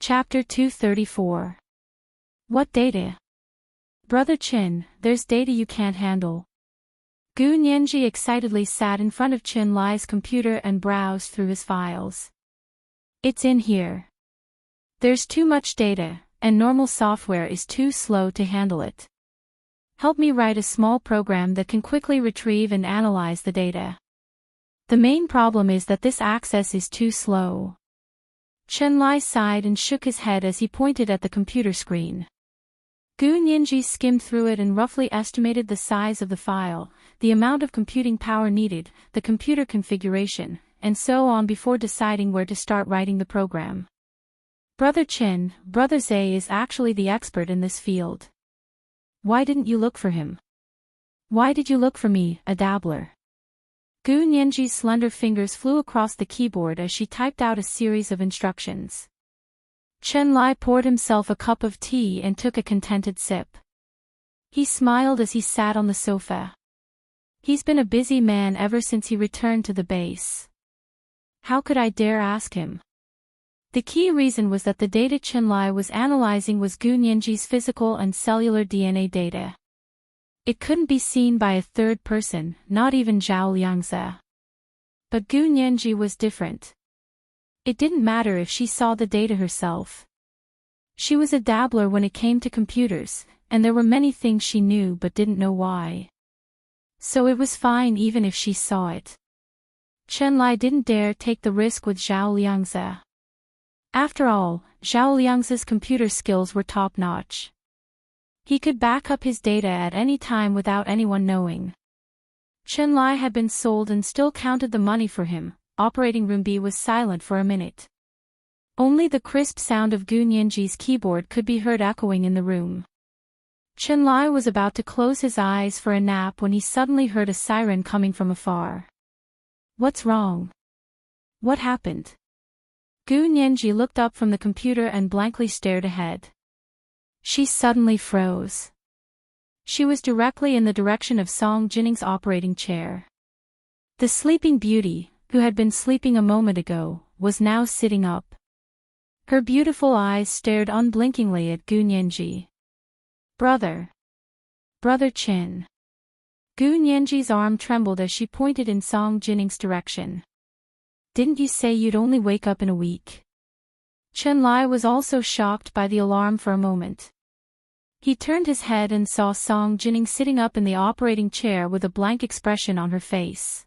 Chapter 234. What data? Brother Chin, there's data you can't handle. Gu Nianji excitedly sat in front of Chin Lai's computer and browsed through his files. It's in here. There's too much data, and normal software is too slow to handle it. Help me write a small program that can quickly retrieve and analyze the data. The main problem is that this access is too slow. Chen Lai sighed and shook his head as he pointed at the computer screen. Gu Nianji skimmed through it and roughly estimated the size of the file, the amount of computing power needed, the computer configuration, and so on before deciding where to start writing the program. Brother Chin, Brother Zhe is actually the expert in this field. Why didn't you look for him? Why did you look for me, a dabbler? Gu Nianji's slender fingers flew across the keyboard as she typed out a series of instructions. Chen Lai poured himself a cup of tea and took a contented sip. He smiled as he sat on the sofa. He's been a busy man ever since he returned to the base. How could I dare ask him? The key reason was that the data Chen Lai was analyzing was Gu Nianji's physical and cellular DNA data. It couldn't be seen by a third person, not even Zhao Liangzi. But Gu Nianji was different. It didn't matter if she saw the data herself. She was a dabbler when it came to computers, and there were many things she knew but didn't know why. So it was fine even if she saw it. Chen Lai didn't dare take the risk with Zhao Liangzi. After all, Zhao Liangzi's computer skills were top-notch. He could back up his data at any time without anyone knowing. Chen Lai had been sold and still counted the money for him. Operating room B was silent for a minute. Only the crisp sound of Gu Nianji's keyboard could be heard echoing in the room. Chen Lai was about to close his eyes for a nap when he suddenly heard a siren coming from afar. What's wrong? What happened? Gu Nianji looked up from the computer and blankly stared ahead. She suddenly froze. She was directly in the direction of Song Jinning's operating chair. The sleeping beauty, who had been sleeping a moment ago, was now sitting up. Her beautiful eyes stared unblinkingly at Gu Nianji. Brother Chin. Gu Nianji's arm trembled as she pointed in Song Jinning's direction. Didn't you say you'd only wake up in a week? Chen Lai was also shocked by the alarm for a moment. He turned his head and saw Song Jinning sitting up in the operating chair with a blank expression on her face.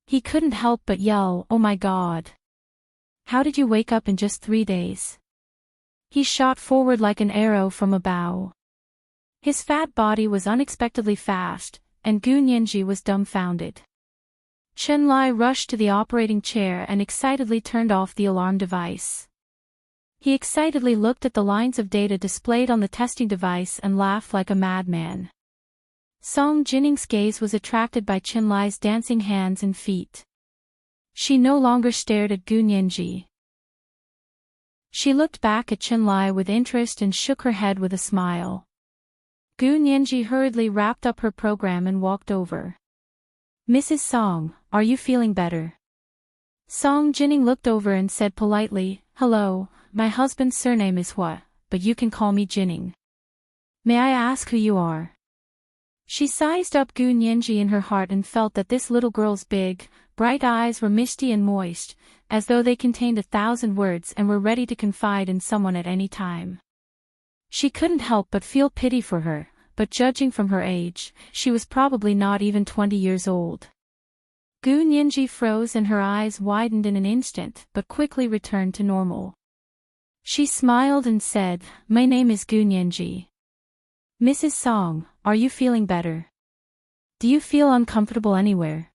He couldn't help but yell, "Oh my God! How did you wake up in just 3 days?" He shot forward like an arrow from a bow. His fat body was unexpectedly fast, and Gu Nianji was dumbfounded. Chen Lai rushed to the operating chair and excitedly turned off the alarm device. He excitedly looked at the lines of data displayed on the testing device and laughed like a madman. Song Jinning's gaze was attracted by Chen Lai's dancing hands and feet. She no longer stared at Gu Nianji. She looked back at Chen Lai with interest and shook her head with a smile. Gu Nianji hurriedly wrapped up her program and walked over. "Mrs. Song, are you feeling better?" Song Jinning looked over and said politely, "Hello, my husband's surname is Hua, but you can call me Jinning. May I ask who you are?" She sized up Gu Nianji in her heart and felt that this little girl's big, bright eyes were misty and moist, as though they contained 1,000 words and were ready to confide in someone at any time. She couldn't help but feel pity for her, but judging from her age, she was probably not even 20 years old. Gu Nianji froze and her eyes widened in an instant but quickly returned to normal. She smiled and said, "My name is Gu Nianji. Mrs. Song, are you feeling better? Do you feel uncomfortable anywhere?"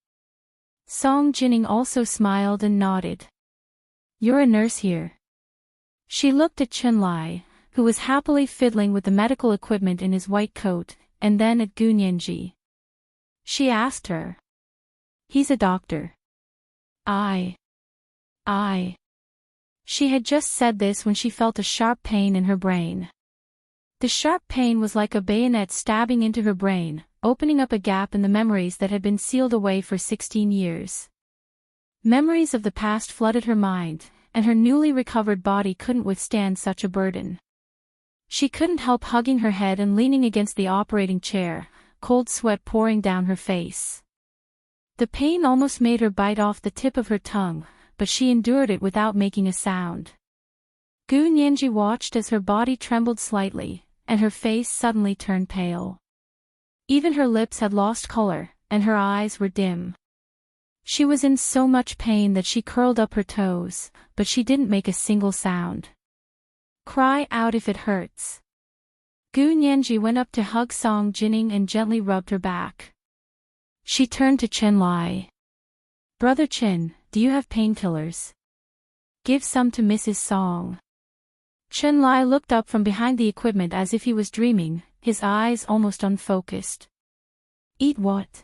Song Jinning also smiled and nodded. "You're a nurse here." She looked at Chen Lai, who was happily fiddling with the medical equipment in his white coat, and then at Gu Nianji. She asked her. "He's a doctor." I. She had just said this when she felt a sharp pain in her brain. The sharp pain was like a bayonet stabbing into her brain, opening up a gap in the memories that had been sealed away for 16 years. Memories of the past flooded her mind, and her newly recovered body couldn't withstand such a burden. She couldn't help hugging her head and leaning against the operating chair, cold sweat pouring down her face. The pain almost made her bite off the tip of her tongue, but she endured it without making a sound. Gu Nianji watched as her body trembled slightly, and her face suddenly turned pale. Even her lips had lost color, and her eyes were dim. She was in so much pain that she curled up her toes, but she didn't make a single sound. Cry out if it hurts. Gu Nianji went up to hug Song Jining and gently rubbed her back. She turned to Chen Lai. Brother Chen, do you have painkillers? Give some to Mrs. Song. Chen Lai looked up from behind the equipment as if he was dreaming, his eyes almost unfocused. Eat what?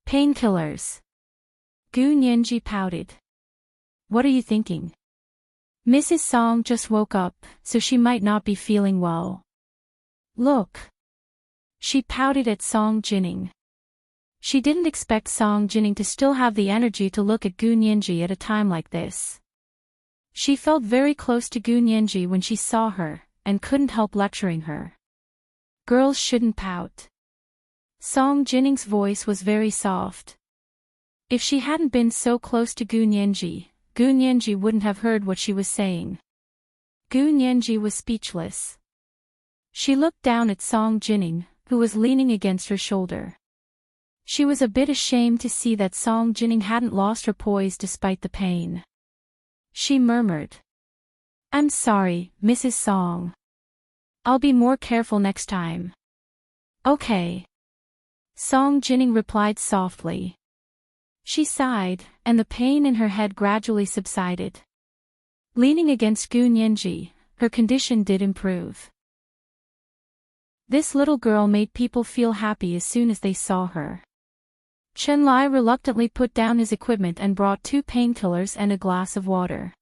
Painkillers. Gu Nianji pouted. What are you thinking? Mrs. Song just woke up, so she might not be feeling well. Look. She pouted at Song Jining. She didn't expect Song Jining to still have the energy to look at Gu Nianji at a time like this. She felt very close to Gu Nianji when she saw her, and couldn't help lecturing her. Girls shouldn't pout. Song Jining's voice was very soft. If she hadn't been so close to Gu Nianji wouldn't have heard what she was saying. Gu Nianji was speechless. She looked down at Song Jining, who was leaning against her shoulder. She was a bit ashamed to see that Song Jining hadn't lost her poise despite the pain. She murmured. I'm sorry, Mrs. Song. I'll be more careful next time. Okay. Song Jining replied softly. She sighed, and the pain in her head gradually subsided. Leaning against Gu Nianji, her condition did improve. This little girl made people feel happy as soon as they saw her. Chen Lai reluctantly put down his equipment and brought 2 painkillers and a glass of water.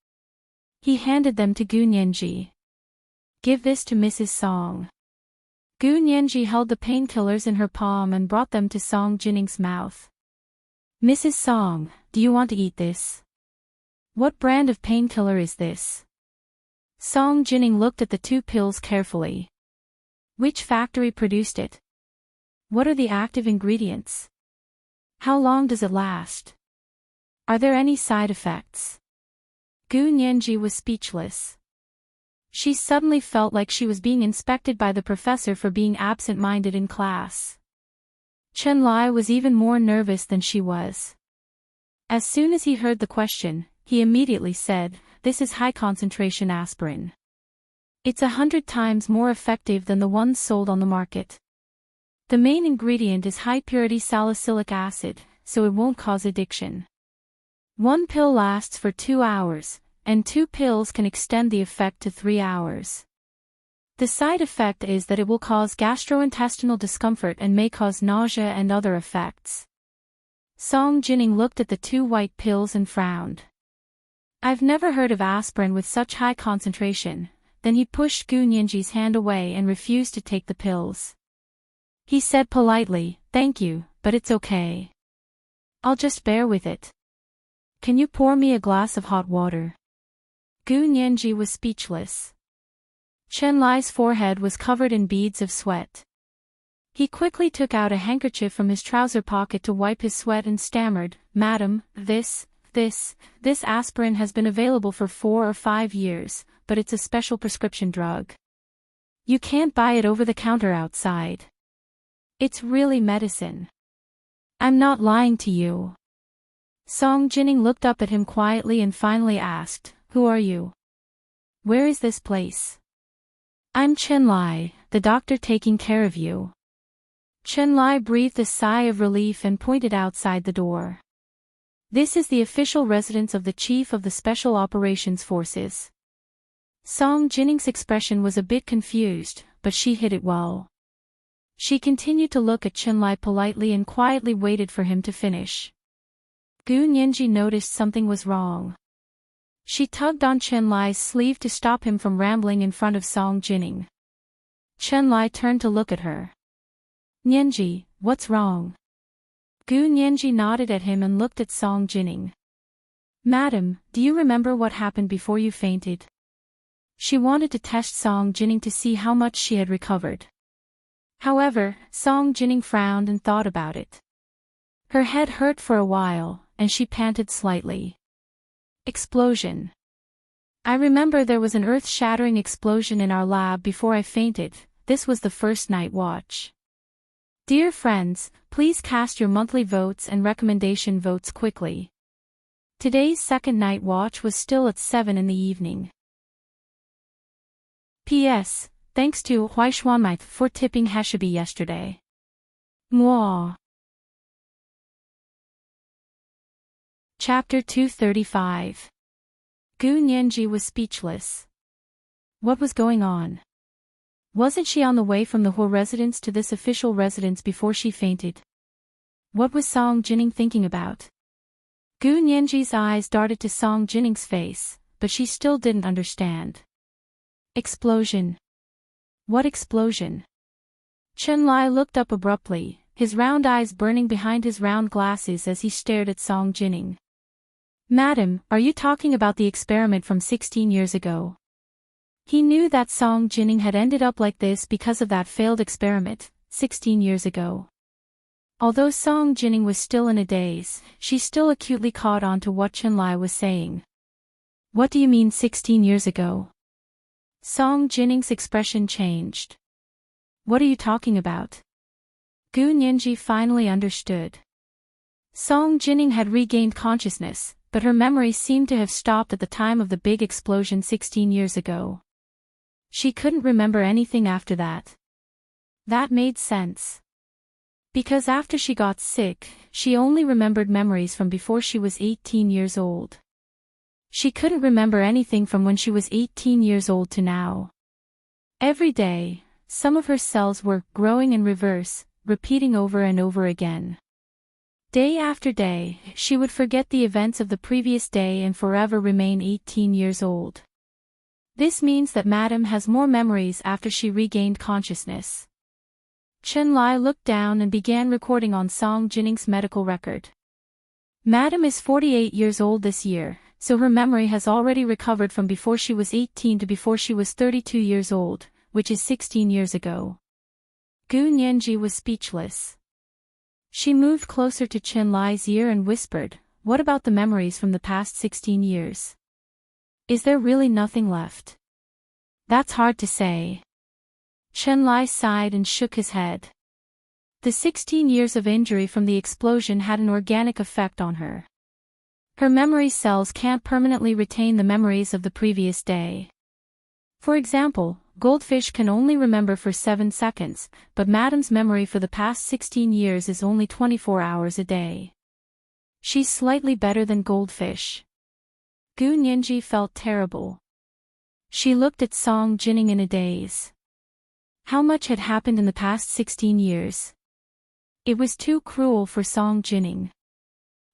He handed them to Gu Nianji. Give this to Mrs. Song. Gu Nianji held the painkillers in her palm and brought them to Song Jining's mouth. Mrs. Song, do you want to eat this? What brand of painkiller is this? Song Jining looked at the 2 pills carefully. Which factory produced it? What are the active ingredients? How long does it last? Are there any side effects? Gu Nianji was speechless. She suddenly felt like she was being inspected by the professor for being absent-minded in class. Chen Lai was even more nervous than she was. As soon as he heard the question, he immediately said, This is high-concentration aspirin. It's 100 times more effective than the ones sold on the market. The main ingredient is high-purity salicylic acid, so it won't cause addiction. 1 pill lasts for 2 hours, and 2 pills can extend the effect to 3 hours. The side effect is that it will cause gastrointestinal discomfort and may cause nausea and other effects. Song Jining looked at the 2 white pills and frowned. I've never heard of aspirin with such high concentration. Then he pushed Gu Nianji's hand away and refused to take the pills. He said politely, Thank you, but it's okay. I'll just bear with it. Can you pour me a glass of hot water? Gu Nianji was speechless. Chen Lai's forehead was covered in beads of sweat. He quickly took out a handkerchief from his trouser pocket to wipe his sweat and stammered, Madam, this aspirin has been available for 4 or 5 years, but it's a special prescription drug. You can't buy it over the counter outside. It's really medicine. I'm not lying to you. Song Jining looked up at him quietly and finally asked, Who are you? Where is this place? I'm Chen Lai, the doctor taking care of you. Chen Lai breathed a sigh of relief and pointed outside the door. This is the official residence of the Chief of the Special Operations Forces. Song Jining's expression was a bit confused, but she hid it well. She continued to look at Chen Lai politely and quietly waited for him to finish. Gu Nianji noticed something was wrong. She tugged on Chen Lai's sleeve to stop him from rambling in front of Song Jining. Chen Lai turned to look at her. Nianji, what's wrong? Gu Nianji nodded at him and looked at Song Jining. Madam, do you remember what happened before you fainted? She wanted to test Song Jining to see how much she had recovered. However, Song Jining frowned and thought about it. Her head hurt for a while, and she panted slightly. Explosion. I remember there was an earth-shattering explosion in our lab before I fainted. This was the first night watch. Dear friends, please cast your monthly votes and recommendation votes quickly. Today's second night watch was still at 7 in the evening. P.S. Thanks to Huaishuanmite for tipping Heshabi yesterday. Mwah. Chapter 235. Gu Nianji was speechless. What was going on? Wasn't she on the way from the Huo residence to this official residence before she fainted? What was Song Jining thinking about? Gu Nianji's eyes darted to Song Jining's face, but she still didn't understand. Explosion. What explosion? Chen Lai looked up abruptly, his round eyes burning behind his round glasses as he stared at Song Jining. Madam, are you talking about the experiment from 16 years ago? He knew that Song Jining had ended up like this because of that failed experiment, 16 years ago. Although Song Jining was still in a daze, she still acutely caught on to what Chen Lai was saying. What do you mean 16 years ago? Song Jining's expression changed. What are you talking about? Gu Nianji finally understood. Song Jining had regained consciousness, but her memory seemed to have stopped at the time of the big explosion 16 years ago. She couldn't remember anything after that. That made sense. Because after she got sick, she only remembered memories from before she was 18 years old. She couldn't remember anything from when she was 18 years old to now. Every day, some of her cells were growing in reverse, repeating over and over again. Day after day, she would forget the events of the previous day and forever remain 18 years old. This means that Madam has more memories after she regained consciousness. Chen Lai looked down and began recording on Song Jining's medical record. Madam is 48 years old this year, so her memory has already recovered from before she was 18 to before she was 32 years old, which is 16 years ago. Gu Nianji was speechless. She moved closer to Chen Lai's ear and whispered, "What about the memories from the past 16 years? Is there really nothing left?" "That's hard to say." Chen Lai sighed and shook his head. The 16 years of injury from the explosion had an organic effect on her. Her memory cells can't permanently retain the memories of the previous day. For example, goldfish can only remember for 7 seconds, but Madam's memory for the past 16 years is only 24 hours a day. She's slightly better than goldfish. Gu Nianji felt terrible. She looked at Song Jining in a daze. How much had happened in the past 16 years? It was too cruel for Song Jining.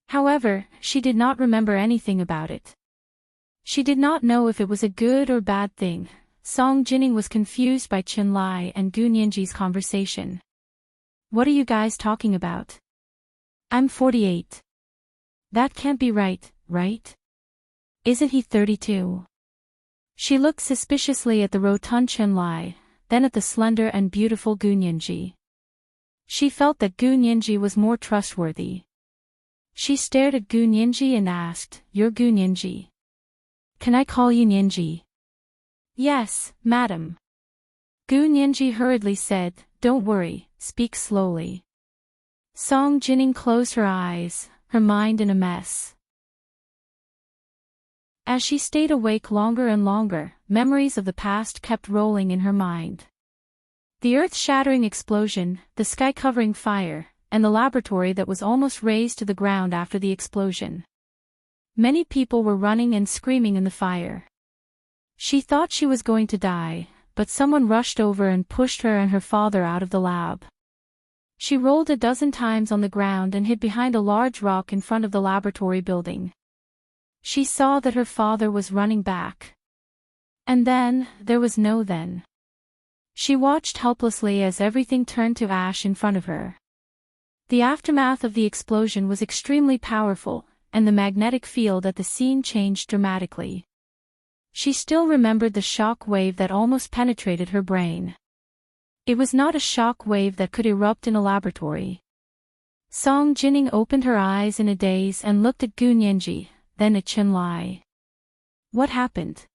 However, she did not remember anything about it. She did not know if it was a good or bad thing. Song Jining was confused by Chen Lai and Gu Nianji's conversation. "What are you guys talking about?" "I'm 48. That can't be right, right? Isn't he 32? She looked suspiciously at the rotund Chen Lai, then at the slender and beautiful Gu Nianji. She felt that Gu Nianji was more trustworthy. She stared at Gu Nianji and asked, "You're Gu Nianji? Can I call you Nianji?" "Yes, madam." Gu Nianji hurriedly said, "Don't worry, speak slowly." Song Jining closed her eyes, her mind in a mess. As she stayed awake longer and longer, memories of the past kept rolling in her mind. The earth-shattering explosion, the sky-covering fire, and the laboratory that was almost razed to the ground after the explosion. Many people were running and screaming in the fire. She thought she was going to die, but someone rushed over and pushed her and her father out of the lab. She rolled a dozen times on the ground and hid behind a large rock in front of the laboratory building. She saw that her father was running back. And then, there was no then. She watched helplessly as everything turned to ash in front of her. The aftermath of the explosion was extremely powerful, and the magnetic field at the scene changed dramatically. She still remembered the shock wave that almost penetrated her brain. It was not a shock wave that could erupt in a laboratory. Song Jining opened her eyes in a daze and looked at Gu Nianji, then at Chen Lai. What happened?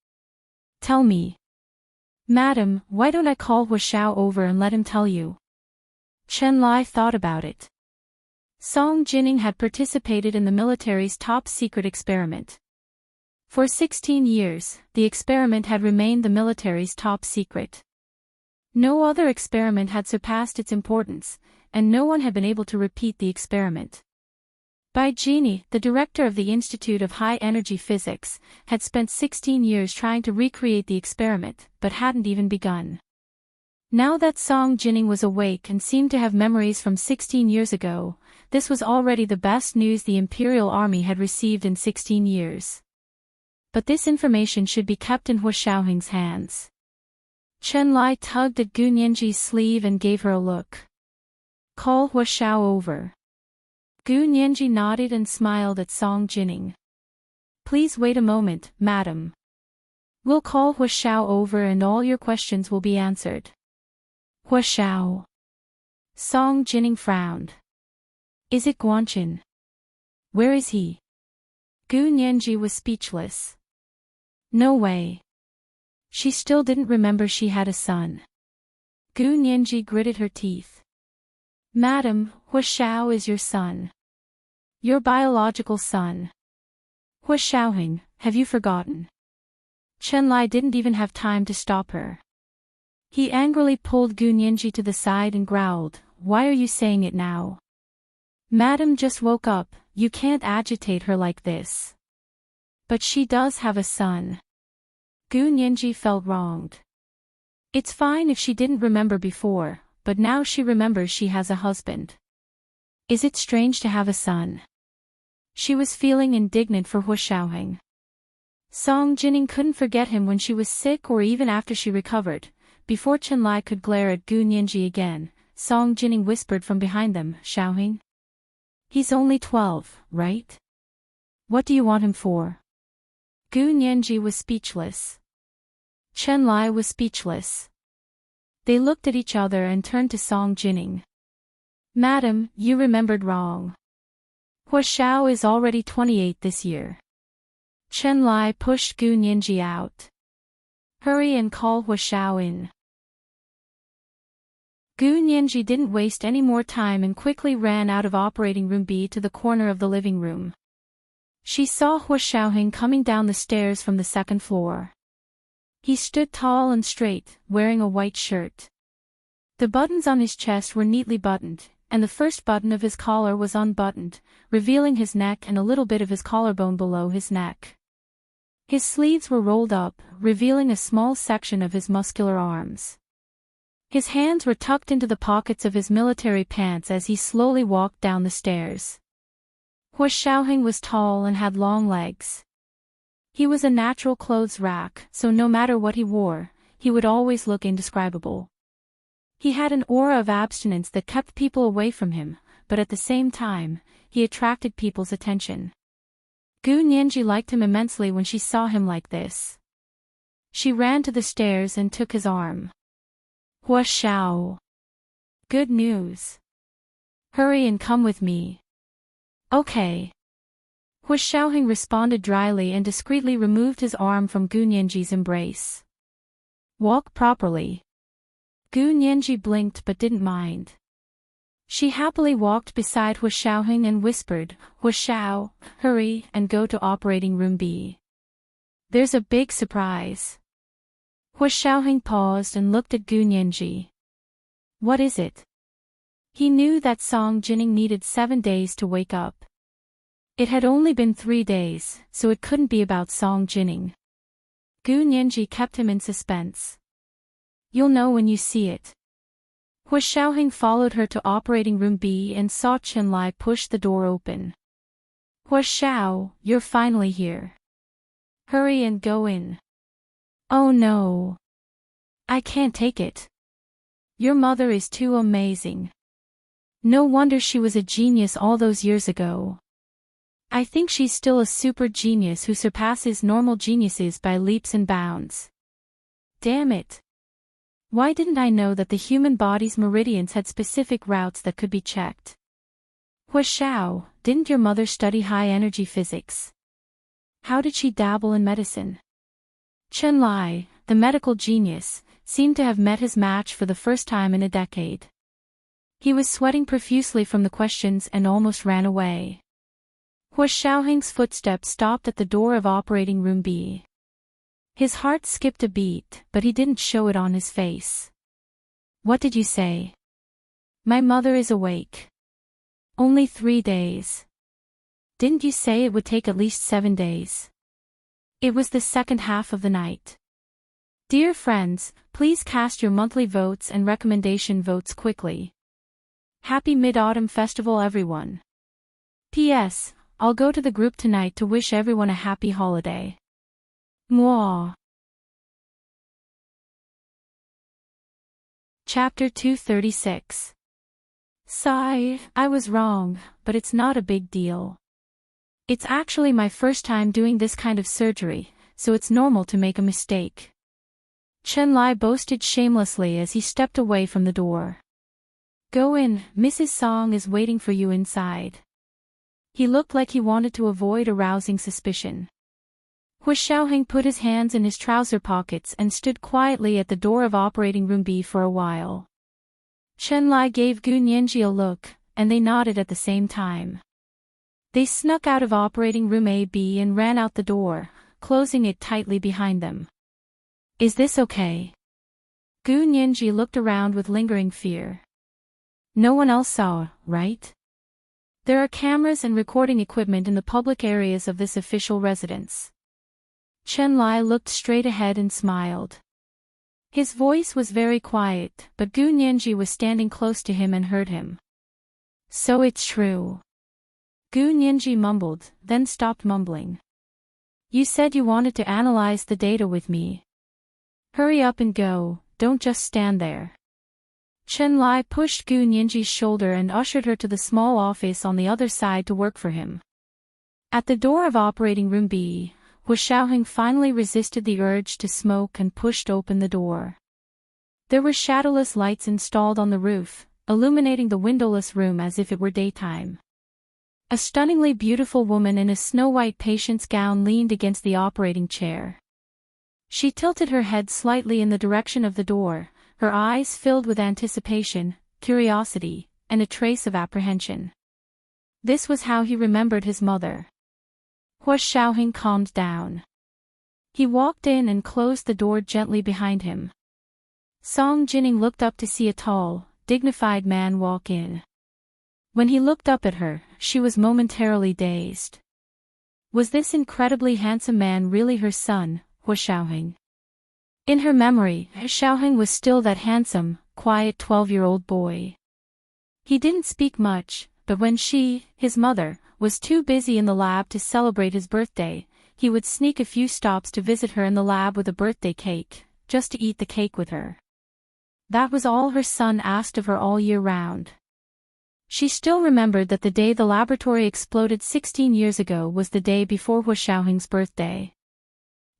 Tell me. Madam, why don't I call Hua Xiao over and let him tell you? Chen Lai thought about it. Song Jining had participated in the military's top-secret experiment. For 16 years, the experiment had remained the military's top secret. No other experiment had surpassed its importance, and no one had been able to repeat the experiment. Bai Jini, the director of the Institute of High Energy Physics, had spent 16 years trying to recreate the experiment, but hadn't even begun. Now that Song Jining was awake and seemed to have memories from 16 years ago, this was already the best news the Imperial Army had received in 16 years. But this information should be kept in Hua Xiaoheng's hands. Chen Lai tugged at Gu Nianji's sleeve and gave her a look. Call Hua Xiao over. Gu Nianji nodded and smiled at Song Jining. Please wait a moment, madam. We'll call Hua Xiao over and all your questions will be answered. Hua Xiao. Song Jining frowned. Is it Guanqin? Where is he? Gu Nianji was speechless. No way. She still didn't remember she had a son. Gu Nianji gritted her teeth. Madam, Hua Xiao is your son. Your biological son. Hua Xiaoheng, have you forgotten? Chen Lai didn't even have time to stop her. He angrily pulled Gu Nianji to the side and growled, Why are you saying it now? Madam just woke up, you can't agitate her like this. But she does have a son. Gu Nianji felt wronged. It's fine if she didn't remember before, but now she remembers she has a husband. Is it strange to have a son? She was feeling indignant for Hua Xiaoheng. Song Jining couldn't forget him when she was sick or even after she recovered. Before Chen Lai could glare at Gu Nianji again, Song Jining whispered from behind them, Xiaoheng? He's only 12, right? What do you want him for? Gu Nianji was speechless. Chen Lai was speechless. They looked at each other and turned to Song Jining. Madam, you remembered wrong. Hua Xiao is already 28 this year. Chen Lai pushed Gu Nianji out. Hurry and call Hua Xiao in. Gu Nianji didn't waste any more time and quickly ran out of operating room B to the corner of the living room. She saw Hua Xiaoheng coming down the stairs from the second floor. He stood tall and straight, wearing a white shirt. The buttons on his chest were neatly buttoned, and the first button of his collar was unbuttoned, revealing his neck and a little bit of his collarbone below his neck. His sleeves were rolled up, revealing a small section of his muscular arms. His hands were tucked into the pockets of his military pants as he slowly walked down the stairs. Hua Xiaoheng was tall and had long legs. He was a natural clothes rack, so no matter what he wore, he would always look indescribable. He had an aura of abstinence that kept people away from him, but at the same time, he attracted people's attention. Gu Nianji liked him immensely when she saw him like this. She ran to the stairs and took his arm. Hua Xiao. Good news. Hurry and come with me. Okay. Hua Xiaoheng responded dryly and discreetly removed his arm from Gu Nianji's embrace. Walk properly. Gu Nianji blinked but didn't mind. She happily walked beside Hua Xiaoheng and whispered, Hua Xiao, hurry and go to operating room B. There's a big surprise. Hua Xiaoheng paused and looked at Gu Nianji. What is it? He knew that Song Jining needed 7 days to wake up. It had only been 3 days, so it couldn't be about Song Jining. Gu Nianji kept him in suspense. You'll know when you see it. Hua Xiaoheng followed her to operating room B and saw Chen Lai push the door open. Hua Xiao, you're finally here. Hurry and go in. Oh no. I can't take it. Your mother is too amazing. No wonder she was a genius all those years ago. I think she's still a super genius who surpasses normal geniuses by leaps and bounds. Damn it. Why didn't I know that the human body's meridians had specific routes that could be checked? Huashao, didn't your mother study high-energy physics? How did she dabble in medicine? Chen Lai, the medical genius, seemed to have met his match for the first time in a decade. He was sweating profusely from the questions and almost ran away. Hua Xiaoheng's footsteps stopped at the door of operating room B. His heart skipped a beat, but he didn't show it on his face. What did you say? My mother is awake. Only 3 days. Didn't you say it would take at least 7 days? It was the second half of the night. Dear friends, please cast your monthly votes and recommendation votes quickly. Happy Mid-Autumn Festival everyone. P.S. I'll go to the group tonight to wish everyone a happy holiday. Mwah. Chapter 236. Sigh, I was wrong, but it's not a big deal. It's actually my first time doing this kind of surgery, so it's normal to make a mistake. Chen Lai boasted shamelessly as he stepped away from the door. Go in, Mrs. Song is waiting for you inside. He looked like he wanted to avoid arousing suspicion. Hua Xiaoheng put his hands in his trouser pockets and stood quietly at the door of operating room B for a while. Chen Lai gave Gu Nianji a look, and they nodded at the same time. They snuck out of operating room A-B and ran out the door, closing it tightly behind them. Is this okay? Gu Nianji looked around with lingering fear. No one else saw, right? There are cameras and recording equipment in the public areas of this official residence. Chen Lai looked straight ahead and smiled. His voice was very quiet, but Gu Nianji was standing close to him and heard him. So it's true. Gu Nianji mumbled, then stopped mumbling. You said you wanted to analyze the data with me. Hurry up and go, don't just stand there. Chen Lai pushed Gu Nianji's shoulder and ushered her to the small office on the other side to work for him. At the door of operating room B, Hua Xiaoheng finally resisted the urge to smoke and pushed open the door. There were shadowless lights installed on the roof, illuminating the windowless room as if it were daytime. A stunningly beautiful woman in a snow-white patient's gown leaned against the operating chair. She tilted her head slightly in the direction of the door, her eyes filled with anticipation, curiosity, and a trace of apprehension. This was how he remembered his mother. Hua Xiaoheng calmed down. He walked in and closed the door gently behind him. Song Jining looked up to see a tall, dignified man walk in. When he looked up at her, she was momentarily dazed. Was this incredibly handsome man really her son, Hua Xiaoheng? In her memory, Xiaoheng was still that handsome, quiet 12-year-old boy. He didn't speak much, but when she, his mother, was too busy in the lab to celebrate his birthday, he would sneak a few stops to visit her in the lab with a birthday cake, just to eat the cake with her. That was all her son asked of her all year round. She still remembered that the day the laboratory exploded 16 years ago was the day before Hua Xiaoheng's birthday.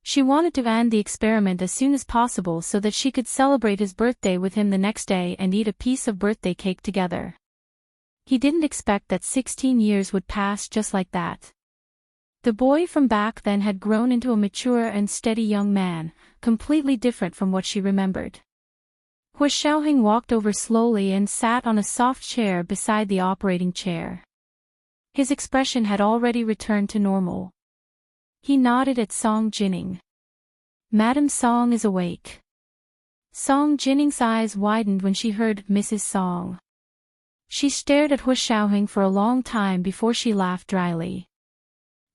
She wanted to end the experiment as soon as possible so that she could celebrate his birthday with him the next day and eat a piece of birthday cake together. He didn't expect that 16 years would pass just like that. The boy from back then had grown into a mature and steady young man, completely different from what she remembered. Hua Xiaoheng walked over slowly and sat on a soft chair beside the operating chair. His expression had already returned to normal. He nodded at Song Jining. Madam Song is awake. Song Jining's eyes widened when she heard Mrs. Song. She stared at Hua Xiaoheng for a long time before she laughed dryly.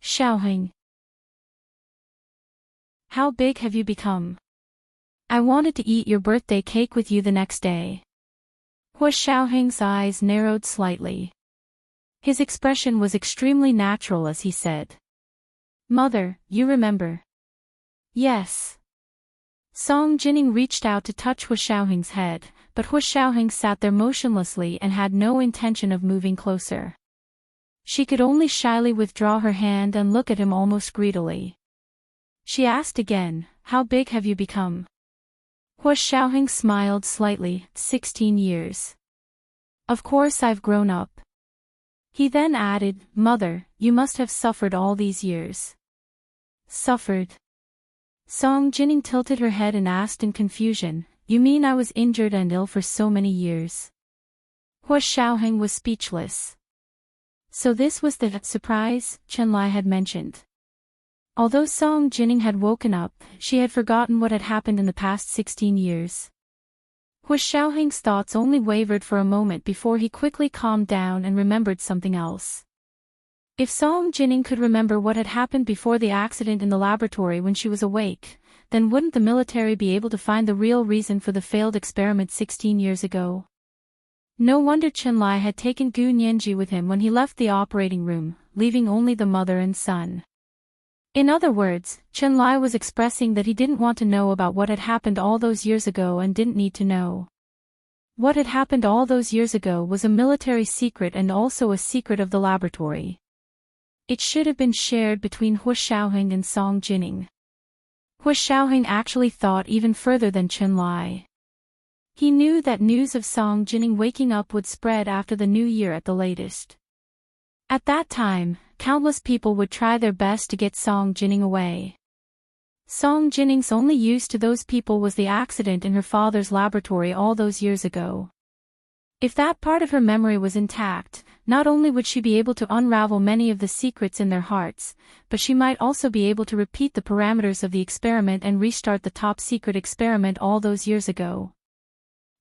Xiaoheng. How big have you become? I wanted to eat your birthday cake with you the next day. Hua Xiaoheng's eyes narrowed slightly. His expression was extremely natural as he said. Mother, you remember? Yes. Song Jining reached out to touch Hua Xiaoheng's head, but Hua Xiaoheng sat there motionlessly and had no intention of moving closer. She could only shyly withdraw her hand and look at him almost greedily. She asked again, "How big have you become?" Hua Xiaoheng smiled slightly, 16 years. "Of course I've grown up." He then added, "Mother, you must have suffered all these years." "Suffered?" Song Jining tilted her head and asked in confusion, "You mean I was injured and ill for so many years?" Hua Xiaoheng was speechless. So this was the surprise Chen Lai had mentioned. Although Song Jining had woken up, she had forgotten what had happened in the past 16 years. Hua Xiaoheng's thoughts only wavered for a moment before he quickly calmed down and remembered something else. If Song Jining could remember what had happened before the accident in the laboratory when she was awake, then wouldn't the military be able to find the real reason for the failed experiment 16 years ago? No wonder Chen Lai had taken Gu Nianji with him when he left the operating room, leaving only the mother and son. In other words, Chen Lai was expressing that he didn't want to know about what had happened all those years ago and didn't need to know. What had happened all those years ago was a military secret and also a secret of the laboratory. It should have been shared between Hua Xiaoheng and Song Jining. Hua Xiaoheng actually thought even further than Chen Lai. He knew that news of Song Jining waking up would spread after the new year at the latest. At that time, countless people would try their best to get Song Jining away. Song Jining's only use to those people was the accident in her father's laboratory all those years ago. If that part of her memory was intact, not only would she be able to unravel many of the secrets in their hearts, but she might also be able to repeat the parameters of the experiment and restart the top-secret experiment all those years ago.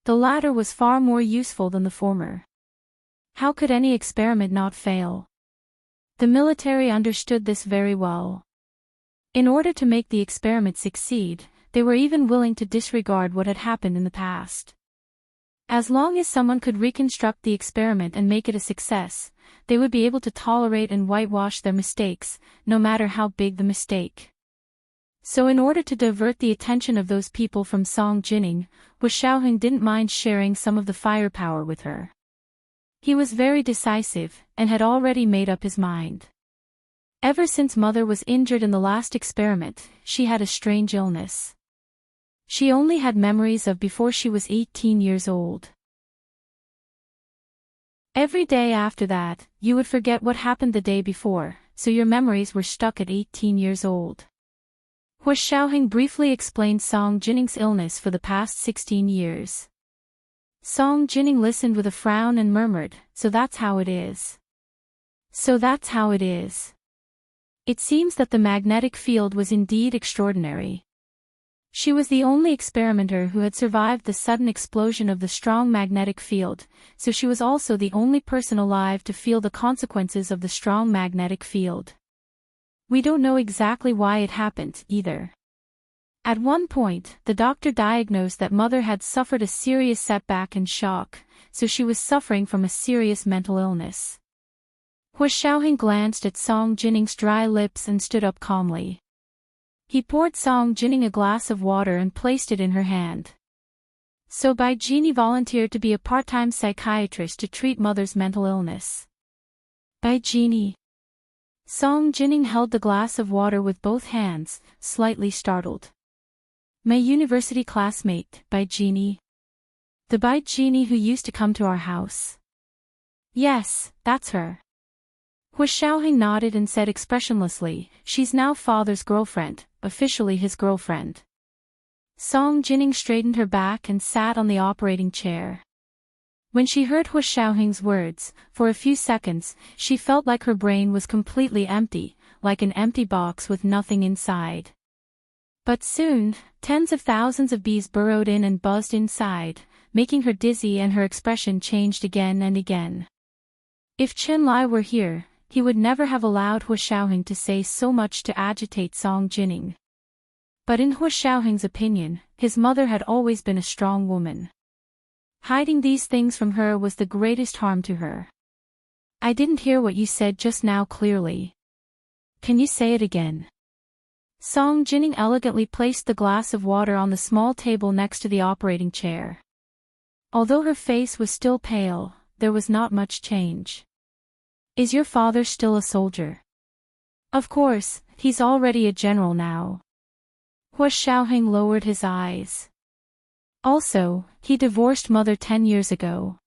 The latter was far more useful than the former. How could any experiment not fail? The military understood this very well. In order to make the experiment succeed, they were even willing to disregard what had happened in the past. As long as someone could reconstruct the experiment and make it a success, they would be able to tolerate and whitewash their mistakes, no matter how big the mistake. So in order to divert the attention of those people from Song Jining, Hua Xiaoheng didn't mind sharing some of the firepower with her. He was very decisive, and had already made up his mind. Ever since Mother was injured in the last experiment, she had a strange illness. She only had memories of before she was 18 years old. Every day after that, you would forget what happened the day before, so your memories were stuck at 18 years old. Hua Xiaoheng briefly explained Song Jining's illness for the past 16 years. Song Jining listened with a frown and murmured, "So that's how it is. So that's how it is." It seems that the magnetic field was indeed extraordinary. She was the only experimenter who had survived the sudden explosion of the strong magnetic field, so she was also the only person alive to feel the consequences of the strong magnetic field. We don't know exactly why it happened, either. At one point, the doctor diagnosed that Mother had suffered a serious setback and shock, so she was suffering from a serious mental illness. Hua Xiaoheng glanced at Song Jining's dry lips and stood up calmly. He poured Song Jining a glass of water and placed it in her hand. So Bai Jini volunteered to be a part-time psychiatrist to treat Mother's mental illness. Bai Jini. Song Jining held the glass of water with both hands, slightly startled. My university classmate, Bai Jini. The Bai Jini who used to come to our house. Yes, that's her. Hua Xiaoheng nodded and said expressionlessly, "She's now Father's girlfriend, officially his girlfriend." Song Jining straightened her back and sat on the operating chair. When she heard Hua Xiaoheng's words, for a few seconds, she felt like her brain was completely empty, like an empty box with nothing inside. But soon, tens of thousands of bees burrowed in and buzzed inside, making her dizzy, and her expression changed again and again. If Chen Lai were here, he would never have allowed Hua Xiaoheng to say so much to agitate Song Jining. But in Hua Xiaoheng's opinion, his mother had always been a strong woman. Hiding these things from her was the greatest harm to her. I didn't hear what you said just now clearly. Can you say it again? Song Jining elegantly placed the glass of water on the small table next to the operating chair. Although her face was still pale, there was not much change. Is your father still a soldier? Of course, he's already a general now. Hua Xiaoheng lowered his eyes. Also, he divorced mother 10 years ago.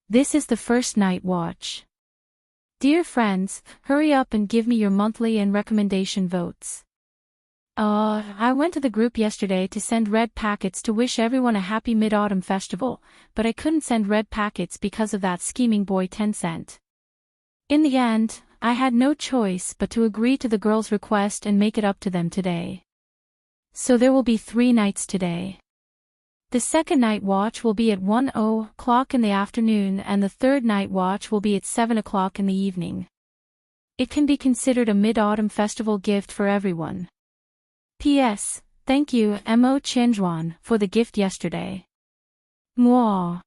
This is the first night watch. Dear friends, hurry up and give me your monthly and recommendation votes. I went to the group yesterday to send red packets to wish everyone a happy Mid-Autumn festival, but I couldn't send red packets because of that scheming boy Tencent. In the end, I had no choice but to agree to the girls' request and make it up to them today. So there will be 3 nights today. The second night watch will be at 1:00 in the afternoon and the third night watch will be at 7:00 in the evening. It can be considered a Mid-Autumn festival gift for everyone. P.S. Thank you, Mo Qianzhuan, for the gift yesterday. Mwah.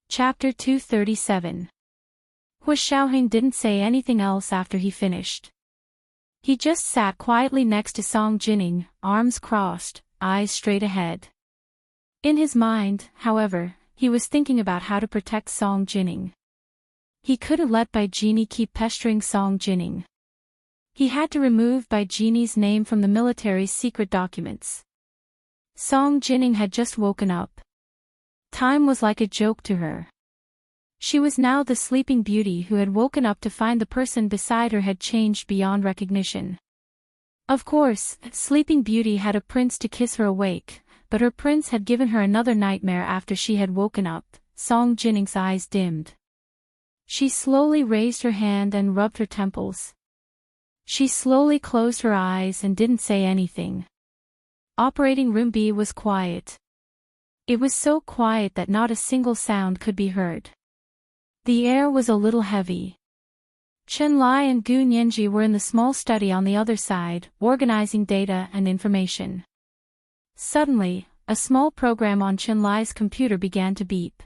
Chapter 237. Hua Xiaoheng didn't say anything else after he finished. He just sat quietly next to Song Jining, arms crossed, eyes straight ahead. In his mind, however, he was thinking about how to protect Song Jining. He couldn't let Bai Genie keep pestering Song Jining. He had to remove Bai Genie's name from the military's secret documents. Song Jining had just woken up. Time was like a joke to her. She was now the sleeping beauty who had woken up to find the person beside her had changed beyond recognition. Of course, Sleeping Beauty had a prince to kiss her awake, but her prince had given her another nightmare after she had woken up. Song Jining's eyes dimmed. She slowly raised her hand and rubbed her temples. She slowly closed her eyes and didn't say anything. Operating Room B was quiet. It was so quiet that not a single sound could be heard. The air was a little heavy. Chen Lai and Gu Nianji were in the small study on the other side, organizing data and information. Suddenly, a small program on Chen Lai's computer began to beep.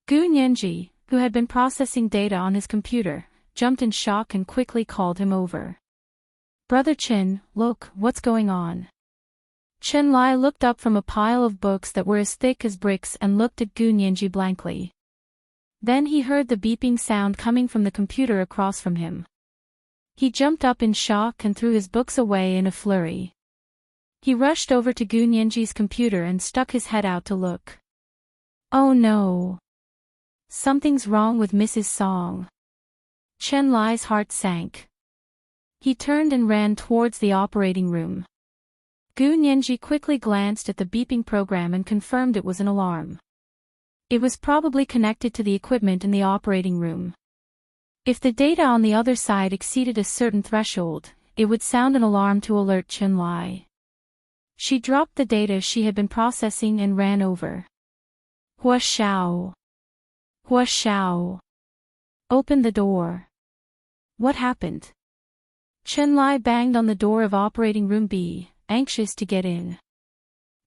Gu Nianji, who had been processing data on his computer, jumped in shock and quickly called him over. Brother Chen, look, what's going on? Chen Lai looked up from a pile of books that were as thick as bricks and looked at Gu Nianji blankly. Then he heard the beeping sound coming from the computer across from him. He jumped up in shock and threw his books away in a flurry. He rushed over to Gu Nianji's computer and stuck his head out to look. Oh no! Something's wrong with Mrs. Song. Chen Lai's heart sank. He turned and ran towards the operating room. Gu Nianji quickly glanced at the beeping program and confirmed it was an alarm. It was probably connected to the equipment in the operating room. If the data on the other side exceeded a certain threshold, it would sound an alarm to alert Chen Lai. She dropped the data she had been processing and ran over. Hua Xiao. Hua Xiao. Open the door. What happened? Chen Lai banged on the door of operating room B, anxious to get in.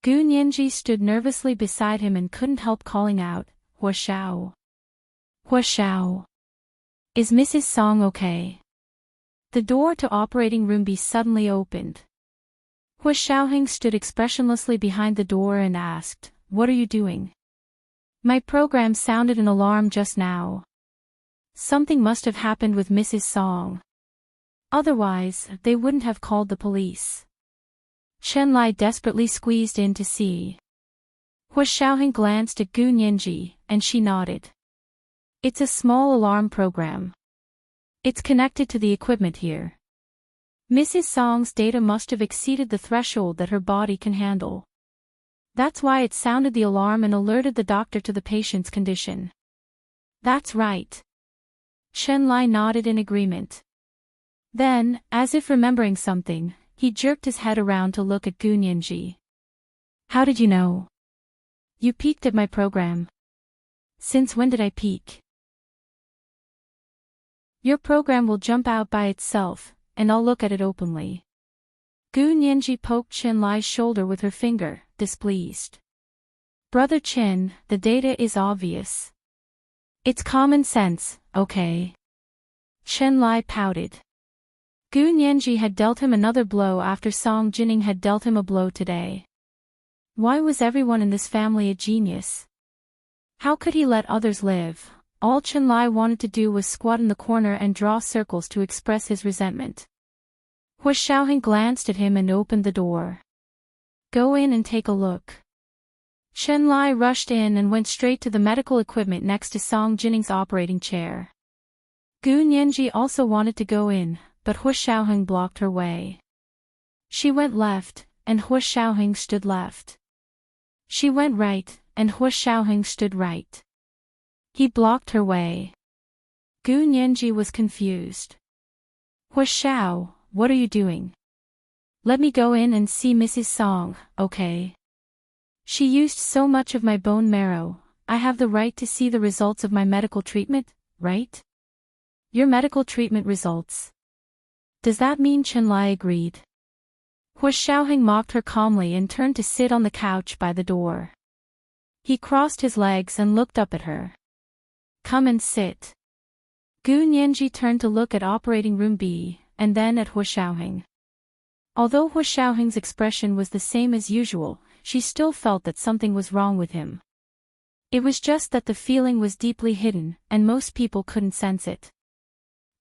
Gu Nianji stood nervously beside him and couldn't help calling out, Hua Xiao. Hua Xiao. Is Mrs. Song okay? The door to operating room B suddenly opened. Hua Xiaoheng stood expressionlessly behind the door and asked, What are you doing? My program sounded an alarm just now. Something must have happened with Mrs. Song. Otherwise, they wouldn't have called the police. Chen Lai desperately squeezed in to see. Hua Xiaoheng glanced at Gu Nianji, and she nodded. It's a small alarm program. It's connected to the equipment here. Mrs. Song's data must have exceeded the threshold that her body can handle. That's why it sounded the alarm and alerted the doctor to the patient's condition. That's right. Chen Lai nodded in agreement. Then, as if remembering something, he jerked his head around to look at Gu Nianji. How did you know? You peeked at my program. Since when did I peek? Your program will jump out by itself, and I'll look at it openly. Gu Nianji poked Chen Lai's shoulder with her finger, displeased. Brother Chen, the data is obvious. It's common sense, okay? Chen Lai pouted. Gu Nianji had dealt him another blow after Song Jining had dealt him a blow today. Why was everyone in this family a genius? How could he let others live? All Chenlai wanted to do was squat in the corner and draw circles to express his resentment. Hu Xiaoheng glanced at him and opened the door. Go in and take a look. Chenlai rushed in and went straight to the medical equipment next to Song Jinning's operating chair. Gu Nianji also wanted to go in, but Hu Xiaoheng blocked her way. She went left, and Hu Xiaoheng stood left. She went right, and Hu Xiaoheng stood right. He blocked her way. Gu Nianji was confused. Hu Xiao, what are you doing? Let me go in and see Mrs. Song, okay? She used so much of my bone marrow, I have the right to see the results of my medical treatment, right? Your medical treatment results. Does that mean Chenlai agreed? Hu Xiaoheng mocked her calmly and turned to sit on the couch by the door. He crossed his legs and looked up at her. Come and sit. Gu Nianji turned to look at operating room B, and then at Hu Xiaoheng. Although Hu Xiaoheng's expression was the same as usual, she still felt that something was wrong with him. It was just that the feeling was deeply hidden, and most people couldn't sense it.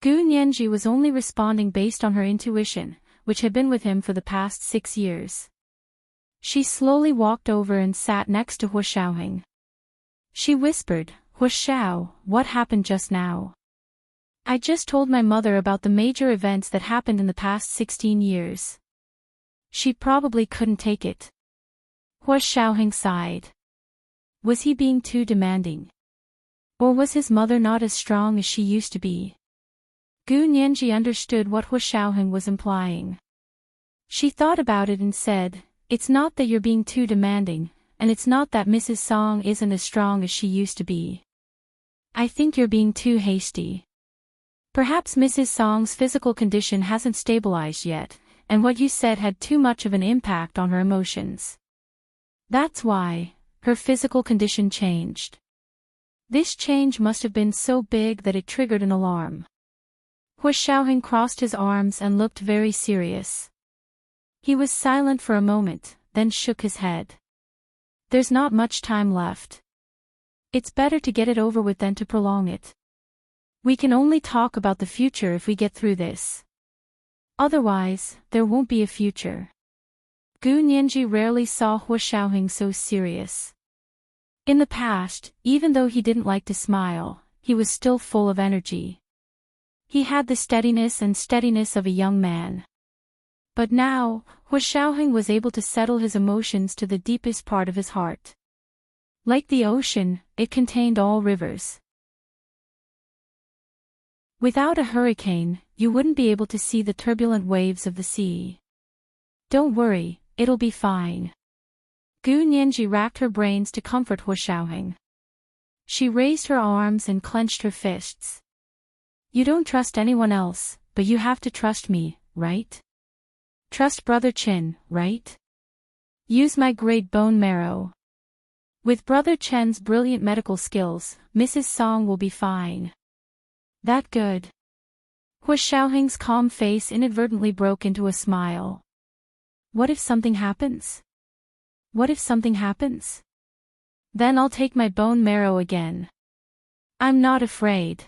Gu Nianji was only responding based on her intuition, which had been with him for the past 6 years. She slowly walked over and sat next to Hu Xiaoheng. She whispered, Hu Xiao, what happened just now? I just told my mother about the major events that happened in the past 16 years. She probably couldn't take it. Hu Xiaoheng sighed. Was he being too demanding? Or was his mother not as strong as she used to be? Gu Nianji understood what Hu Xiaoheng was implying. She thought about it and said, it's not that you're being too demanding, and it's not that Mrs. Song isn't as strong as she used to be. I think you're being too hasty. Perhaps Mrs. Song's physical condition hasn't stabilized yet, and what you said had too much of an impact on her emotions. That's why her physical condition changed. This change must have been so big that it triggered an alarm. Hu Xiaoheng crossed his arms and looked very serious. He was silent for a moment, then shook his head. There's not much time left. It's better to get it over with than to prolong it. We can only talk about the future if we get through this. Otherwise, there won't be a future. Gu Nianji rarely saw Hu Xiaoheng so serious. In the past, even though he didn't like to smile, he was still full of energy. He had the steadiness of a young man. But now, Hu Xiaoheng was able to settle his emotions to the deepest part of his heart. Like the ocean, it contained all rivers. Without a hurricane, you wouldn't be able to see the turbulent waves of the sea. Don't worry, it'll be fine. Gu Nianji racked her brains to comfort Hu Xiaoheng. She raised her arms and clenched her fists. You don't trust anyone else, but you have to trust me, right? Trust Brother Chen, right? Use my great bone marrow. With Brother Chen's brilliant medical skills, Mrs. Song will be fine. That good? Hu Xiaoheng's calm face inadvertently broke into a smile. What if something happens? What if something happens? Then I'll take my bone marrow again. I'm not afraid.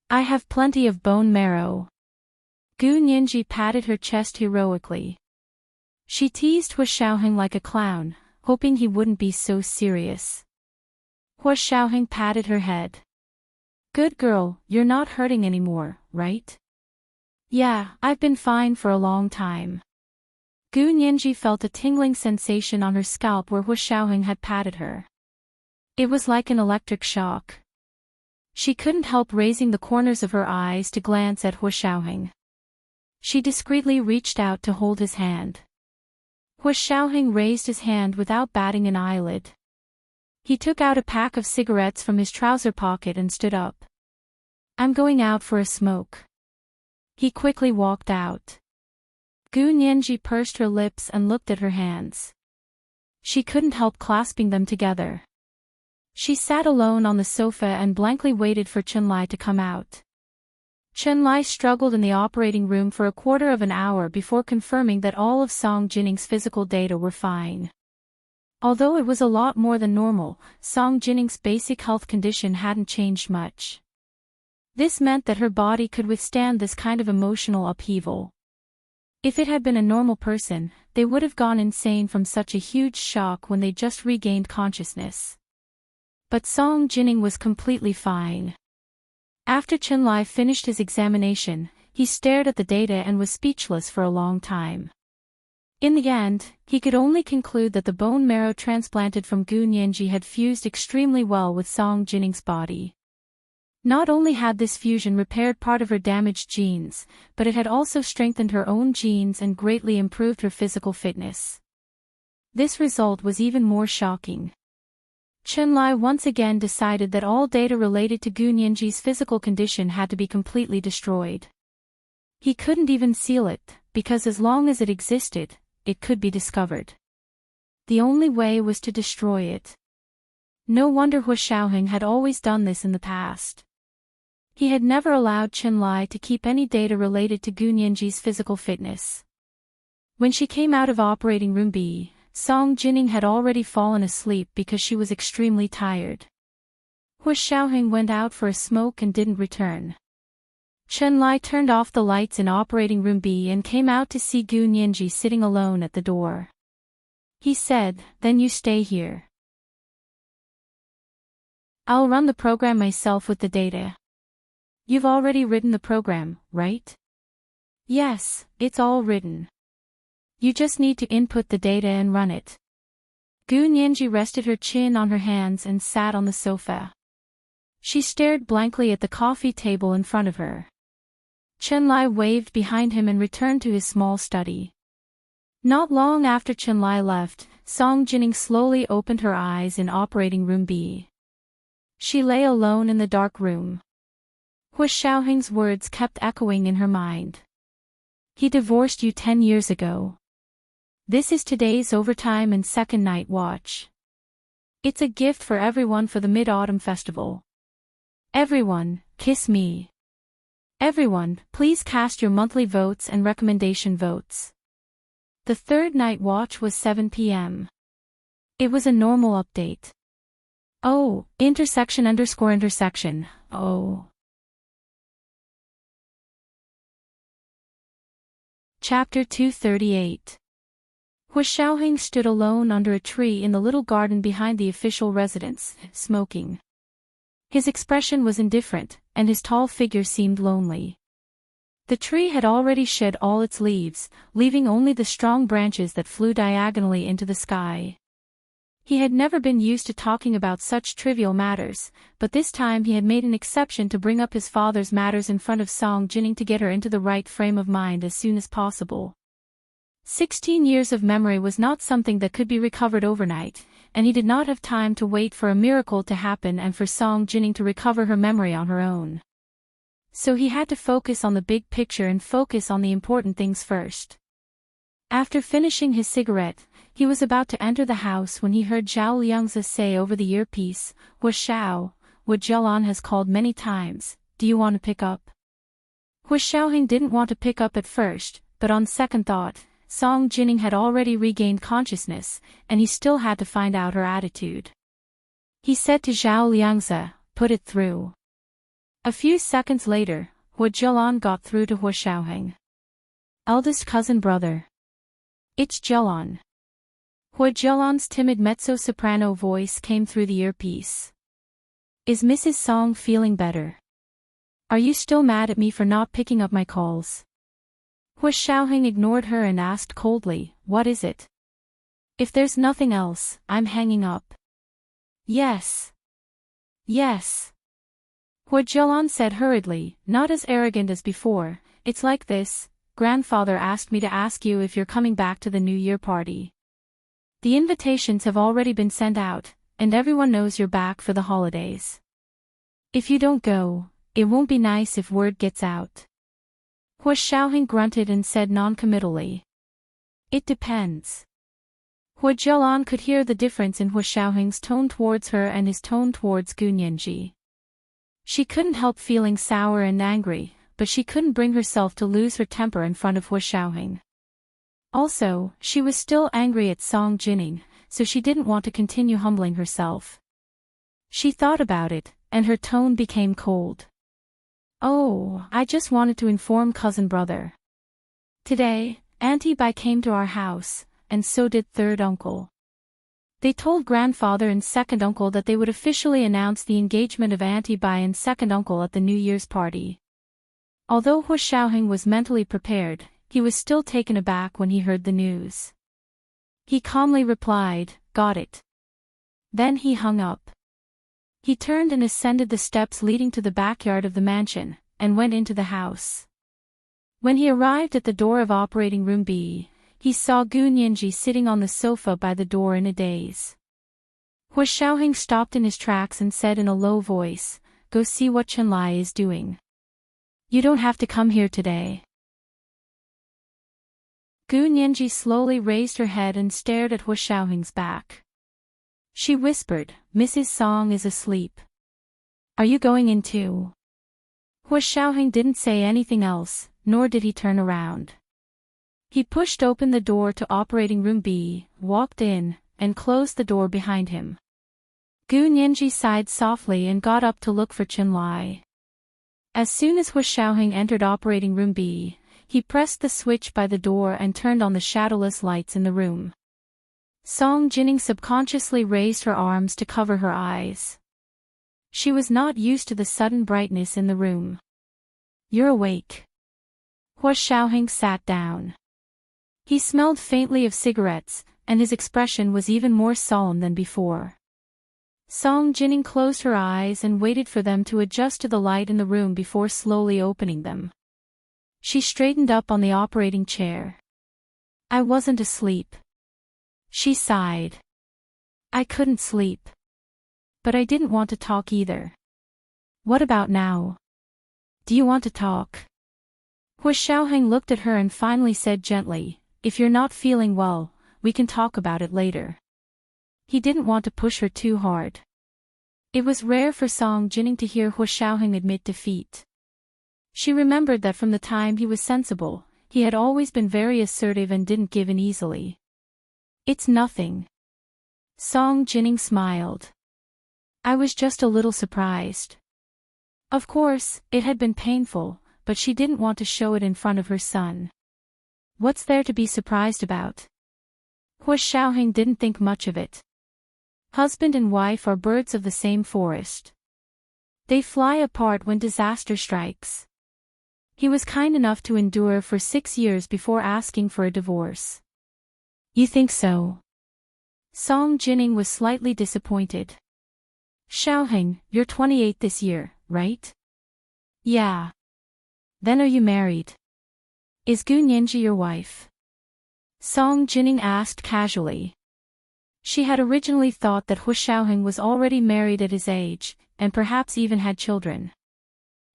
I have plenty of bone marrow. Gu Nianji patted her chest heroically. She teased Hu Xiaoheng like a clown, hoping he wouldn't be so serious. Hu Xiaoheng patted her head. Good girl, you're not hurting anymore, right? Yeah, I've been fine for a long time. Gu Nianji felt a tingling sensation on her scalp where Hu Xiaoheng had patted her. It was like an electric shock. She couldn't help raising the corners of her eyes to glance at Hu Xiaoheng. She discreetly reached out to hold his hand. Hu Xiaoheng raised his hand without batting an eyelid. He took out a pack of cigarettes from his trouser pocket and stood up. I'm going out for a smoke. He quickly walked out. Gu Nianji pursed her lips and looked at her hands. She couldn't help clasping them together. She sat alone on the sofa and blankly waited for Chenlai to come out. Chenlai struggled in the operating room for a quarter of an hour before confirming that all of Song Jinning's physical data were fine. Although it was a lot more than normal, Song Jinning's basic health condition hadn't changed much. This meant that her body could withstand this kind of emotional upheaval. If it had been a normal person, they would have gone insane from such a huge shock when they just regained consciousness. But Song Jinning was completely fine. After Chenlai finished his examination, he stared at the data and was speechless for a long time. In the end, he could only conclude that the bone marrow transplanted from Gu Nianji had fused extremely well with Song Jinning's body. Not only had this fusion repaired part of her damaged genes, but it had also strengthened her own genes and greatly improved her physical fitness. This result was even more shocking. Chenlai once again decided that all data related to Gu Nianji's physical condition had to be completely destroyed. He couldn't even seal it, because as long as it existed, it could be discovered. The only way was to destroy it. No wonder Hu Xiaoheng had always done this in the past. He had never allowed Chenlai to keep any data related to Gu Nianji's physical fitness. When she came out of operating room B, Song Jinning had already fallen asleep because she was extremely tired. Hu Xiaoheng went out for a smoke and didn't return. Chenlai turned off the lights in operating room B and came out to see Gu Nianji sitting alone at the door. He said, "Then you stay here. I'll run the program myself with the data." "You've already written the program, right?" "Yes, it's all written. You just need to input the data and run it." Gu Nianji rested her chin on her hands and sat on the sofa. She stared blankly at the coffee table in front of her. Chenlai waved behind him and returned to his small study. Not long after Chenlai left, Song Jinning slowly opened her eyes in operating room B. She lay alone in the dark room. Hu Xiaoheng's words kept echoing in her mind. "He divorced you 10 years ago. This is today's overtime and second night watch. It's a gift for everyone for the Mid-Autumn Festival. Everyone, kiss me. Everyone, please cast your monthly votes and recommendation votes." The third night watch was 7 p.m. It was a normal update. Oh, intersection_intersection, oh. Chapter 238. Hu Xiaoheng stood alone under a tree in the little garden behind the official residence, smoking. His expression was indifferent, and his tall figure seemed lonely. The tree had already shed all its leaves, leaving only the strong branches that flew diagonally into the sky. He had never been used to talking about such trivial matters, but this time he had made an exception to bring up his father's matters in front of Song Jinning to get her into the right frame of mind as soon as possible. 16 years of memory was not something that could be recovered overnight, and he did not have time to wait for a miracle to happen and for Song Jinning to recover her memory on her own. So he had to focus on the big picture and focus on the important things first. After finishing his cigarette, he was about to enter the house when he heard Zhao Liangzi say over the earpiece, "Wu Xiao, what Jialan has called many times, do you want to pick up?" Hu Xiaoheng didn't want to pick up at first, but on second thought, Song Jinning had already regained consciousness, and he still had to find out her attitude. He said to Zhao Liangzi, "Put it through." A few seconds later, Hu Jialan got through to Hu Xiaoheng. "Eldest cousin brother. It's Jialan." Hu Jialan's timid mezzo-soprano voice came through the earpiece. "Is Mrs. Song feeling better? Are you still mad at me for not picking up my calls?" Hu Xiaoheng ignored her and asked coldly, "What is it?" "If there's nothing else, I'm hanging up." "Yes. Yes." Hu Jialan said hurriedly, not as arrogant as before, "It's like this, grandfather asked me to ask you if you're coming back to the New Year party. The invitations have already been sent out, and everyone knows you're back for the holidays. If you don't go, it won't be nice if word gets out." Hu Xiaoheng grunted and said non-committally, "It depends." Hu Jialan could hear the difference in Hu Xiaoheng's tone towards her and his tone towards Gu Nianji. She couldn't help feeling sour and angry, but she couldn't bring herself to lose her temper in front of Hu Xiaoheng. Also, she was still angry at Song Jinning, so she didn't want to continue humbling herself. She thought about it, and her tone became cold. "Oh, I just wanted to inform cousin brother. Today, Auntie Bai came to our house, and so did third uncle. They told grandfather and second uncle that they would officially announce the engagement of Auntie Bai and second uncle at the New Year's party." Although Hu Xiaoheng was mentally prepared, he was still taken aback when he heard the news. He calmly replied, "Got it." Then he hung up. He turned and ascended the steps leading to the backyard of the mansion, and went into the house. When he arrived at the door of operating room B, he saw Gu Nianji sitting on the sofa by the door in a daze. Hu Xiaoheng stopped in his tracks and said in a low voice, "Go see what Chen Lai is doing. You don't have to come here today." Gu Nianji slowly raised her head and stared at Hu Xiaoheng's back. She whispered, "Mrs. Song is asleep. Are you going in too?" Hu Xiaoheng didn't say anything else, nor did he turn around. He pushed open the door to operating room B, walked in, and closed the door behind him. Gu Nianji sighed softly and got up to look for Chen Lai. As soon as Hu Xiaoheng entered operating room B, he pressed the switch by the door and turned on the shadowless lights in the room. Song Jining subconsciously raised her arms to cover her eyes. She was not used to the sudden brightness in the room. "You're awake." Hu Xiaoheng sat down. He smelled faintly of cigarettes, and his expression was even more solemn than before. Song Jining closed her eyes and waited for them to adjust to the light in the room before slowly opening them. She straightened up on the operating chair. "I wasn't asleep." She sighed. "I couldn't sleep. But I didn't want to talk either." "What about now? Do you want to talk?" Hu Xiaoheng looked at her and finally said gently, "If you're not feeling well, we can talk about it later." He didn't want to push her too hard. It was rare for Song Jining to hear Hu Xiaoheng admit defeat. She remembered that from the time he was sensible, he had always been very assertive and didn't give in easily. "It's nothing." Song Jining smiled. "I was just a little surprised." Of course, it had been painful, but she didn't want to show it in front of her son. What's there to be surprised about? Hu Xiaoheng didn't think much of it. Husband and wife are birds of the same forest. They fly apart when disaster strikes. He was kind enough to endure for 6 years before asking for a divorce. "You think so?" Song Jining was slightly disappointed. "Xiaoheng, you're 28 this year, right?" "Yeah." "Then are you married? Is Gu Nianji your wife?" Song Jining asked casually. She had originally thought that Hu Xiaoheng was already married at his age, and perhaps even had children.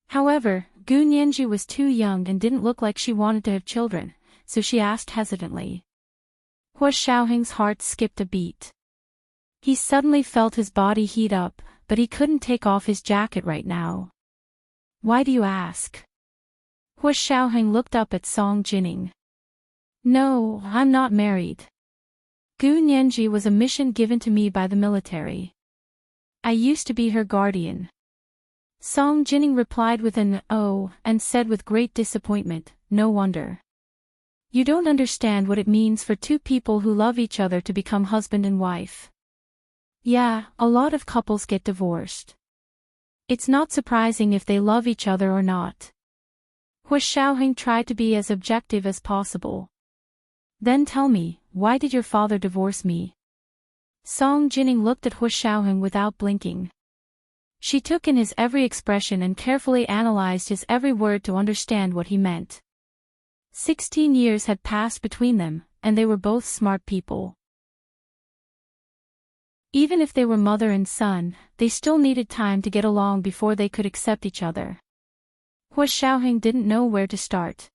However, Gu Nianji was too young and didn't look like she wanted to have children, so she asked hesitantly. Hu Xiaoheng's heart skipped a beat. He suddenly felt his body heat up, but he couldn't take off his jacket right now. "Why do you ask?" Hu Xiaoheng looked up at Song Jining. "No, I'm not married. Gu Nianji was a mission given to me by the military. I used to be her guardian." Song Jining replied with an "oh," and said with great disappointment, "No wonder. You don't understand what it means for two people who love each other to become husband and wife. Yeah, a lot of couples get divorced. It's not surprising if they love each other or not." Hu Xiaoheng tried to be as objective as possible. "Then tell me, why did your father divorce me?" Song Jining looked at Hu Xiaoheng without blinking. She took in his every expression and carefully analyzed his every word to understand what he meant. 16 years had passed between them, and they were both smart people. Even if they were mother and son, they still needed time to get along before they could accept each other. Hu Xiaoheng didn't know where to start.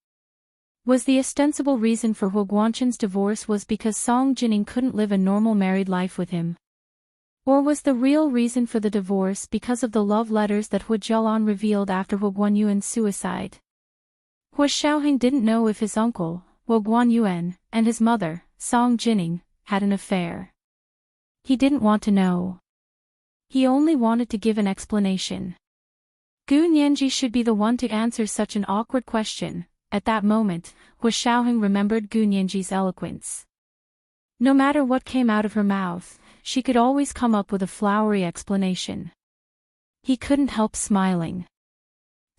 Was the ostensible reason for Hu Guangchen's divorce was because Song Jining couldn't live a normal married life with him? Or was the real reason for the divorce because of the love letters that Hu Jialan revealed after Hu Guanyuan's suicide? Hu Xiaoheng didn't know if his uncle, Hu Guanyuan, and his mother, Song Jining, had an affair. He didn't want to know. He only wanted to give an explanation. Gu Nianji should be the one to answer such an awkward question. At that moment, Hua Xiaoheng remembered Gu Nianji's eloquence. No matter what came out of her mouth, she could always come up with a flowery explanation. He couldn't help smiling.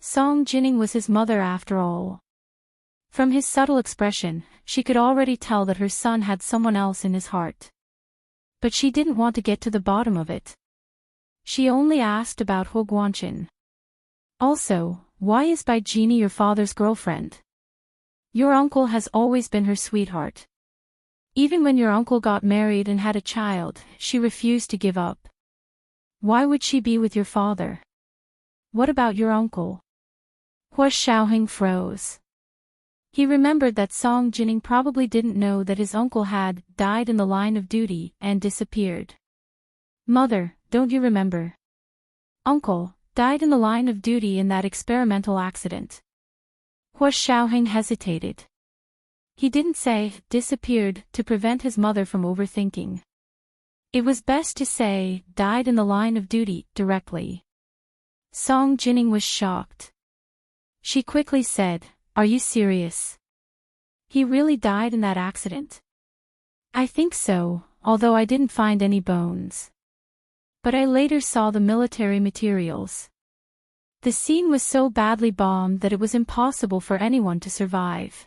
Song Jining was his mother after all. From his subtle expression, she could already tell that her son had someone else in his heart. But she didn't want to get to the bottom of it. She only asked about Hua Guanqin. Also, why is Bai Jini your father's girlfriend? Your uncle has always been her sweetheart. Even when your uncle got married and had a child, she refused to give up. Why would she be with your father? What about your uncle? Hua Xiaoheng froze. He remembered that Song Jining probably didn't know that his uncle had died in the line of duty and disappeared. Mother, don't you remember? Uncle died in the line of duty in that experimental accident. Hua Xiaoheng hesitated. He didn't say disappeared to prevent his mother from overthinking. It was best to say died in the line of duty directly. Song Jining was shocked. She quickly said, "Are you serious? He really died in that accident?" "I think so, although I didn't find any bones. But I later saw the military materials. The scene was so badly bombed that it was impossible for anyone to survive."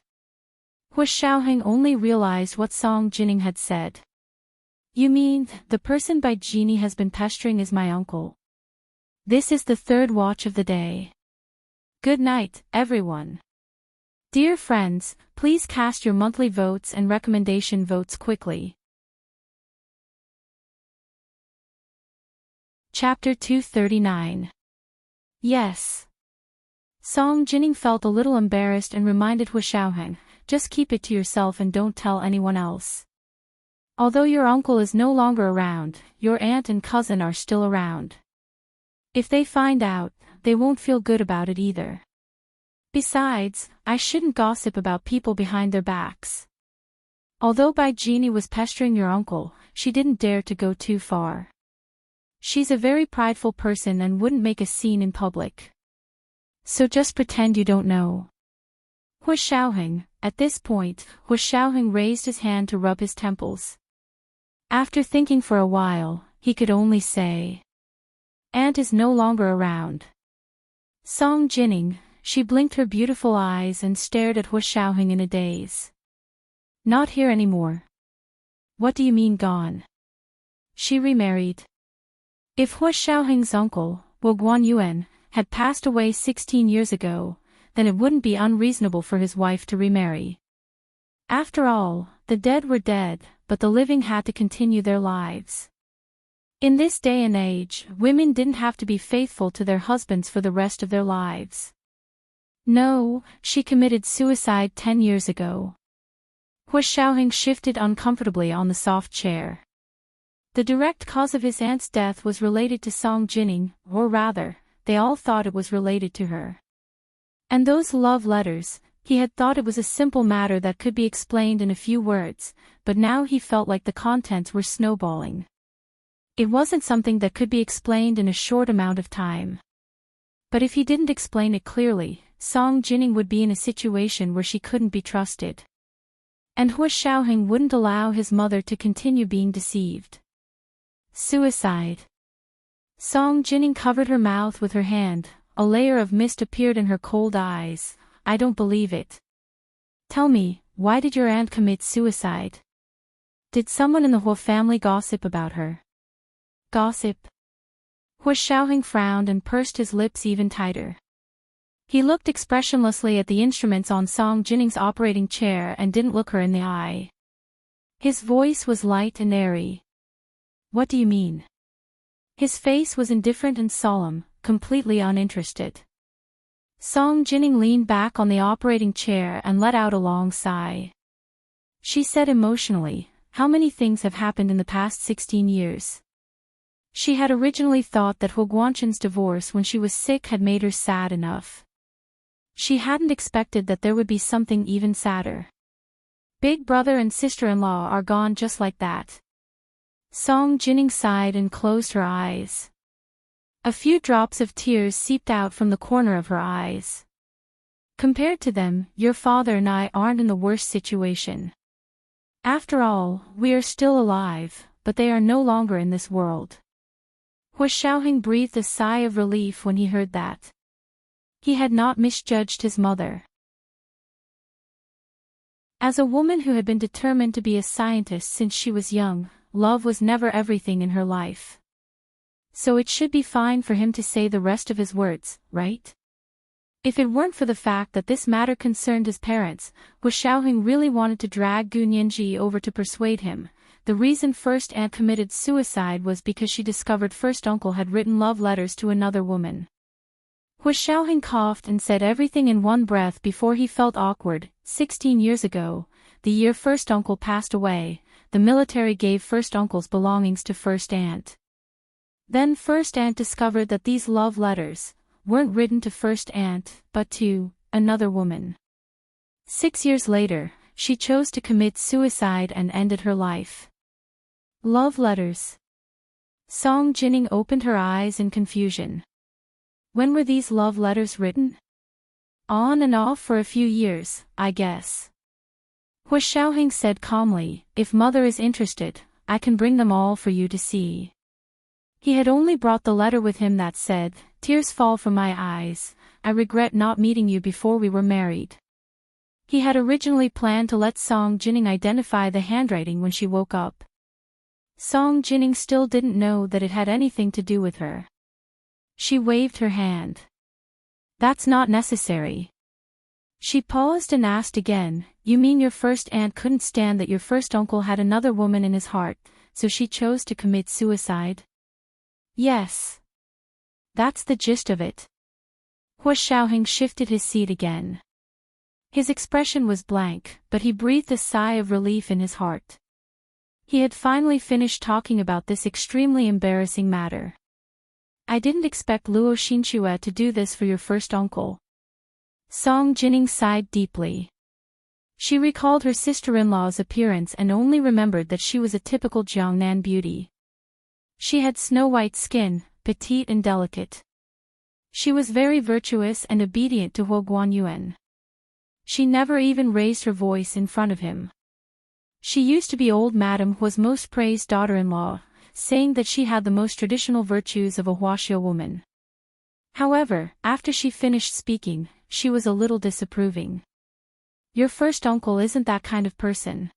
Hua Xiaoheng only realized what Song Jining had said. "You mean, the person Bai Jini has been pestering is my uncle? This is the third watch of the day. Good night, everyone. Dear friends, please cast your monthly votes and recommendation votes quickly." Chapter 239. Yes. Song Jining felt a little embarrassed and reminded Hua Xiaoheng, "Just keep it to yourself and don't tell anyone else. Although your uncle is no longer around, your aunt and cousin are still around. If they find out, they won't feel good about it either. Besides, I shouldn't gossip about people behind their backs. Although Bai Jini was pestering your uncle, she didn't dare to go too far. She's a very prideful person and wouldn't make a scene in public. So just pretend you don't know." Hua Xiaoheng, at this point, Hua Xiaoheng raised his hand to rub his temples. After thinking for a while, he could only say, "Aunt is no longer around." Song Jining, she blinked her beautiful eyes and stared at Hua Xiaoheng in a daze. "Not here anymore." "What do you mean gone?" "She remarried." If Hua Xiaoheng's uncle, Hua Guanyuan, had passed away 16 years ago, then it wouldn't be unreasonable for his wife to remarry. After all, the dead were dead, but the living had to continue their lives. In this day and age, women didn't have to be faithful to their husbands for the rest of their lives. No, she committed suicide 10 years ago. Hua Xiaoheng shifted uncomfortably on the soft chair. The direct cause of his aunt's death was related to Song Jining, or rather, they all thought it was related to her. And those love letters, he had thought it was a simple matter that could be explained in a few words, but now he felt like the contents were snowballing. It wasn't something that could be explained in a short amount of time. But if he didn't explain it clearly, Song Jining would be in a situation where she couldn't be trusted. And Hua Xiaoheng wouldn't allow his mother to continue being deceived. Suicide. Song Jining covered her mouth with her hand, a layer of mist appeared in her cold eyes. "I don't believe it. Tell me, why did your aunt commit suicide? Did someone in the Hua family gossip about her?" "Gossip?" Hua Xiaoheng frowned and pursed his lips even tighter. He looked expressionlessly at the instruments on Song Jining's operating chair and didn't look her in the eye. His voice was light and airy. "What do you mean?" His face was indifferent and solemn, completely uninterested. Song Jining leaned back on the operating chair and let out a long sigh. She said emotionally, "How many things have happened in the past 16 years? She had originally thought that Hua Guanqin's divorce when she was sick had made her sad enough. She hadn't expected that there would be something even sadder. Big brother and sister-in-law are gone just like that. Song Jining sighed and closed her eyes. A few drops of tears seeped out from the corner of her eyes. Compared to them, your father and I aren't in the worst situation. After all, we are still alive, but they are no longer in this world. Hua Xiaoheng breathed a sigh of relief when he heard that. He had not misjudged his mother. As a woman who had been determined to be a scientist since she was young, love was never everything in her life. So it should be fine for him to say the rest of his words, right? If it weren't for the fact that this matter concerned his parents, Hua Xiaoheng really wanted to drag Gu Nianji over to persuade him. The reason first aunt committed suicide was because she discovered first uncle had written love letters to another woman. Hua Xiaoheng coughed and said everything in one breath before he felt awkward. 16 years ago, the year first uncle passed away, the military gave first uncle's belongings to first aunt. Then first aunt discovered that these love letters weren't written to first aunt, but to another woman. 6 years later, she chose to commit suicide and ended her life. Love letters. Song Jining opened her eyes in confusion. When were these love letters written? On and off for a few years, I guess. Hua Xiaoheng said calmly, if mother is interested, I can bring them all for you to see. He had only brought the letter with him that said, tears fall from my eyes, I regret not meeting you before we were married. He had originally planned to let Song Jining identify the handwriting when she woke up. Song Jining still didn't know that it had anything to do with her. She waved her hand. That's not necessary. She paused and asked again, you mean your first aunt couldn't stand that your first uncle had another woman in his heart, so she chose to commit suicide? Yes. That's the gist of it. Hua Xiaoheng shifted his seat again. His expression was blank, but he breathed a sigh of relief in his heart. He had finally finished talking about this extremely embarrassing matter. I didn't expect Luo Xinchue to do this for your first uncle. Song Jining sighed deeply. She recalled her sister-in-law's appearance and only remembered that she was a typical Jiangnan beauty. She had snow-white skin, petite and delicate. She was very virtuous and obedient to Hua Guanyuan. She never even raised her voice in front of him. She used to be old Madame Hua's most praised daughter-in-law, saying that she had the most traditional virtues of a Huaxia woman. However, after she finished speaking, she was a little disapproving. Your first uncle isn't that kind of person.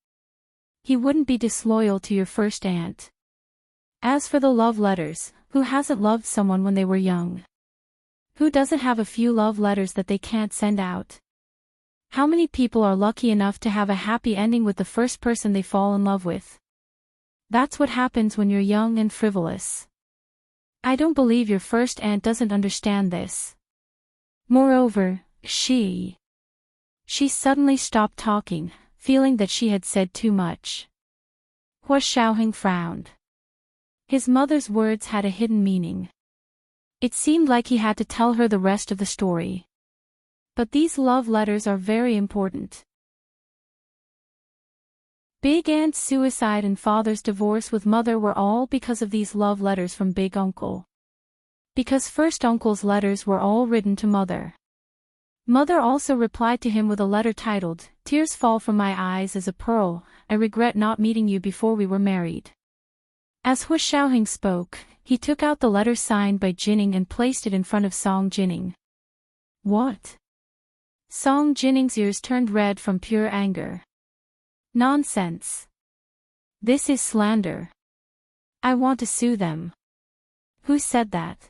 He wouldn't be disloyal to your first aunt. As for the love letters, who hasn't loved someone when they were young? Who doesn't have a few love letters that they can't send out? How many people are lucky enough to have a happy ending with the first person they fall in love with? That's what happens when you're young and frivolous. I don't believe your first aunt doesn't understand this. Moreover, she suddenly stopped talking, feeling that she had said too much. Hua Xiaoheng frowned. His mother's words had a hidden meaning. It seemed like he had to tell her the rest of the story. But these love letters are very important. Big Aunt's suicide and father's divorce with mother were all because of these love letters from Big Uncle. Because first uncle's letters were all written to mother. Mother also replied to him with a letter titled, Tears fall from my eyes as a pearl, I regret not meeting you before we were married. As Hua Xiaoheng spoke, he took out the letter signed by Jining and placed it in front of Song Jining. What? Song Jining's ears turned red from pure anger. Nonsense. This is slander. I want to sue them. Who said that?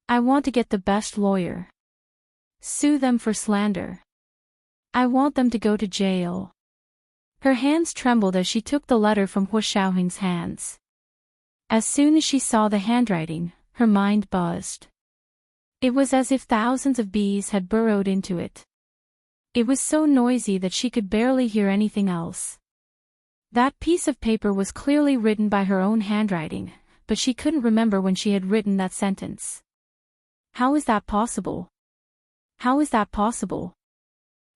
I want to get the best lawyer. Sue them for slander. I want them to go to jail. Her hands trembled as she took the letter from Hua Xiaoheng's hands. As soon as she saw the handwriting, her mind buzzed. It was as if thousands of bees had burrowed into it. It was so noisy that she could barely hear anything else. That piece of paper was clearly written by her own handwriting, but she couldn't remember when she had written that sentence. How is that possible? How is that possible?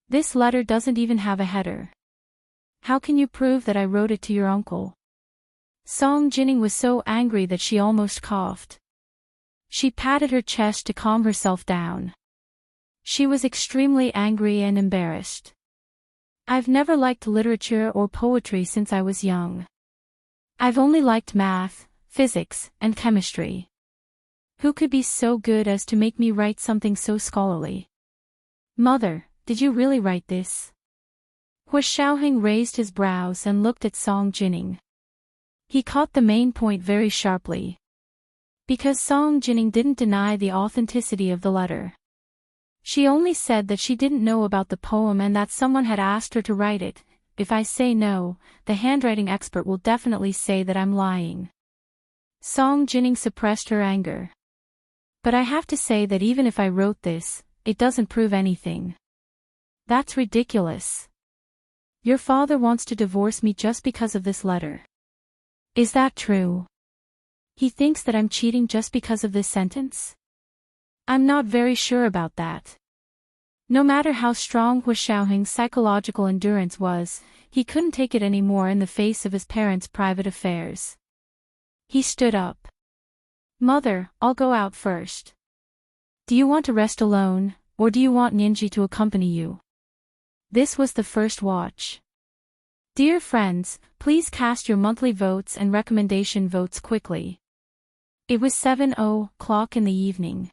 This letter doesn't even have a header. How can you prove that I wrote it to your uncle? Song Jining was so angry that she almost coughed. She patted her chest to calm herself down. She was extremely angry and embarrassed. I've never liked literature or poetry since I was young. I've only liked math, physics, and chemistry. Who could be so good as to make me write something so scholarly? Mother, did you really write this? Hu Xiaoheng raised his brows and looked at Song Jining. He caught the main point very sharply. Because Song Jining didn't deny the authenticity of the letter. She only said that she didn't know about the poem and that someone had asked her to write it. If I say no, the handwriting expert will definitely say that I'm lying. Song Jining suppressed her anger. But I have to say that even if I wrote this, it doesn't prove anything. That's ridiculous. Your father wants to divorce me just because of this letter. Is that true? He thinks that I'm cheating just because of this sentence? I'm not very sure about that. No matter how strong Hu Xiaoheng's psychological endurance was, he couldn't take it anymore in the face of his parents' private affairs. He stood up. Mother, I'll go out first. Do you want to rest alone, or do you want Ninji to accompany you? This was the first watch. Dear friends, please cast your monthly votes and recommendation votes quickly. It was 7:00 in the evening.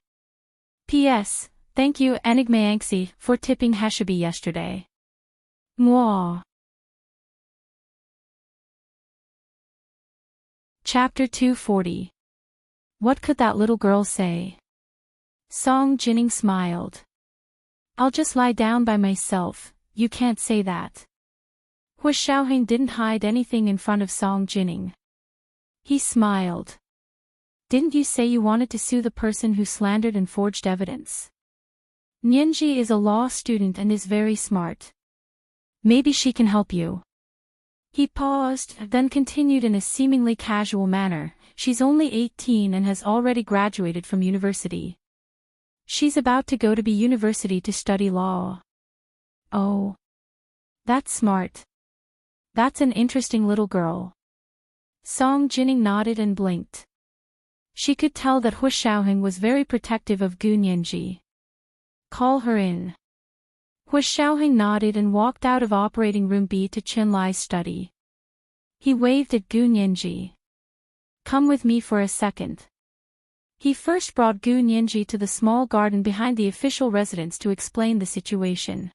P.S. Thank you Enigmayanxi for tipping Heshabi yesterday. Mwah. Chapter 240. What could that little girl say? Song Jining smiled. I'll just lie down by myself, you can't say that. Hu Xiaoheng didn't hide anything in front of Song Jining. He smiled. Didn't you say you wanted to sue the person who slandered and forged evidence? Nianji is a law student and is very smart. Maybe she can help you. He paused, then continued in a seemingly casual manner, she's only 18 and has already graduated from university. She's about to go to the university to study law. Oh. That's smart. That's an interesting little girl. Song Jining nodded and blinked. She could tell that Hu Xiaoheng was very protective of Gu Nianji. Call her in. Hu Xiaoheng nodded and walked out of operating room B to Qin Lai's study. He waved at Gu Nianji. Come with me for a second. He first brought Gu Nianji to the small garden behind the official residence to explain the situation.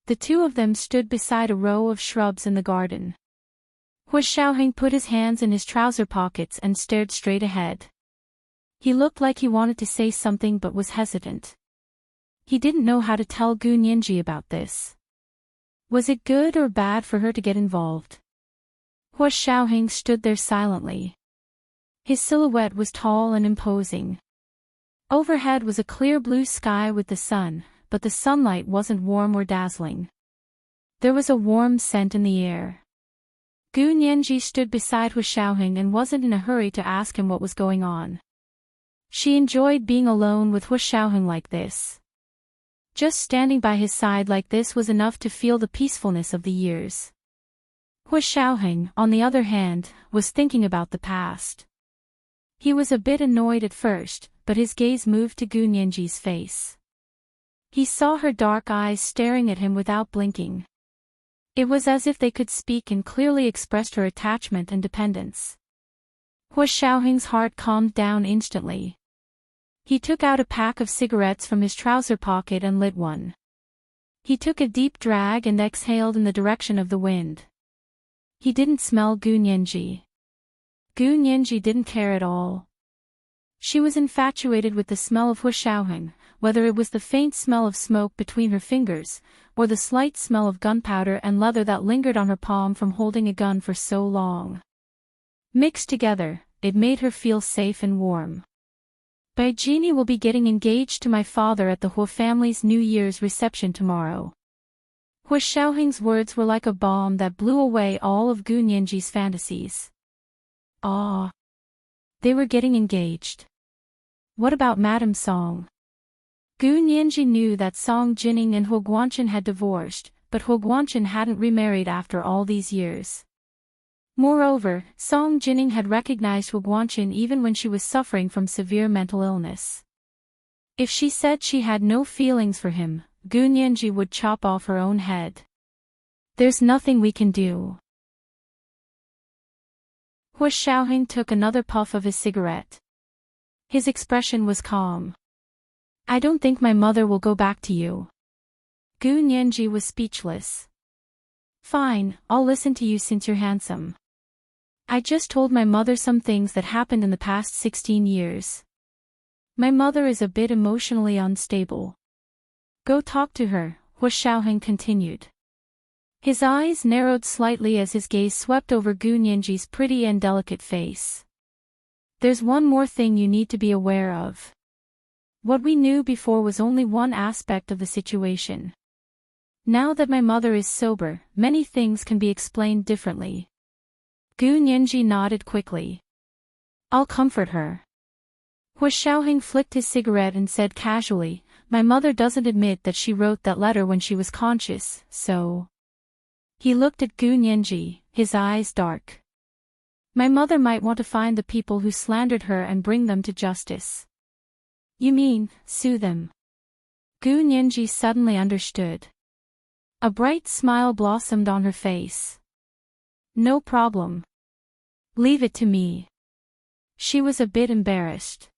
The two of them stood beside a row of shrubs in the garden. Hu Xiaoheng put his hands in his trouser pockets and stared straight ahead. He looked like he wanted to say something but was hesitant. He didn't know how to tell Gu Nianji about this. Was it good or bad for her to get involved? Hu Xiaoheng stood there silently. His silhouette was tall and imposing. Overhead was a clear blue sky with the sun, but the sunlight wasn't warm or dazzling. There was a warm scent in the air. Gu Nianji stood beside Hu Xiaoheng and wasn't in a hurry to ask him what was going on. She enjoyed being alone with Hu Xiaoheng like this. Just standing by his side like this was enough to feel the peacefulness of the years. Hu Xiaoheng, on the other hand, was thinking about the past. He was a bit annoyed at first, but his gaze moved to Gu Nianji's face. He saw her dark eyes staring at him without blinking. It was as if they could speak and clearly expressed her attachment and dependence. Hu Xiaoheng's heart calmed down instantly. He took out a pack of cigarettes from his trouser pocket and lit one. He took a deep drag and exhaled in the direction of the wind. He didn't smell Gu Nianji. Gu Nianji didn't care at all. She was infatuated with the smell of Hu Xiaoheng, whether it was the faint smell of smoke between her fingers, or the slight smell of gunpowder and leather that lingered on her palm from holding a gun for so long. Mixed together, it made her feel safe and warm. Bai Jini will be getting engaged to my father at the Hu family's New Year's reception tomorrow. Hu Xiaoheng's words were like a bomb that blew away all of Gu Nianji's fantasies. Ah! They were getting engaged. What about Madame Song? Gu Nianji knew that Song Jining and Hu Guanchen had divorced, but Hu Guanchen hadn't remarried after all these years. Moreover, Song Jining had recognized Hu Guanqin even when she was suffering from severe mental illness. If she said she had no feelings for him, Gu Nianji would chop off her own head. There's nothing we can do. Hu Xiaoheng took another puff of his cigarette. His expression was calm. I don't think my mother will go back to you. Gu Nianji was speechless. Fine, I'll listen to you since you're handsome. I just told my mother some things that happened in the past 16 years. My mother is a bit emotionally unstable. Go talk to her, Hu Xiaoheng continued. His eyes narrowed slightly as his gaze swept over Gu Nianji's pretty and delicate face. There's one more thing you need to be aware of. What we knew before was only one aspect of the situation. Now that my mother is sober, many things can be explained differently. Gu Nianji nodded quickly. I'll comfort her. Hu Xiaoheng flicked his cigarette and said casually, my mother doesn't admit that she wrote that letter when she was conscious, so... He looked at Gu Nianji, his eyes dark. My mother might want to find the people who slandered her and bring them to justice. You mean, sue them? Gu Nianji suddenly understood. A bright smile blossomed on her face. No problem. Leave it to me. She was a bit embarrassed.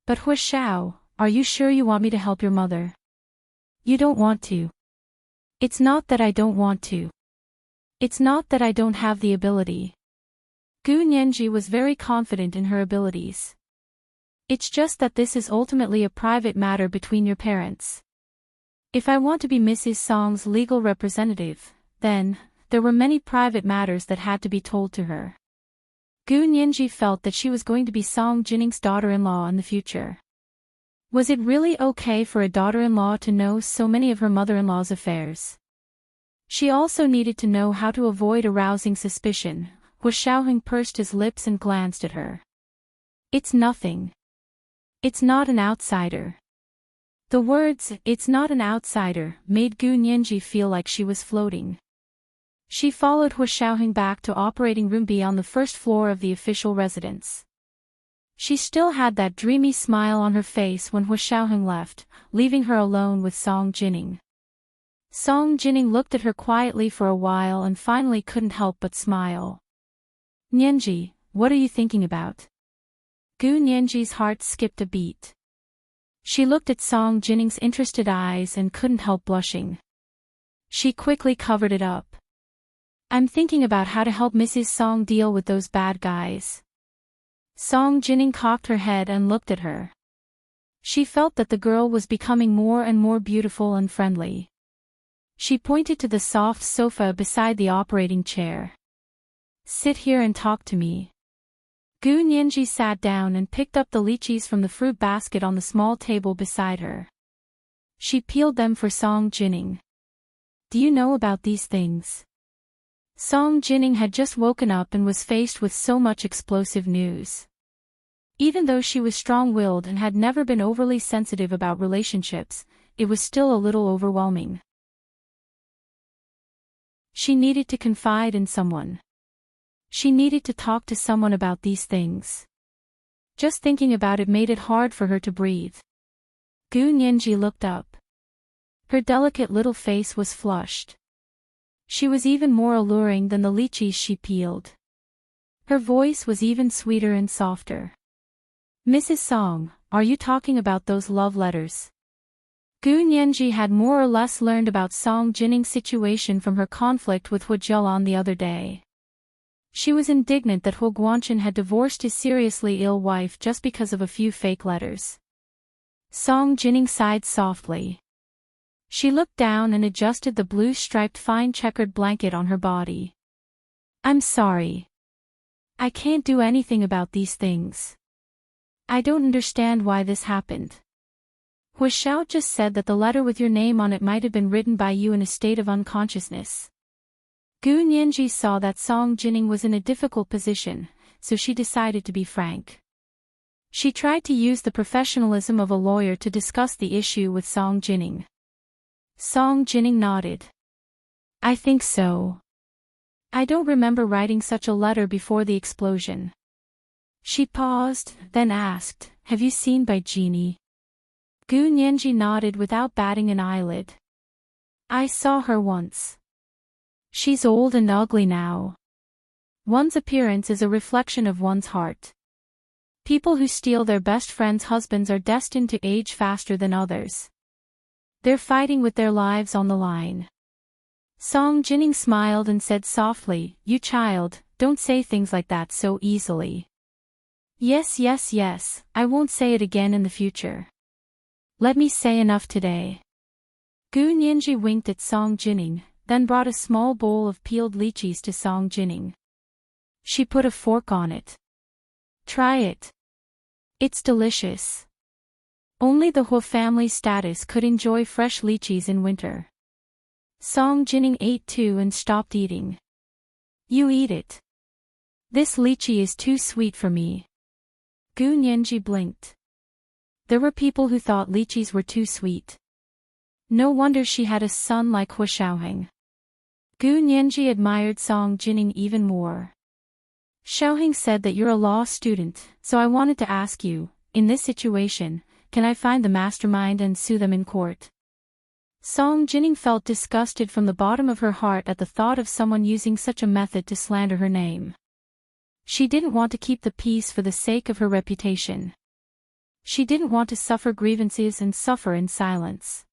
But Hu Xiao, are you sure you want me to help your mother? You don't want to. It's not that I don't want to. It's not that I don't have the ability. Gu Nianji was very confident in her abilities. It's just that this is ultimately a private matter between your parents. If I want to be Mrs. Song's legal representative, then, there were many private matters that had to be told to her. Gu Nianji felt that she was going to be Song Jining's daughter-in-law in the future. Was it really okay for a daughter-in-law to know so many of her mother-in-law's affairs? She also needed to know how to avoid arousing suspicion. Hu Xiaoheng pursed his lips and glanced at her. It's nothing. It's not an outsider. The words, it's not an outsider, made Gu Nianji feel like she was floating. She followed Hu Xiaoheng back to operating room B on the first floor of the official residence. She still had that dreamy smile on her face when Hu Xiaoheng left, leaving her alone with Song Jining. Song Jining looked at her quietly for a while and finally couldn't help but smile. Nianji, what are you thinking about? Gu Nianji's heart skipped a beat. She looked at Song Jining's interested eyes and couldn't help blushing. She quickly covered it up. I'm thinking about how to help Mrs. Song deal with those bad guys. Song Jining cocked her head and looked at her. She felt that the girl was becoming more and more beautiful and friendly. She pointed to the soft sofa beside the operating chair. Sit here and talk to me. Gu Nianji sat down and picked up the lychees from the fruit basket on the small table beside her. She peeled them for Song Jining. Do you know about these things? Song Jining had just woken up and was faced with so much explosive news. Even though she was strong-willed and had never been overly sensitive about relationships, it was still a little overwhelming. She needed to confide in someone. She needed to talk to someone about these things. Just thinking about it made it hard for her to breathe. Gu Nianji looked up. Her delicate little face was flushed. She was even more alluring than the lychees she peeled. Her voice was even sweeter and softer. Mrs. Song, are you talking about those love letters? Gu Nianji had more or less learned about Song Jining's situation from her conflict with Hu Jialan the other day. She was indignant that Hu Guanqin had divorced his seriously ill wife just because of a few fake letters. Song Jining sighed softly. She looked down and adjusted the blue-striped fine checkered blanket on her body. I'm sorry. I can't do anything about these things. I don't understand why this happened. Hu Xiao just said that the letter with your name on it might have been written by you in a state of unconsciousness. Gu Nianji saw that Song Jining was in a difficult position, so she decided to be frank. She tried to use the professionalism of a lawyer to discuss the issue with Song Jining. Song Jining nodded. I think so. I don't remember writing such a letter before the explosion. She paused, then asked, have you seen Bai Genie? Gu Nianji nodded without batting an eyelid. I saw her once. She's old and ugly now. One's appearance is a reflection of one's heart. People who steal their best friends' husbands are destined to age faster than others. They're fighting with their lives on the line. Song Jining smiled and said softly, you child, don't say things like that so easily. Yes, yes, yes, I won't say it again in the future. Let me say enough today. Gu Nianji winked at Song Jining, then brought a small bowl of peeled lychees to Song Jining. She put a fork on it. Try it. It's delicious. Only the Huo family's status could enjoy fresh lychees in winter. Song Jining ate too and stopped eating. You eat it. This lychee is too sweet for me. Gu Nianji blinked. There were people who thought lychees were too sweet. No wonder she had a son like Huo Xiaoheng. Gu Nianji admired Song Jining even more. Xiaoheng said that you're a law student, so I wanted to ask you, in this situation, can I find the mastermind and sue them in court? Song Jining felt disgusted from the bottom of her heart at the thought of someone using such a method to slander her name. She didn't want to keep the peace for the sake of her reputation. She didn't want to suffer grievances and suffer in silence.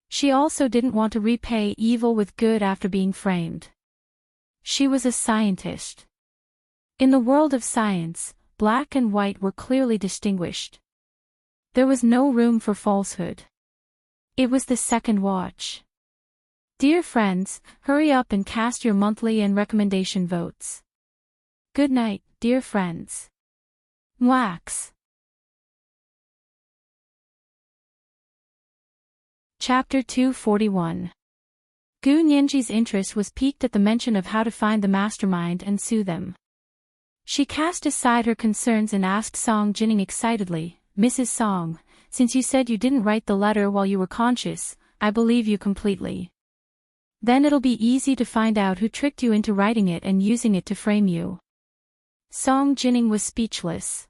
She also didn't want to repay evil with good after being framed. She was a scientist. In the world of science, black and white were clearly distinguished. There was no room for falsehood. It was the second watch. Dear friends, hurry up and cast your monthly and recommendation votes. Good night, dear friends. Wax. Chapter 241. Gu Nianji's interest was piqued at the mention of how to find the mastermind and sue them. She cast aside her concerns and asked Song Jining excitedly, Mrs. Song, since you said you didn't write the letter while you were conscious, I believe you completely. Then it'll be easy to find out who tricked you into writing it and using it to frame you. Song Jining was speechless.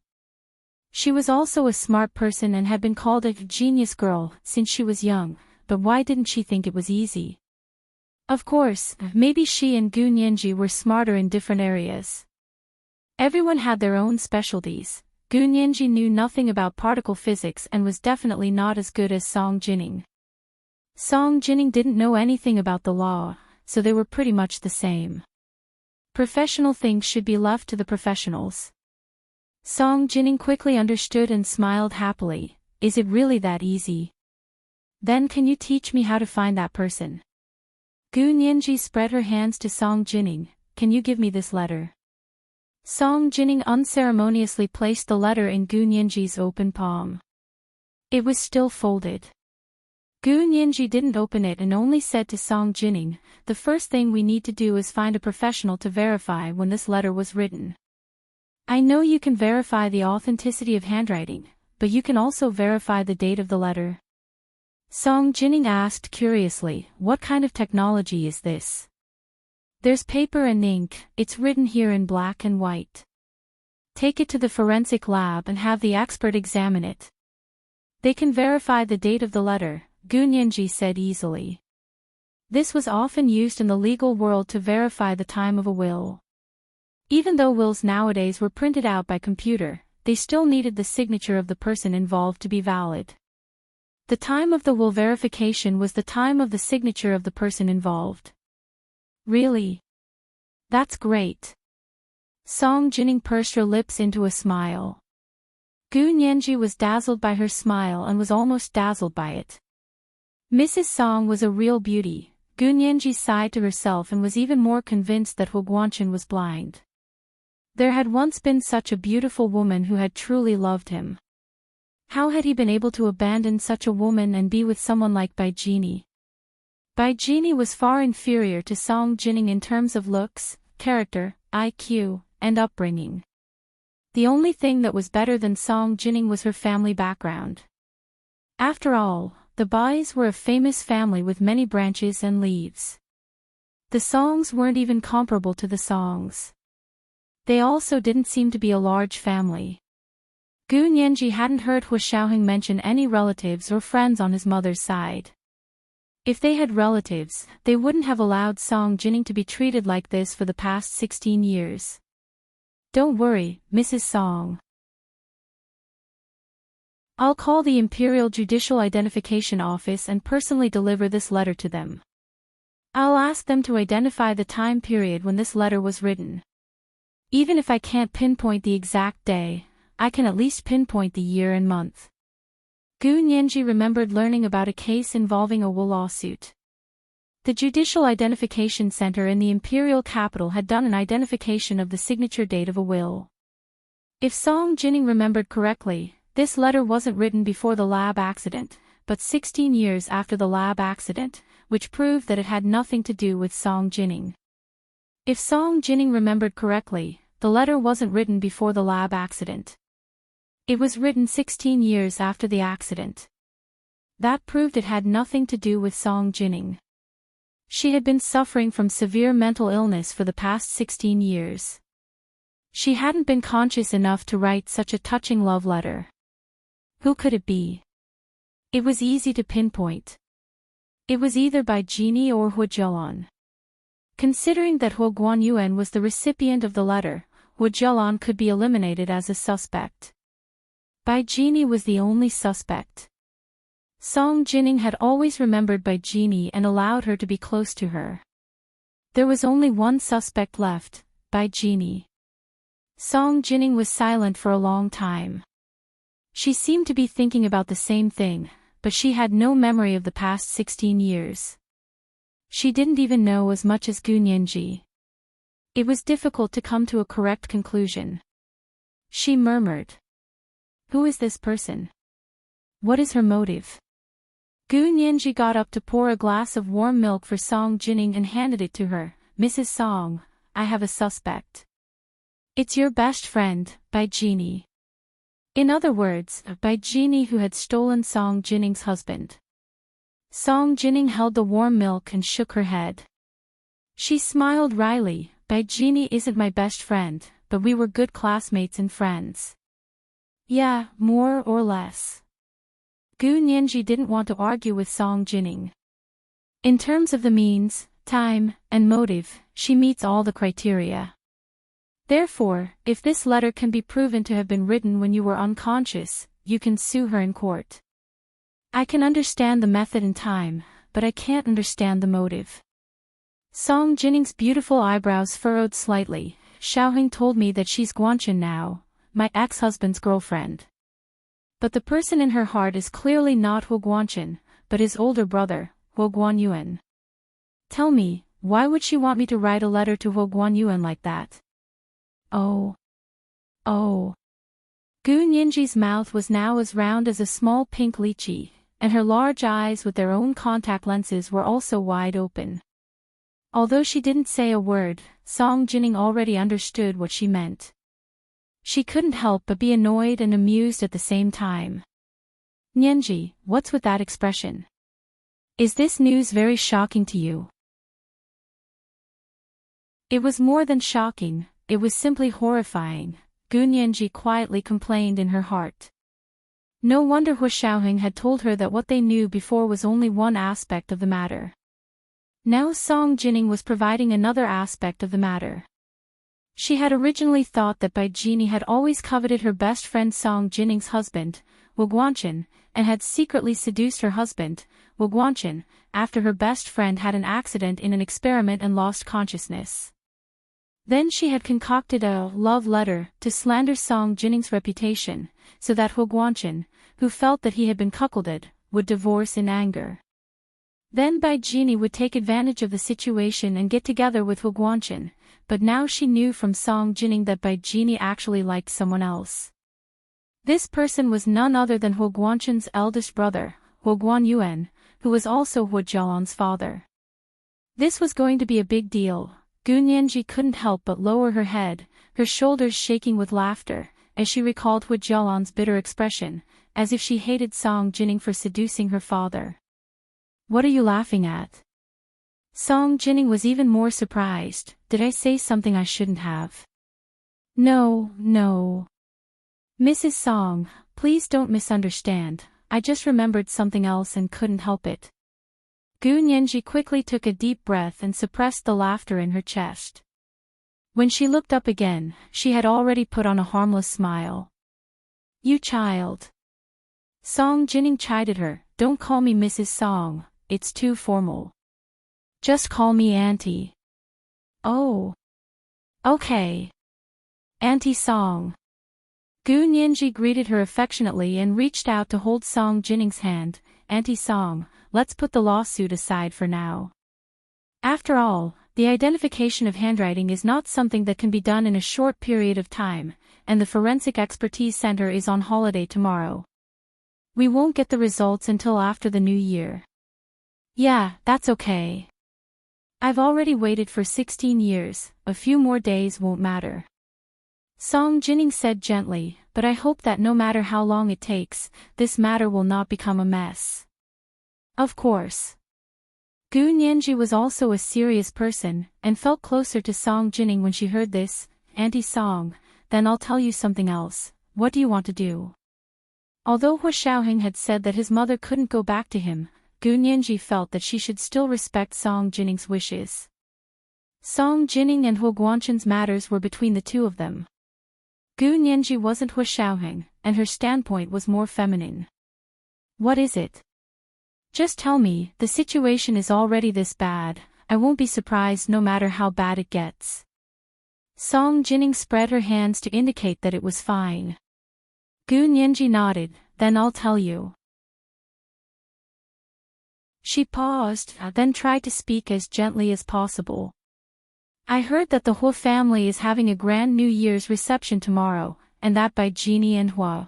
She was also a smart person and had been called a genius girl since she was young, but why didn't she think it was easy? Of course, maybe she and Gu Nianji were smarter in different areas. Everyone had their own specialties. Gu Nianji knew nothing about particle physics and was definitely not as good as Song Jining. Song Jining didn't know anything about the law, so they were pretty much the same. Professional things should be left to the professionals. Song Jining quickly understood and smiled happily. Is it really that easy? Then can you teach me how to find that person? Gu Nianji spread her hands to Song Jining. Can you give me this letter? Song Jining unceremoniously placed the letter in Gu Nianji's open palm. It was still folded. Gu Nianji didn't open it and only said to Song Jining, the first thing we need to do is find a professional to verify when this letter was written. I know you can verify the authenticity of handwriting, but you can also verify the date of the letter. Song Jining asked curiously, what kind of technology is this? There's paper and ink, it's written here in black and white. Take it to the forensic lab and have the expert examine it. They can verify the date of the letter, Gu Nianji said easily. This was often used in the legal world to verify the time of a will. Even though wills nowadays were printed out by computer, they still needed the signature of the person involved to be valid. The time of the will verification was the time of the signature of the person involved. Really? That's great. Song Jining pursed her lips into a smile. Gu Nianji was dazzled by her smile and was almost dazzled by it. Mrs. Song was a real beauty. Gu Nianji sighed to herself and was even more convinced that Huo Guanchen was blind. There had once been such a beautiful woman who had truly loved him. How had he been able to abandon such a woman and be with someone like Bai Genie? Bai Genie was far inferior to Song Jining in terms of looks, character, IQ, and upbringing. The only thing that was better than Song Jining was her family background. After all, the Bais were a famous family with many branches and leaves. The songs weren't even comparable to the songs. They also didn't seem to be a large family. Gu Nianji hadn't heard Hu Xiaoheng mention any relatives or friends on his mother's side. If they had relatives, they wouldn't have allowed Song Jining to be treated like this for the past 16 years. Don't worry, Mrs. Song. I'll call the Imperial Judicial Identification Office and personally deliver this letter to them. I'll ask them to identify the time period when this letter was written. Even if I can't pinpoint the exact day, I can at least pinpoint the year and month. Gu Nianji remembered learning about a case involving a will lawsuit. The Judicial Identification Center in the imperial capital had done an identification of the signature date of a will. If Song Jining remembered correctly, this letter wasn't written before the lab accident, but 16 years after the lab accident, which proved that it had nothing to do with Song Jining. If Song Jining remembered correctly, the letter wasn't written before the lab accident. It was written 16 years after the accident. That proved it had nothing to do with Song Jining. She had been suffering from severe mental illness for the past 16 years. She hadn't been conscious enough to write such a touching love letter. Who could it be? It was easy to pinpoint. It was either Bai Jini or Hu Jialan. Considering that Hu Guanyuan was the recipient of the letter, Hu Jialan could be eliminated as a suspect. Bai Jini was the only suspect. Song Jining had always remembered Bai Jini and allowed her to be close to her. There was only one suspect left, Bai Jini. Song Jining was silent for a long time. She seemed to be thinking about the same thing, but she had no memory of the past 16 years. She didn't even know as much as Gu Nianji. It was difficult to come to a correct conclusion. She murmured. Who is this person? What is her motive? Gu Nianji got up to pour a glass of warm milk for Song Jining and handed it to her. Mrs. Song, I have a suspect. It's your best friend, Bai Jini. In other words, Bai Jini who had stolen Song Jining's husband. Song Jining held the warm milk and shook her head. She smiled wryly. Bai Jini isn't my best friend, but we were good classmates and friends. Yeah, more or less. Gu Nianji didn't want to argue with Song Jining. In terms of the means, time, and motive, she meets all the criteria. Therefore, if this letter can be proven to have been written when you were unconscious, you can sue her in court. I can understand the method and time, but I can't understand the motive. Song Jining's beautiful eyebrows furrowed slightly. Xiaoheng told me that she's Guanchen now, my ex-husband's girlfriend. But the person in her heart is clearly not Hu Guanchen, but his older brother, Hu Guanyuan. Tell me, why would she want me to write a letter to Hu Guanyuan like that? Oh. Gu Nianji's mouth was now as round as a small pink lychee, and her large eyes with their own contact lenses were also wide open. Although she didn't say a word, Song Jining already understood what she meant. She couldn't help but be annoyed and amused at the same time. Nianji, what's with that expression? Is this news very shocking to you? It was more than shocking, it was simply horrifying, Gu Nianji quietly complained in her heart. No wonder Hu Xiaoheng had told her that what they knew before was only one aspect of the matter. Now Song Jining was providing another aspect of the matter. She had originally thought that Bai Jini had always coveted her best friend Song Jining's husband, Wu Guanchen, and had secretly seduced her husband, Wu Guanchen, after her best friend had an accident in an experiment and lost consciousness. Then she had concocted a love letter to slander Song Jining's reputation, so that Hu Guanchen, who felt that he had been cuckolded, would divorce in anger. Then Bai Jini would take advantage of the situation and get together with Hu Guanchen, but now she knew from Song Jining that Bai Jini actually liked someone else. This person was none other than Hu Guanchen's eldest brother, Hu Guanyuan, who was also Hu Jialan's father. This was going to be a big deal. Gu Nianji couldn't help but lower her head, her shoulders shaking with laughter, as she recalled Hu Jialan's bitter expression, as if she hated Song Jining for seducing her father. What are you laughing at? Song Jining was even more surprised. Did I say something I shouldn't have? No, no. Mrs. Song, please don't misunderstand. I just remembered something else and couldn't help it. Gu Nianji quickly took a deep breath and suppressed the laughter in her chest. When she looked up again, she had already put on a harmless smile. You child. Song Jining chided her, don't call me Mrs. Song, it's too formal. Just call me Auntie. Oh. Okay. Auntie Song. Gu Nianji greeted her affectionately and reached out to hold Song Jining's hand. Auntie Song, let's put the lawsuit aside for now. After all, the identification of handwriting is not something that can be done in a short period of time, and the Forensic Expertise Center is on holiday tomorrow. We won't get the results until after the new year. Yeah, that's okay. I've already waited for 16 years, a few more days won't matter. Song Jining said gently, but I hope that no matter how long it takes, this matter will not become a mess. Of course. Gu Nianji was also a serious person, and felt closer to Song Jining when she heard this. Auntie Song, then I'll tell you something else. What do you want to do? Although Hua Xiaoheng had said that his mother couldn't go back to him, Gu Nianji felt that she should still respect Song Jining's wishes. Song Jining and Hua Guanchen's matters were between the two of them. Gu Nianji wasn't Hua Xiaoheng, and her standpoint was more feminine. What is it? Just tell me, the situation is already this bad, I won't be surprised no matter how bad it gets. Song Jining spread her hands to indicate that it was fine. Gu Nianji nodded, then I'll tell you. She paused, then tried to speak as gently as possible. I heard that the Hua family is having a grand New Year's reception tomorrow, and that Bai Jini and Hua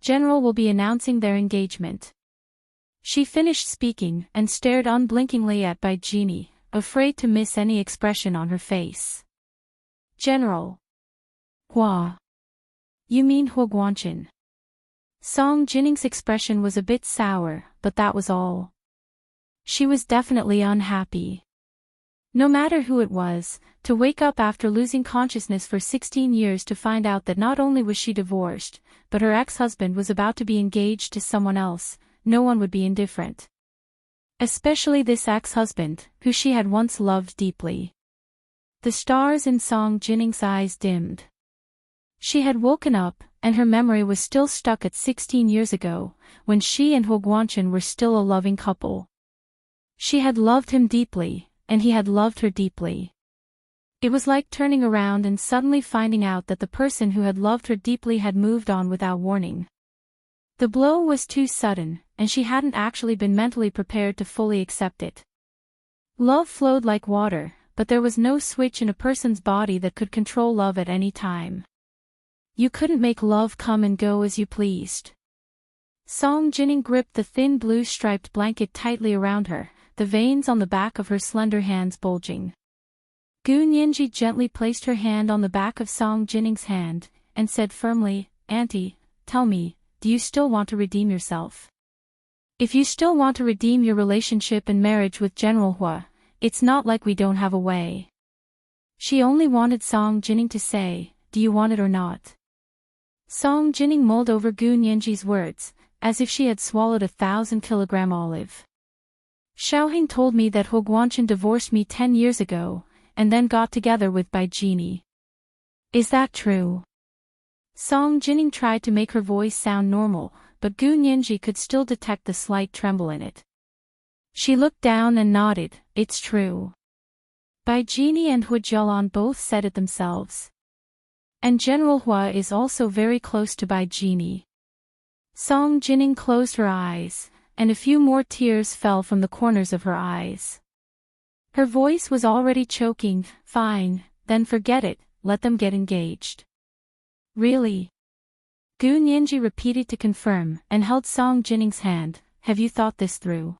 General will be announcing their engagement. She finished speaking and stared unblinkingly at Bai Jini, afraid to miss any expression on her face. General. Hua. You mean Hua Guanchen? Song Jining's expression was a bit sour, but that was all. She was definitely unhappy. No matter who it was, to wake up after losing consciousness for 16 years to find out that not only was she divorced, but her ex-husband was about to be engaged to someone else, no one would be indifferent. Especially this ex-husband, who she had once loved deeply. The stars in Song Jining's eyes dimmed. She had woken up, and her memory was still stuck at 16 years ago, when she and Hua Guanchen were still a loving couple. She had loved him deeply, and he had loved her deeply. It was like turning around and suddenly finding out that the person who had loved her deeply had moved on without warning. The blow was too sudden, and she hadn't actually been mentally prepared to fully accept it. Love flowed like water, but there was no switch in a person's body that could control love at any time. You couldn't make love come and go as you pleased. Song Jining gripped the thin blue striped blanket tightly around her, the veins on the back of her slender hands bulging. Gu Nianji gently placed her hand on the back of Song Jining's hand, and said firmly, Auntie, tell me, do you still want to redeem yourself? If you still want to redeem your relationship and marriage with General Hua, it's not like we don't have a way. She only wanted Song Jining to say, do you want it or not? Song Jining mulled over Gu Nianji's words, as if she had swallowed 1,000-kilogram olive. Xiaoheng told me that Hua Guanchen divorced me 10 years ago, and then got together with Bai Jini. Is that true? Song Jining tried to make her voice sound normal, but Gu Nianji could still detect the slight tremble in it. She looked down and nodded, it's true. Bai Jini and Hua Jialan both said it themselves. And General Hua is also very close to Bai Jini. Song Jining closed her eyes, and a few more tears fell from the corners of her eyes. Her voice was already choking. Fine, then forget it, let them get engaged. Really? Gu Nianji repeated to confirm, and held Song Jining's hand. Have you thought this through?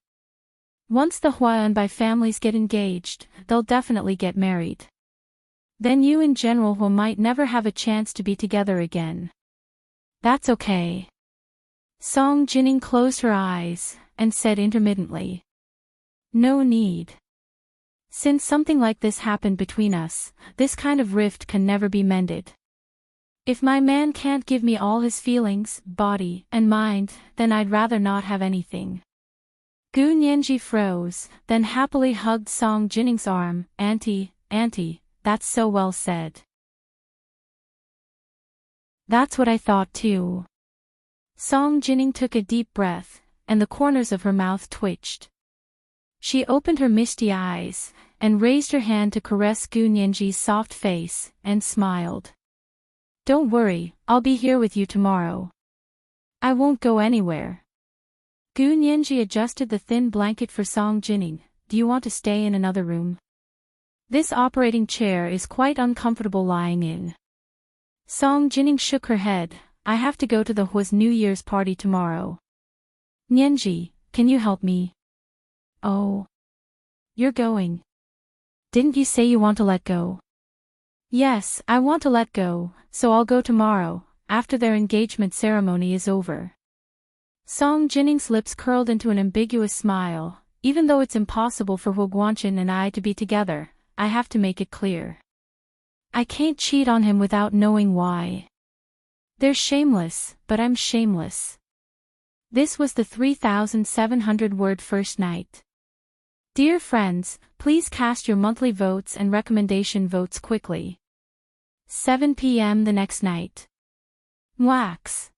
Once the Hua and Bai families get engaged, they'll definitely get married. Then you and General Hua might never have a chance to be together again. That's okay. Song Jining closed her eyes, and said intermittently. No need. Since something like this happened between us, this kind of rift can never be mended. If my man can't give me all his feelings, body, and mind, then I'd rather not have anything. Gu Nianji froze, then happily hugged Song Jinning's arm. Auntie, that's so well said. That's what I thought too. Song Jinning took a deep breath, and the corners of her mouth twitched. She opened her misty eyes, and raised her hand to caress Gu Nianji's soft face, and smiled. Don't worry, I'll be here with you tomorrow. I won't go anywhere. Gu Nianji adjusted the thin blanket for Song Jinning. Do you want to stay in another room? This operating chair is quite uncomfortable lying in. Song Jinning shook her head. I have to go to the Hua's New Year's party tomorrow. Nianji, can you help me? Oh. You're going. Didn't you say you want to let go? Yes, I want to let go, so I'll go tomorrow, after their engagement ceremony is over. Song Jinning's lips curled into an ambiguous smile. Even though it's impossible for Hua Guanqin and I to be together, I have to make it clear. I can't cheat on him without knowing why. They're shameless, but I'm shameless. This was the 3,700-word first night. Dear friends, please cast your monthly votes and recommendation votes quickly. 7 p.m. the next night. Wax.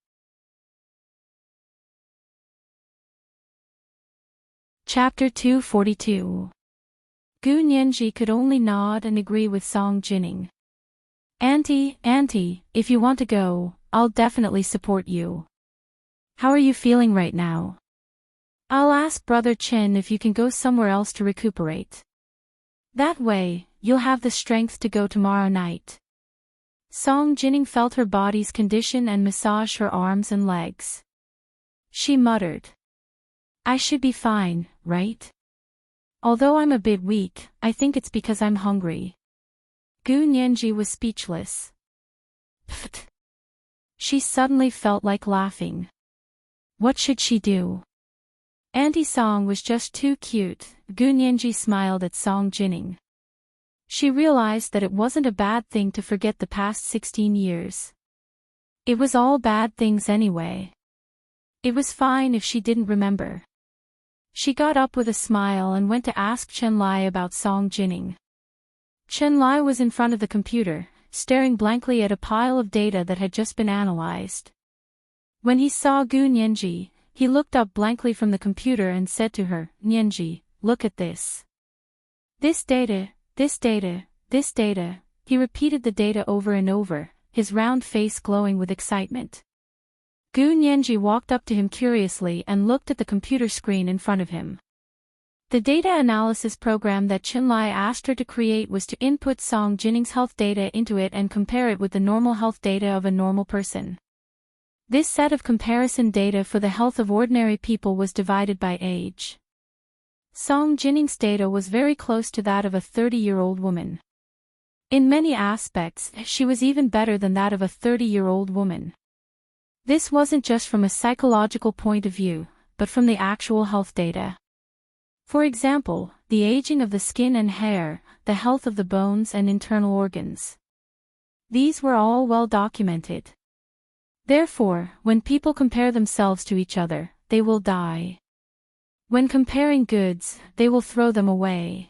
Chapter 242. Gu Nianji could only nod and agree with Song Jinning. Auntie, if you want to go, I'll definitely support you. How are you feeling right now? I'll ask Brother Chen if you can go somewhere else to recuperate. That way, you'll have the strength to go tomorrow night. Song Jinning felt her body's condition and massaged her arms and legs. She muttered. I should be fine, right? Although I'm a bit weak, I think it's because I'm hungry. Gu Nianji was speechless. Pfft. She suddenly felt like laughing. What should she do? Auntie Song was just too cute. Gu Nianji smiled at Song Jinning. She realized that it wasn't a bad thing to forget the past 16 years. It was all bad things anyway. It was fine if she didn't remember. She got up with a smile and went to ask Chen Lai about Song Jinning. Chen Lai was in front of the computer, staring blankly at a pile of data that had just been analyzed. When he saw Gu Nianji, he looked up blankly from the computer and said to her, Nianji, look at this. This data. He repeated the data over and over, his round face glowing with excitement. Gu Nianji walked up to him curiously and looked at the computer screen in front of him. The data analysis program that Chen Lai asked her to create was to input Song Jinning's health data into it and compare it with the normal health data of a normal person. This set of comparison data for the health of ordinary people was divided by age. Song Jinning's data was very close to that of a 30-year-old woman. In many aspects, she was even better than that of a 30-year-old woman. This wasn't just from a psychological point of view, but from the actual health data. For example, the aging of the skin and hair, the health of the bones and internal organs. These were all well documented. Therefore, when people compare themselves to each other, they will die. When comparing goods, they will throw them away.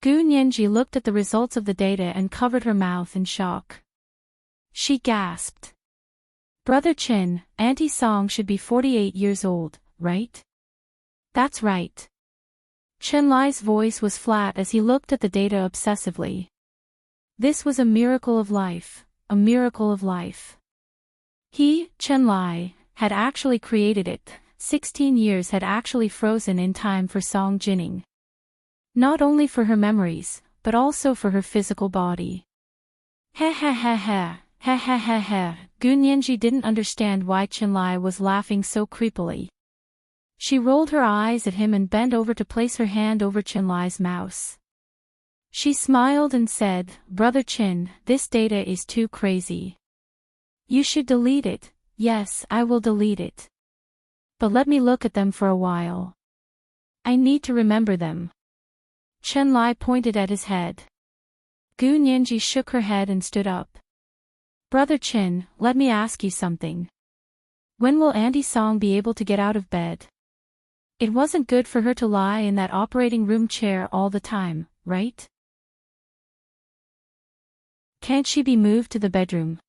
Gu Nianji looked at the results of the data and covered her mouth in shock. She gasped. Brother Chen, Auntie Song should be 48 years old, right? That's right. Chen Lai's voice was flat as he looked at the data obsessively. This was a miracle of life, a miracle of life. He, Chen Lai, had actually created it. 16 years had actually frozen in time for Song Jinning. Not only for her memories, but also for her physical body. Gu Nianji didn't understand why Chen Lai was laughing so creepily. She rolled her eyes at him and bent over to place her hand over Chen Lai's mouse. She smiled and said, Brother Chen, this data is too crazy. You should delete it. Yes, I will delete it. But let me look at them for a while. I need to remember them. Chen Lai pointed at his head. Gu Nianji shook her head and stood up. Brother Chin, let me ask you something. When will Auntie Song be able to get out of bed? It wasn't good for her to lie in that operating room chair all the time, right? Can't she be moved to the bedroom?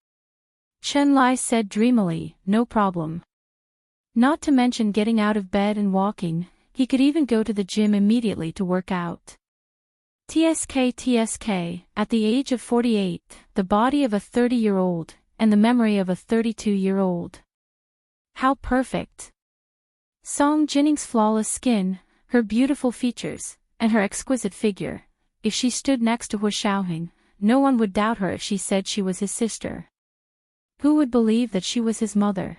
Chen Lai said dreamily, no problem. Not to mention getting out of bed and walking, he could even go to the gym immediately to work out. TSK, at the age of 48, the body of a 30-year-old, and the memory of a 32-year-old. How perfect! Song Jinning's flawless skin, her beautiful features, and her exquisite figure. If she stood next to Hu Xiaoheng, no one would doubt her if she said she was his sister. Who would believe that she was his mother?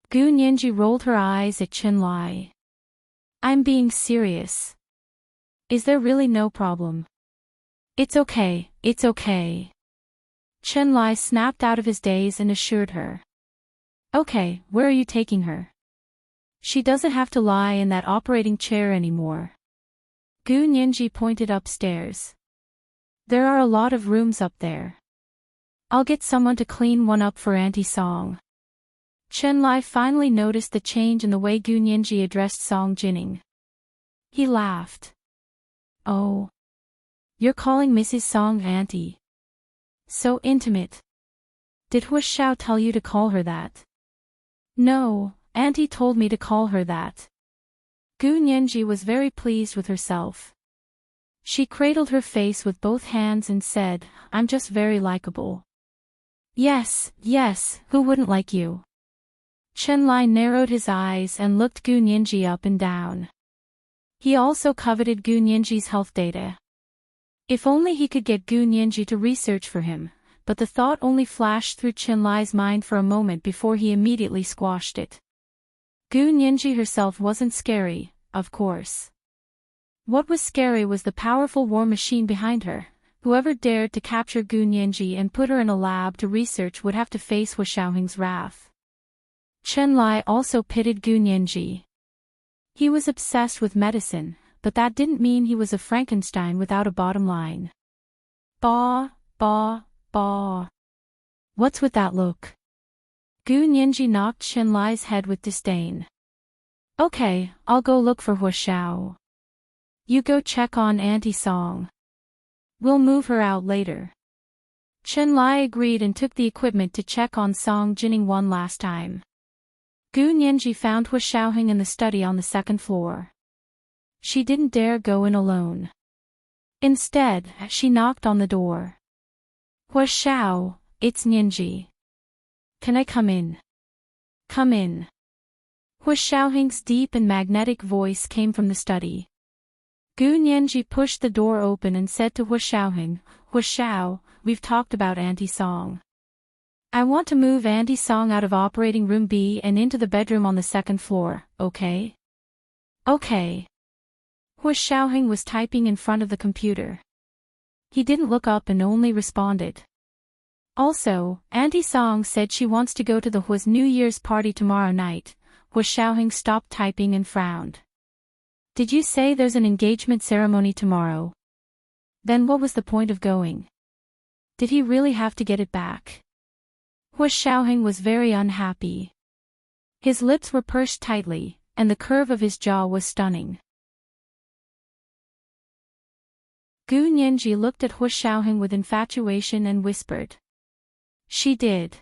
Gu Nianji rolled her eyes at Chen Lai. I'm being serious. Is there really no problem? It's okay, it's okay. Chen Lai snapped out of his daze and assured her. Okay, where are you taking her? She doesn't have to lie in that operating chair anymore. Gu Nianji pointed upstairs. There are a lot of rooms up there. I'll get someone to clean one up for Auntie Song. Chen Lai finally noticed the change in the way Gu Nianji addressed Song Jinning. He laughed. Oh. You're calling Mrs. Song Auntie. So intimate. Did Hu Xiao tell you to call her that? No, Auntie told me to call her that. Gu Nianji was very pleased with herself. She cradled her face with both hands and said, I'm just very likable. Yes, who wouldn't like you? Chen Lai narrowed his eyes and looked Gu Nianji up and down. He also coveted Gu Nianji's health data. If only he could get Gu Nianji to research for him, but the thought only flashed through Chen Lai's mind for a moment before he immediately squashed it. Gu Nianji herself wasn't scary, of course. What was scary was the powerful war machine behind her. Whoever dared to capture Gu Nianji and put her in a lab to research would have to face Hu Xiaoheng's wrath. Chen Lai also pitied Gu Nianji. He was obsessed with medicine, but that didn't mean he was a Frankenstein without a bottom line. Bah. What's with that look? Gu Nianji knocked Chen Lai's head with disdain. Okay, I'll go look for Hu Xiao. You go check on Auntie Song. We'll move her out later. Chen Lai agreed and took the equipment to check on Song Jinning one last time. Gu Nianji found Hu Xiaoheng in the study on the second floor. She didn't dare go in alone. Instead, she knocked on the door. Hu Xiao, it's Nianji. Can I come in? Come in. Hu Xiaoheng's deep and magnetic voice came from the study. Gu Nianji pushed the door open and said to Hu Xiaoheng, Hu Xiao, we've talked about Auntie Song. I want to move Auntie Song out of operating room B and into the bedroom on the second floor, okay? Okay. Hu Xiaoheng was typing in front of the computer. He didn't look up and only responded. Also, Auntie Song said she wants to go to the Hu's New Year's party tomorrow night. Hu Xiaoheng stopped typing and frowned. Did you say there's an engagement ceremony tomorrow? Then what was the point of going? Did he really have to get it back? Hu Xiaoheng was very unhappy. His lips were pursed tightly, and the curve of his jaw was stunning. Gu Nianji looked at Hu Xiaoheng with infatuation and whispered. She did.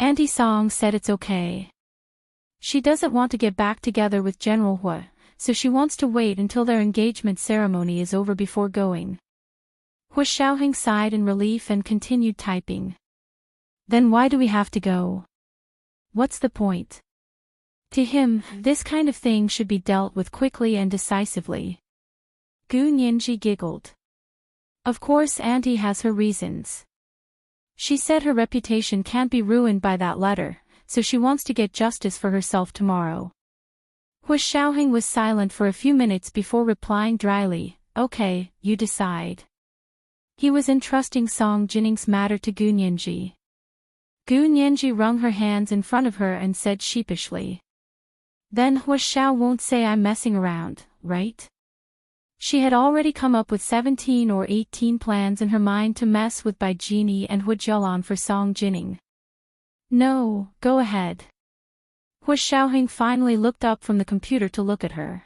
Auntie Song said it's okay. She doesn't want to get back together with General Hu, so she wants to wait until their engagement ceremony is over before going. Hu Xiaoheng sighed in relief and continued typing. Then why do we have to go? What's the point? To him, this kind of thing should be dealt with quickly and decisively. Gu Nianji giggled. Of course Auntie has her reasons. She said her reputation can't be ruined by that letter, so she wants to get justice for herself tomorrow. Hu Xiaoheng was silent for a few minutes before replying dryly, okay, you decide. He was entrusting Song Jinning's matter to Gu Nianji. Gu Nianji wrung her hands in front of her and said sheepishly. Then Hu Xiao won't say I'm messing around, right? She had already come up with 17 or 18 plans in her mind to mess with Bai Jini and Hu Jialan for Song Jining. No, go ahead. Hu Xiaoheng finally looked up from the computer to look at her.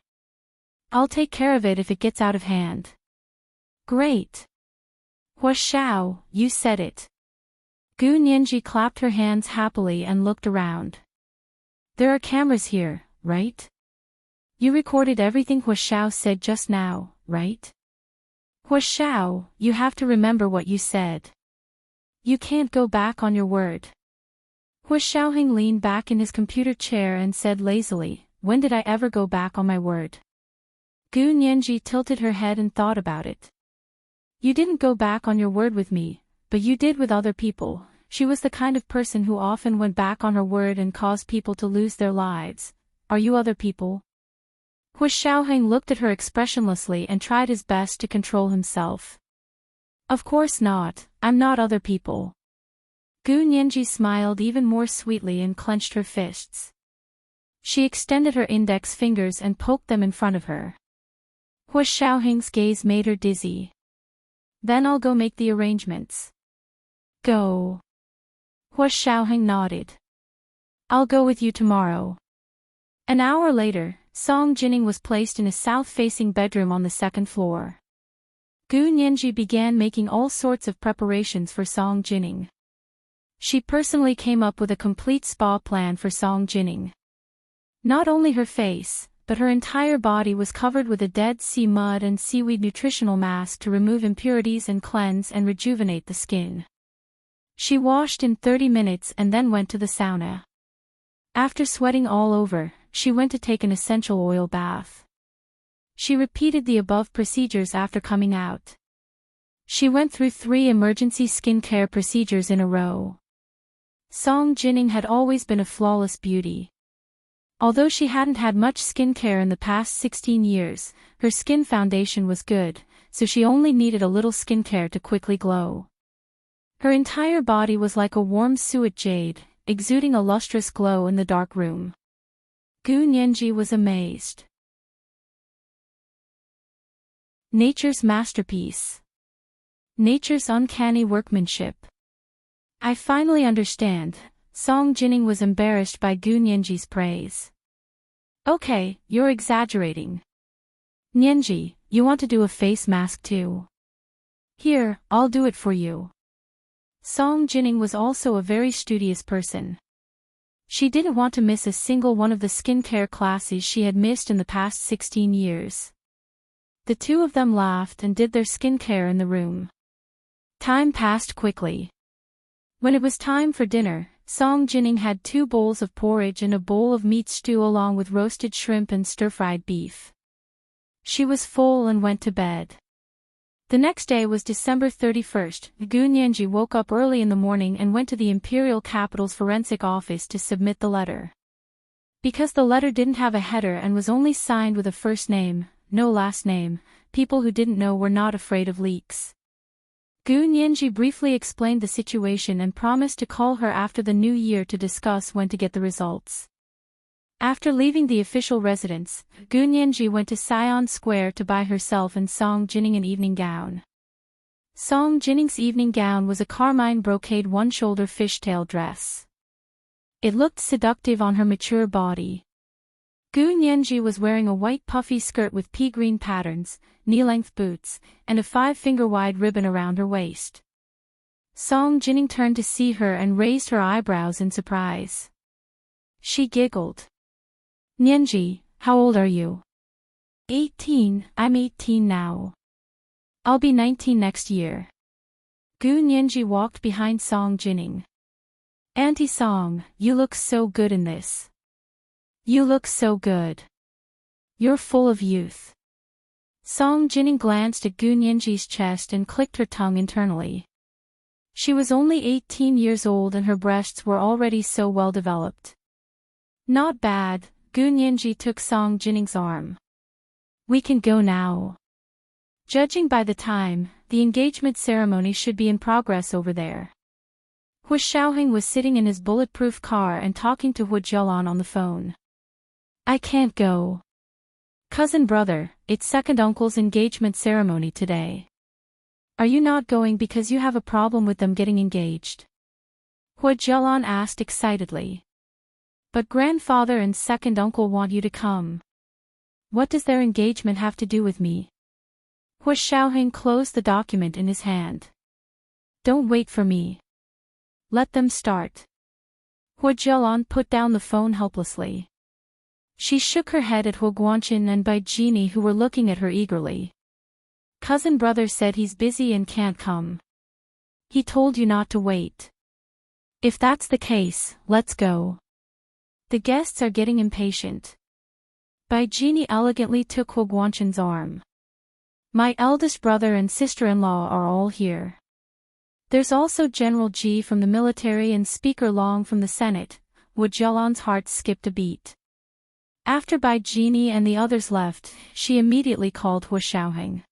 I'll take care of it if it gets out of hand. Great. Hu Xiao, you said it. Gu Nianji clapped her hands happily and looked around. There are cameras here, right? You recorded everything Hu Xiao said just now, right? Hu Xiao, you have to remember what you said. You can't go back on your word. Hu Xiaoheng leaned back in his computer chair and said lazily, when did I ever go back on my word? Gu Nianji tilted her head and thought about it. You didn't go back on your word with me, but you did with other people. She was the kind of person who often went back on her word and caused people to lose their lives. Are you other people? Hu Xiaoheng looked at her expressionlessly and tried his best to control himself. Of course not, I'm not other people. Gu Nianji smiled even more sweetly and clenched her fists. She extended her index fingers and poked them in front of her. Hu Xiaoheng's gaze made her dizzy. Then I'll go make the arrangements. Go. Hu Xiaoheng nodded. I'll go with you tomorrow. An hour later, Song Jining was placed in a south-facing bedroom on the second floor. Gu Nianji began making all sorts of preparations for Song Jining. She personally came up with a complete spa plan for Song Jining. Not only her face, but her entire body was covered with a Dead Sea mud and seaweed nutritional mask to remove impurities and cleanse and rejuvenate the skin. She washed in 30 minutes and then went to the sauna. After sweating all over, she went to take an essential oil bath. She repeated the above procedures after coming out. She went through 3 emergency skincare procedures in a row. Song Jining had always been a flawless beauty. Although she hadn't had much skincare in the past 16 years, her skin foundation was good, so she only needed a little skincare to quickly glow. Her entire body was like a warm suet jade, exuding a lustrous glow in the dark room. Gu Nianji was amazed. Nature's masterpiece. Nature's uncanny workmanship. I finally understand. Song Jining was embarrassed by Gu Nianji's praise. Okay, you're exaggerating. Nianji, you want to do a face mask too? Here, I'll do it for you. Song Jining was also a very studious person. She didn't want to miss a single one of the skincare classes she had missed in the past 16 years. The two of them laughed and did their skincare in the room. Time passed quickly. When it was time for dinner, Song Jining had 2 bowls of porridge and a bowl of meat stew along with roasted shrimp and stir-fried beef. She was full and went to bed. The next day was December 31st. Gu Nianji woke up early in the morning and went to the Imperial Capital's forensic office to submit the letter. Because the letter didn't have a header and was only signed with a first name, no last name, people who didn't know were not afraid of leaks. Gu Nianji briefly explained the situation and promised to call her after the new year to discuss when to get the results. After leaving the official residence, Gu Nianji went to Sion Square to buy herself and Song Jining an evening gown. Song Jining's evening gown was a carmine brocade one-shoulder fishtail dress. It looked seductive on her mature body. Gu Nianji was wearing a white puffy skirt with pea green patterns, knee-length boots, and a 5-finger-wide ribbon around her waist. Song Jining turned to see her and raised her eyebrows in surprise. She giggled. Nianji, how old are you? 18, I'm 18 now. I'll be 19 next year. Gu Nianji walked behind Song Jining. Auntie Song, you look so good in this. You look so good. You're full of youth. Song Jining glanced at Gu Nianji's chest and clicked her tongue internally. She was only 18 years old and her breasts were already so well developed. Not bad. Gu Nianji took Song Jining's arm. We can go now. Judging by the time, the engagement ceremony should be in progress over there. Hu Xiaoheng was sitting in his bulletproof car and talking to Hu Jialan on the phone. I can't go. Cousin brother, it's second uncle's engagement ceremony today. Are you not going because you have a problem with them getting engaged? Hua Jialan asked excitedly. But grandfather and second uncle want you to come. What does their engagement have to do with me? Hua Xiaoheng closed the document in his hand. Don't wait for me. Let them start. Hua Jialan put down the phone helplessly. She shook her head at Hua Guanqin and Bai Jini, who were looking at her eagerly. Cousin brother said he's busy and can't come. He told you not to wait. If that's the case, let's go. The guests are getting impatient. Bai Jini elegantly took Hua Guanqin's arm. My eldest brother and sister-in-law are all here. There's also General Ji from the military and Speaker Long from the Senate. Hua Jialan's heart skipped a beat. After Bai Jini and the others left, she immediately called Hua Xiaoheng.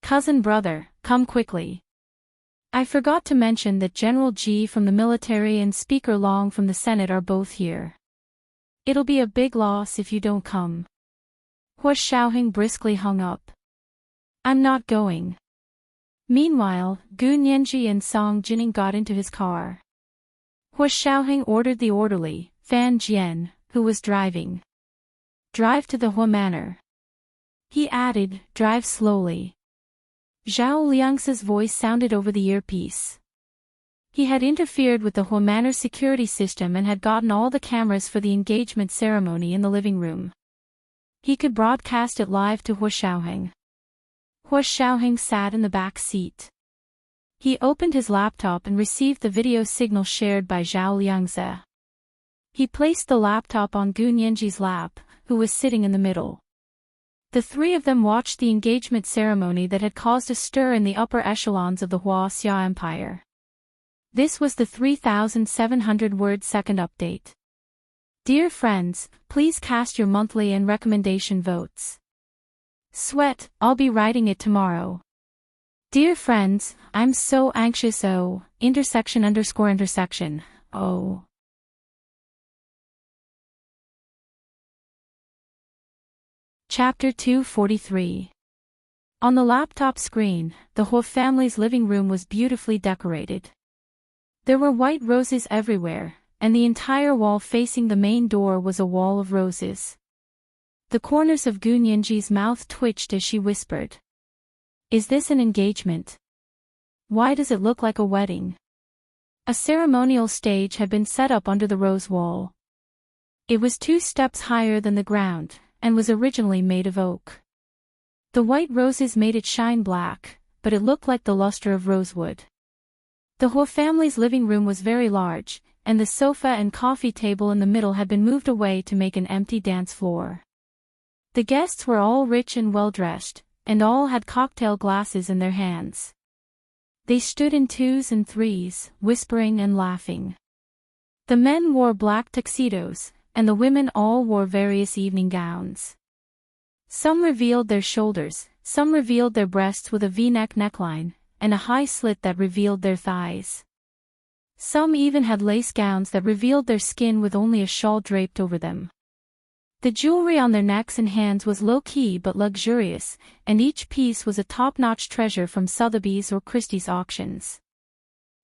Cousin brother, come quickly. I forgot to mention that General Ji from the military and Speaker Long from the Senate are both here. It'll be a big loss if you don't come. Hua Xiaoheng briskly hung up. I'm not going. Meanwhile, Gu Nianji and Song Jining got into his car. Hua Xiaoheng ordered the orderly, Fan Jian, who was driving. Drive to the Hua Manor. He added, drive slowly. Zhao Liang's voice sounded over the earpiece. He had interfered with the Hua Manor security system and had gotten all the cameras for the engagement ceremony in the living room. He could broadcast it live to Hua Xiaoheng. Hua Xiaoheng sat in the back seat. He opened his laptop and received the video signal shared by Zhao Liangze. He placed the laptop on Gu Nianji's lap, who was sitting in the middle. The three of them watched the engagement ceremony that had caused a stir in the upper echelons of the Huaxia Empire. This was the 3,700-word second update. Dear friends, please cast your monthly and recommendation votes. Sweat, I'll be writing it tomorrow. Dear friends, I'm so anxious. Oh, ___. Oh. Chapter 243. On the laptop screen, the Hua family's living room was beautifully decorated. There were white roses everywhere, and the entire wall facing the main door was a wall of roses. The corners of Gu Nianji's mouth twitched as she whispered. Is this an engagement? Why does it look like a wedding? A ceremonial stage had been set up under the rose wall. It was 2 steps higher than the ground, and was originally made of oak. The white roses made it shine black, but it looked like the luster of rosewood. The Hua family's living room was very large, and the sofa and coffee table in the middle had been moved away to make an empty dance floor. The guests were all rich and well-dressed, and all had cocktail glasses in their hands. They stood in 2s and 3s, whispering and laughing. The men wore black tuxedos, and the women all wore various evening gowns. Some revealed their shoulders, some revealed their breasts with a V-neck neckline, and a high slit that revealed their thighs. Some even had lace gowns that revealed their skin with only a shawl draped over them. The jewelry on their necks and hands was low-key but luxurious, and each piece was a top-notch treasure from Sotheby's or Christie's auctions.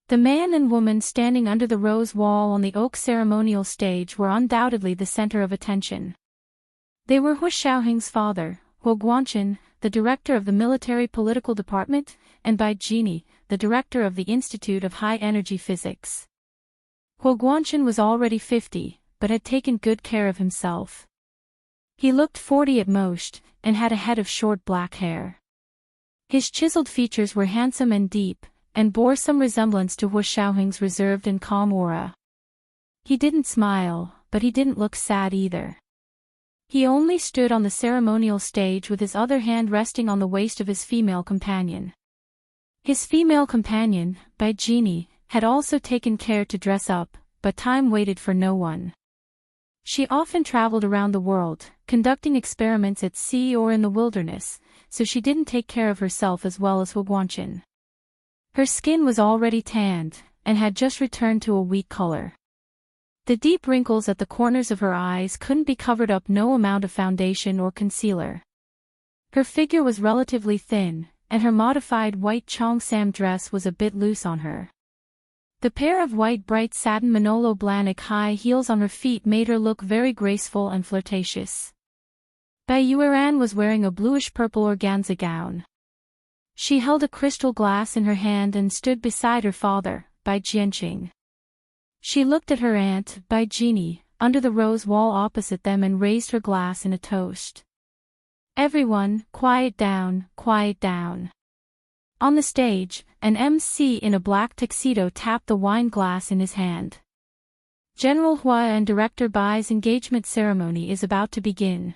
The man and woman standing under the rose wall on the oak ceremonial stage were undoubtedly the center of attention. They were Hua Xiaoheng's father, Hua Guanqin, the director of the military political department, and Bai Jini, the director of the Institute of High Energy Physics. Hua Guanqin was already 50, but had taken good care of himself. He looked 40 at most, and had a head of short black hair. His chiseled features were handsome and deep, and bore some resemblance to Hua Xiaoheng's reserved and calm aura. He didn't smile, but he didn't look sad either. He only stood on the ceremonial stage with his other hand resting on the waist of his female companion. His female companion, Bai Jini, had also taken care to dress up, but time waited for no one. She often traveled around the world, conducting experiments at sea or in the wilderness, so she didn't take care of herself as well as Hua Guanqin. Her skin was already tanned, and had just returned to a weak color. The deep wrinkles at the corners of her eyes couldn't be covered up no amount of foundation or concealer. Her figure was relatively thin, and her modified white cheongsam dress was a bit loose on her. The pair of white bright satin Manolo Blahnik high heels on her feet made her look very graceful and flirtatious. Bai Yueran was wearing a bluish-purple organza gown. She held a crystal glass in her hand and stood beside her father, Bai Jianqing. She looked at her aunt, Bai Jeannie, under the rose wall opposite them and raised her glass in a toast. Everyone, quiet down, quiet down. On the stage, an MC in a black tuxedo tapped the wine glass in his hand. General Hua and Director Bai's engagement ceremony is about to begin.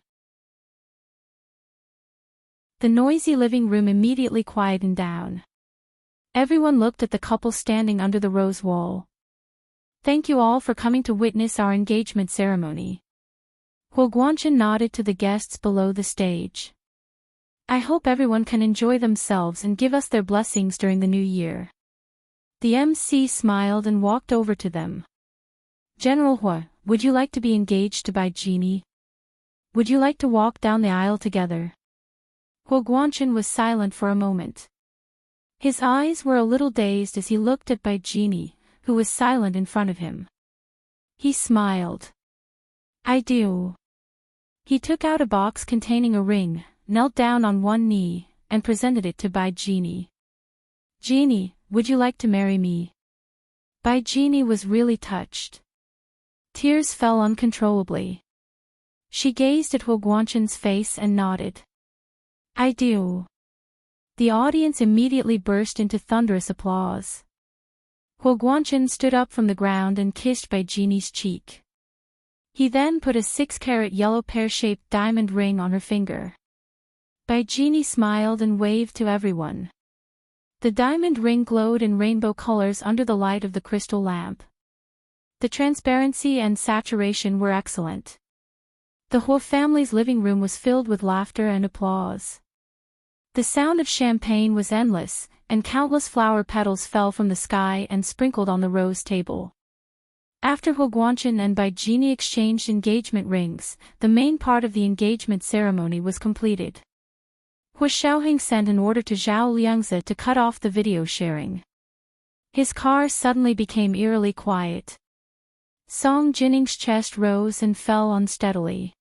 The noisy living room immediately quietened down. Everyone looked at the couple standing under the rose wall. Thank you all for coming to witness our engagement ceremony. Huo Guanchen nodded to the guests below the stage. I hope everyone can enjoy themselves and give us their blessings during the new year. The MC smiled and walked over to them. General Hua, would you like to be engaged to Bai Jeannie? Would you like to walk down the aisle together? Huo Guanchen was silent for a moment. His eyes were a little dazed as he looked at Bai Jeannie, who was silent in front of him. He smiled. I do. He took out a box containing a ring, knelt down on one knee, and presented it to Bai Jeannie. Jeannie, would you like to marry me? Bai Jeannie was really touched. Tears fell uncontrollably. She gazed at Huo Guanchen's face and nodded. I do. The audience immediately burst into thunderous applause. Huo Guanchen stood up from the ground and kissed Bai Jeannie's cheek. He then put a 6-carat yellow pear-shaped diamond ring on her finger. Bai Jeannie smiled and waved to everyone. The diamond ring glowed in rainbow colors under the light of the crystal lamp. The transparency and saturation were excellent. The Huo family's living room was filled with laughter and applause. The sound of champagne was endless, and countless flower petals fell from the sky and sprinkled on the rose table. After Huo Guanchen and Bai Jeannie exchanged engagement rings, the main part of the engagement ceremony was completed. Hua Xiaoheng sent an order to Zhao Liangzi to cut off the video sharing. His car suddenly became eerily quiet. Song Jinning's chest rose and fell unsteadily.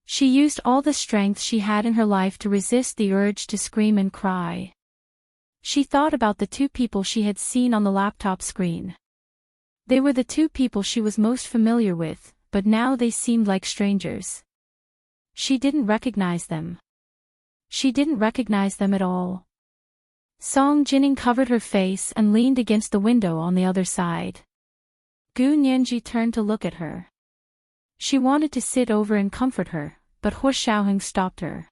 She used all the strength she had in her life to resist the urge to scream and cry. She thought about the two people she had seen on the laptop screen. They were the two people she was most familiar with, but now they seemed like strangers. She didn't recognize them. She didn't recognize them at all. Song Jinning covered her face and leaned against the window on the other side. Gu Nianji turned to look at her. She wanted to sit over and comfort her, but Hua Xiaoheng stopped her.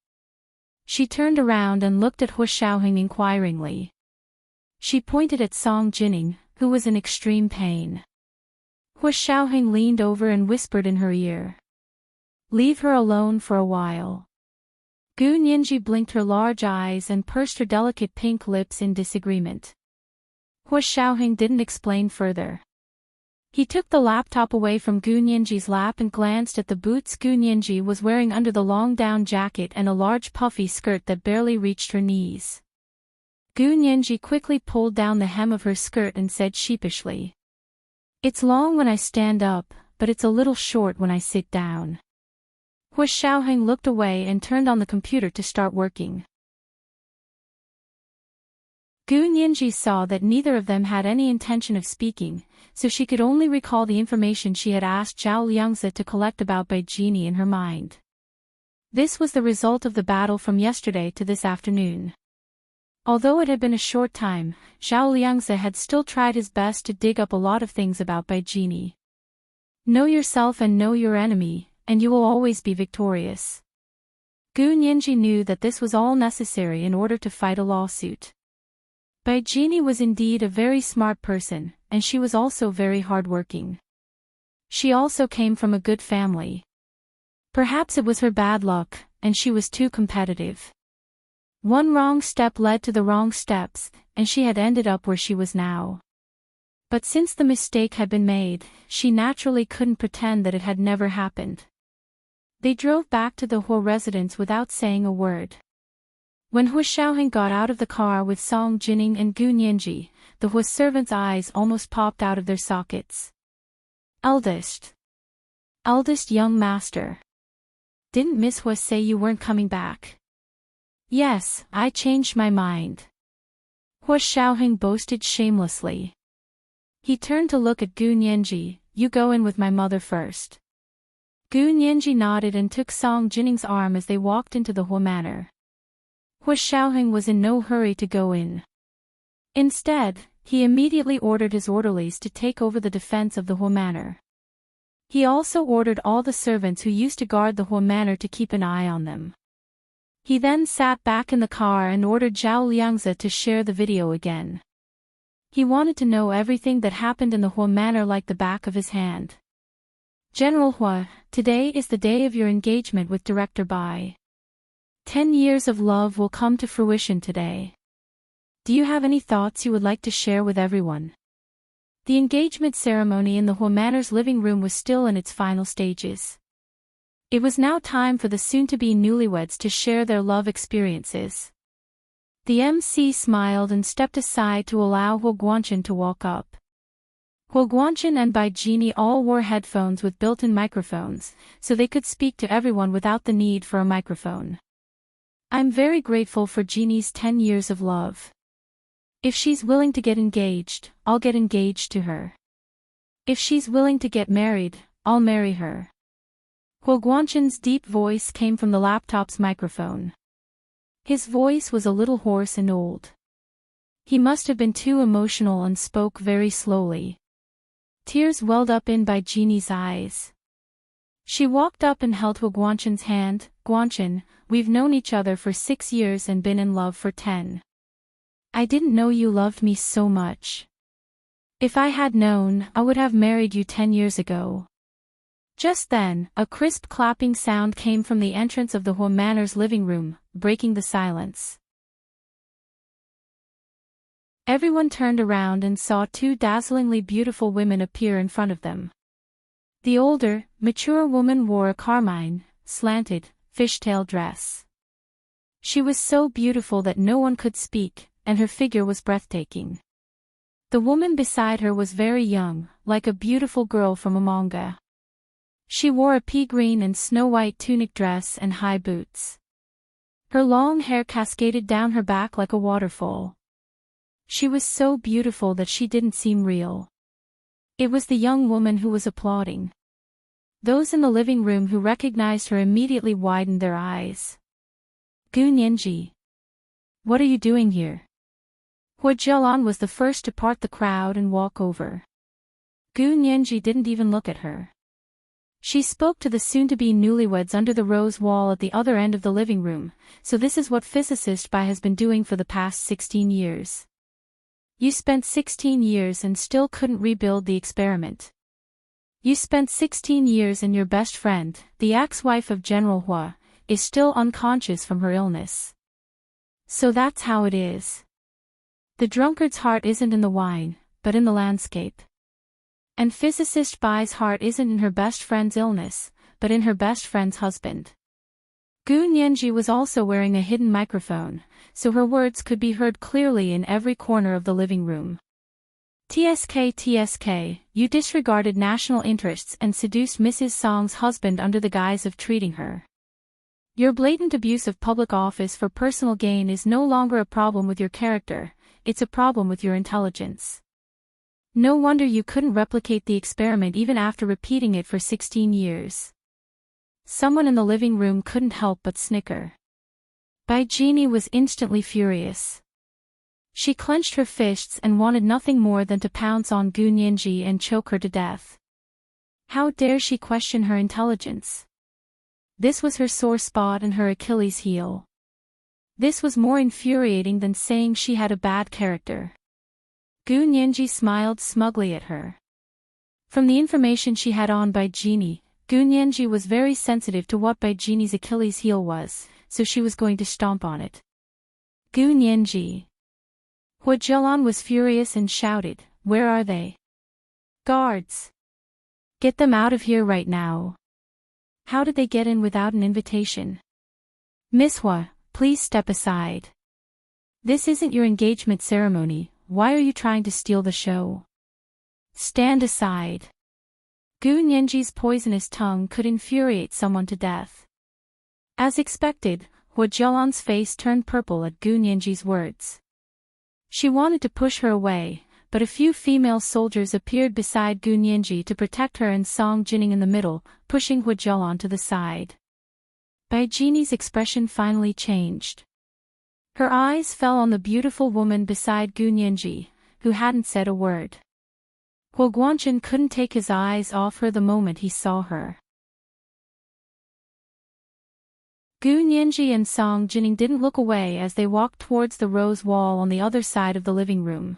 She turned around and looked at Hua Xiaoheng inquiringly. She pointed at Song Jinning, who was in extreme pain. Hua Xiaoheng leaned over and whispered in her ear. Leave her alone for a while. Gu Nianji blinked her large eyes and pursed her delicate pink lips in disagreement. Hua Xiaoheng didn't explain further. He took the laptop away from Gu Nianji's lap and glanced at the boots Gu Nianji was wearing under the long down jacket and a large puffy skirt that barely reached her knees. Gu Nianji quickly pulled down the hem of her skirt and said sheepishly. It's long when I stand up, but it's a little short when I sit down. Hua Xiaoheng looked away and turned on the computer to start working. Gu Nianji saw that neither of them had any intention of speaking, so she could only recall the information she had asked Zhao Liangzi to collect about Bai Jeannie in her mind. This was the result of the battle from yesterday to this afternoon. Although it had been a short time, Zhao Liangzi had still tried his best to dig up a lot of things about Bai Jeannie. Know yourself and know your enemy, and you will always be victorious. Gu Nianji knew that this was all necessary in order to fight a lawsuit. Bai Jeannie was indeed a very smart person, and she was also very hardworking. She also came from a good family. Perhaps it was her bad luck, and she was too competitive. One wrong step led to the wrong steps, and she had ended up where she was now. But since the mistake had been made, she naturally couldn't pretend that it had never happened. They drove back to the Huo residence without saying a word. When Huo Xiaoheng got out of the car with Song Jining and Gu Nianji, the Huo servants' eyes almost popped out of their sockets. Eldest young master. Didn't Miss Huo say you weren't coming back? Yes, I changed my mind. Huo Xiaoheng boasted shamelessly. He turned to look at Gu Nianji. You go in with my mother first. Gu Nianji nodded and took Song Jinning's arm as they walked into the Huo manor. Huo Xiaoheng was in no hurry to go in. Instead, he immediately ordered his orderlies to take over the defense of the Huo manor. He also ordered all the servants who used to guard the Huo manor to keep an eye on them. He then sat back in the car and ordered Zhao Liangzi to share the video again. He wanted to know everything that happened in the Huo manor like the back of his hand. General Huo, today is the day of your engagement with Director Bai. 10 years of love will come to fruition today. Do you have any thoughts you would like to share with everyone? The engagement ceremony in the Huo manor's living room was still in its final stages. It was now time for the soon-to-be newlyweds to share their love experiences. The MC smiled and stepped aside to allow Huo Guanchen to walk up. Huo Guanchen and Bai Jini all wore headphones with built-in microphones, so they could speak to everyone without the need for a microphone. I'm very grateful for Jini's 10 years of love. If she's willing to get engaged, I'll get engaged to her. If she's willing to get married, I'll marry her. Huo Guanchen's deep voice came from the laptop's microphone. His voice was a little hoarse and old. He must have been too emotional and spoke very slowly. Tears welled up in Bai Jini's eyes. She walked up and held Huo Guanchen's hand. Guanchen, we've known each other for 6 years and been in love for 10. I didn't know you loved me so much. If I had known, I would have married you 10 years ago. Just then, a crisp clapping sound came from the entrance of the Huo manor's living room, breaking the silence. Everyone turned around and saw 2 dazzlingly beautiful women appear in front of them. The older, mature woman wore a carmine, slanted, fishtail dress. She was so beautiful that no one could speak, and her figure was breathtaking. The woman beside her was very young, like a beautiful girl from a manga. She wore a pea-green and snow-white tunic dress and high boots. Her long hair cascaded down her back like a waterfall. She was so beautiful that she didn't seem real. It was the young woman who was applauding. Those in the living room who recognized her immediately widened their eyes. Gu Nianji. What are you doing here? Huo Jialan was the first to part the crowd and walk over. Gu Nianji didn't even look at her. She spoke to the soon-to-be newlyweds under the rose wall at the other end of the living room, so this is what physicist Bai has been doing for the past 16 years. You spent 16 years and still couldn't rebuild the experiment. You spent 16 years and your best friend, the ex-wife of General Huo, is still unconscious from her illness. So that's how it is. The drunkard's heart isn't in the wine, but in the landscape. And physicist Bai's heart isn't in her best friend's illness, but in her best friend's husband. Gu Nianji was also wearing a hidden microphone, so her words could be heard clearly in every corner of the living room. TSK, you disregarded national interests and seduced Mrs. Song's husband under the guise of treating her. Your blatant abuse of public office for personal gain is no longer a problem with your character, it's a problem with your intelligence. No wonder you couldn't replicate the experiment even after repeating it for 16 years. Someone in the living room couldn't help but snicker. Bai Jini was instantly furious. She clenched her fists and wanted nothing more than to pounce on Gu Nianji and choke her to death. How dare she question her intelligence? This was her sore spot and her Achilles heel. This was more infuriating than saying she had a bad character. Gu Nianji smiled smugly at her. From the information she had on Bai Jini, Gu Nianji was very sensitive to what Bai Jini's Achilles heel was, so she was going to stomp on it. Gu Nianji. Huo Jialan was furious and shouted, Where are they? Guards! Get them out of here right now. How did they get in without an invitation? Miss Hua, please step aside. This isn't your engagement ceremony, why are you trying to steal the show? Stand aside. Gu Nianji's poisonous tongue could infuriate someone to death. As expected, Hua Jialan's face turned purple at Gu Nianji's words. She wanted to push her away, but a few female soldiers appeared beside Gu Nianji to protect her and Song Jining in the middle, pushing Hua Jialan to the side. Bai Jini's expression finally changed. Her eyes fell on the beautiful woman beside Gu Nianji, who hadn't said a word. Hua Guanchen couldn't take his eyes off her the moment he saw her. Gu Nianji and Song Jining didn't look away as they walked towards the rose wall on the other side of the living room.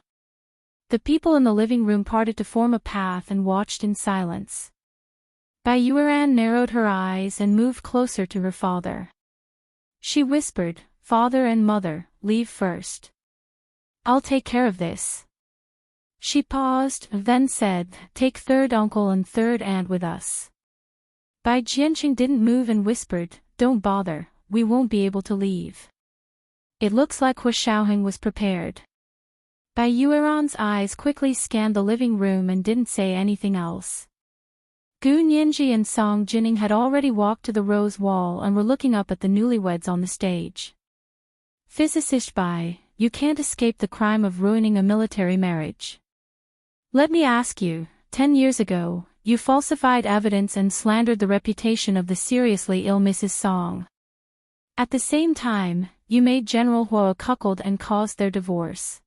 The people in the living room parted to form a path and watched in silence. Bai Yueran narrowed her eyes and moved closer to her father. She whispered, "Father and mother, leave first. I'll take care of this." She paused, then said, "Take third uncle and third aunt with us." Bai Jianqing didn't move and whispered, "Don't bother, we won't be able to leave." It looks like Hua Xiaoheng was prepared. Bai Yueran's eyes quickly scanned the living room and didn't say anything else. Gu Nianji and Song Jining had already walked to the rose wall and were looking up at the newlyweds on the stage. Physicist Bai, you can't escape the crime of ruining a military marriage. Let me ask you, 10 years ago, you falsified evidence and slandered the reputation of the seriously ill Mrs. Song. At the same time, you made General Hua a cuckold and caused their divorce.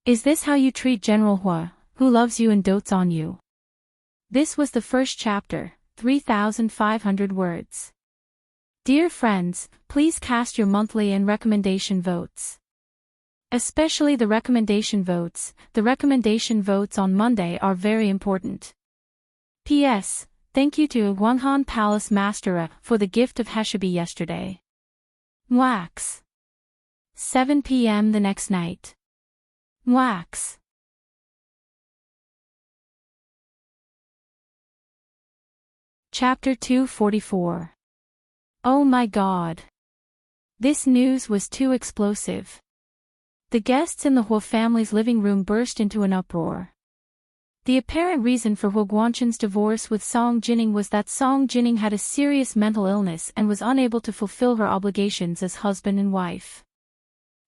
Is this how you treat General Hua, who loves you and dotes on you? This was the first chapter, 3,500 words. Dear friends, please cast your monthly and recommendation votes. Especially the recommendation votes. The recommendation votes on Monday are very important. P.S. Thank you to Guanghan Palace Master for the gift of Heshabi yesterday. Wax. 7 p.m. the next night. Wax. Chapter 244. Oh my God. This news was too explosive. The guests in the Hua family's living room burst into an uproar. The apparent reason for Hua Guanchen's divorce with Song Jining was that Song Jining had a serious mental illness and was unable to fulfill her obligations as husband and wife.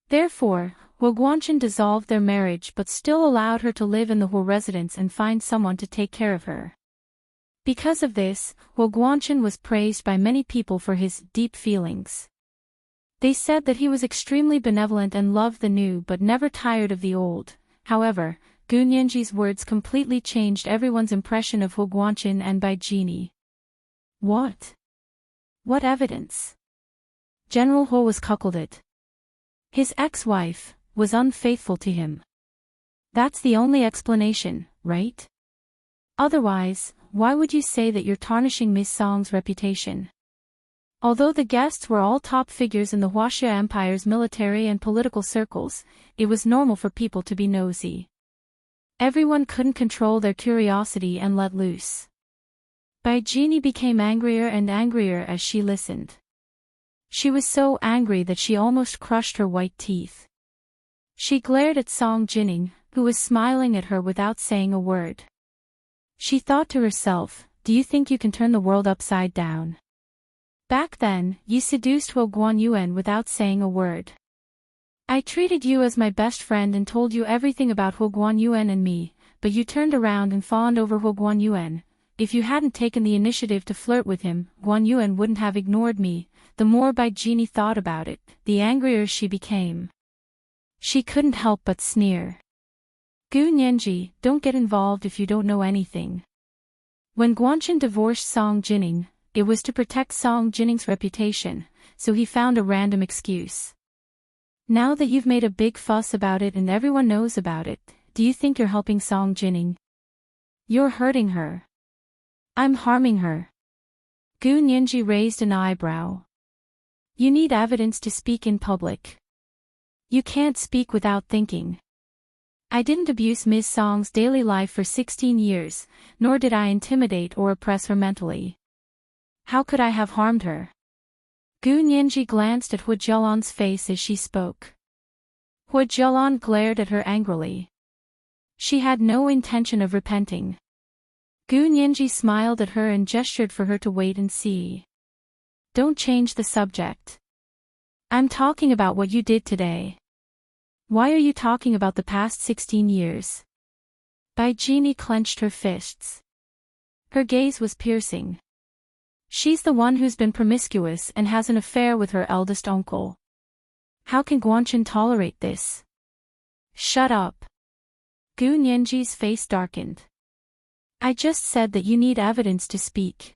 Therefore, Hua Guanchen dissolved their marriage but still allowed her to live in the Hua residence and find someone to take care of her. Because of this, Hua Guanchen was praised by many people for his deep feelings. They said that he was extremely benevolent and loved the new but never tired of the old. However, Gu Nianji's words completely changed everyone's impression of Hua Guanchen and Bai Jini. What? What evidence? General Hua was cuckolded. His ex-wife was unfaithful to him. That's the only explanation, right? Otherwise, why would you say that you're tarnishing Miss Song's reputation? Although the guests were all top figures in the Huaxia Empire's military and political circles, it was normal for people to be nosy. Everyone couldn't control their curiosity and let loose. Bai Jini became angrier and angrier as she listened. She was so angry that she almost crushed her white teeth. She glared at Song Jining, who was smiling at her without saying a word. She thought to herself, do you think you can turn the world upside down? Back then, you seduced Hua Guanyuan without saying a word. I treated you as my best friend and told you everything about Hua Guanyuan and me, but you turned around and fawned over Hua Guanyuan. If you hadn't taken the initiative to flirt with him, Guanyuan wouldn't have ignored me. The more Bai Jini thought about it, the angrier she became. She couldn't help but sneer. Gu Nianji, don't get involved if you don't know anything. When Guanchen divorced Song Jining, it was to protect Song Jining's reputation, so he found a random excuse. Now that you've made a big fuss about it and everyone knows about it, do you think you're helping Song Jining? You're hurting her. I'm harming her. Gu Nianji raised an eyebrow. You need evidence to speak in public. You can't speak without thinking. I didn't abuse Ms. Song's daily life for 16 years, nor did I intimidate or oppress her mentally. How could I have harmed her? Gu Nianji glanced at Hu Jialan's face as she spoke. Hu Jialan glared at her angrily. She had no intention of repenting. Gu Nianji smiled at her and gestured for her to wait and see. Don't change the subject. I'm talking about what you did today. Why are you talking about the past 16 years? Bai Jini clenched her fists. Her gaze was piercing. She's the one who's been promiscuous and has an affair with her eldest uncle. How can Guanchen tolerate this? Shut up. Gu Nianji's face darkened. I just said that you need evidence to speak.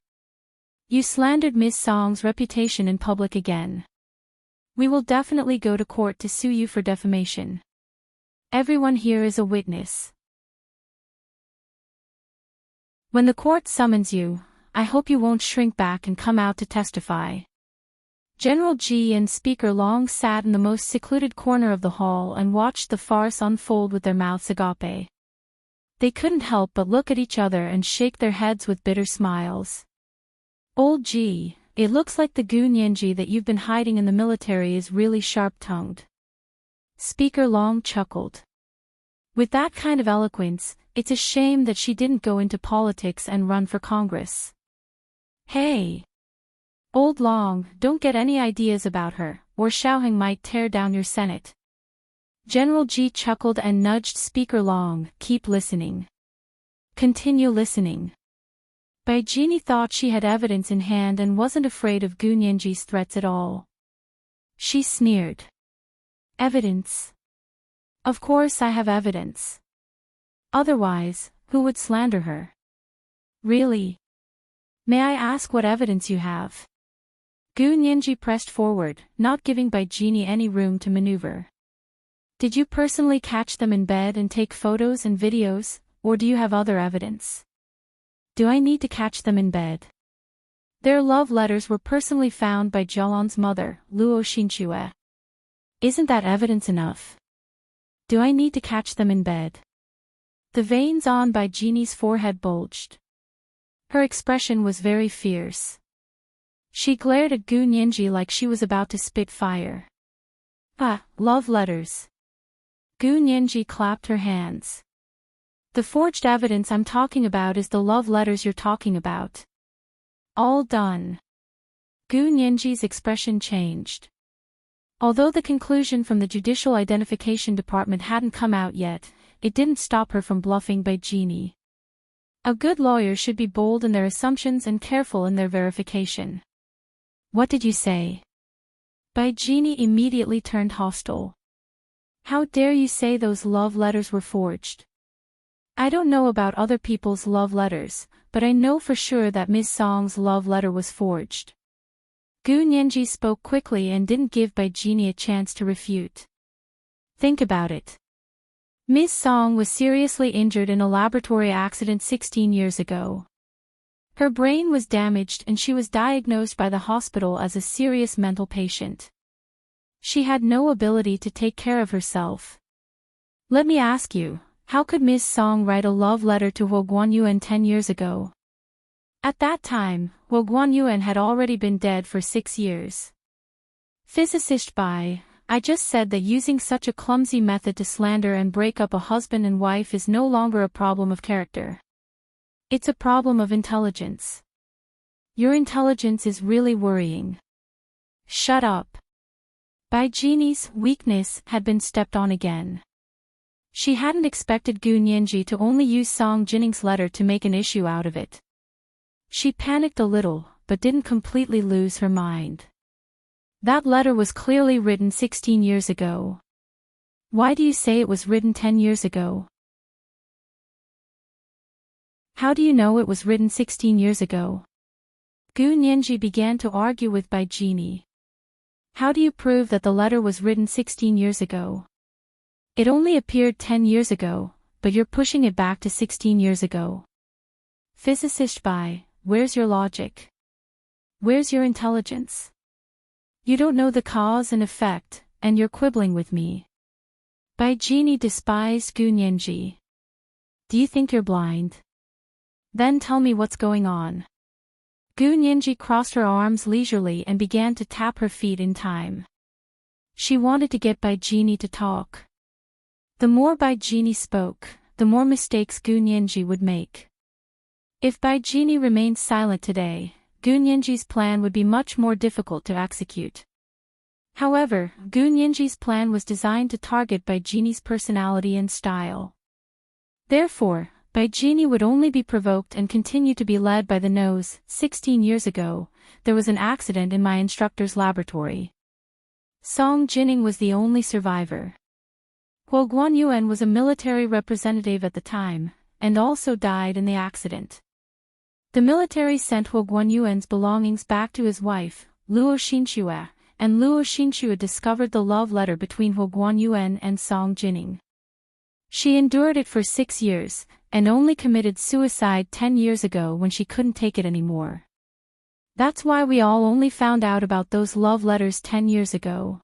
You slandered Ms. Song's reputation in public again. We will definitely go to court to sue you for defamation. Everyone here is a witness. When the court summons you, I hope you won't shrink back and come out to testify. General Ji and Speaker Long sat in the most secluded corner of the hall and watched the farce unfold with their mouths agape. They couldn't help but look at each other and shake their heads with bitter smiles. Old Ji, it looks like the Gu Nianji that you've been hiding in the military is really sharp-tongued. Speaker Long chuckled. With that kind of eloquence, it's a shame that she didn't go into politics and run for Congress. Hey! Old Long, don't get any ideas about her, or Xiaoheng might tear down your Senate. General Ji chuckled and nudged Speaker Long, keep listening. Continue listening. Bai Jini thought she had evidence in hand and wasn't afraid of Gu Nianji's threats at all. She sneered. Evidence? Of course I have evidence. Otherwise, who would slander her? Really? May I ask what evidence you have? Gu Nianji pressed forward, not giving Bai Jini any room to maneuver. Did you personally catch them in bed and take photos and videos, or do you have other evidence? Do I need to catch them in bed? Their love letters were personally found by Jialan's mother, Luo Xinchue. Isn't that evidence enough? Do I need to catch them in bed? The veins on Bai Jini's forehead bulged. Her expression was very fierce. She glared at Gu Nianji like she was about to spit fire. Ah, love letters. Gu Nianji clapped her hands. The forged evidence I'm talking about is the love letters you're talking about. All done. Gu Nianji's expression changed. Although the conclusion from the Judicial Identification Department hadn't come out yet, it didn't stop her from bluffing Bai Jini. A good lawyer should be bold in their assumptions and careful in their verification. What did you say? Bai Jini immediately turned hostile. How dare you say those love letters were forged? I don't know about other people's love letters, but I know for sure that Ms. Song's love letter was forged. Gu Nianji spoke quickly and didn't give Bai Jini a chance to refute. Think about it. Ms. Song was seriously injured in a laboratory accident 16 years ago. Her brain was damaged and she was diagnosed by the hospital as a serious mental patient. She had no ability to take care of herself. Let me ask you, how could Ms. Song write a love letter to Huo Guanyuan 10 years ago? At that time, Huo Guanyuan had already been dead for 6 years. Physicist Bai, I just said that using such a clumsy method to slander and break up a husband and wife is no longer a problem of character. It's a problem of intelligence. Your intelligence is really worrying. Shut up. Bai Jini's weakness had been stepped on again. She hadn't expected Gu Nianji to only use Song Jinning's letter to make an issue out of it. She panicked a little, but didn't completely lose her mind. That letter was clearly written 16 years ago. Why do you say it was written 10 years ago? How do you know it was written 16 years ago? Gu Nianji began to argue with Bai Jini. How do you prove that the letter was written 16 years ago? It only appeared 10 years ago, but you're pushing it back to 16 years ago. Physicist Bai, where's your logic? Where's your intelligence? You don't know the cause and effect, and you're quibbling with me. Bai Jini despised Gu Nianji. Do you think you're blind? Then tell me what's going on. Gu Nianji crossed her arms leisurely and began to tap her feet in time. She wanted to get Bai Jini to talk. The more Bai Jini spoke, the more mistakes Gu Nianji would make. If Bai Jini remained silent today, Gu Nianji's plan would be much more difficult to execute. However, Gu Nianji's plan was designed to target Bai Jini's personality and style. Therefore, Bai Jini would only be provoked and continue to be led by the nose. 16 years ago, there was an accident in my instructor's laboratory. Song Jining was the only survivor. Huo Guanyuan was a military representative at the time, and also died in the accident. The military sent Huo Guanyuan's belongings back to his wife, Luo Xinxue, and Luo Xinxue discovered the love letter between Huo Guanyuan and Song Jining. She endured it for 6 years, and only committed suicide 10 years ago when she couldn't take it anymore. That's why we all only found out about those love letters 10 years ago.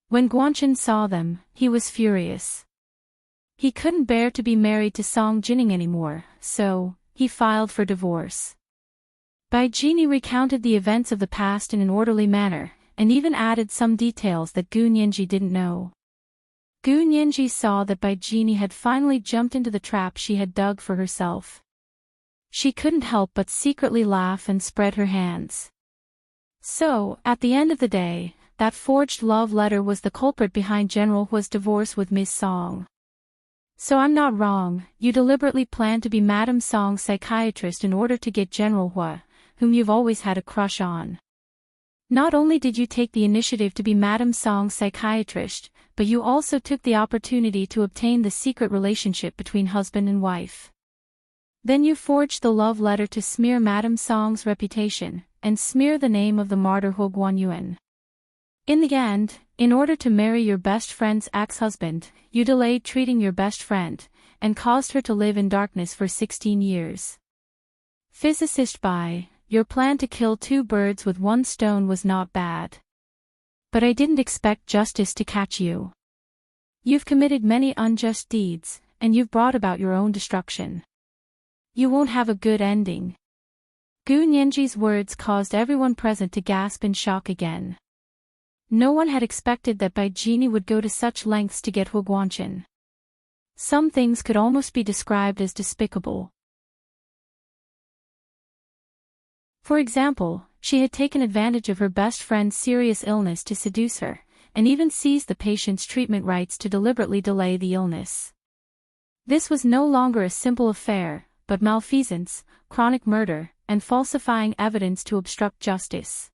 When Guanchen saw them, he was furious. He couldn't bear to be married to Song Jining anymore, so he filed for divorce. Bai Jini recounted the events of the past in an orderly manner, and even added some details that Gu Nianji didn't know. Gu Nianji saw that Bai Jini had finally jumped into the trap she had dug for herself. She couldn't help but secretly laugh and spread her hands. So, at the end of the day, that forged love letter was the culprit behind General Hua's divorce with Ms. Song. So I'm not wrong, you deliberately planned to be Madame Song's psychiatrist in order to get General Hua, whom you've always had a crush on. Not only did you take the initiative to be Madame Song's psychiatrist, but you also took the opportunity to obtain the secret relationship between husband and wife. Then you forged the love letter to smear Madame Song's reputation, and smear the name of the martyr Huo Guanyuan. In the end, in order to marry your best friend's ex-husband, you delayed treating your best friend, and caused her to live in darkness for 16 years. Physicist Bai, your plan to kill 2 birds with 1 stone was not bad. But I didn't expect justice to catch you. You've committed many unjust deeds, and you've brought about your own destruction. You won't have a good ending. Gu Nianji's words caused everyone present to gasp in shock again. No one had expected that Bai Jini would go to such lengths to get Huo Guanchen. Some things could almost be described as despicable. For example, she had taken advantage of her best friend's serious illness to seduce her, and even seized the patient's treatment rights to deliberately delay the illness. This was no longer a simple affair, but malfeasance, chronic murder, and falsifying evidence to obstruct justice.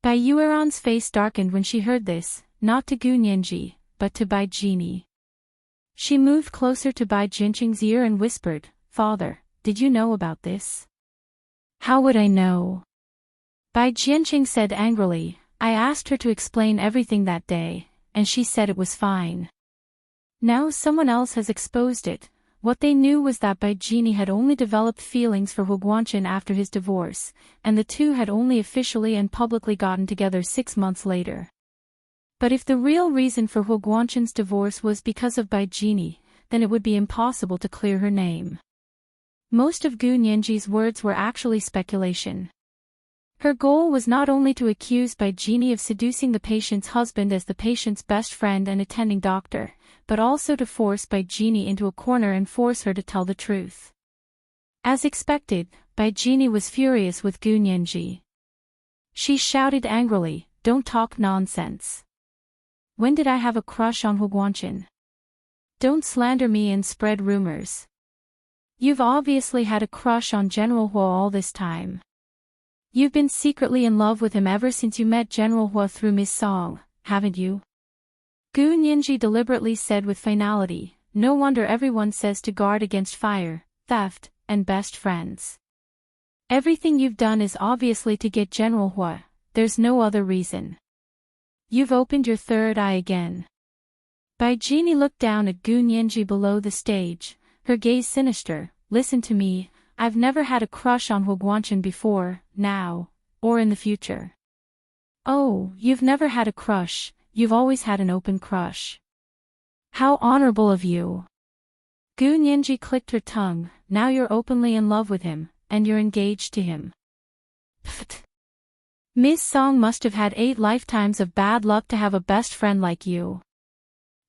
Bai Yueran's face darkened when she heard this, not to Gu Nianji, but to Bai Jini. She moved closer to Bai Jinqing's ear and whispered, "Father, did you know about this?" "How would I know?" Bai Jinqing said angrily, "I asked her to explain everything that day, and she said it was fine. Now someone else has exposed it." What they knew was that Bai Jini had only developed feelings for Huo Guanchen after his divorce, and the two had only officially and publicly gotten together 6 months later. But if the real reason for Huo Guanchen's divorce was because of Bai Jini, then it would be impossible to clear her name. Most of Gu Nianji's words were actually speculation. Her goal was not only to accuse Bai Jini of seducing the patient's husband as the patient's best friend and attending doctor, but also to force Bai Jini into a corner and force her to tell the truth. As expected, Bai Jini was furious with Gu Nianji. She shouted angrily, "Don't talk nonsense. When did I have a crush on Huo Guanchen? Don't slander me and spread rumors. You've obviously had a crush on General Huo all this time. You've been secretly in love with him ever since you met General Huo through Miss Song, haven't you?" Gu Nianji deliberately said with finality, "No wonder everyone says to guard against fire, theft, and best friends. Everything you've done is obviously to get General Huo, there's no other reason. You've opened your third eye again." Bai Jini looked down at Gu Nianji below the stage, her gaze sinister. "Listen to me, I've never had a crush on Huo Guanchen before, now, or in the future." "Oh, you've never had a crush, you've always had an open crush." How honorable of you. Gu Nianji clicked her tongue. Now you're openly in love with him, and you're engaged to him. Pfft. Ms. Song must have had 8 lifetimes of bad luck to have a best friend like you.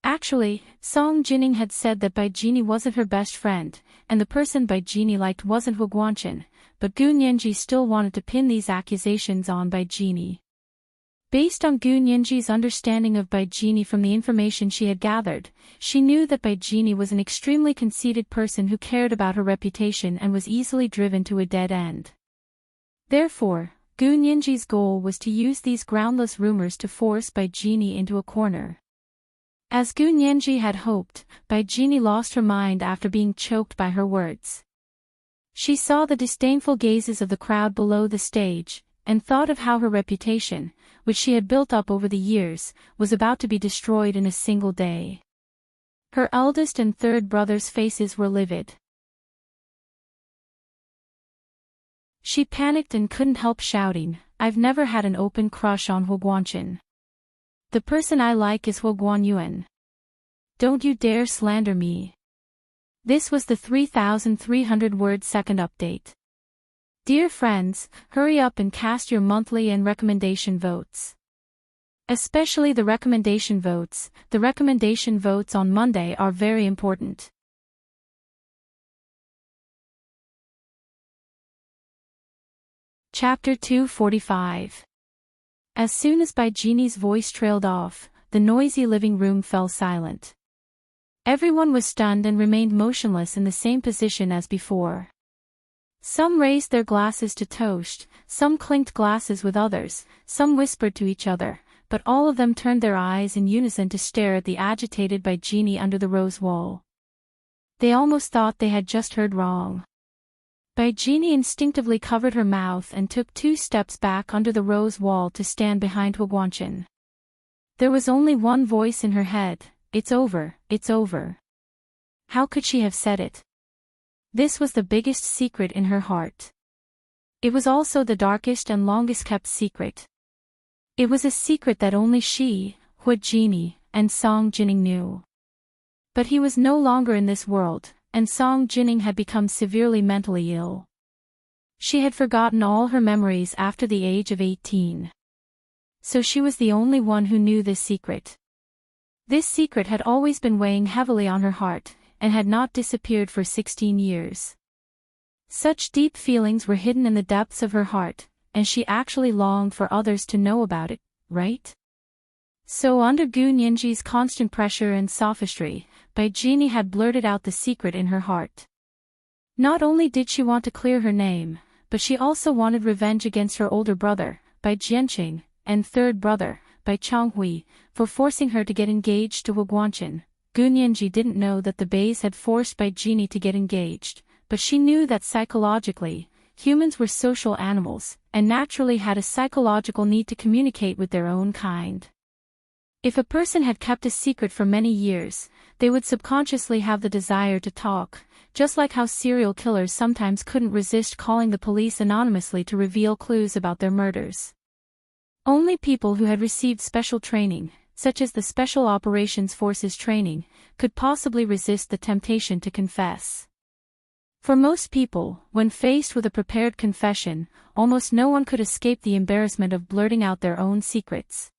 Actually, Song Jining had said that Bai Jini wasn't her best friend, and the person Bai Jini liked wasn't Hu Guanchen, but Gu Nianji still wanted to pin these accusations on Bai Jini. Based on Gu Nianji's understanding of Bai Jini from the information she had gathered, she knew that Bai Jini was an extremely conceited person who cared about her reputation and was easily driven to a dead end. Therefore, Gu Nianji's goal was to use these groundless rumors to force Bai Jini into a corner. As Gu Nianji had hoped, Bai Jini lost her mind after being choked by her words. She saw the disdainful gazes of the crowd below the stage, and thought of how her reputation, which she had built up over the years, was about to be destroyed in a single day. Her eldest and third brothers' faces were livid. She panicked and couldn't help shouting, "I've never had an open crush on Hu Guanchen. The person I like is Hu Guanyuan. Don't you dare slander me." This was the 3,300-word second update. Dear friends, hurry up and cast your monthly and recommendation votes. Especially the recommendation votes. The recommendation votes on Monday are very important. Chapter 245. As soon as Bai Jini's voice trailed off, the noisy living room fell silent. Everyone was stunned and remained motionless in the same position as before. Some raised their glasses to toast, some clinked glasses with others, some whispered to each other, but all of them turned their eyes in unison to stare at the agitated Bai Jini under the rose wall. They almost thought they had just heard wrong. Bai Jini instinctively covered her mouth and took 2 steps back under the rose wall to stand behind Hu Guanchen. There was only one voice in her head, "It's over, it's over." How could she have said it? This was the biggest secret in her heart. It was also the darkest and longest kept secret. It was a secret that only she, Hu Jini, and Song Jining knew. But he was no longer in this world, and Song Jining had become severely mentally ill. She had forgotten all her memories after the age of 18. So she was the only one who knew this secret. This secret had always been weighing heavily on her heart, and had not disappeared for 16 years. Such deep feelings were hidden in the depths of her heart, and she actually longed for others to know about it, right? So under Gu Nianji's constant pressure and sophistry, Bai Jini had blurted out the secret in her heart. Not only did she want to clear her name, but she also wanted revenge against her older brother, Bai Jianqing, and third brother, Bai Chonghui, for forcing her to get engaged to Hu Guanchen. Gu Nianji didn't know that the Bais had forced Bai Jini to get engaged, but she knew that psychologically, humans were social animals, and naturally had a psychological need to communicate with their own kind. If a person had kept a secret for many years, they would subconsciously have the desire to talk, just like how serial killers sometimes couldn't resist calling the police anonymously to reveal clues about their murders. Only people who had received special training, such as the Special Operations Forces training, could possibly resist the temptation to confess. For most people, when faced with a prepared confession, almost no one could escape the embarrassment of blurting out their own secrets.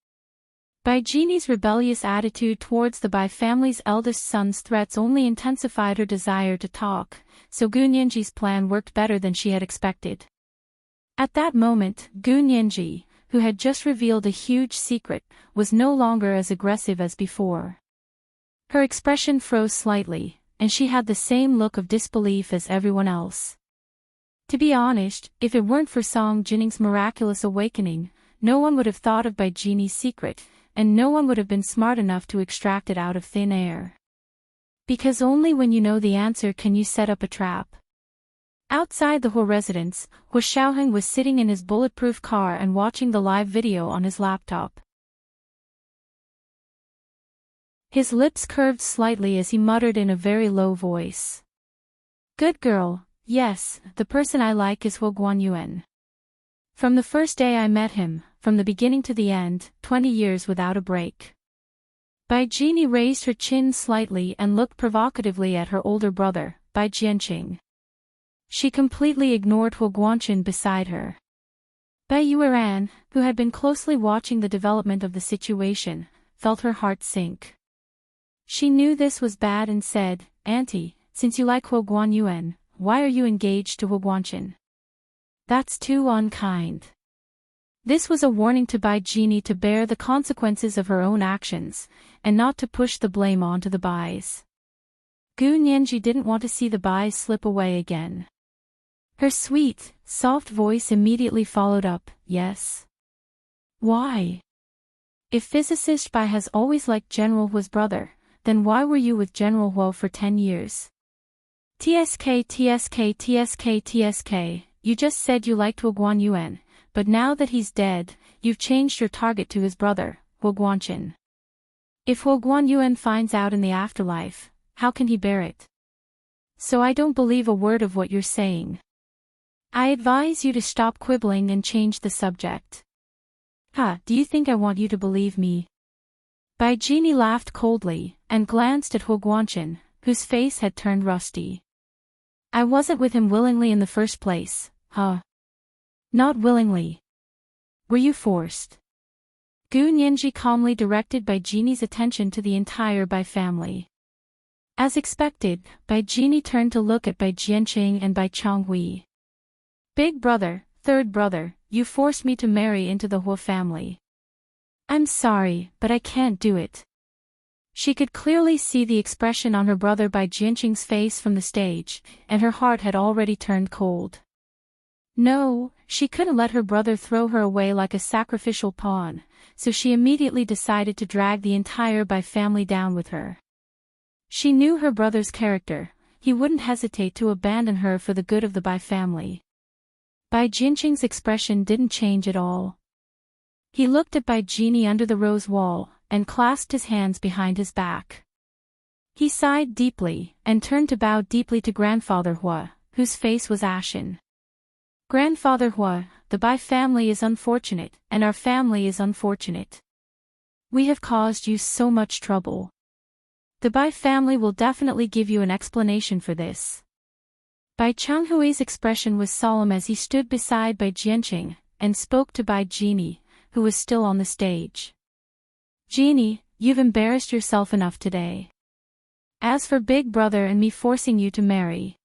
Bai Jini's rebellious attitude towards the Bai family's eldest son's threats only intensified her desire to talk, so Gu Nianji's plan worked better than she had expected. At that moment, Gu Nianji, who had just revealed a huge secret, was no longer as aggressive as before. Her expression froze slightly, and she had the same look of disbelief as everyone else. To be honest, if it weren't for Song Jining's miraculous awakening, no one would have thought of Bai Jini's secret, and no one would have been smart enough to extract it out of thin air. Because only when you know the answer can you set up a trap. Outside the Hu residence, Hu Xiaoheng was sitting in his bulletproof car and watching the live video on his laptop. His lips curved slightly as he muttered in a very low voice. "Good girl, yes, the person I like is Hu Guanyuan. From the first day I met him, from the beginning to the end, 20 years without a break. Bai Jini raised her chin slightly and looked provocatively at her older brother, Bai Jianqing. She completely ignored Huo Guanqin beside her. Bai Yueran, who had been closely watching the development of the situation, felt her heart sink. She knew this was bad and said, "Auntie, since you like Huo Guanyuan, why are you engaged to Huo Guanqin? That's too unkind." This was a warning to Bai Jini to bear the consequences of her own actions, and not to push the blame onto the Bais. Gu Nianji didn't want to see the Bais slip away again. Her sweet, soft voice immediately followed up, "Yes." "Why? If physicist Bai has always liked General Huo's brother, then why were you with General Huo for 10 years? TSK, you just said you liked Huo Guanyuan, but now that he's dead, you've changed your target to his brother, Huo Guanqin. If Huo Guanyuan finds out in the afterlife, how can he bear it? So I don't believe a word of what you're saying. I advise you to stop quibbling and change the subject." Do you think I want you to believe me?" Bai Jini laughed coldly, and glanced at Huo Guanqin, whose face had turned rusty. "I wasn't with him willingly in the first place, huh?" "Not willingly. Were you forced?" Gu Nianji calmly directed Bai Jini's attention to the entire Bai family. As expected, Bai Jini turned to look at Bai Jianqing and Bai Changhui. "Big brother, third brother, you forced me to marry into the Huo family. I'm sorry, but I can't do it." She could clearly see the expression on her brother Bai Jianqing's face from the stage, and her heart had already turned cold. No, she couldn't let her brother throw her away like a sacrificial pawn, so she immediately decided to drag the entire Bai family down with her. She knew her brother's character, he wouldn't hesitate to abandon her for the good of the Bai family. Bai Jianqing's expression didn't change at all. He looked at Bai Jini under the rose wall, and clasped his hands behind his back. He sighed deeply, and turned to bow deeply to Grandfather Huo, whose face was ashen. "Grandfather Huo, the Bai family is unfortunate, and our family is unfortunate. We have caused you so much trouble. The Bai family will definitely give you an explanation for this." Bai Changhui's expression was solemn as he stood beside Bai Jianqing, and spoke to Bai Jini, who was still on the stage. "Jini, you've embarrassed yourself enough today. As for Big Brother and me forcing you to marry,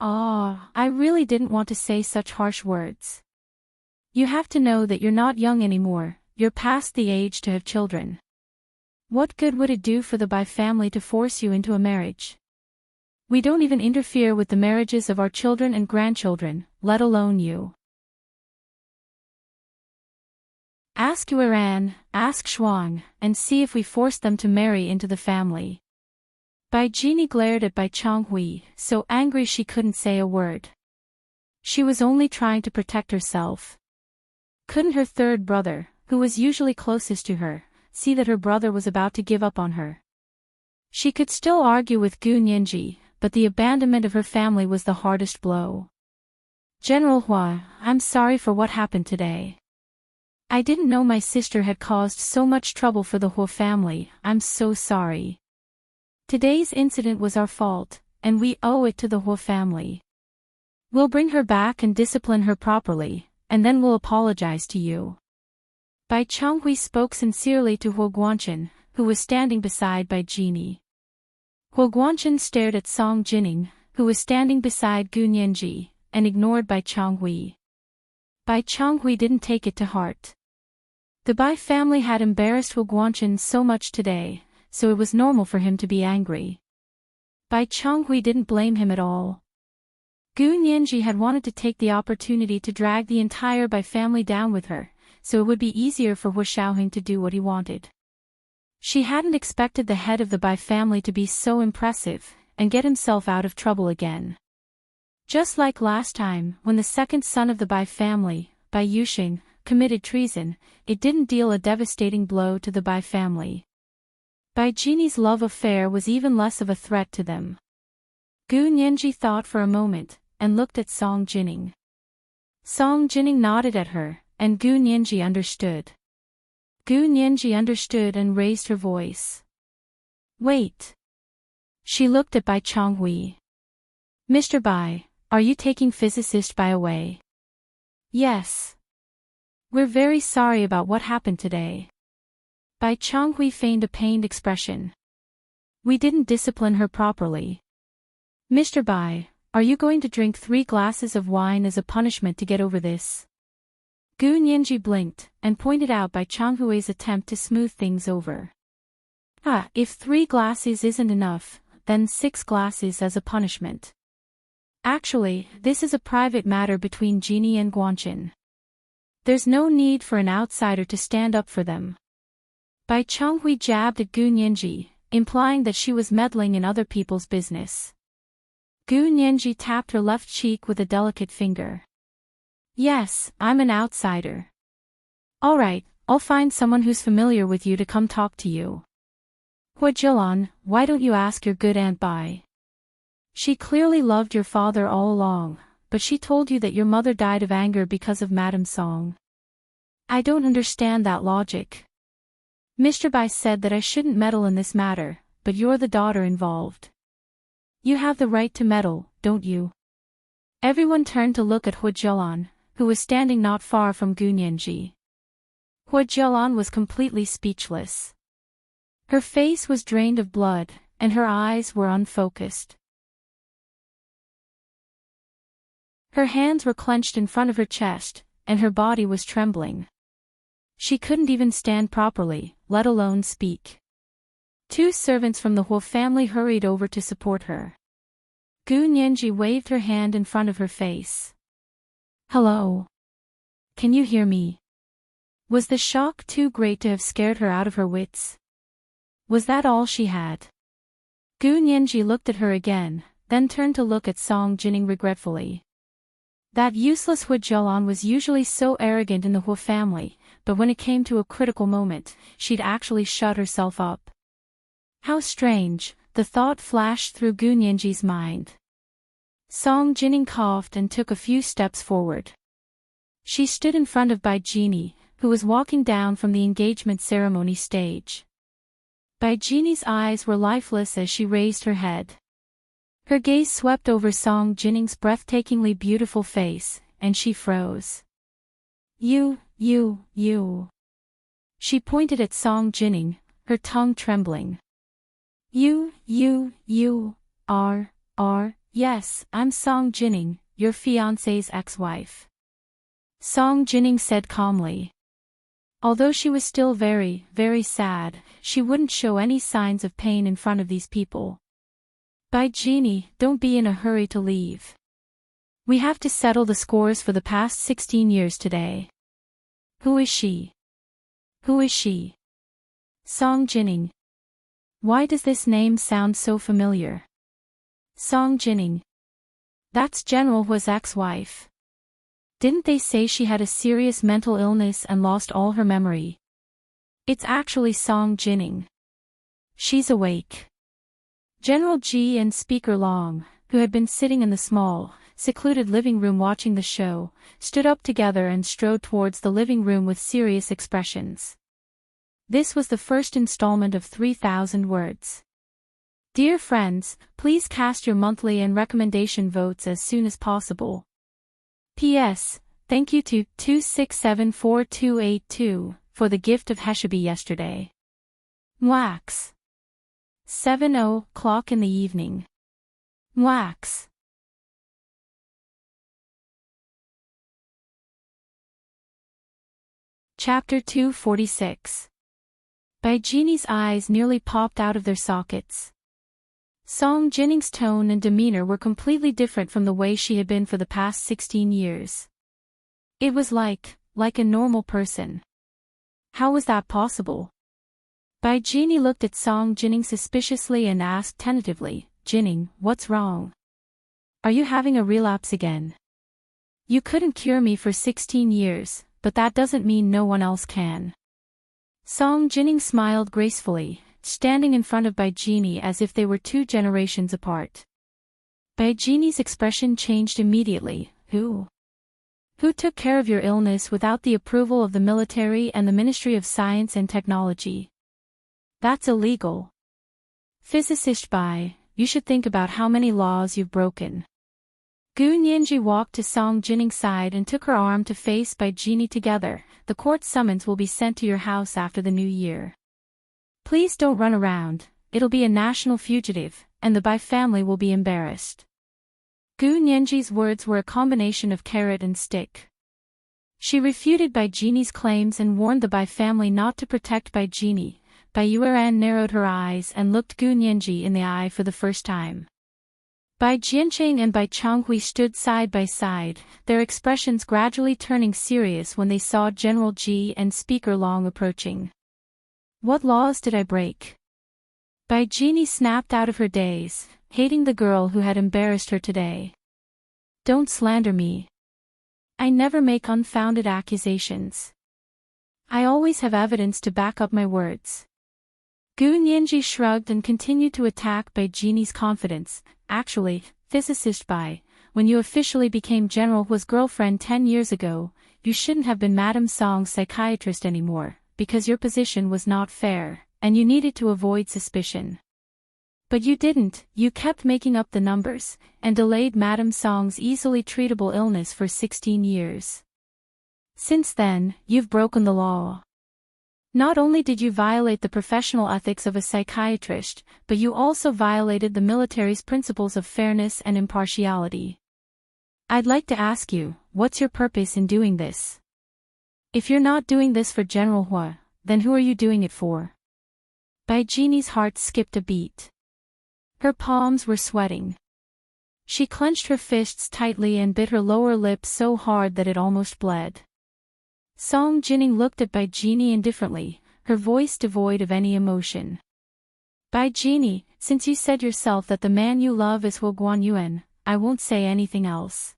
I really didn't want to say such harsh words. You have to know that you're not young anymore, you're past the age to have children. What good would it do for the Bai family to force you into a marriage? We don't even interfere with the marriages of our children and grandchildren, let alone you. Ask Yueran, ask Shuang, and see if we force them to marry into the family." Bai Jini glared at Bai Changhui, so angry she couldn't say a word. She was only trying to protect herself. Couldn't her third brother, who was usually closest to her, see that her brother was about to give up on her? She could still argue with Gu Nianji, but the abandonment of her family was the hardest blow. "General Huo, I'm sorry for what happened today. I didn't know my sister had caused so much trouble for the Huo family, I'm so sorry. Today's incident was our fault, and we owe it to the Huo family. We'll bring her back and discipline her properly, and then we'll apologize to you." Bai Changhui spoke sincerely to Huo Guanqin, who was standing beside Bai Jini. Huo Guanqin stared at Song Jining, who was standing beside Gu Nianji, and ignored Bai Changhui. Bai Changhui didn't take it to heart. The Bai family had embarrassed Huo Guanqin so much today, so it was normal for him to be angry. Bai Changhui didn't blame him at all. Gu Nianji had wanted to take the opportunity to drag the entire Bai family down with her, so it would be easier for Huo Xiaoheng to do what he wanted. She hadn't expected the head of the Bai family to be so impressive, and get himself out of trouble again. Just like last time, when the second son of the Bai family, Bai Yuxing, committed treason, it didn't deal a devastating blow to the Bai family. Bai Jini's love affair was even less of a threat to them. Gu Nianji thought for a moment, and looked at Song Jining. Song Jining nodded at her, and Gu Nianji understood. Gu Nianji understood and raised her voice. Wait. She looked at Bai Chonghui. Mr. Bai, are you taking physicist Bai away? Yes. We're very sorry about what happened today. Bai Chonghui feigned a pained expression. We didn't discipline her properly. Mr. Bai, are you going to drink 3 glasses of wine as a punishment to get over this? Gu Nianji blinked, and pointed out Bai Chonghui's attempt to smooth things over. If 3 glasses isn't enough, then 6 glasses as a punishment. Actually, this is a private matter between Genie and Guanqin. There's no need for an outsider to stand up for them. Bai Chonghui jabbed at Gu Nianji, implying that she was meddling in other people's business. Gu Nianji tapped her left cheek with a delicate finger. Yes, I'm an outsider. Alright, I'll find someone who's familiar with you to come talk to you. Hua Jilan, why don't you ask your good Aunt Bai? She clearly loved your father all along, but she told you that your mother died of anger because of Madame Song. I don't understand that logic. Mr. Bai said that I shouldn't meddle in this matter, but you're the daughter involved. You have the right to meddle, don't you? Everyone turned to look at Hua Jilan, who was standing not far from Gu Nianji. Hua Jilan was completely speechless. Her face was drained of blood, and her eyes were unfocused. Her hands were clenched in front of her chest, and her body was trembling. She couldn't even stand properly, let alone speak. 2 servants from the Hua family hurried over to support her. Gu Nianji waved her hand in front of her face. Hello. Can you hear me? Was the shock too great to have scared her out of her wits? Was that all she had? Gu Nianji looked at her again, then turned to look at Song Jining regretfully. That useless Hua Jilan was usually so arrogant in the Hua family, but when it came to a critical moment, she'd actually shut herself up. How strange, the thought flashed through Gu Nianji's mind. Song Jining coughed and took a few steps forward. She stood in front of Bai Genie, who was walking down from the engagement ceremony stage. Bai Genie's eyes were lifeless as she raised her head. Her gaze swept over Song Jining's breathtakingly beautiful face, and she froze. You. She pointed at Song Jining, her tongue trembling. You are, yes, I'm Song Jining, your fiancé's ex-wife. Song Jining said calmly. Although she was still very, very sad, she wouldn't show any signs of pain in front of these people. Bai Genie, don't be in a hurry to leave. We have to settle the scores for the past 16 years today. Who is she? Who is she? Song Jining. Why does this name sound so familiar? Song Jining. That's General Hua's ex-wife. Didn't they say she had a serious mental illness and lost all her memory? It's actually Song Jining. She's awake. General Ji and Speaker Long, who had been sitting in the small, secluded living room watching the show, stood up together and strode towards the living room with serious expressions. This was the first installment of 3,000 words. Dear friends, please cast your monthly and recommendation votes as soon as possible. P.S. Thank you to 2674282 for the gift of Heshabi yesterday. Wax. 7:00 in the evening. Wax. Chapter 246. Bai Genie's eyes nearly popped out of their sockets. Song Jining's tone and demeanor were completely different from the way she had been for the past 16 years. It was like a normal person. How was that possible? Bai Genie looked at Song Jining suspiciously and asked tentatively, Jining, what's wrong? Are you having a relapse again? You couldn't cure me for 16 years, but that doesn't mean no one else can. Song Jining smiled gracefully, standing in front of Bai Genie as if they were 2 generations apart. Bai Genie's expression changed immediately. Who? Who took care of your illness without the approval of the military and the Ministry of Science and Technology? That's illegal. Physicist Bai, you should think about how many laws you've broken. Gu Nianji walked to Song Jinning's side and took her arm to face Bai Jini together. The court summons will be sent to your house after the new year. Please don't run around, it'll be a national fugitive, and the Bai family will be embarrassed. Gu Nianji's words were a combination of carrot and stick. She refuted Bai Jini's claims and warned the Bai family not to protect Bai Jini. Bai Yueran narrowed her eyes and looked Gu Nianji in the eye for the first time. Bai Jiancheng and Bai Changhui stood side by side, their expressions gradually turning serious when they saw General Ji and Speaker Long approaching. What laws did I break? Bai Jini snapped out of her daze, hating the girl who had embarrassed her today. Don't slander me. I never make unfounded accusations. I always have evidence to back up my words. Gu Nianji shrugged and continued to attack Bai Jini's confidence. Actually, Physicist Bai, when you officially became General Hua's girlfriend 10 years ago, you shouldn't have been Madame Song's psychiatrist anymore, because your position was not fair, and you needed to avoid suspicion. But you didn't, you kept making up the numbers, and delayed Madame Song's easily treatable illness for 16 years. Since then, you've broken the law. Not only did you violate the professional ethics of a psychiatrist, but you also violated the military's principles of fairness and impartiality. I'd like to ask you, what's your purpose in doing this? If you're not doing this for General Hua, then who are you doing it for? Bai Jini's heart skipped a beat. Her palms were sweating. She clenched her fists tightly and bit her lower lip so hard that it almost bled. Song Jinning looked at Bai Jini indifferently, her voice devoid of any emotion. Bai Jini, since you said yourself that the man you love is Huo Guanyuan, I won't say anything else.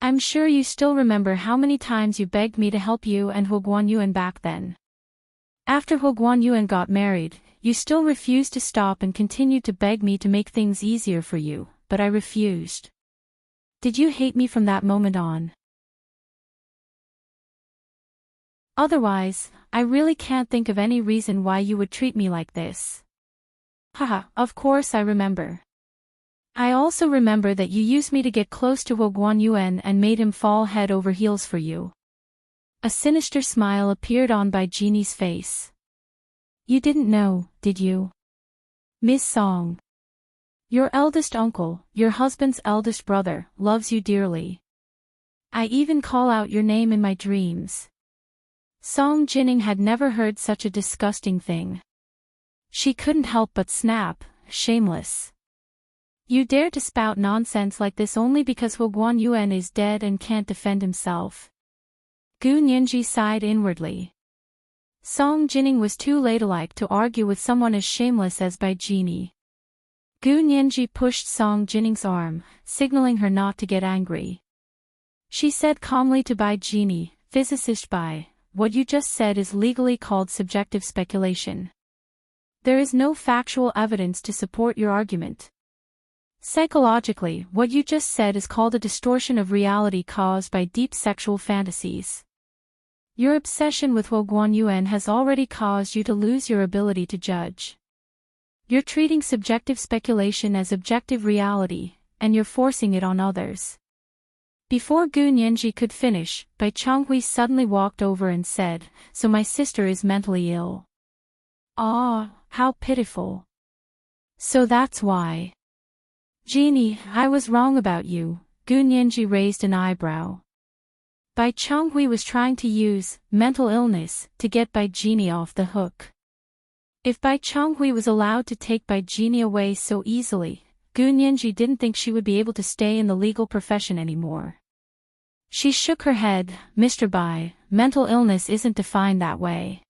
I'm sure you still remember how many times you begged me to help you and Huo Guanyuan back then. After Huo Guanyuan got married, you still refused to stop and continued to beg me to make things easier for you, but I refused. Did you hate me from that moment on? Otherwise, I really can't think of any reason why you would treat me like this. Haha, of course I remember. I also remember that you used me to get close to Huo Guanyuan and made him fall head over heels for you. A sinister smile appeared on Bai Jini's face. You didn't know, did you? Miss Song. Your eldest uncle, your husband's eldest brother, loves you dearly. I even call out your name in my dreams. Song Jinning had never heard such a disgusting thing. She couldn't help but snap, shameless. You dare to spout nonsense like this only because Huo Guanyuan is dead and can't defend himself. Gu Nianji sighed inwardly. Song Jinning was too ladylike to argue with someone as shameless as Bai Jini. Gu Nianji pushed Song Jinning's arm, signaling her not to get angry. She said calmly to Bai Jini, Physicist Bai, what you just said is legally called subjective speculation. There is no factual evidence to support your argument. Psychologically, what you just said is called a distortion of reality caused by deep sexual fantasies. Your obsession with Huo Guanyuan has already caused you to lose your ability to judge. You're treating subjective speculation as objective reality, and you're forcing it on others. Before Gu Nianji could finish, Bai Changhui suddenly walked over and said, So my sister is mentally ill. Ah, how pitiful. So that's why. Genie, I was wrong about you. Gu Nianji raised an eyebrow. Bai Changhui was trying to use mental illness to get Bai Genie off the hook. If Bai Changhui was allowed to take Bai Genie away so easily, Gu Nianji didn't think she would be able to stay in the legal profession anymore. She shook her head, Mr. Bai, mental illness isn't defined that way.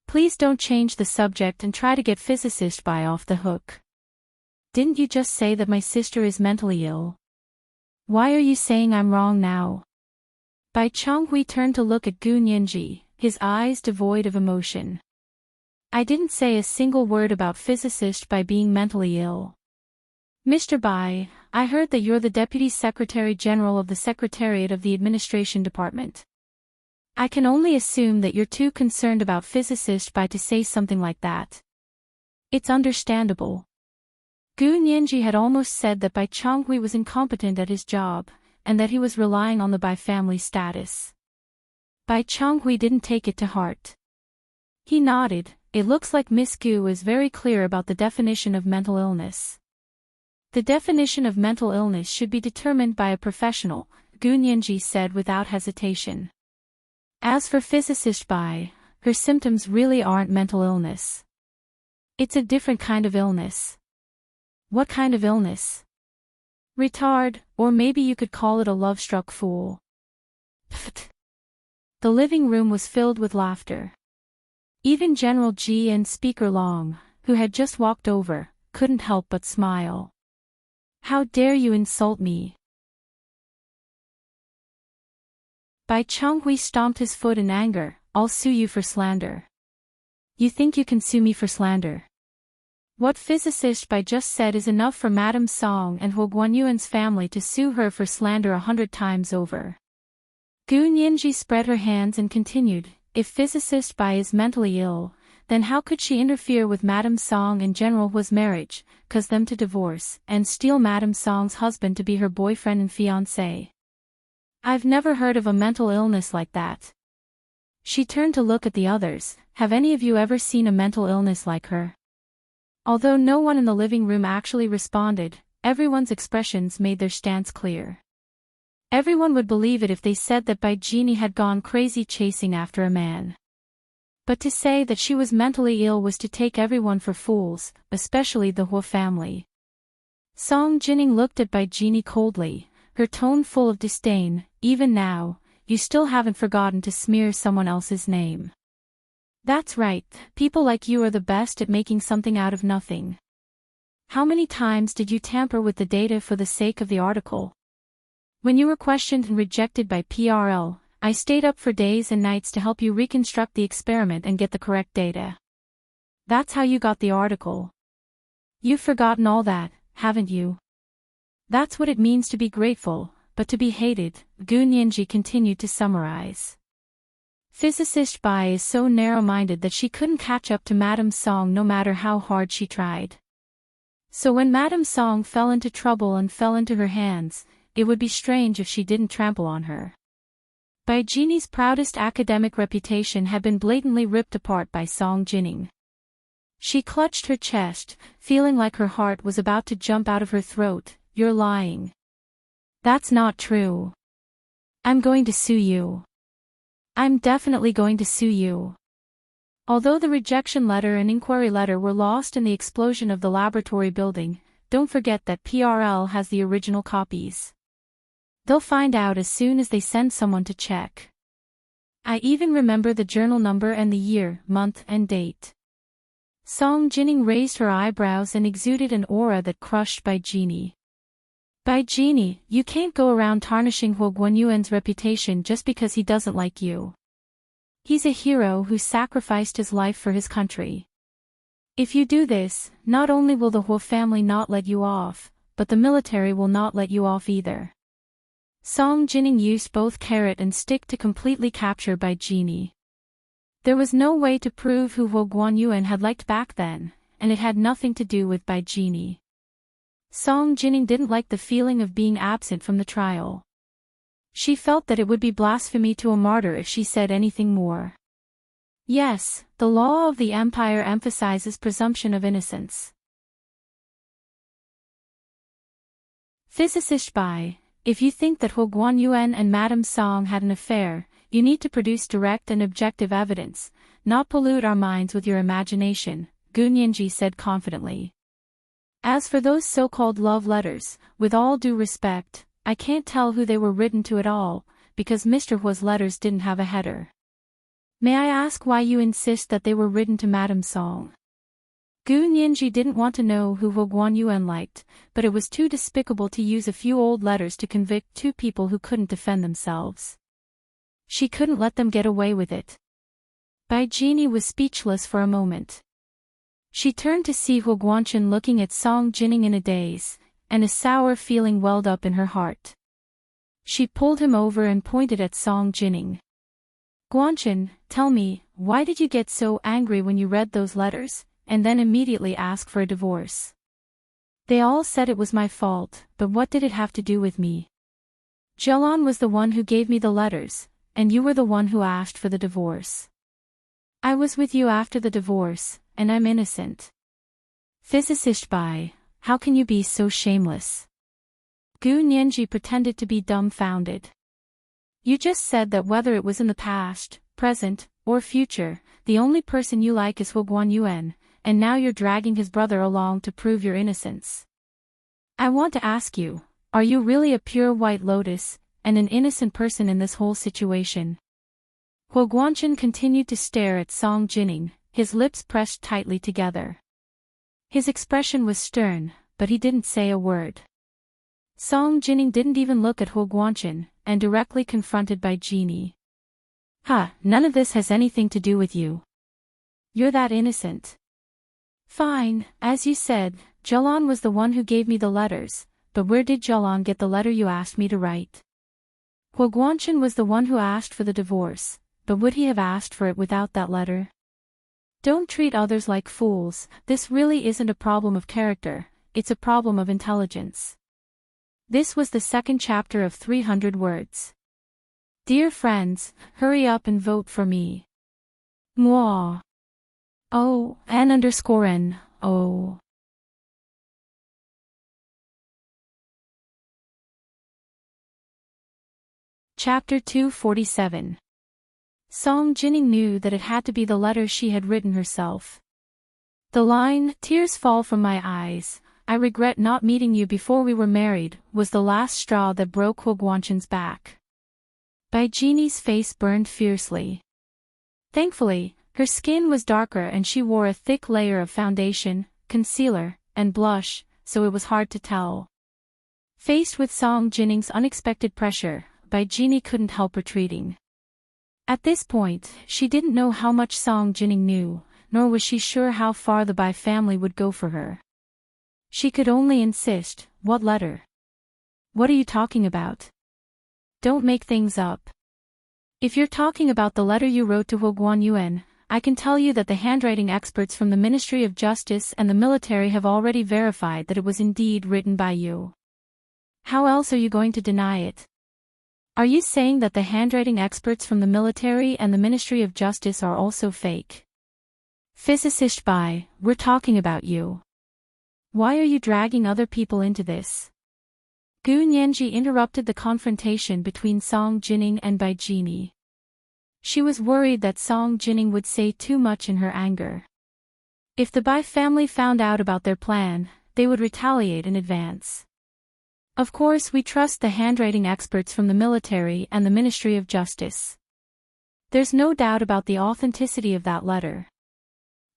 Please don't change the subject and try to get Physicist Bai off the hook. Didn't you just say that my sister is mentally ill? Why are you saying I'm wrong now? Bai Changhui turned to look at Gu Nianji, his eyes devoid of emotion. I didn't say a single word about Physicist Bai being mentally ill. Mr. Bai, I heard that you're the Deputy Secretary General of the Secretariat of the Administration Department. I can only assume that you're too concerned about physicist Bai to say something like that. It's understandable. Gu Nianji had almost said that Bai Chonghui was incompetent at his job, and that he was relying on the Bai family status. Bai Chonghui didn't take it to heart. He nodded. It looks like Miss Gu is very clear about the definition of mental illness. The definition of mental illness should be determined by a professional, Gu Nianji said without hesitation. As for physicist Bai, her symptoms really aren't mental illness. It's a different kind of illness. What kind of illness? Retard, or maybe you could call it a love-struck fool. Pfft. The living room was filled with laughter. Even General Ji and Speaker Long, who had just walked over, couldn't help but smile. How dare you insult me? Bai Chonghui stomped his foot in anger. I'll sue you for slander. You think you can sue me for slander? What physicist Bai just said is enough for Madame Song and Huo Guanyuan's family to sue her for slander 100 times over. Gu Nianji spread her hands and continued, if physicist Bai is mentally ill, then how could she interfere with Madame Song and General Huo's marriage, cause them to divorce, and steal Madame Song's husband to be her boyfriend and fiancé? I've never heard of a mental illness like that. She turned to look at the others. Have any of you ever seen a mental illness like her? Although no one in the living room actually responded, everyone's expressions made their stance clear. Everyone would believe it if they said that Bai Genie had gone crazy chasing after a man. But to say that she was mentally ill was to take everyone for fools, especially the Huo family. Song Jining looked at Bai Genie coldly, her tone full of disdain. Even now, you still haven't forgotten to smear someone else's name. That's right, people like you are the best at making something out of nothing. How many times did you tamper with the data for the sake of the article? When you were questioned and rejected by PRL, I stayed up for days and nights to help you reconstruct the experiment and get the correct data. That's how you got the article. You've forgotten all that, haven't you? That's what it means to be grateful, but to be hated, Gu Nianji continued to summarize. Physicist Bai is so narrow-minded that she couldn't catch up to Madame Song no matter how hard she tried. So when Madame Song fell into trouble and fell into her hands, it would be strange if she didn't trample on her. Bai Genie's proudest academic reputation had been blatantly ripped apart by Song Jining. She clutched her chest, feeling like her heart was about to jump out of her throat. You're lying. That's not true. I'm going to sue you. I'm definitely going to sue you. Although the rejection letter and inquiry letter were lost in the explosion of the laboratory building, don't forget that PRL has the original copies. They'll find out as soon as they send someone to check. I even remember the journal number and the year, month, and date. Song Jining raised her eyebrows and exuded an aura that crushed Bai Genie. Bai Genie, you can't go around tarnishing Huo Guanyuan's reputation just because he doesn't like you. He's a hero who sacrificed his life for his country. If you do this, not only will the Huo family not let you off, but the military will not let you off either. Song Jining used both carrot and stick to completely capture Bai Genie. There was no way to prove who Huo Guanyuan had liked back then, and it had nothing to do with Bai Genie. Song Jining didn't like the feeling of being absent from the trial. She felt that it would be blasphemy to a martyr if she said anything more. Yes, the law of the empire emphasizes presumption of innocence. Physicist Bai, if you think that Huo Guanyuan and Madame Song had an affair, you need to produce direct and objective evidence, not pollute our minds with your imagination, Gu Nianji said confidently. As for those so-called love letters, with all due respect, I can't tell who they were written to at all, because Mr. Huo's letters didn't have a header. May I ask why you insist that they were written to Madame Song? Gu Nianji didn't want to know who Huo Guanyuan liked, but it was too despicable to use a few old letters to convict two people who couldn't defend themselves. She couldn't let them get away with it. Bai Genie was speechless for a moment. She turned to see Huo Guanchen looking at Song Jining in a daze, and a sour feeling welled up in her heart. She pulled him over and pointed at Song Jining. Guanchen, tell me, why did you get so angry when you read those letters, and then immediately ask for a divorce? They all said it was my fault, but what did it have to do with me? Jelan was the one who gave me the letters, and you were the one who asked for the divorce. I was with you after the divorce, and I'm innocent. Physicist Bai, how can you be so shameless? Gu Nianji pretended to be dumbfounded. You just said that whether it was in the past, present, or future, the only person you like is Huguan Yuan, and now you're dragging his brother along to prove your innocence. I want to ask you, are you really a pure white lotus, and an innocent person in this whole situation? Huo Guanchen continued to stare at Song Jining, his lips pressed tightly together. His expression was stern, but he didn't say a word. Song Jining didn't even look at Huo Guanchen, and directly confronted by Genie. None of this has anything to do with you. You're that innocent. Fine, as you said, Jelan was the one who gave me the letters, but where did Jelan get the letter you asked me to write? Huo Guanchen was the one who asked for the divorce, but would he have asked for it without that letter? Don't treat others like fools, this really isn't a problem of character, it's a problem of intelligence. This was the second chapter of 300 words. Dear friends, hurry up and vote for me. Mwah. Oh, N_N, oh. Chapter 247. Song Jining knew that it had to be the letter she had written herself. The line, "Tears fall from my eyes, I regret not meeting you before we were married," was the last straw that broke Huo Guanchen's back. Bai Genie's face burned fiercely. Thankfully, her skin was darker and she wore a thick layer of foundation, concealer, and blush, so it was hard to tell. Faced with Song Jining's unexpected pressure, Bai Genie couldn't help retreating. At this point, she didn't know how much Song Jining knew, nor was she sure how far the Bai family would go for her. She could only insist, "What letter? What are you talking about? Don't make things up. If you're talking about the letter you wrote to Huguan Yuan, I can tell you that the handwriting experts from the Ministry of Justice and the military have already verified that it was indeed written by you. How else are you going to deny it? Are you saying that the handwriting experts from the military and the Ministry of Justice are also fake? Physicist Bai, we're talking about you. Why are you dragging other people into this?" Gu Nianji interrupted the confrontation between Song Jining and Bai Genie. She was worried that Song Jining would say too much in her anger. If the Bai family found out about their plan, they would retaliate in advance. Of course, we trust the handwriting experts from the military and the Ministry of Justice. There's no doubt about the authenticity of that letter.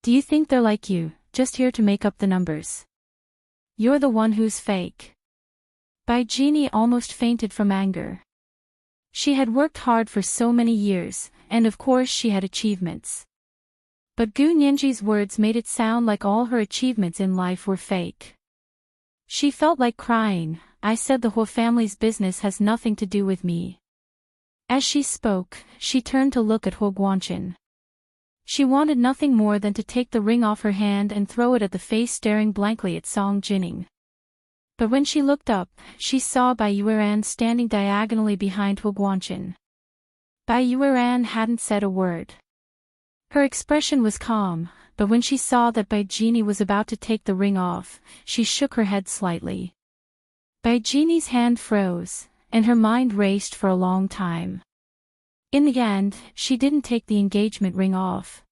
Do you think they're like you, just here to make up the numbers? You're the one who's fake. Bai Genie almost fainted from anger. She had worked hard for so many years, and of course she had achievements. But Gu Nianji's words made it sound like all her achievements in life were fake. She felt like crying. "I said the Huo family's business has nothing to do with me." As she spoke, she turned to look at Huo Guanchen. She wanted nothing more than to take the ring off her hand and throw it at the face staring blankly at Song Jining. But when she looked up, she saw Bai Yueran standing diagonally behind Huo Guanchen. Bai Yueran hadn't said a word. Her expression was calm, but when she saw that Bai Genie was about to take the ring off, she shook her head slightly. Bai Genie's hand froze, and her mind raced for a long time. In the end, she didn't take the engagement ring off.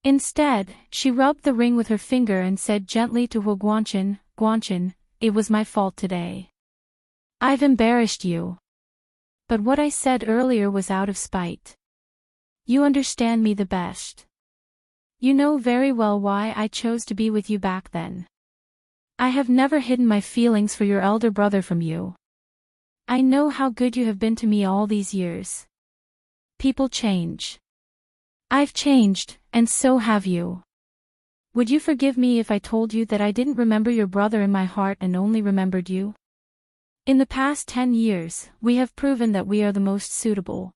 Instead, she rubbed the ring with her finger and said gently to Huo Guanchen, "Guanchen, it was my fault today. I've embarrassed you. But what I said earlier was out of spite. You understand me the best. You know very well why I chose to be with you back then. I have never hidden my feelings for your elder brother from you. I know how good you have been to me all these years. People change. I've changed, and so have you. Would you forgive me if I told you that I didn't remember your brother in my heart and only remembered you? In the past 10 years, we have proven that we are the most suitable.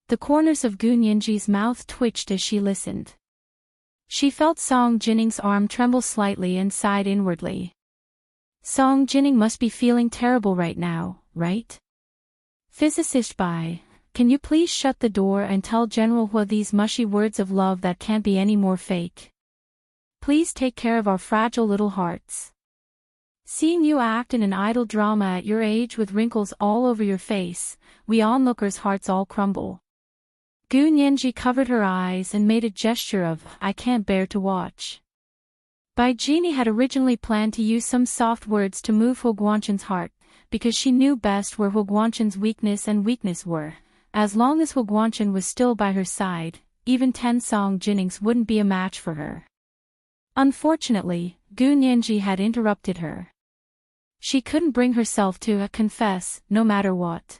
The corners of Gu Nianji's mouth twitched as she listened. She felt Song Jinning's arm tremble slightly and sighed inwardly. Song Jinning must be feeling terrible right now, right? Physicist Bai, can you please shut the door and tell General Hua these mushy words of love that can't be any more fake? Please take care of our fragile little hearts. Seeing you act in an idle drama at your age with wrinkles all over your face, we onlookers' hearts all crumble. Gu Nianji covered her eyes and made a gesture of, I can't bear to watch. Bai Jini had originally planned to use some soft words to move Huo Guanchen's heart, because she knew best where Huo Guanchen's weakness were. As long as Huo Guanchen was still by her side, even 10 Song Jinnings wouldn't be a match for her. Unfortunately, Gu Nianji had interrupted her. She couldn't bring herself to confess, no matter what.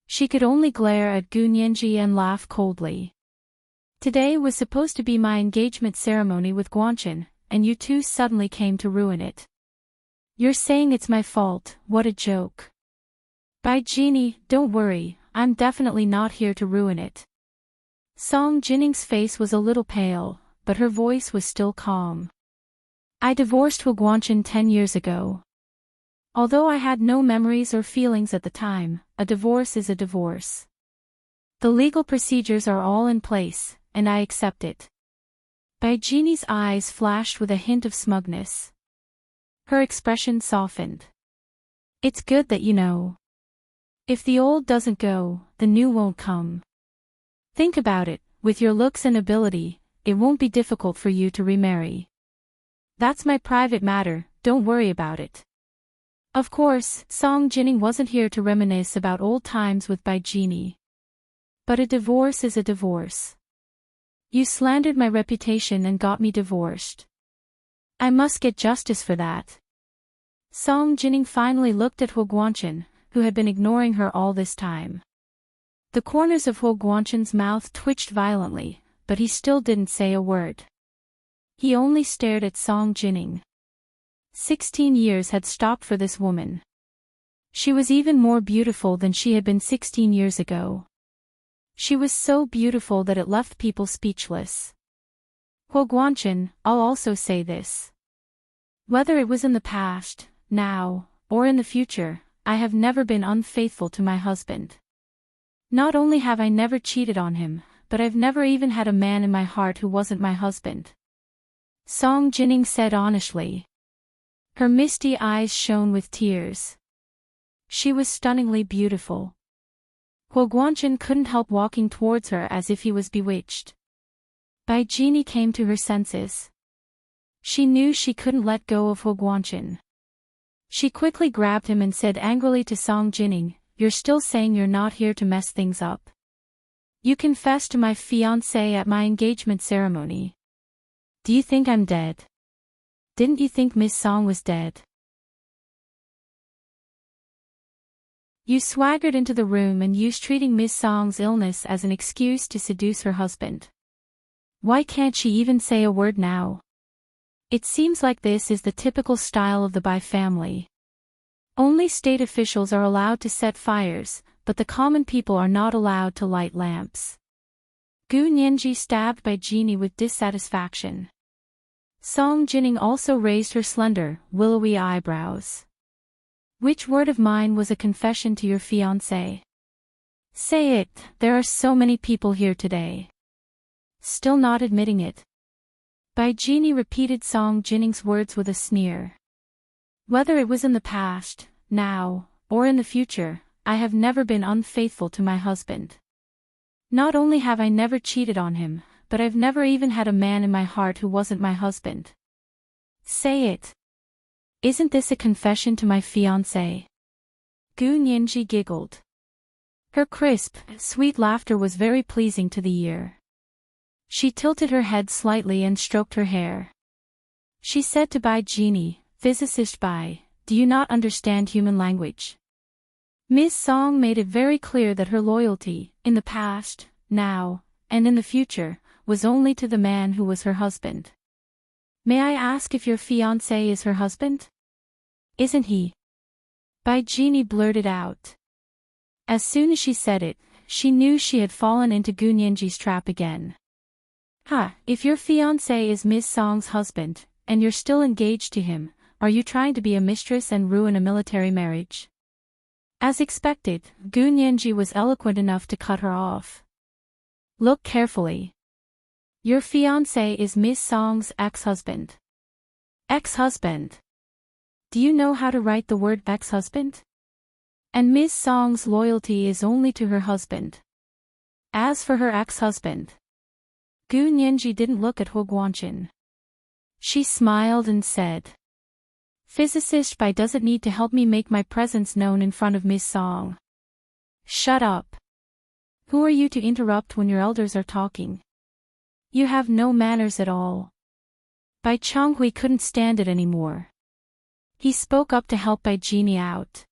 She could only glare at Gu Nianji and laugh coldly. Today was supposed to be my engagement ceremony with Guanchen, and you two suddenly came to ruin it. You're saying it's my fault, what a joke. Bai Jini, don't worry, I'm definitely not here to ruin it. Song Jinning's face was a little pale, but her voice was still calm. I divorced Huo Guanchen 10 years ago. Although I had no memories or feelings at the time, a divorce is a divorce. The legal procedures are all in place, and I accept it. Bai Jini's eyes flashed with a hint of smugness. Her expression softened. It's good that you know. If the old doesn't go, the new won't come. Think about it, with your looks and ability, it won't be difficult for you to remarry. That's my private matter, don't worry about it. Of course, Song Jinning wasn't here to reminisce about old times with Bai Jini. But a divorce is a divorce. You slandered my reputation and got me divorced. I must get justice for that. Song Jinning finally looked at Huo Guanchen, who had been ignoring her all this time. The corners of Huo Guanchen's mouth twitched violently, but he still didn't say a word. He only stared at Song Jinning. 16 years had stopped for this woman. She was even more beautiful than she had been 16 years ago. She was so beautiful that it left people speechless. Huo Guanchen, I'll also say this. Whether it was in the past, now, or in the future, I have never been unfaithful to my husband. Not only have I never cheated on him, but I've never even had a man in my heart who wasn't my husband. Song Jinning said honestly. Her misty eyes shone with tears. She was stunningly beautiful. Huo Guanchen couldn't help walking towards her as if he was bewitched. Bai Jini came to her senses. She knew she couldn't let go of Huo Guanchen. She quickly grabbed him and said angrily to Song Jinning, you're still saying you're not here to mess things up. You confessed to my fiancé at my engagement ceremony. Do you think I'm dead? Didn't you think Miss Song was dead? You swaggered into the room and used treating Miss Song's illness as an excuse to seduce her husband. Why can't she even say a word now? It seems like this is the typical style of the Bai family. Only state officials are allowed to set fires, but the common people are not allowed to light lamps. Gu Nianji stabbed Bai Jini with dissatisfaction. Song Jinning also raised her slender, willowy eyebrows. Which word of mine was a confession to your fiancé? Say it, there are so many people here today. Still not admitting it. Bai Jini repeated Song Jinning's words with a sneer. Whether it was in the past, now, or in the future, I have never been unfaithful to my husband. Not only have I never cheated on him, but I've never even had a man in my heart who wasn't my husband. Say it. Isn't this a confession to my fiancé? Gu Nianji giggled. Her crisp, sweet laughter was very pleasing to the ear. She tilted her head slightly and stroked her hair. She said to Bai Jini, Physicist Bai, do you not understand human language? Ms. Song made it very clear that her loyalty, in the past, now, and in the future, was only to the man who was her husband. May I ask if your fiancé is her husband? Isn't he? Bai Genie blurted out. As soon as she said it, she knew she had fallen into Gu Nianji's trap again. If your fiancé is Ms. Song's husband, and you're still engaged to him, are you trying to be a mistress and ruin a military marriage? As expected, Gu Nianji was eloquent enough to cut her off. Look carefully. Your fiancé is Ms. Song's ex-husband. Ex-husband. Do you know how to write the word ex-husband? And Ms. Song's loyalty is only to her husband. As for her ex-husband, Gu Nianji didn't look at Hu Guanqin. She smiled and said, Physicist Bai doesn't need to help me make my presence known in front of Ms. Song. Shut up. Who are you to interrupt when your elders are talking? You have no manners at all. Bai Chonghui couldn't stand it anymore. He spoke up to help Bai Genie out.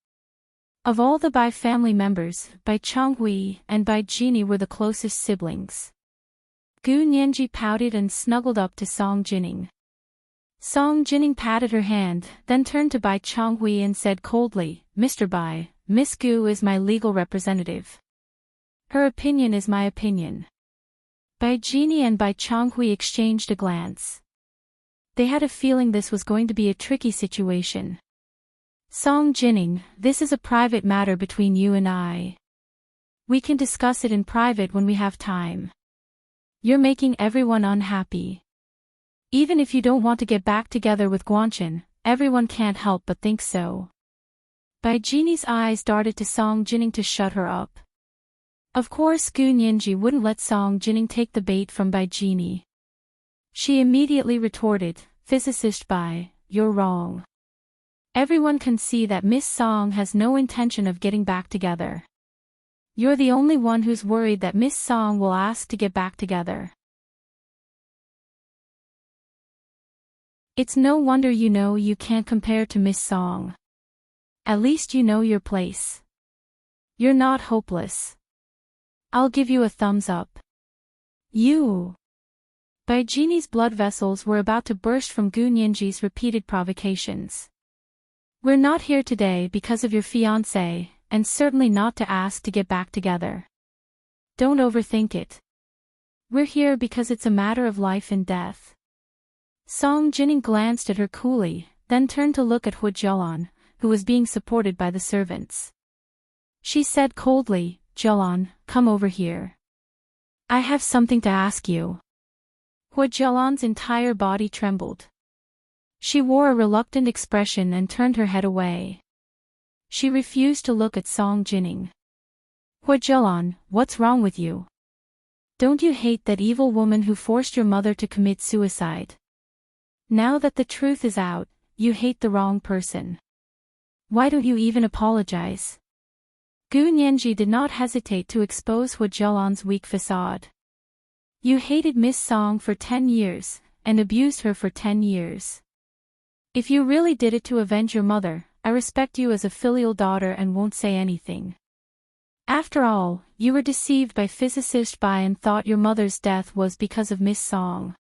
Of all the Bai family members, Bai Chonghui and Bai Genie were the closest siblings. Gu Nianji pouted and snuggled up to Song Jining. Song Jining patted her hand, then turned to Bai Chonghui and said coldly, Mr. Bai, Miss Gu is my legal representative. Her opinion is my opinion. Bai Genie and Bai Chonghui exchanged a glance. They had a feeling this was going to be a tricky situation. Song Jining, this is a private matter between you and I. We can discuss it in private when we have time. You're making everyone unhappy. Even if you don't want to get back together with Guanqin, everyone can't help but think so. Bai Genie's eyes darted to Song Jining to shut her up. Of course Gu Nianji wouldn't let Song Jining take the bait from Bai Genie. She immediately retorted, Physicist Bai, you're wrong. Everyone can see that Miss Song has no intention of getting back together. You're the only one who's worried that Miss Song will ask to get back together. It's no wonder you know you can't compare to Miss Song. At least you know your place. You're not hopeless. I'll give you a thumbs up. You. Bai Genie's blood vessels were about to burst from Gu Nianji's repeated provocations. We're not here today because of your fiancé, and certainly not to ask to get back together. Don't overthink it. We're here because it's a matter of life and death. Song Jining glanced at her coolly, then turned to look at Hu Jialan, who was being supported by the servants. She said coldly, Jialan, come over here. I have something to ask you. Hu Jialan's entire body trembled. She wore a reluctant expression and turned her head away. She refused to look at Song Jining. Hu Jialan, what's wrong with you? Don't you hate that evil woman who forced your mother to commit suicide? Now that the truth is out, you hate the wrong person. Why don't you even apologize? Gu Nianji did not hesitate to expose Hu Jialan's weak facade. You hated Miss Song for 10 years, and abused her for 10 years. If you really did it to avenge your mother, I respect you as a filial daughter and won't say anything. After all, you were deceived by Physicist Bai and thought your mother's death was because of Miss Song.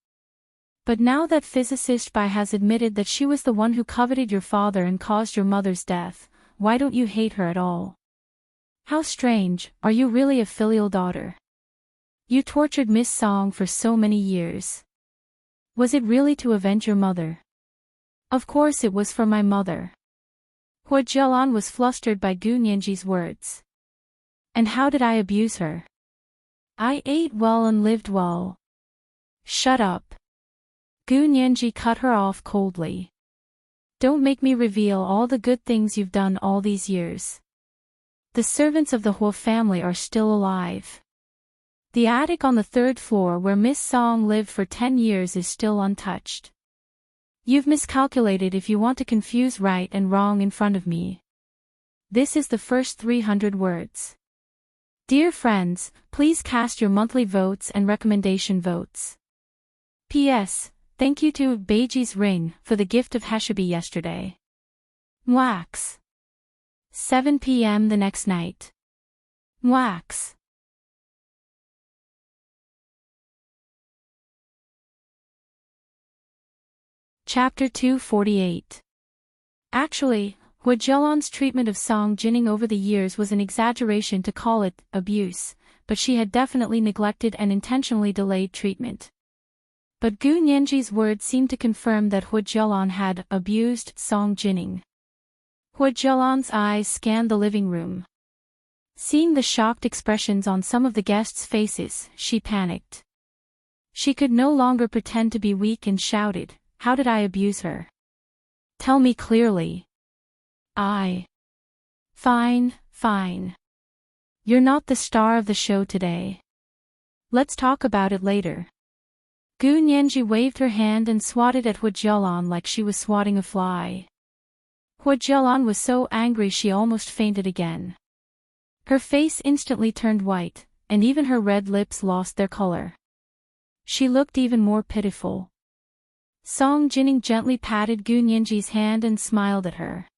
But now that Physicist Bai has admitted that she was the one who coveted your father and caused your mother's death, why don't you hate her at all? How strange, are you really a filial daughter? You tortured Miss Song for so many years. Was it really to avenge your mother? Of course it was for my mother. Hu Jialan was flustered by Gu Nianji's words. And how did I abuse her? I ate well and lived well. Shut up. Gu Nianji cut her off coldly. Don't make me reveal all the good things you've done all these years. The servants of the Hu family are still alive. The attic on the 3rd floor where Miss Song lived for 10 years is still untouched. You've miscalculated if you want to confuse right and wrong in front of me. This is the first 300 words. Dear friends, please cast your monthly votes and recommendation votes. P.S. Thank you to Beiji's Ring for the gift of Heshabi yesterday. Wax. 7 p.m. the next night. Wax. Chapter 248. Actually, Hu Jialan's treatment of Song Jining over the years was an exaggeration to call it abuse, but she had definitely neglected and intentionally delayed treatment. But Gu Nianji's words seemed to confirm that Hu Jialan had abused Song Jining. Hu Jialan's eyes scanned the living room. Seeing the shocked expressions on some of the guests' faces, she panicked. She could no longer pretend to be weak and shouted, "How did I abuse her? Tell me clearly." Fine, fine. You're not the star of the show today. Let's talk about it later. Gu Nianji waved her hand and swatted at Hu Jialan like she was swatting a fly. Hu Jialan was so angry she almost fainted again. Her face instantly turned white, and even her red lips lost their color. She looked even more pitiful. Song Jining gently patted Gu Nianji's hand and smiled at her.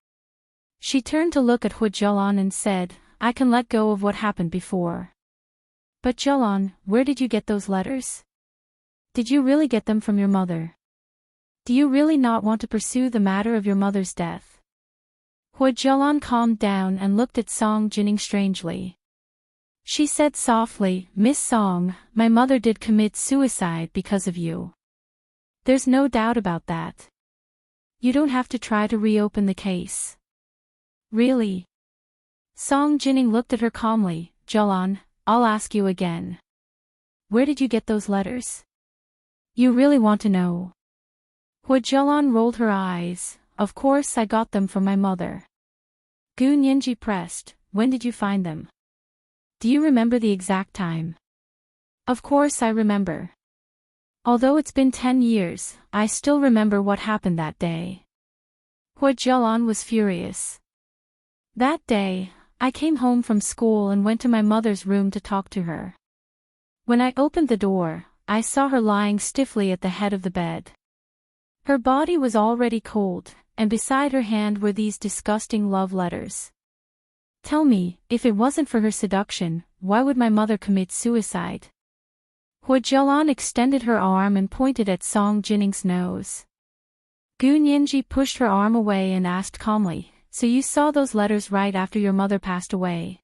She turned to look at Hu Jialan and said, "I can let go of what happened before. But Jialan, where did you get those letters? Did you really get them from your mother? Do you really not want to pursue the matter of your mother's death?" Hu Jialan calmed down and looked at Song Jining strangely. She said softly, "Miss Song, my mother did commit suicide because of you. There's no doubt about that. You don't have to try to reopen the case." "Really?" Song Jining looked at her calmly. "Jialan, I'll ask you again. Where did you get those letters? You really want to know?" Hu Jialan rolled her eyes. "Of course I got them from my mother." Gu Nianji pressed, "When did you find them? Do you remember the exact time?" "Of course I remember. Although it's been 10 years, I still remember what happened that day." Hu Jialan was furious. "That day, I came home from school and went to my mother's room to talk to her. When I opened the door, I saw her lying stiffly at the head of the bed. Her body was already cold, and beside her hand were these disgusting love letters. Tell me, if it wasn't for her seduction, why would my mother commit suicide?" Hu Jialan extended her arm and pointed at Song Jining's nose. Gu Nianji pushed her arm away and asked calmly, "So you saw those letters right after your mother passed away?"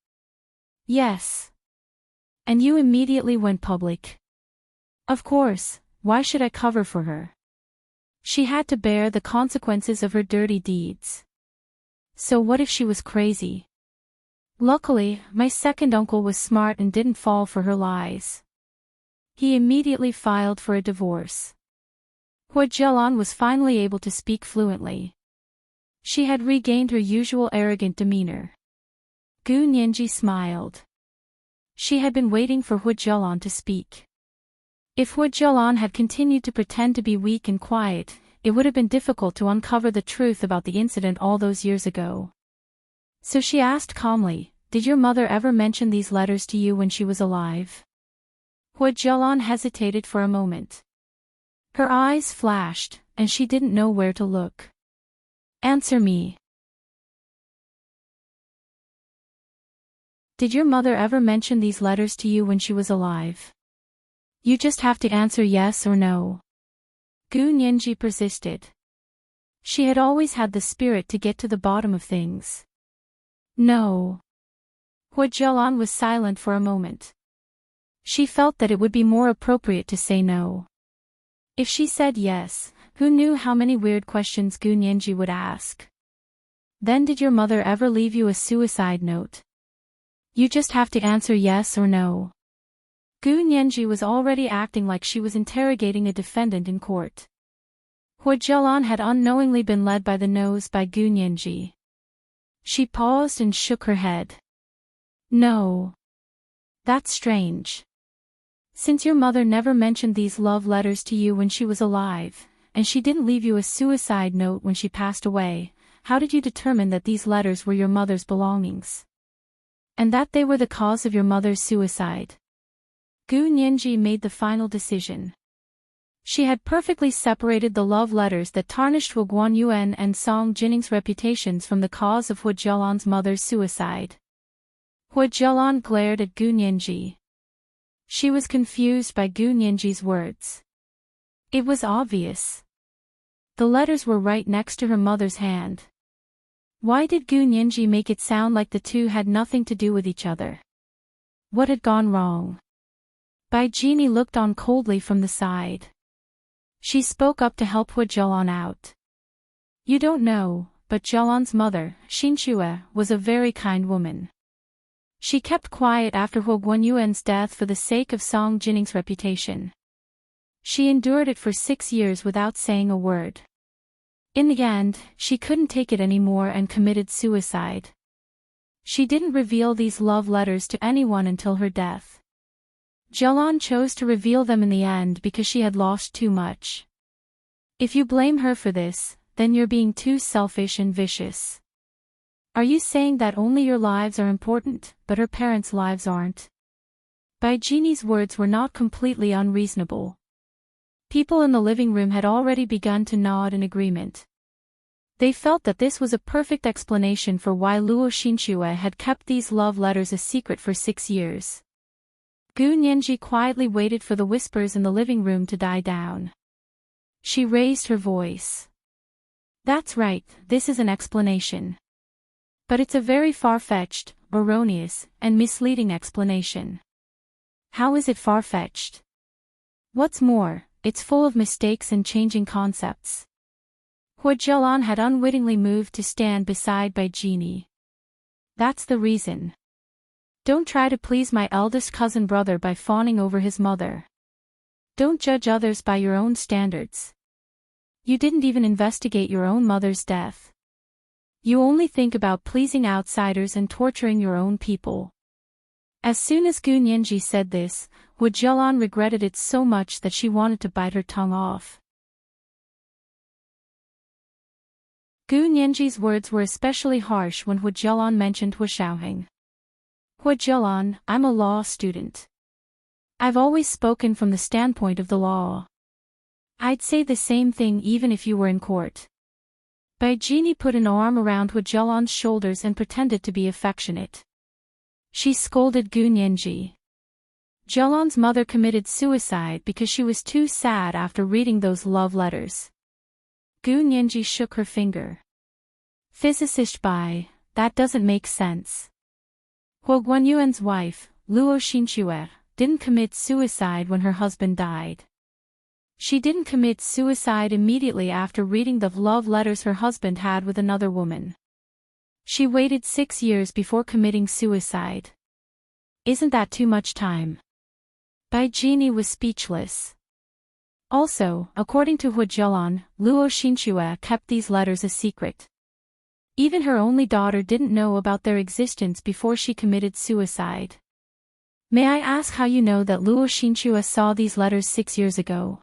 "Yes." "And you immediately went public?" "Of course, why should I cover for her? She had to bear the consequences of her dirty deeds. So what if she was crazy? Luckily, my second uncle was smart and didn't fall for her lies. He immediately filed for a divorce." Hu Jialan was finally able to speak fluently. She had regained her usual arrogant demeanor. Gu Nianji smiled. She had been waiting for Hu Jialan to speak. If Hu Jialan had continued to pretend to be weak and quiet, it would have been difficult to uncover the truth about the incident all those years ago. So she asked calmly, "Did your mother ever mention these letters to you when she was alive?" Hu Jialan hesitated for a moment. Her eyes flashed, and she didn't know where to look. "Answer me. Did your mother ever mention these letters to you when she was alive? You just have to answer yes or no." Gu Nianji persisted. She had always had the spirit to get to the bottom of things. "No." Hu Jialan was silent for a moment. She felt that it would be more appropriate to say no. If she said yes, who knew how many weird questions Gu Nianji would ask? "Then did your mother ever leave you a suicide note? You just have to answer yes or no." Gu Nianji was already acting like she was interrogating a defendant in court. Hu Jialan had unknowingly been led by the nose by Gu Nianji. She paused and shook her head. "No. That's strange. Since your mother never mentioned these love letters to you when she was alive, and she didn't leave you a suicide note when she passed away, how did you determine that these letters were your mother's belongings? And that they were the cause of your mother's suicide?" Gu Nianji made the final decision. She had perfectly separated the love letters that tarnished Wu Guanyuan and Song Jining's reputations from the cause of Hu Jialan's mother's suicide. Hu Jialan glared at Gu Nianji. She was confused by Gu Nianji's words. It was obvious. The letters were right next to her mother's hand. Why did Gu Nianji make it sound like the two had nothing to do with each other? What had gone wrong? Bai Jini looked on coldly from the side. She spoke up to help Hu Zhelan out. You don't know, but Zhelan's mother, Xinxue, was a very kind woman. She kept quiet after Hu Guanyuan's death for the sake of Song Jinning's reputation. She endured it for 6 years without saying a word. In the end, she couldn't take it anymore and committed suicide. She didn't reveal these love letters to anyone until her death. Zhelan chose to reveal them in the end because she had lost too much. If you blame her for this, then you're being too selfish and vicious. Are you saying that only your lives are important, but her parents' lives aren't? Bai Jini's words were not completely unreasonable. People in the living room had already begun to nod in agreement. They felt that this was a perfect explanation for why Luo Xinxue had kept these love letters a secret for 6 years. Gu Nianji quietly waited for the whispers in the living room to die down. She raised her voice. That's right, this is an explanation. But it's a very far-fetched, erroneous, and misleading explanation. How is it far-fetched? What's more, it's full of mistakes and changing concepts. Hu Zhelan had unwittingly moved to stand beside Bai Jini. That's the reason. Don't try to please my eldest cousin brother by fawning over his mother. Don't judge others by your own standards. You didn't even investigate your own mother's death. You only think about pleasing outsiders and torturing your own people. As soon as Gu Nianji said this, Hu Zhelan regretted it so much that she wanted to bite her tongue off. Gu Nianji's words were especially harsh when Hu Zhelan mentioned Hu Shaoheng. Hu Zhelan, I'm a law student. I've always spoken from the standpoint of the law. I'd say the same thing even if you were in court. Bai Jini put an arm around Hu Zhelan's shoulders and pretended to be affectionate. She scolded Gu Nianji. Zhelan's mother committed suicide because she was too sad after reading those love letters. Gu Nianji shook her finger. Physicist Bai, that doesn't make sense. Hu Guanyuan's wife, Luo Xinxue, didn't commit suicide when her husband died. She didn't commit suicide immediately after reading the love letters her husband had with another woman. She waited 6 years before committing suicide. Isn't that too much time? Bai Jini was speechless. Also, according to Hu Zhelan, Luo Xinxue kept these letters a secret. Even her only daughter didn't know about their existence before she committed suicide. May I ask how you know that Luo Xinxue saw these letters 6 years ago?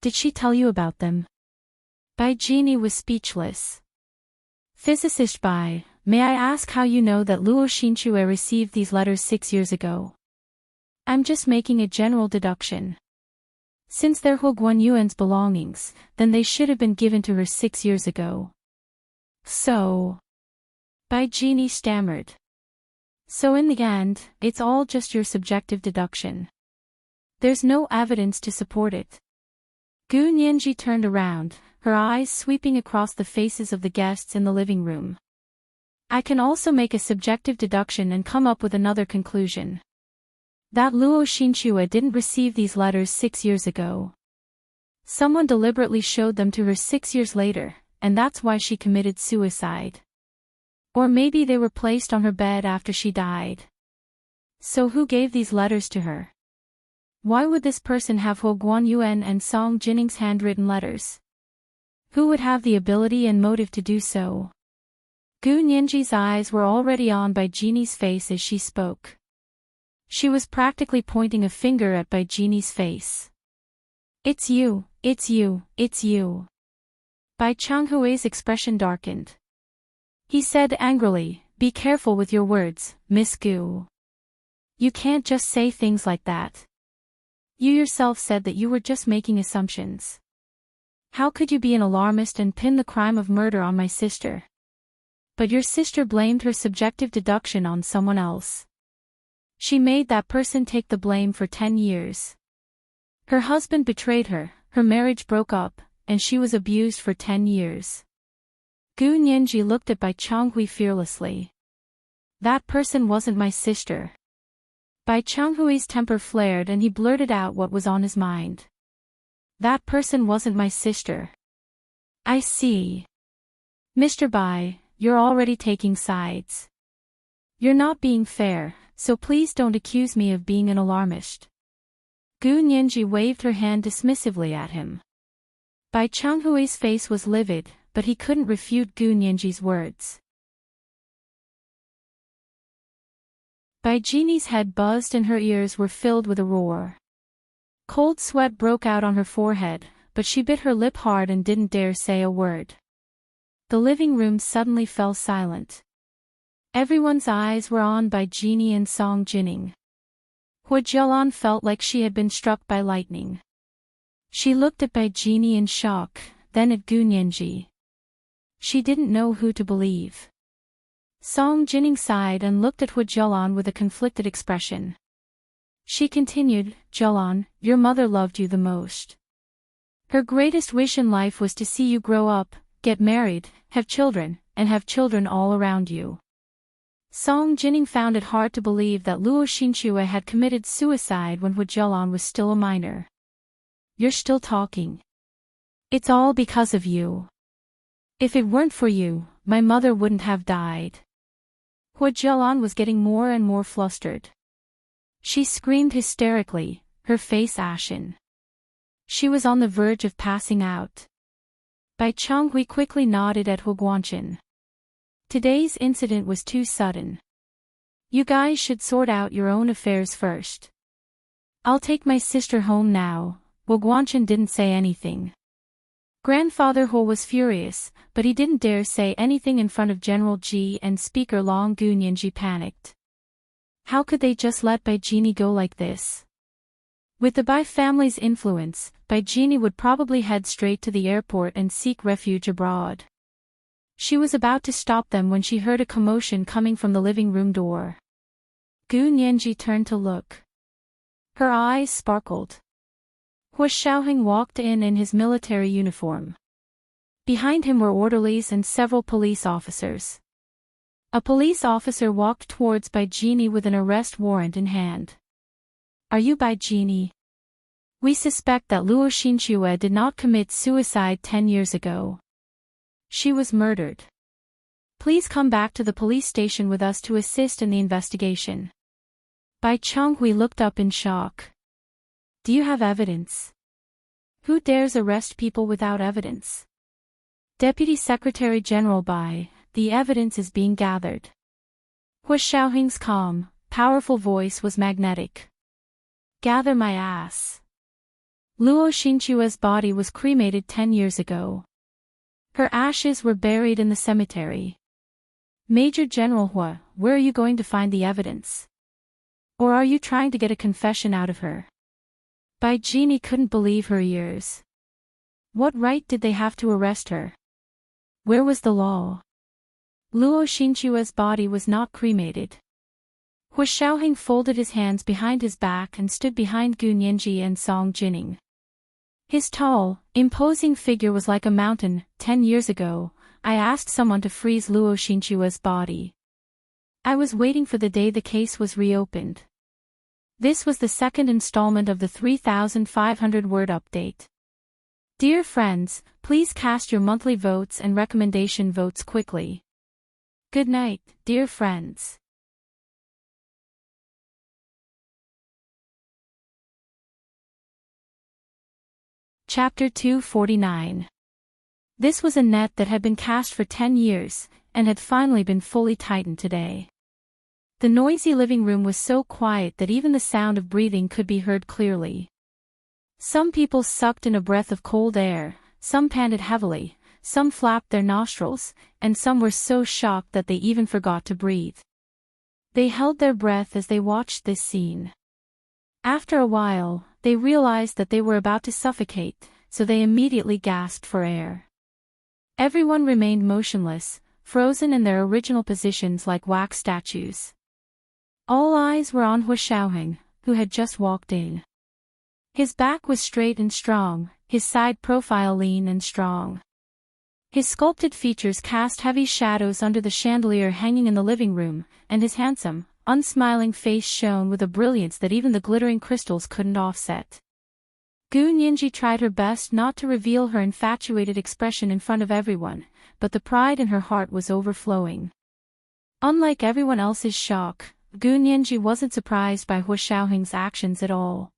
Did she tell you about them? Bai Jini was speechless. Physicist Bai, may I ask how you know that Luo Xinxue received these letters 6 years ago? I'm just making a general deduction. Since they're Hu Guanyuan's belongings, then they should have been given to her 6 years ago. So... Bai Jini stammered. So in the end, it's all just your subjective deduction. There's no evidence to support it. Gu Nianji turned around, her eyes sweeping across the faces of the guests in the living room. I can also make a subjective deduction and come up with another conclusion. That Luo Xinxue didn't receive these letters 6 years ago. Someone deliberately showed them to her 6 years later, and that's why she committed suicide. Or maybe they were placed on her bed after she died. So who gave these letters to her? Why would this person have Hu Guanyuan and Song Jinning's handwritten letters? Who would have the ability and motive to do so? Gu Nianji's eyes were already on Bai Jini's face as she spoke. She was practically pointing a finger at Bai Jini's face. It's you, it's you, it's you. Bai Changhui's expression darkened. He said angrily, be careful with your words, Miss Gu. You can't just say things like that. You yourself said that you were just making assumptions. How could you be an alarmist and pin the crime of murder on my sister? But your sister blamed her subjective deduction on someone else. She made that person take the blame for 10 years. Her husband betrayed her, her marriage broke up, and she was abused for 10 years. Gu Nianji looked at Bai Changhui fearlessly. That person wasn't my sister. Bai Changhui's temper flared and he blurted out what was on his mind. That person wasn't my sister. I see. Mr. Bai, you're already taking sides. You're not being fair, so please don't accuse me of being an alarmist. Gu Nianji waved her hand dismissively at him. Bai Changhui's face was livid, but he couldn't refute Gu Nianji's words. Bai Jeannie's head buzzed and her ears were filled with a roar. Cold sweat broke out on her forehead, but she bit her lip hard and didn't dare say a word. The living room suddenly fell silent. Everyone's eyes were on Bai Jeannie and Song Jining. Hua Jialan felt like she had been struck by lightning. She looked at Bai Jeannie in shock, then at Gu Nianji. She didn't know who to believe. Song Jining sighed and looked at Hua Jialan with a conflicted expression. She continued, Jialan, your mother loved you the most. Her greatest wish in life was to see you grow up, get married, have children, and have children all around you. Song Jining found it hard to believe that Luo Xinchue had committed suicide when Hua Jialan was still a minor. You're still talking. It's all because of you. If it weren't for you, my mother wouldn't have died. Hua Jialan was getting more and more flustered. She screamed hysterically, her face ashen. She was on the verge of passing out. Bai Changhui quickly nodded at Hua Guanchen. Today's incident was too sudden. You guys should sort out your own affairs first. I'll take my sister home now. Hua Guanchen didn't say anything. Grandfather Hua was furious, but he didn't dare say anything in front of General Ji and Speaker Long. Gu Nianji panicked. How could they just let Bai Jeannie go like this? With the Bai family's influence, Bai Jeannie would probably head straight to the airport and seek refuge abroad. She was about to stop them when she heard a commotion coming from the living room door. Gu Nianji turned to look. Her eyes sparkled. Hua Xiaoheng walked in his military uniform. Behind him were orderlies and several police officers. A police officer walked towards Bai Jeannie with an arrest warrant in hand. Are you Bai Jeannie? We suspect that Luo Xinchue did not commit suicide 10 years ago. She was murdered. Please come back to the police station with us to assist in the investigation. Bai Changhui looked up in shock. Do you have evidence? Who dares arrest people without evidence? Deputy Secretary General Bai, the evidence is being gathered. Hua Xiaoheng's calm, powerful voice was magnetic. Gather my ass. Luo Xinchue's body was cremated 10 years ago. Her ashes were buried in the cemetery. Major General Hua, where are you going to find the evidence? Or are you trying to get a confession out of her? Bai Jeannie couldn't believe her ears. What right did they have to arrest her? Where was the law? Luo Xinchue's body was not cremated. Hua Xiaoheng folded his hands behind his back and stood behind Gu Nianji and Song Jining. His tall, imposing figure was like a mountain. 10 years ago, I asked someone to freeze Luo Xinchue's body. I was waiting for the day the case was reopened. This was the second installment of the 3,500-word update. Dear friends, please cast your monthly votes and recommendation votes quickly. Good night, dear friends. Chapter 249. This was a net that had been cast for 10 years, and had finally been fully tightened today. The noisy living room was so quiet that even the sound of breathing could be heard clearly. Some people sucked in a breath of cold air, some panted heavily, some flapped their nostrils, and some were so shocked that they even forgot to breathe. They held their breath as they watched this scene. After a while, they realized that they were about to suffocate, so they immediately gasped for air. Everyone remained motionless, frozen in their original positions like wax statues. All eyes were on Hua Xiaoheng, who had just walked in. His back was straight and strong, his side profile lean and strong. His sculpted features cast heavy shadows under the chandelier hanging in the living room, and his handsome, unsmiling face shone with a brilliance that even the glittering crystals couldn't offset. Gu Nianji tried her best not to reveal her infatuated expression in front of everyone, but the pride in her heart was overflowing. Unlike everyone else's shock, Gu Nianji wasn't surprised by Hu Xiaoheng's actions at all.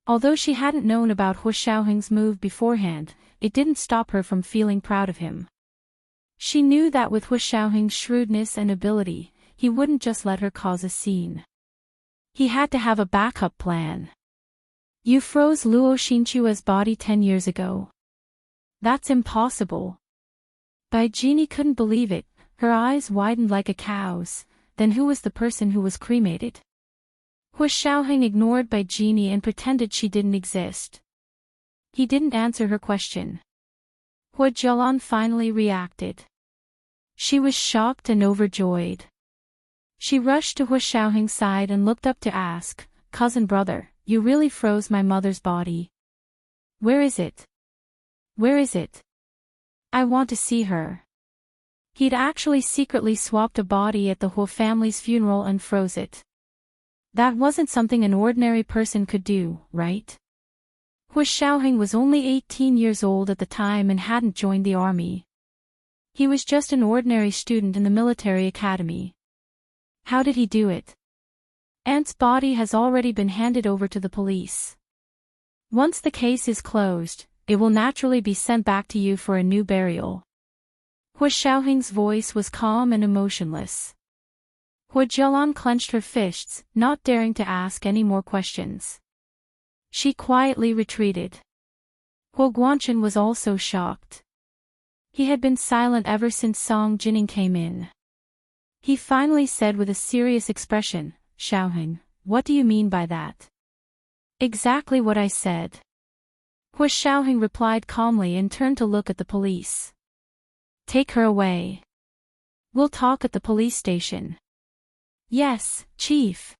Although she hadn't known about Hu Xiaoheng's move beforehand, it didn't stop her from feeling proud of him. She knew that with Hu Xiaoheng's shrewdness and ability, he wouldn't just let her cause a scene. He had to have a backup plan. You froze Luo Xinchua's body 10 years ago. That's impossible. Bai Jini couldn't believe it, her eyes widened like a cow's. Then who was the person who was cremated? Hu Xiaoheng ignored Bai Jini and pretended she didn't exist. He didn't answer her question. Hu Jialan finally reacted. She was shocked and overjoyed. She rushed to Hu Xiaoheng's side and looked up to ask, "Cousin brother, you really froze my mother's body. Where is it? Where is it? I want to see her." He'd actually secretly swapped a body at the Hu family's funeral and froze it. That wasn't something an ordinary person could do, right? Hu Xiaoheng was only 18 years old at the time and hadn't joined the army. He was just an ordinary student in the military academy. How did he do it? Aunt's body has already been handed over to the police. Once the case is closed, it will naturally be sent back to you for a new burial. Hu Xiaoheng's voice was calm and emotionless. Hu Jialan clenched her fists, not daring to ask any more questions. She quietly retreated. Hu Guanchen was also shocked. He had been silent ever since Song Jining came in. He finally said with a serious expression, "Xiaoheng, what do you mean by that?" "Exactly what I said." Hu Xiaoheng replied calmly and turned to look at the police. "Take her away. We'll talk at the police station." "Yes, Chief."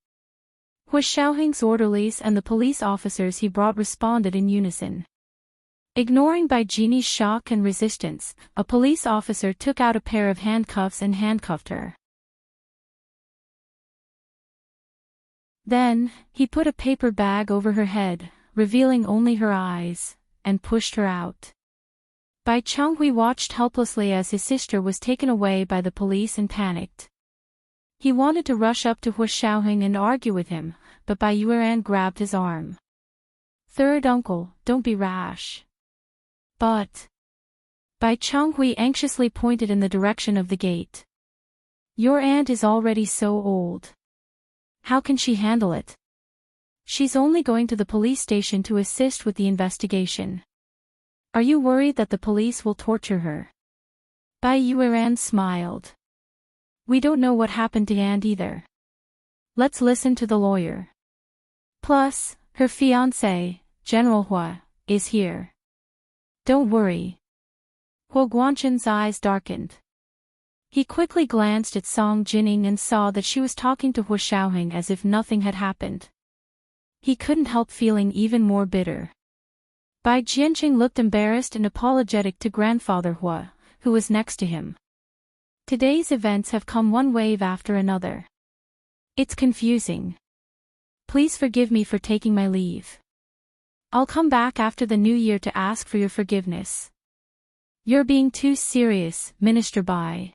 Hu Xiaoheng's orderlies and the police officers he brought responded in unison. Ignoring Bai Jini's shock and resistance, a police officer took out a pair of handcuffs and handcuffed her. Then, he put a paper bag over her head, revealing only her eyes, and pushed her out. Bai Changhui watched helplessly as his sister was taken away by the police and panicked. He wanted to rush up to Hu Xiaoheng and argue with him, but Bai Yueran grabbed his arm. "Third uncle, don't be rash." "But..." Bai Changhui anxiously pointed in the direction of the gate. "Your aunt is already so old. How can she handle it? She's only going to the police station to assist with the investigation. Are you worried that the police will torture her?" Bai Yueran smiled. "We don't know what happened to Aunt either. Let's listen to the lawyer. Plus, her fiancé, General Hua, is here. Don't worry." Hu Guanchen's eyes darkened. He quickly glanced at Song Jining and saw that she was talking to Hu Xiaoheng as if nothing had happened. He couldn't help feeling even more bitter. Bai Jianqing looked embarrassed and apologetic to Grandfather Hua, who was next to him. Today's events have come one wave after another. It's confusing. Please forgive me for taking my leave. I'll come back after the new year to ask for your forgiveness. You're being too serious, Minister Bai.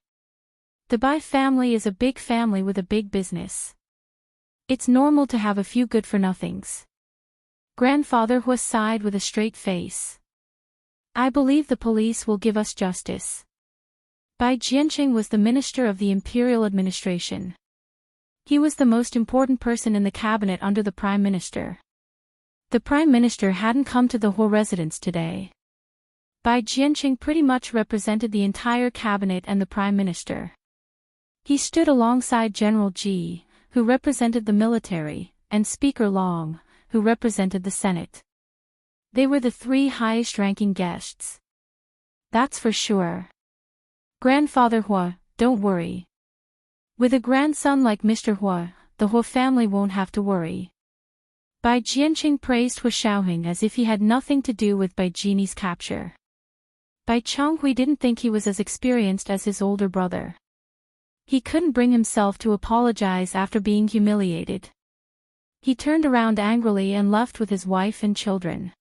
The Bai family is a big family with a big business. It's normal to have a few good-for-nothings. Grandfather Hua sighed with a straight face. I believe the police will give us justice. Bai Jianqing was the minister of the imperial administration. He was the most important person in the cabinet under the prime minister. The prime minister hadn't come to the Hua residence today. Bai Jianqing pretty much represented the entire cabinet and the prime minister. He stood alongside General Ji, who represented the military, and Speaker Long, who represented the Senate. They were the three highest-ranking guests. That's for sure. Grandfather Hua, don't worry. With a grandson like Mr. Hua, the Hua family won't have to worry. Bai Jianqing praised Hu Xiaoheng as if he had nothing to do with Bai Jini's capture. Bai Chonghui didn't think he was as experienced as his older brother. He couldn't bring himself to apologize after being humiliated. He turned around angrily and left with his wife and children.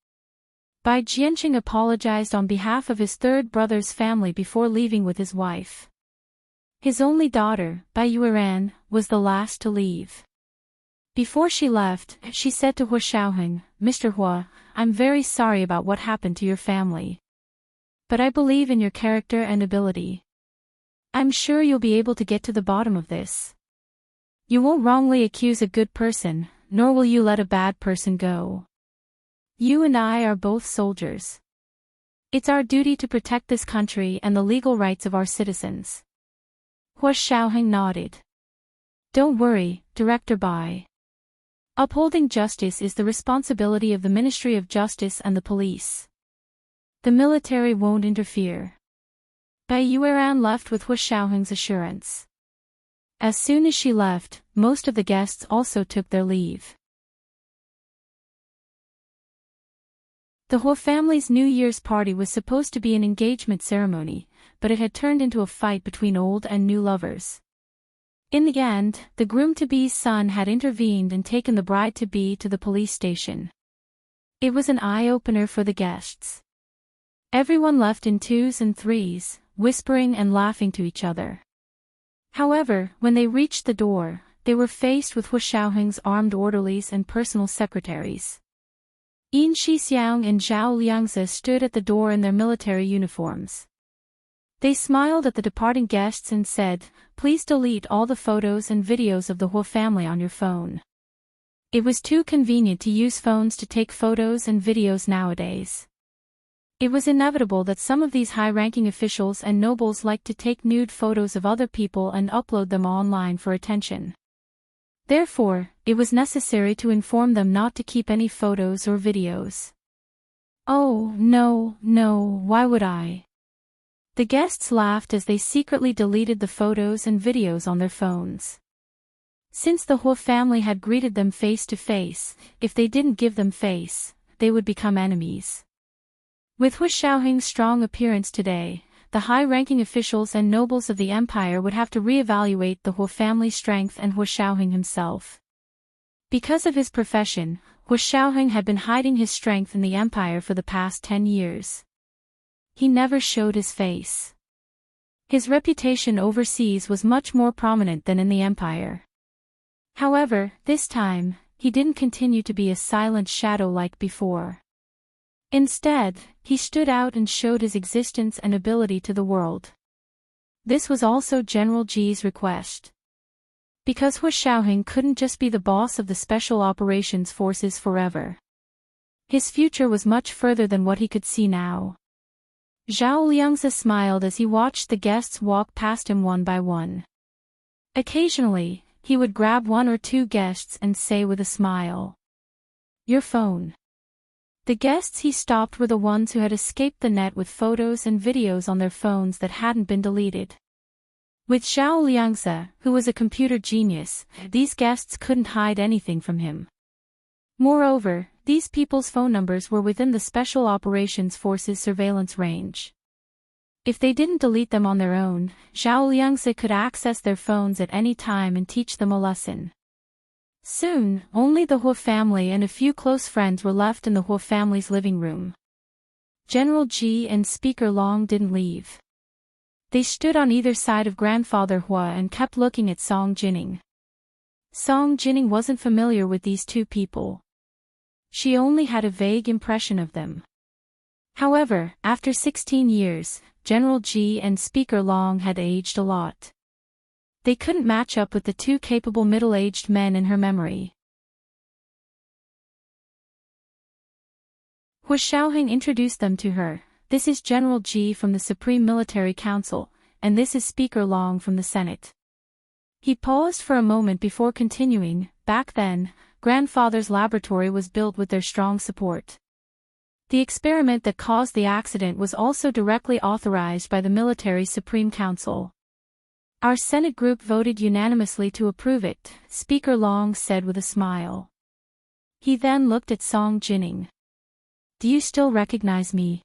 Bai Jianqing apologized on behalf of his third brother's family before leaving with his wife. His only daughter, Bai Yueran, was the last to leave. Before she left, she said to Hu Xiaoheng, "Mr. Hua, I'm very sorry about what happened to your family. But I believe in your character and ability. I'm sure you'll be able to get to the bottom of this. You won't wrongly accuse a good person, nor will you let a bad person go. You and I are both soldiers. It's our duty to protect this country and the legal rights of our citizens." Hu Xiaoheng nodded. "Don't worry, Director Bai. Upholding justice is the responsibility of the Ministry of Justice and the police. The military won't interfere." Bai Yueran left with Hu Xiaoheng's assurance. As soon as she left, most of the guests also took their leave. The Hu family's New Year's party was supposed to be an engagement ceremony, but it had turned into a fight between old and new lovers. In the end, the groom-to-be's son had intervened and taken the bride-to-be to the police station. It was an eye-opener for the guests. Everyone left in twos and threes, whispering and laughing to each other. However, when they reached the door, they were faced with Hu Xiaoheng's armed orderlies and personal secretaries. Yin Shixiang and Zhao Liangzi stood at the door in their military uniforms. They smiled at the departing guests and said, "Please delete all the photos and videos of the Hu family on your phone." It was too convenient to use phones to take photos and videos nowadays. It was inevitable that some of these high-ranking officials and nobles liked to take nude photos of other people and upload them online for attention. Therefore, it was necessary to inform them not to keep any photos or videos. "Oh, no, why would I?" The guests laughed as they secretly deleted the photos and videos on their phones. Since the Hu family had greeted them face to face, if they didn't give them face, they would become enemies. With Hu Xiaoheng's strong appearance today, the high-ranking officials and nobles of the empire would have to re-evaluate the Hu family's strength and Hu Xiaoheng himself. Because of his profession, Hu Xiaoheng had been hiding his strength in the empire for the past 10 years. He never showed his face. His reputation overseas was much more prominent than in the empire. However, this time, he didn't continue to be a silent shadow like before. Instead, he stood out and showed his existence and ability to the world. This was also General Ji's request. Because Hu Xiaoheng couldn't just be the boss of the Special Operations Forces forever. His future was much further than what he could see now. Zhao Liangzi smiled as he watched the guests walk past him one by one. Occasionally, he would grab one or two guests and say with a smile, "Your phone." The guests he stopped were the ones who had escaped the net with photos and videos on their phones that hadn't been deleted. With Zhao Liangzi, who was a computer genius, these guests couldn't hide anything from him. Moreover, these people's phone numbers were within the Special Operations Force's surveillance range. If they didn't delete them on their own, Zhao Liangzi could access their phones at any time and teach them a lesson. Soon, only the Hu family and a few close friends were left in the Hu family's living room. General Ji and Speaker Long didn't leave. They stood on either side of Grandfather Hua and kept looking at Song Jining. Song Jining wasn't familiar with these two people. She only had a vague impression of them. However, after 16 years, General Ji and Speaker Long had aged a lot. They couldn't match up with the two capable middle-aged men in her memory. Hu Xiaoheng introduced them to her. "This is General Ji from the Supreme Military Council, and this is Speaker Long from the Senate." He paused for a moment before continuing. "Back then, Grandfather's laboratory was built with their strong support. The experiment that caused the accident was also directly authorized by the Military Supreme Council. Our Senate group voted unanimously to approve it," Speaker Long said with a smile. He then looked at Song Jining. Do you still recognize me?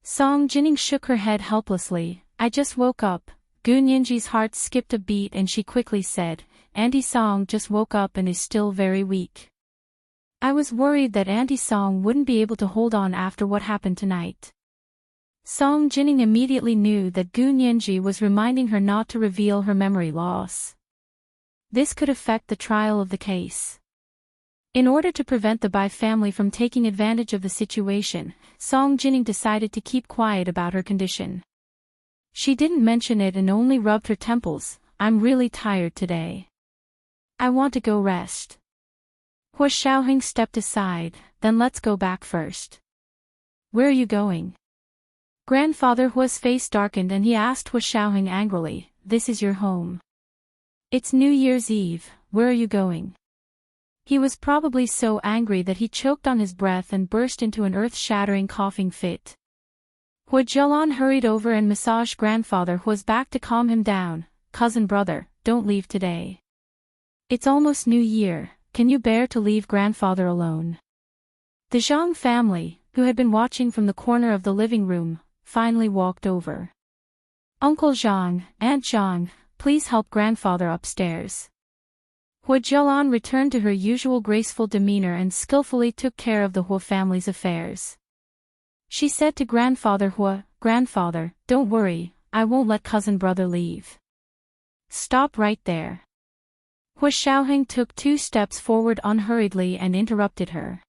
Song Jining shook her head helplessly. I just woke up. Gu Nianji's heart skipped a beat and she quickly said, Auntie Song just woke up and is still very weak. I was worried that Auntie Song wouldn't be able to hold on after what happened tonight. Song Jining immediately knew that Gu Nianji was reminding her not to reveal her memory loss. This could affect the trial of the case. In order to prevent the Bai family from taking advantage of the situation, Song Jining decided to keep quiet about her condition. She didn't mention it and only rubbed her temples. I'm really tired today. I want to go rest. Hua Xiaoheng stepped aside. Then let's go back first. Where are you going? Grandfather Hua's face darkened and he asked Hua Xiaoheng angrily, This is your home. It's New Year's Eve, where are you going? He was probably so angry that he choked on his breath and burst into an earth-shattering coughing fit. Hua Zhelan hurried over and massaged Grandfather Hua's back to calm him down. Cousin brother, don't leave today. It's almost New Year, can you bear to leave Grandfather alone? The Zhang family, who had been watching from the corner of the living room, finally walked over. Uncle Zhang, Aunt Zhang, please help Grandfather upstairs. Hua Zhelan returned to her usual graceful demeanor and skillfully took care of the Hua family's affairs. She said to Grandfather Hua, Grandfather, don't worry, I won't let cousin brother leave. Stop right there. Hua Xiaoheng took 2 steps forward unhurriedly and interrupted her.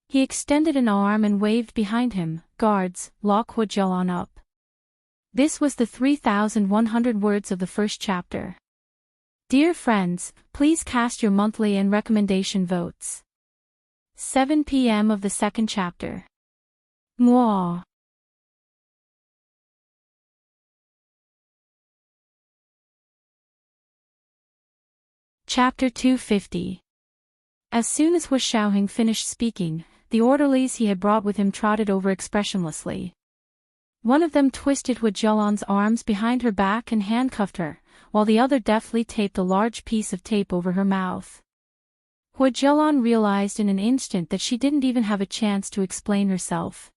He extended an arm and waved behind him, Guards, lock Hua Zhelan up. This was the 3,100 words of the first chapter. Dear friends, please cast your monthly and recommendation votes. 7 p.m. of the second chapter. Mwah. Chapter 250. As soon as Hua Xiaoheng finished speaking, the orderlies he had brought with him trotted over expressionlessly. One of them twisted Hua Zhelan's arms behind her back and handcuffed her, while the other deftly taped a large piece of tape over her mouth. Hua Zhelan realized in an instant that she didn't even have a chance to explain herself.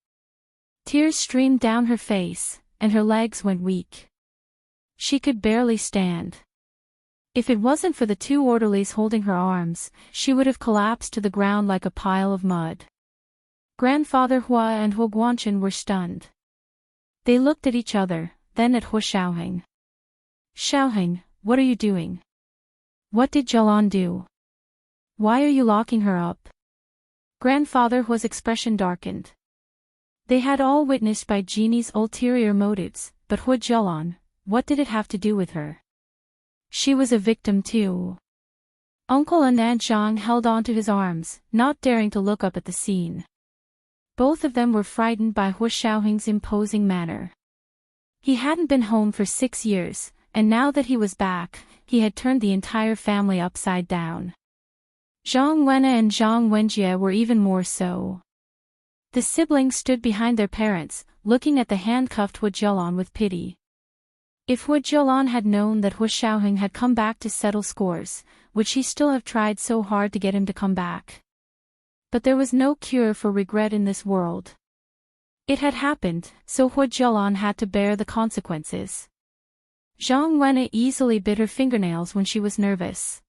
Tears streamed down her face, and her legs went weak. She could barely stand. If it wasn't for the 2 orderlies holding her arms, she would have collapsed to the ground like a pile of mud. Grandfather Hua and Hua Guanchen were stunned. They looked at each other, then at Hua Xiaoheng. Xiaoheng, what are you doing? What did Zhelan do? Why are you locking her up? Grandfather Hua's expression darkened. They had all witnessed Bai Genie's ulterior motives, but Hua Zhelan, what did it have to do with her? She was a victim too. Uncle and Aunt Zhang held on to his arms, not daring to look up at the scene. Both of them were frightened by Hua Xiaoheng's imposing manner. He hadn't been home for 6 years, and now that he was back, he had turned the entire family upside down. Zhang Wenna and Zhang Wenjie were even more so. The siblings stood behind their parents, looking at the handcuffed Hua Zhelan with pity. If Hua Zhelan had known that Hua Xiaoheng had come back to settle scores, would she still have tried so hard to get him to come back? But there was no cure for regret in this world. It had happened, so Hua Zhelan had to bear the consequences. Zhang Wenna easily bit her fingernails when she was nervous.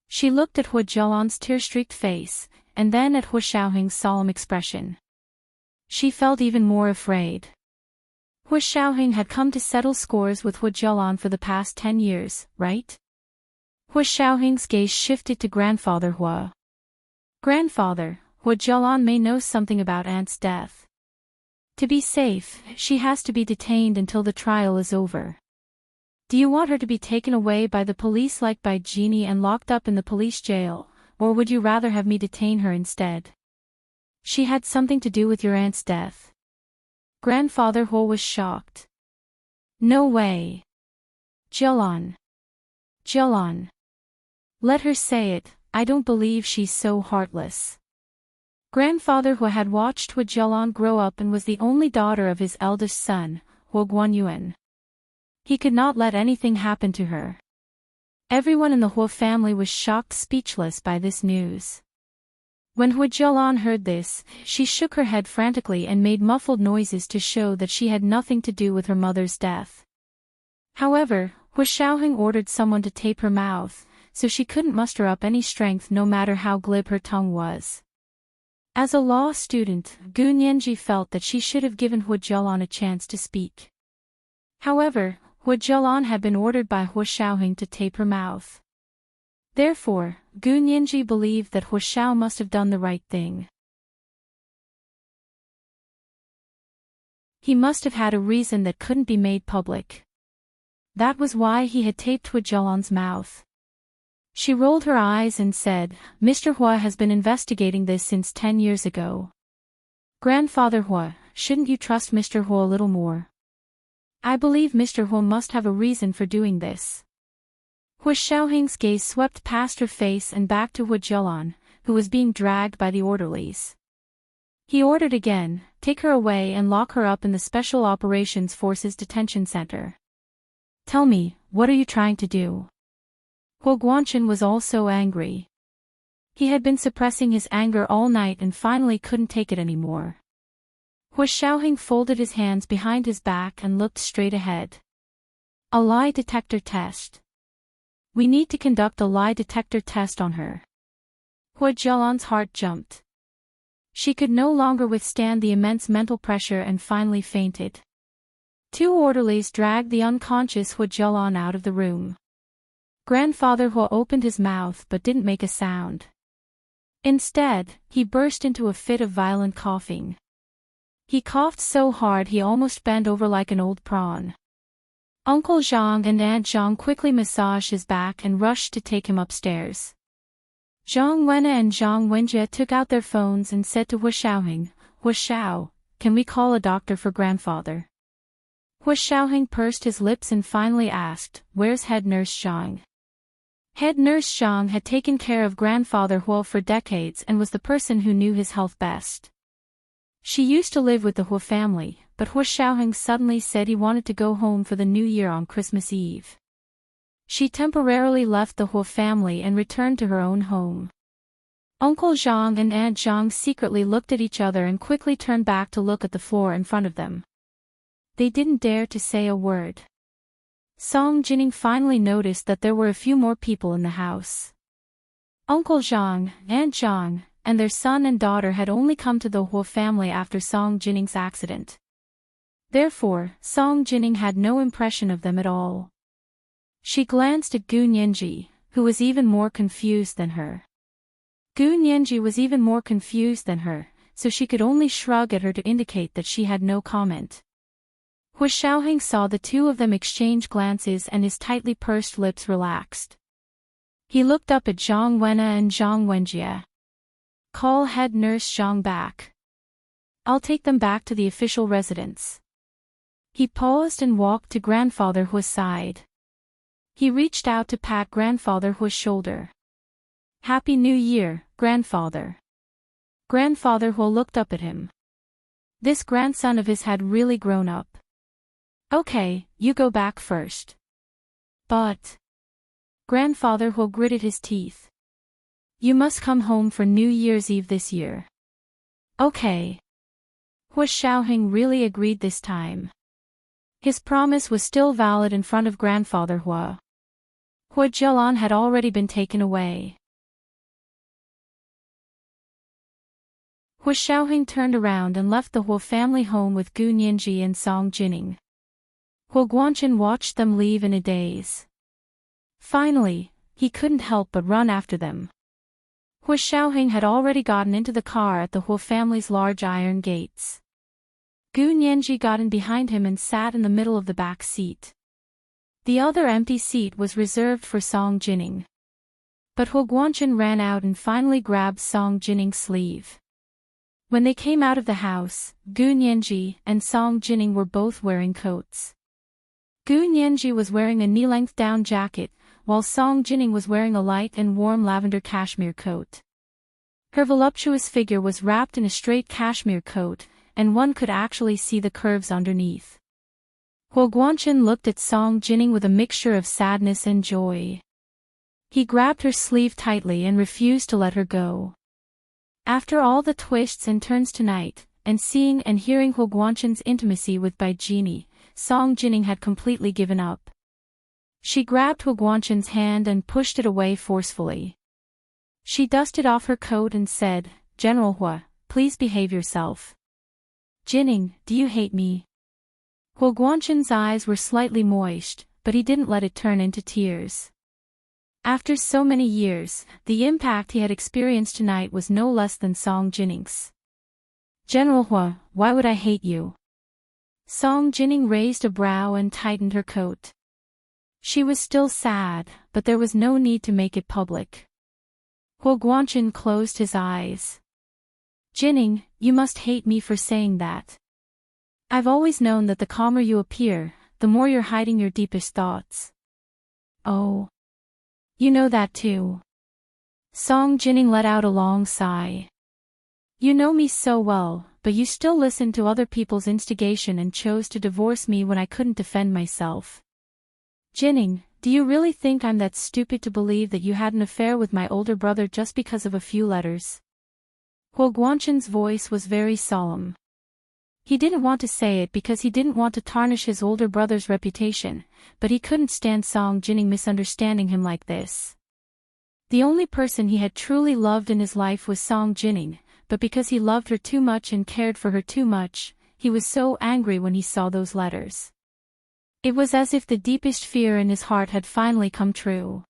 She looked at Hua Zhelan's tear-streaked face, and then at Hua Xiaoheng's solemn expression. She felt even more afraid. Hua Xiaoheng had come to settle scores with Hua Zhelan for the past 10 years, right? Hua Xiaoheng's gaze shifted to Grandfather Hua. Grandfather, Hua Zhelan may know something about Aunt's death. To be safe, she has to be detained until the trial is over. Do you want her to be taken away by the police like Bai Genie and locked up in the police jail, or would you rather have me detain her instead? She had something to do with your aunt's death. Grandfather Hua was shocked. No way. Zhelan. Zhelan. Let her say it, I don't believe she's so heartless. Grandfather Hua had watched Hua Zhelan grow up and was the only daughter of his eldest son, Hua Guanyuan. He could not let anything happen to her. Everyone in the Hua family was shocked speechless by this news. When Huijialan heard this, she shook her head frantically and made muffled noises to show that she had nothing to do with her mother's death. However, Hu Shaoheng ordered someone to tape her mouth, so she couldn't muster up any strength no matter how glib her tongue was. As a law student, Gu Nianji felt that she should have given Huijialan a chance to speak. However, Huijialan had been ordered by Hu Shaoheng to tape her mouth. Therefore, Gu Nianji believed that Hu Shao must have done the right thing. He must have had a reason that couldn't be made public. That was why he had taped Huijialan's mouth. She rolled her eyes and said, "Mr. Hua has been investigating this since 10 years ago. Grandfather Hua, shouldn't you trust Mr. Hua a little more? I believe Mr. Hua must have a reason for doing this." Hu Shaoheng's gaze swept past her face and back to Huijialan, who was being dragged by the orderlies. He ordered again, "Take her away and lock her up in the Special Operations Forces Detention Center." "Tell me, what are you trying to do?" Hu Guanchen was also angry. He had been suppressing his anger all night and finally couldn't take it anymore. Hu Shaoheng folded his hands behind his back and looked straight ahead. "A lie detector test. We need to conduct a lie detector test on her." Huijialan's heart jumped. She could no longer withstand the immense mental pressure and finally fainted. 2 orderlies dragged the unconscious Huijialan out of the room. Grandfather Hua opened his mouth but didn't make a sound. Instead, he burst into a fit of violent coughing. He coughed so hard he almost bent over like an old prawn. Uncle Zhang and Aunt Zhang quickly massaged his back and rushed to take him upstairs. Zhang Wenna and Zhang Wenjie took out their phones and said to Hu Shaoheng, "Hu Shao, can we call a doctor for grandfather?" Hu Shaoheng pursed his lips and finally asked, "Where's head nurse Zhang?" Head nurse Zhang had taken care of grandfather Hua for decades and was the person who knew his health best. She used to live with the Hua family, but Hu Shaoheng suddenly said he wanted to go home for the New Year on Christmas Eve. She temporarily left the Hua family and returned to her own home. Uncle Zhang and Aunt Zhang secretly looked at each other and quickly turned back to look at the floor in front of them. They didn't dare to say a word. Song Jining finally noticed that there were a few more people in the house. Uncle Zhang, Aunt Zhang, and their son and daughter had only come to the Hua family after Song Jining's accident. Therefore, Song Jining had no impression of them at all. She glanced at Gu Nianji, who was even more confused than her. Gu Nianji was even more confused than her, so she could only shrug at her to indicate that she had no comment. Hu Shaoheng saw the 2 of them exchange glances and his tightly pursed lips relaxed. He looked up at Zhang Wenna and Zhang Wenjie. "Call head nurse Zhang back. I'll take them back to the official residence." He paused and walked to grandfather Hua's side. He reached out to pat grandfather Hua's shoulder. "Happy New Year, grandfather." Grandfather Hua looked up at him. This grandson of his had really grown up. "Okay, you go back first." "But..." Grandfather Hua gritted his teeth. "You must come home for New Year's Eve this year." "Okay." Hu Shaoheng really agreed this time. His promise was still valid in front of grandfather Hua. Huijialan had already been taken away. Hu Shaoheng turned around and left the Hua family home with Gu Nianji and Song Jining. Hu Guanchen watched them leave in a daze. Finally, he couldn't help but run after them. Hu Shaoheng had already gotten into the car at the Hua family's large iron gates. Gu Nianji got in behind him and sat in the middle of the back seat. The other empty seat was reserved for Song Jining. But Hu Guanchen ran out and finally grabbed Song Jining's sleeve. When they came out of the house, Gu Nianji and Song Jining were both wearing coats. Gu Nianji was wearing a knee-length down jacket, while Song Jining was wearing a light and warm lavender cashmere coat. Her voluptuous figure was wrapped in a straight cashmere coat, and one could actually see the curves underneath. Hu Guanchen looked at Song Jining with a mixture of sadness and joy. He grabbed her sleeve tightly and refused to let her go. After all the twists and turns tonight, and seeing and hearing Huo Guanchen's intimacy with Bai Jini, Song Jining had completely given up. She grabbed Huo Guanchen's hand and pushed it away forcefully. She dusted off her coat and said, "General Hua, please behave yourself." "Jining, do you hate me?" Huo Guanchen's eyes were slightly moist, but he didn't let it turn into tears. After so many years, the impact he had experienced tonight was no less than Song Jining's. "General Hua, why would I hate you?" Song Jining raised a brow and tightened her coat. She was still sad, but there was no need to make it public. Huo Guanchen closed his eyes. "Jining, you must hate me for saying that. I've always known that the calmer you appear, the more you're hiding your deepest thoughts." "Oh. You know that too." Song Jining let out a long sigh. "You know me so well, but you still listened to other people's instigation and chose to divorce me when I couldn't defend myself. Jining, do you really think I'm that stupid to believe that you had an affair with my older brother just because of a few letters?" Huo Guanchen's voice was very solemn. He didn't want to say it because he didn't want to tarnish his older brother's reputation, but he couldn't stand Song Jining misunderstanding him like this. The only person he had truly loved in his life was Song Jining, but because he loved her too much and cared for her too much, he was so angry when he saw those letters. It was as if the deepest fear in his heart had finally come true.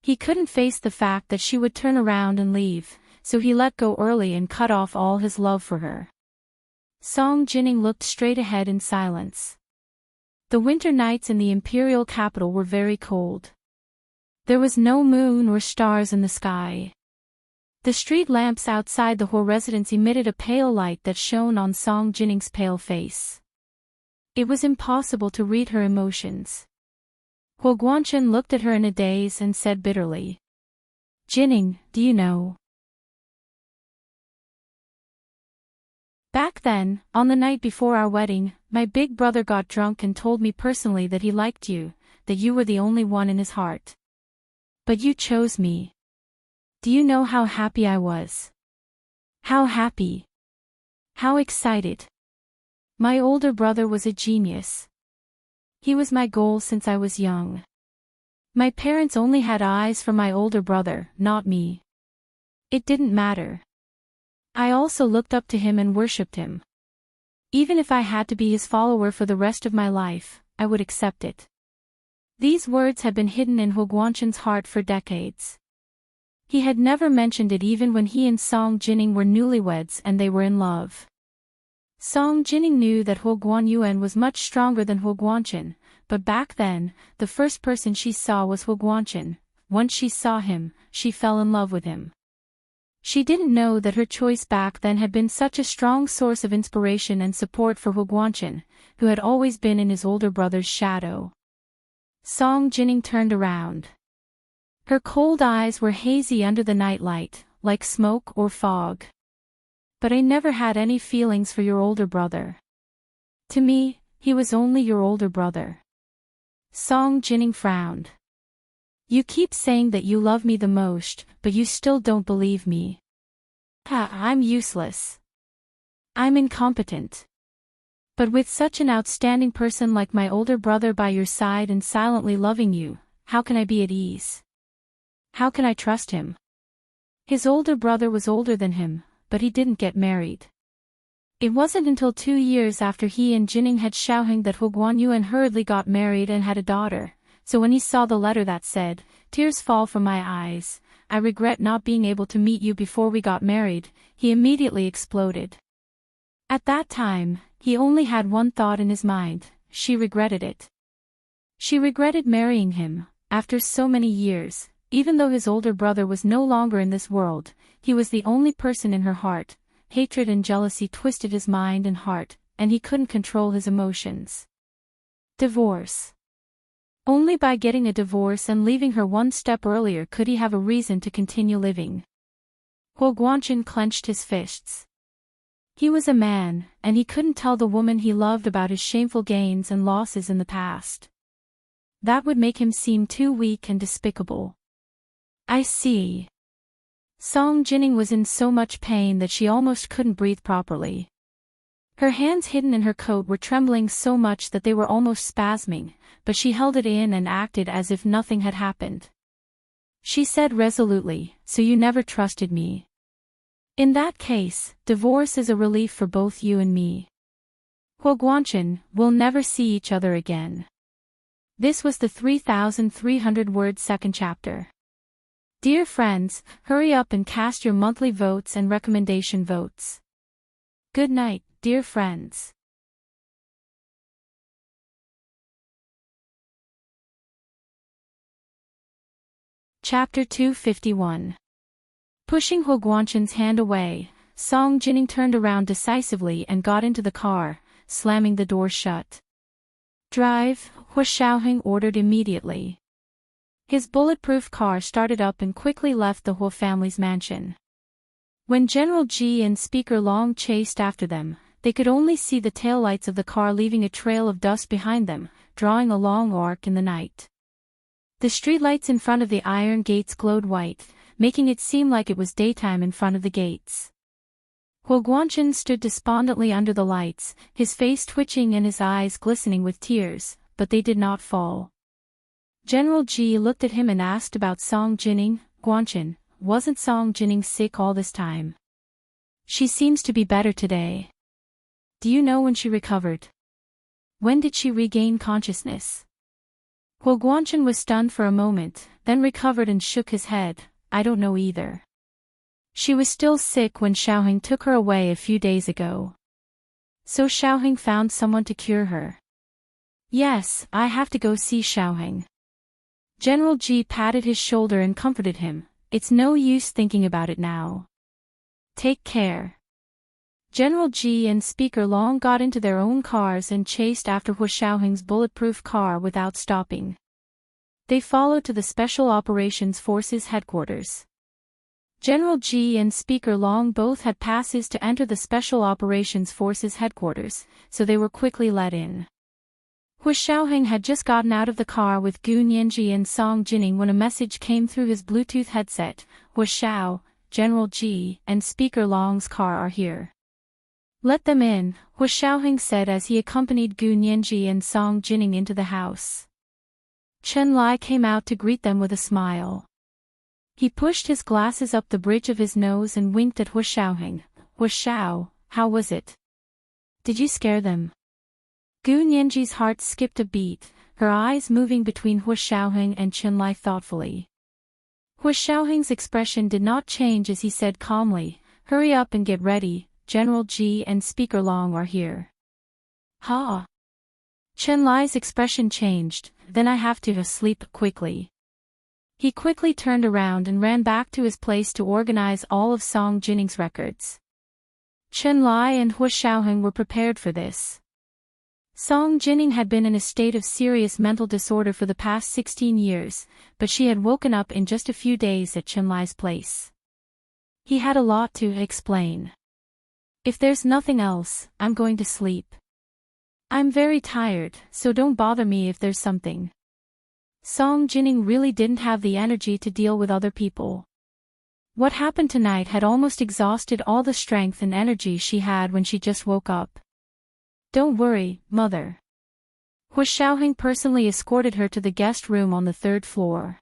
He couldn't face the fact that she would turn around and leave, so he let go early and cut off all his love for her. Song Jining looked straight ahead in silence. The winter nights in the imperial capital were very cold. There was no moon or stars in the sky. The street lamps outside the Huo residence emitted a pale light that shone on Song Jining's pale face. It was impossible to read her emotions. Huo Guanchen looked at her in a daze and said bitterly, "Jining, do you know? Back then, on the night before our wedding, my big brother got drunk and told me personally that he liked you, that you were the only one in his heart. But you chose me. Do you know how happy I was? How happy. How excited. My older brother was a genius. He was my goal since I was young. My parents only had eyes for my older brother, not me. It didn't matter. I also looked up to him and worshipped him. Even if I had to be his follower for the rest of my life, I would accept it." These words had been hidden in Huo Guanchen's heart for decades. He had never mentioned it even when he and Song Jining were newlyweds and they were in love. Song Jining knew that Huo Guanyuan was much stronger than Huo Guanchen, but back then, the first person she saw was Huo Guanchen. Once she saw him, she fell in love with him. She didn't know that her choice back then had been such a strong source of inspiration and support for Huo Guanchen, who had always been in his older brother's shadow. Song Jining turned around. Her cold eyes were hazy under the nightlight, like smoke or fog. "But I never had any feelings for your older brother. To me, he was only your older brother." Song Jining frowned. "You keep saying that you love me the most, but you still don't believe me. I'm useless. I'm incompetent. But with such an outstanding person like my older brother by your side and silently loving you, how can I be at ease? How can I trust him?" His older brother was older than him, but he didn't get married. It wasn't until 2 years after he and Jining had Xiaoheng that Huo Guanyuan hurriedly got married and had a daughter, so when he saw the letter that said, "Tears fall from my eyes, I regret not being able to meet you before we got married," he immediately exploded. At that time, he only had one thought in his mind: she regretted it. She regretted marrying him. After so many years, even though his older brother was no longer in this world, he was the only person in her heart. Hatred and jealousy twisted his mind and heart, and he couldn't control his emotions. Divorce. Only by getting a divorce and leaving her one step earlier could he have a reason to continue living. Huo Guanchen clenched his fists. He was a man, and he couldn't tell the woman he loved about his shameful gains and losses in the past. That would make him seem too weak and despicable. "I see." Song Jining was in so much pain that she almost couldn't breathe properly. Her hands hidden in her coat were trembling so much that they were almost spasming, but she held it in and acted as if nothing had happened. She said resolutely, "So you never trusted me. In that case, divorce is a relief for both you and me. Huo Guanchen, we'll never see each other again." This was the 3,300-word second chapter. Dear friends, hurry up and cast your monthly votes and recommendation votes. Good night, dear friends. Chapter 251. Pushing Huo Guanchen's hand away, Song Jining turned around decisively and got into the car, slamming the door shut. "Drive," Huo Xiaoheng ordered immediately. His bulletproof car started up and quickly left the Huo family's mansion. When General Ji and Speaker Long chased after them, they could only see the taillights of the car leaving a trail of dust behind them, drawing a long arc in the night. The streetlights in front of the iron gates glowed white, making it seem like it was daytime in front of the gates. Huo Guanchen stood despondently under the lights, his face twitching and his eyes glistening with tears, but they did not fall. General Ji looked at him and asked about Song Jining. "Guanchen, wasn't Song Jining sick all this time? She seems to be better today. Do you know when she recovered? When did she regain consciousness?" Huo Guanchen was stunned for a moment, then recovered and shook his head. "I don't know either. She was still sick when Xiaoheng took her away a few days ago. So Xiaoheng found someone to cure her." "Yes, I have to go see Xiaoheng." General Ji patted his shoulder and comforted him. "It's no use thinking about it now. Take care." General Ji and Speaker Long got into their own cars and chased after Huo Xiaoheng's bulletproof car without stopping. They followed to the Special Operations Forces headquarters. General Ji and Speaker Long both had passes to enter the Special Operations Forces headquarters, so they were quickly let in. Huo Xiaoheng had just gotten out of the car with Gu Nianji and Song Jining when a message came through his Bluetooth headset. "Huo Xiao, General Ji, and Speaker Long's car are here. Let them in," Huo Xiaoheng said as he accompanied Gu Nianji and Song Jining into the house. Chen Lai came out to greet them with a smile. He pushed his glasses up the bridge of his nose and winked at Huo Xiaoheng. "Huo Xiao, how was it? Did you scare them?" Gu Nianji's heart skipped a beat, her eyes moving between Huo Xiaoheng and Chen Lai thoughtfully. Huo Xiaoheng's expression did not change as he said calmly, "Hurry up and get ready, General Ji and Speaker Long are here." "Ha!" Chen Lai's expression changed. "Then I have to sleep quickly." He quickly turned around and ran back to his place to organize all of Song Jining's records. Chen Lai and Huo Xiaoheng were prepared for this. Song Jining had been in a state of serious mental disorder for the past 16 years, but she had woken up in just a few days at Chen Lai's place. He had a lot to explain. "If there's nothing else, I'm going to sleep. I'm very tired, so don't bother me if there's something." Song Jining really didn't have the energy to deal with other people. What happened tonight had almost exhausted all the strength and energy she had when she just woke up. "Don't worry, Mother." Huo Xiaoheng personally escorted her to the guest room on the 3rd floor.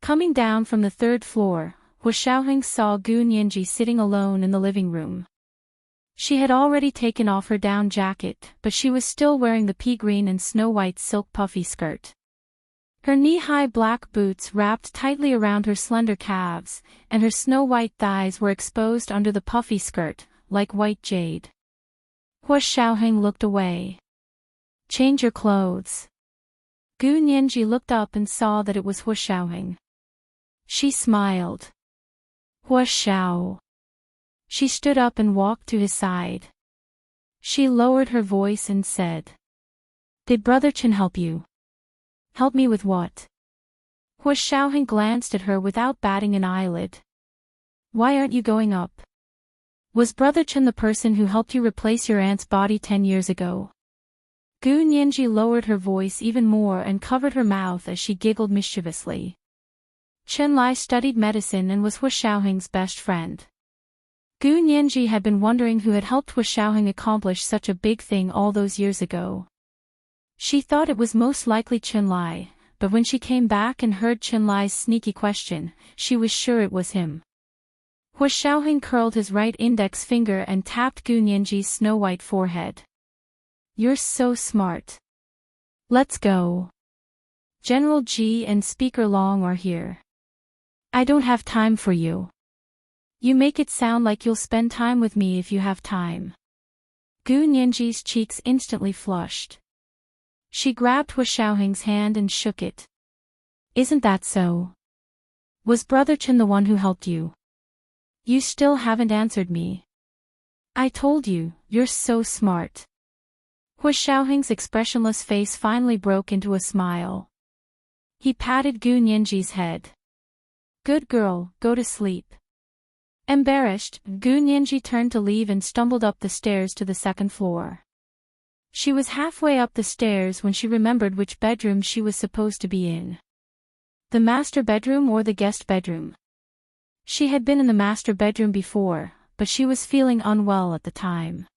Coming down from the 3rd floor, Huo Xiaoheng saw Gu Nianji sitting alone in the living room. She had already taken off her down jacket, but she was still wearing the pea green and snow-white silk puffy skirt. Her knee-high black boots wrapped tightly around her slender calves, and her snow-white thighs were exposed under the puffy skirt, like white jade. Huo Xiaoheng looked away. "Change your clothes." Gu Nianji looked up and saw that it was Huo Xiaoheng. She smiled. "Huo Xiao." She stood up and walked to his side. She lowered her voice and said, "Did Brother Chen help you?" "Help me with what?" Huo Xiaoheng glanced at her without batting an eyelid. "Why aren't you going up? Was Brother Chen the person who helped you replace your aunt's body 10 years ago?" Gu Nianji lowered her voice even more and covered her mouth as she giggled mischievously. Chen Lai studied medicine and was Hu Xiaoheng's best friend. Gu Nianji had been wondering who had helped Hu Xiaoheng accomplish such a big thing all those years ago. She thought it was most likely Chen Lai, but when she came back and heard Chen Lai's sneaky question, she was sure it was him. Hu Xiaoheng curled his right index finger and tapped Gu Nianji's snow-white forehead. "You're so smart. Let's go. General Ji and Speaker Long are here. I don't have time for you. You make it sound like you'll spend time with me if you have time." Gu Nianji's cheeks instantly flushed. She grabbed Hu Xiaoheng's hand and shook it. "Isn't that so? Was Brother Chen the one who helped you? You still haven't answered me. I told you, you're so smart." Hu Xiaoheng's expressionless face finally broke into a smile. He patted Gu Nianji's head. "Good girl, go to sleep." Embarrassed, Gu Nianji turned to leave and stumbled up the stairs to the second floor. She was halfway up the stairs when she remembered which bedroom she was supposed to be in. The master bedroom or the guest bedroom? She had been in the master bedroom before, but she was feeling unwell at the time.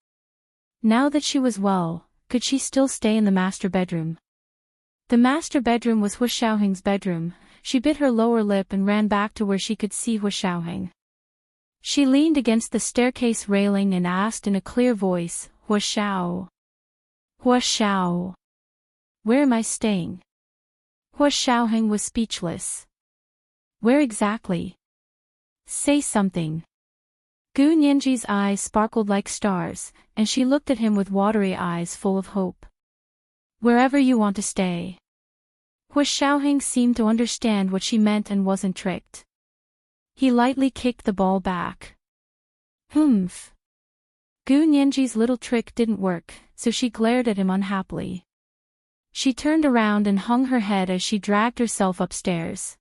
Now that she was well, could she still stay in the master bedroom? The master bedroom was Hu Xiaoheng's bedroom. She bit her lower lip and ran back to where she could see Hu Xiaoheng. She leaned against the staircase railing and asked in a clear voice, "Hu Xiao? Hu Xiao? Where am I staying?" Hu Xiaoheng was speechless. "Where exactly? Say something." Gu Nianji's eyes sparkled like stars, and she looked at him with watery eyes full of hope. "Wherever you want to stay." Hu Xiaoheng seemed to understand what she meant and wasn't tricked. He lightly kicked the ball back. Humph. Gu Nianji's little trick didn't work, so she glared at him unhappily. She turned around and hung her head as she dragged herself upstairs.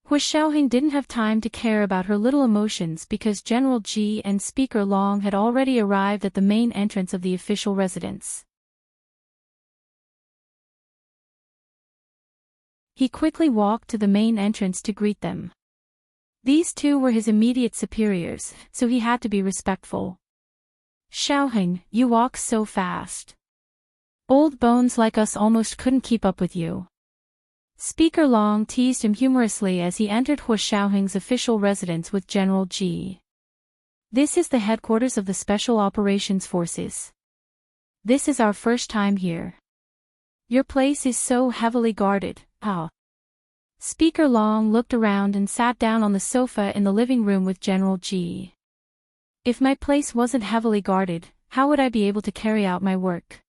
Hu Xiaoheng didn't have time to care about her little emotions because General Ji and Speaker Long had already arrived at the main entrance of the official residence. He quickly walked to the main entrance to greet them. These two were his immediate superiors, so he had to be respectful. "Xiaoheng, you walk so fast. Old bones like us almost couldn't keep up with you." Speaker Long teased him humorously as he entered Hu Xiaoheng's official residence with General Ji. "This is the headquarters of the Special Operations Forces. This is our first time here. Your place is so heavily guarded, ah." Speaker Long looked around and sat down on the sofa in the living room with General Ji. "If my place wasn't heavily guarded, how would I be able to carry out my work?"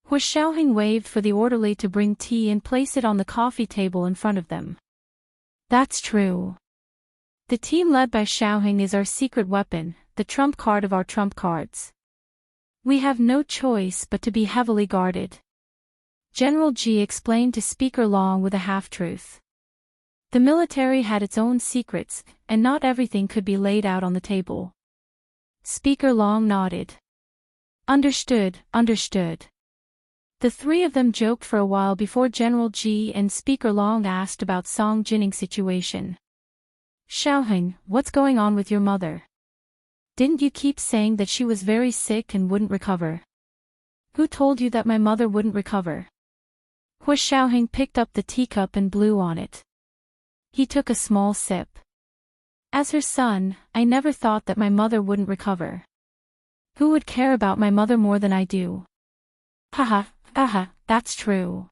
Hu Xiaoheng waved for the orderly to bring tea and place it on the coffee table in front of them. "That's true. The team led by Xiaoheng is our secret weapon, the trump card of our trump cards. We have no choice but to be heavily guarded." General Ji explained to Speaker Long with a half-truth. The military had its own secrets, and not everything could be laid out on the table. Speaker Long nodded. Understood, understood." The three of them joked for a while before General Ji and Speaker Long asked about Song Jinning's situation. "Xiaoheng, what's going on with your mother? Didn't you keep saying that she was very sick and wouldn't recover?" "Who told you that my mother wouldn't recover?" Hu Xiaoheng picked up the teacup and blew on it. He took a small sip. "As her son, I never thought that my mother wouldn't recover. Who would care about my mother more than I do?" Haha, that's true."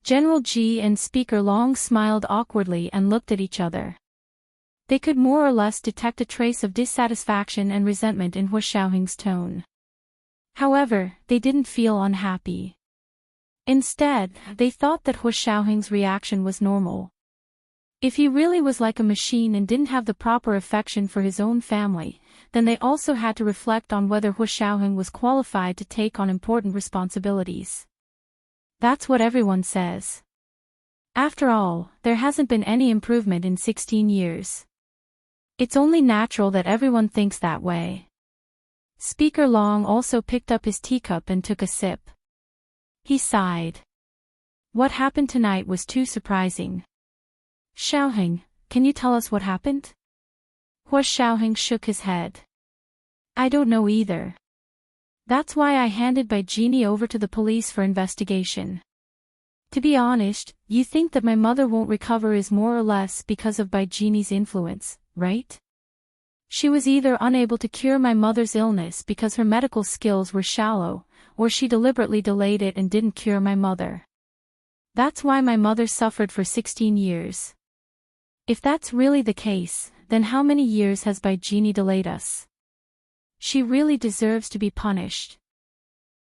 General Ji and Speaker Long smiled awkwardly and looked at each other. They could more or less detect a trace of dissatisfaction and resentment in Hu Xiaoheng's tone. However, they didn't feel unhappy. Instead, they thought that Hu Xiaoheng's reaction was normal. If he really was like a machine and didn't have the proper affection for his own family, then they also had to reflect on whether Hu Xiaoheng was qualified to take on important responsibilities. That's what everyone says. After all, there hasn't been any improvement in 16 years. It's only natural that everyone thinks that way. Speaker Long also picked up his teacup and took a sip. He sighed. What happened tonight was too surprising. Xiaoheng, can you tell us what happened? Hua Xiaoheng shook his head. I don't know either. That's why I handed Bai Genie over to the police for investigation. To be honest, you think that my mother won't recover is more or less because of Bai Genie's influence, right? She was either unable to cure my mother's illness because her medical skills were shallow, or she deliberately delayed it and didn't cure my mother. That's why my mother suffered for 16 years. If that's really the case, then how many years has Bai Genie delayed us? She really deserves to be punished.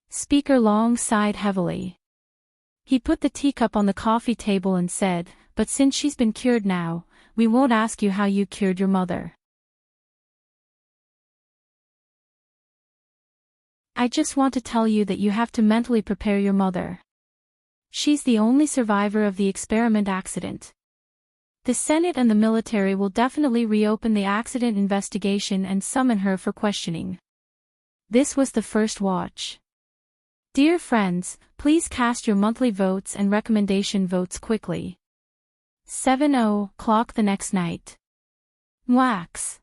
Speaker Long sighed heavily. He put the teacup on the coffee table and said, but since she's been cured now, we won't ask you how you cured your mother. I just want to tell you that you have to mentally prepare your mother. She's the only survivor of the experiment accident. The Senate and the military will definitely reopen the accident investigation and summon her for questioning. This was the first watch. Dear friends, please cast your monthly votes and recommendation votes quickly. 7:00 the next night. Wax.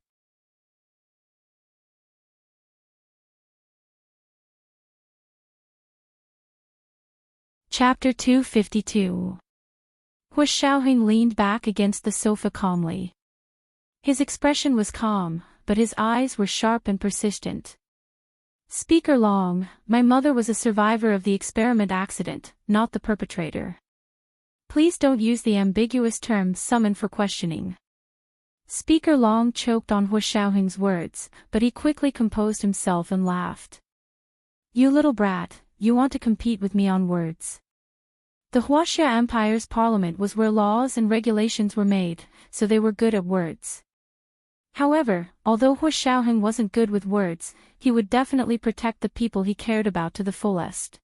Chapter 252. Hua Xiaoheng leaned back against the sofa calmly. His expression was calm, but his eyes were sharp and persistent. Speaker Long, my mother was a survivor of the experiment accident, not the perpetrator. Please don't use the ambiguous term summon for questioning. Speaker Long choked on Hua Xiaoheng's words, but he quickly composed himself and laughed. You little brat, you want to compete with me on words. The Huaxia Empire's parliament was where laws and regulations were made, so they were good at words. However, although Hua Xiaoheng wasn't good with words, he would definitely protect the people he cared about to the fullest.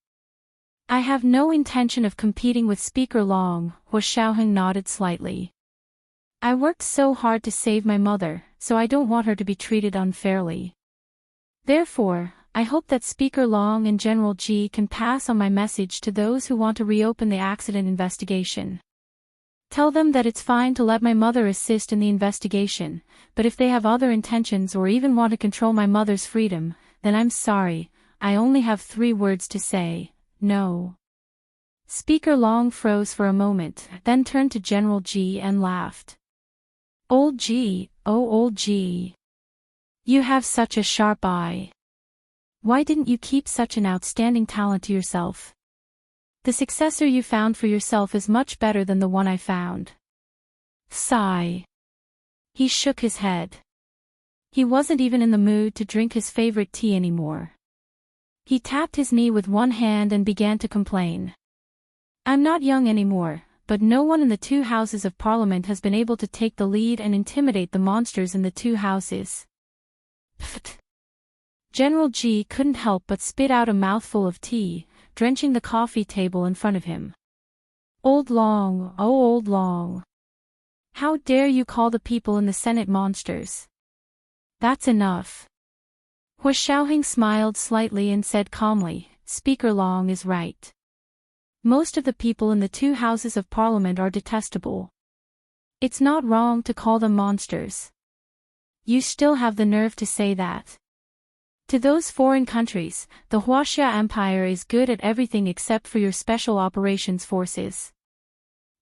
I have no intention of competing with Speaker Long, Hua Xiaoheng nodded slightly. I worked so hard to save my mother, so I don't want her to be treated unfairly. Therefore, I hope that Speaker Long and General Ji can pass on my message to those who want to reopen the accident investigation. Tell them that it's fine to let my mother assist in the investigation, but if they have other intentions or even want to control my mother's freedom, then I'm sorry, I only have 3 words to say, no. Speaker Long froze for a moment, then turned to General Ji and laughed. Old Ji, oh old Ji. You have such a sharp eye. Why didn't you keep such an outstanding talent to yourself? The successor you found for yourself is much better than the one I found. Sigh. He shook his head. He wasn't even in the mood to drink his favorite tea anymore. He tapped his knee with one hand and began to complain. I'm not young anymore, but no one in the 2 houses of parliament has been able to take the lead and intimidate the monsters in the 2 houses. Pfft. General Ji couldn't help but spit out a mouthful of tea, drenching the coffee table in front of him. Old Long, oh old Long. How dare you call the people in the Senate monsters? That's enough. Hua Xiaoheng smiled slightly and said calmly, Speaker Long is right. Most of the people in the 2 houses of parliament are detestable. It's not wrong to call them monsters. You still have the nerve to say that. To those foreign countries, the Huaxia Empire is good at everything except for your special operations forces.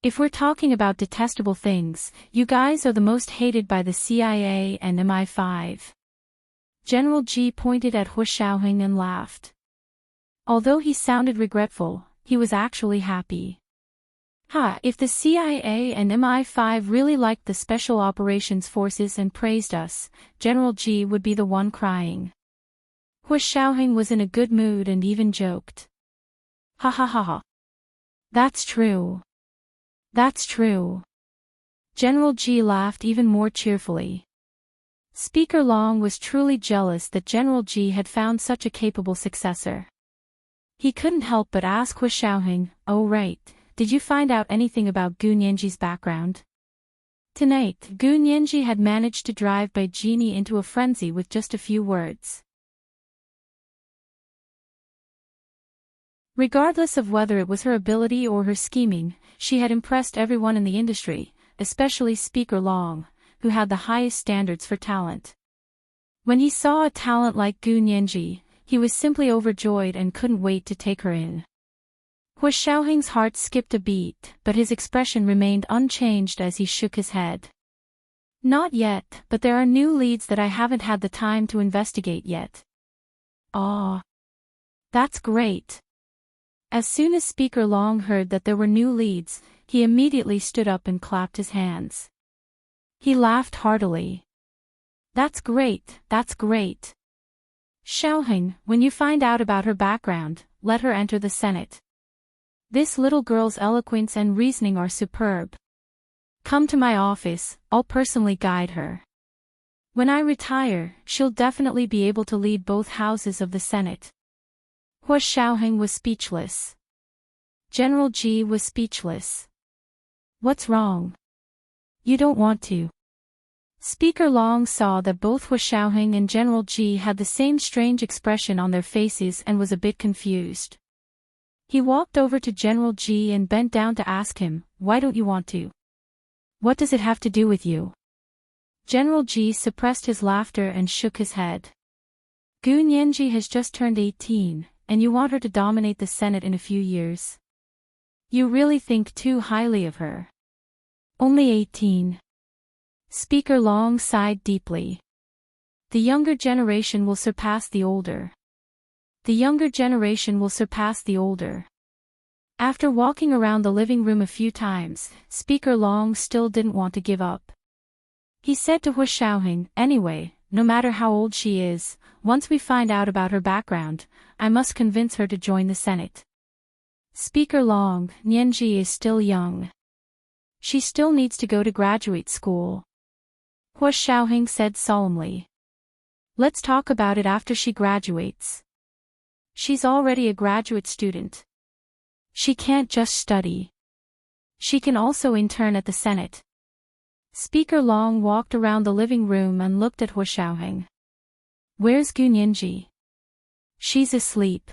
If we're talking about detestable things, you guys are the most hated by the CIA and MI5. General Ji pointed at Hua Xiaoheng and laughed. Although he sounded regretful, he was actually happy. If the CIA and MI5 really liked the Special Operations Forces and praised us, General Ji would be the one crying. Hua Xiaoheng was in a good mood and even joked. Ha ha ha ha. That's true. That's true. General Ji laughed even more cheerfully. Speaker Long was truly jealous that General Ji had found such a capable successor. He couldn't help but ask Hua Xiaoheng, oh right, did you find out anything about Gu Nianji's background? Tonight, Gu Nianji had managed to drive Bai Genie into a frenzy with just a few words. Regardless of whether it was her ability or her scheming, she had impressed everyone in the industry, especially Speaker Long, who had the highest standards for talent. When he saw a talent like Gu Nianji, he was simply overjoyed and couldn't wait to take her in. Hua Xiaoheng's heart skipped a beat, but his expression remained unchanged as he shook his head. Not yet, but there are new leads that I haven't had the time to investigate yet. Ah. That's great. As soon as Speaker Long heard that there were new leads, he immediately stood up and clapped his hands. He laughed heartily. That's great, that's great. Xiaoheng, when you find out about her background, let her enter the Senate. This little girl's eloquence and reasoning are superb. Come to my office, I'll personally guide her. When I retire, she'll definitely be able to lead both houses of the Senate. Hua Xiaoheng was speechless. General Ji was speechless. What's wrong? You don't want to. Speaker Long saw that both Hua Xiaoheng and General Ji had the same strange expression on their faces and was a bit confused. He walked over to General Ji and bent down to ask him, why don't you want to? What does it have to do with you? General Ji suppressed his laughter and shook his head. Gu Nianji has just turned 18, and you want her to dominate the Senate in a few years. You really think too highly of her. Only 18. Speaker Long sighed deeply. The younger generation will surpass the older. The younger generation will surpass the older. After walking around the living room a few times, Speaker Long still didn't want to give up. He said to Hua Xiaoheng, anyway, no matter how old she is, once we find out about her background, I must convince her to join the Senate. Speaker Long, Nianji is still young. She still needs to go to graduate school. Hua Xiaoheng said solemnly. Let's talk about it after she graduates. She's already a graduate student. She can't just study. She can also intern at the Senate. Speaker Long walked around the living room and looked at Hua Xiaoheng. Where's Gu Nianji? She's asleep.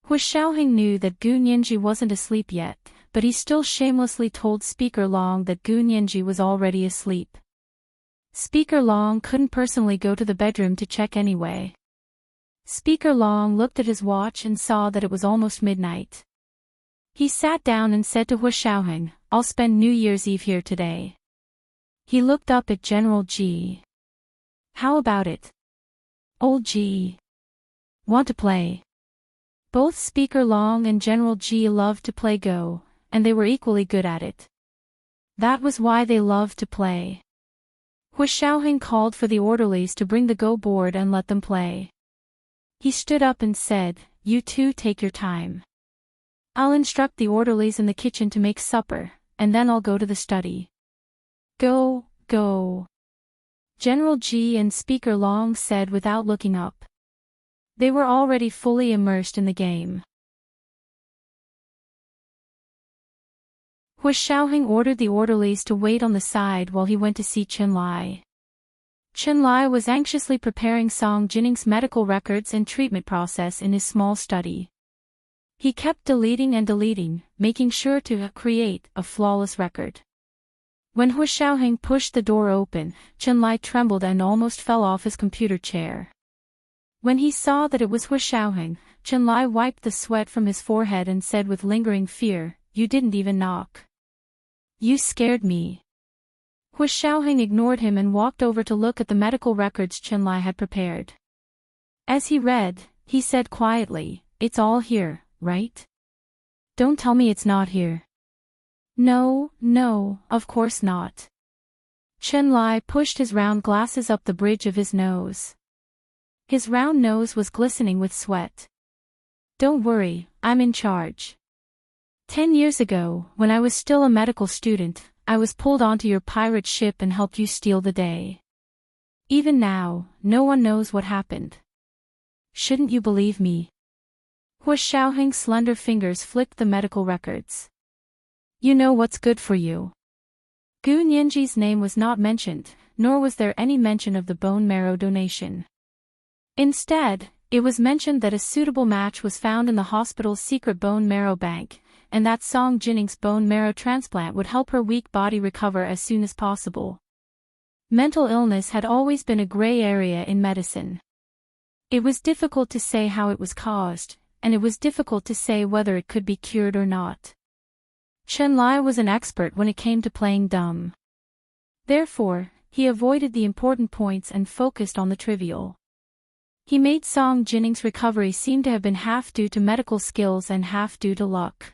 Hua Xiaoheng knew that Gu Nianji wasn't asleep yet, but he still shamelessly told Speaker Long that Gu Nianji was already asleep. Speaker Long couldn't personally go to the bedroom to check anyway. Speaker Long looked at his watch and saw that it was almost midnight. He sat down and said to Hua Xiaoheng, I'll spend New Year's Eve here today. He looked up at General Ji. How about it? Old Ji. Want to play? Both Speaker Long and General Ji loved to play Go, and they were equally good at it. That was why they loved to play. Hua Xiaoheng called for the orderlies to bring the Go board and let them play. He stood up and said, you two take your time. I'll instruct the orderlies in the kitchen to make supper, and then I'll go to the study. Go, go. General Ji and Speaker Long said without looking up. They were already fully immersed in the game. Hua Xiaoheng ordered the orderlies to wait on the side while he went to see Chen Lai. Chen Lai was anxiously preparing Song Jinning's medical records and treatment process in his small study. He kept deleting and deleting, making sure to create a flawless record. When Hua Xiaoheng pushed the door open, Chen Lai trembled and almost fell off his computer chair. When he saw that it was Hua Xiaoheng, Chen Lai wiped the sweat from his forehead and said with lingering fear, you didn't even knock. You scared me. Hua Xiaoheng ignored him and walked over to look at the medical records Chen Lai had prepared. As he read, he said quietly, it's all here, right? Don't tell me it's not here. No, no, of course not. Chen Lai pushed his round glasses up the bridge of his nose. His round nose was glistening with sweat. Don't worry, I'm in charge. 10 years ago, when I was still a medical student, I was pulled onto your pirate ship and helped you steal the day. Even now, no one knows what happened. Shouldn't you believe me? Hua Xiaoheng's slender fingers flicked the medical records. You know what's good for you. Gu Nianji's name was not mentioned, nor was there any mention of the bone marrow donation. Instead, It was mentioned that a suitable match was found in the hospital's secret bone marrow bank, and that Song Jinning's bone marrow transplant would help her weak body recover as soon as possible. Mental illness had always been a gray area in medicine. It was difficult to say how it was caused, and it was difficult to say whether it could be cured or not. Chen Lai was an expert when it came to playing dumb. Therefore, he avoided the important points and focused on the trivial. He made Song Jinning's recovery seem to have been half due to medical skills and half due to luck.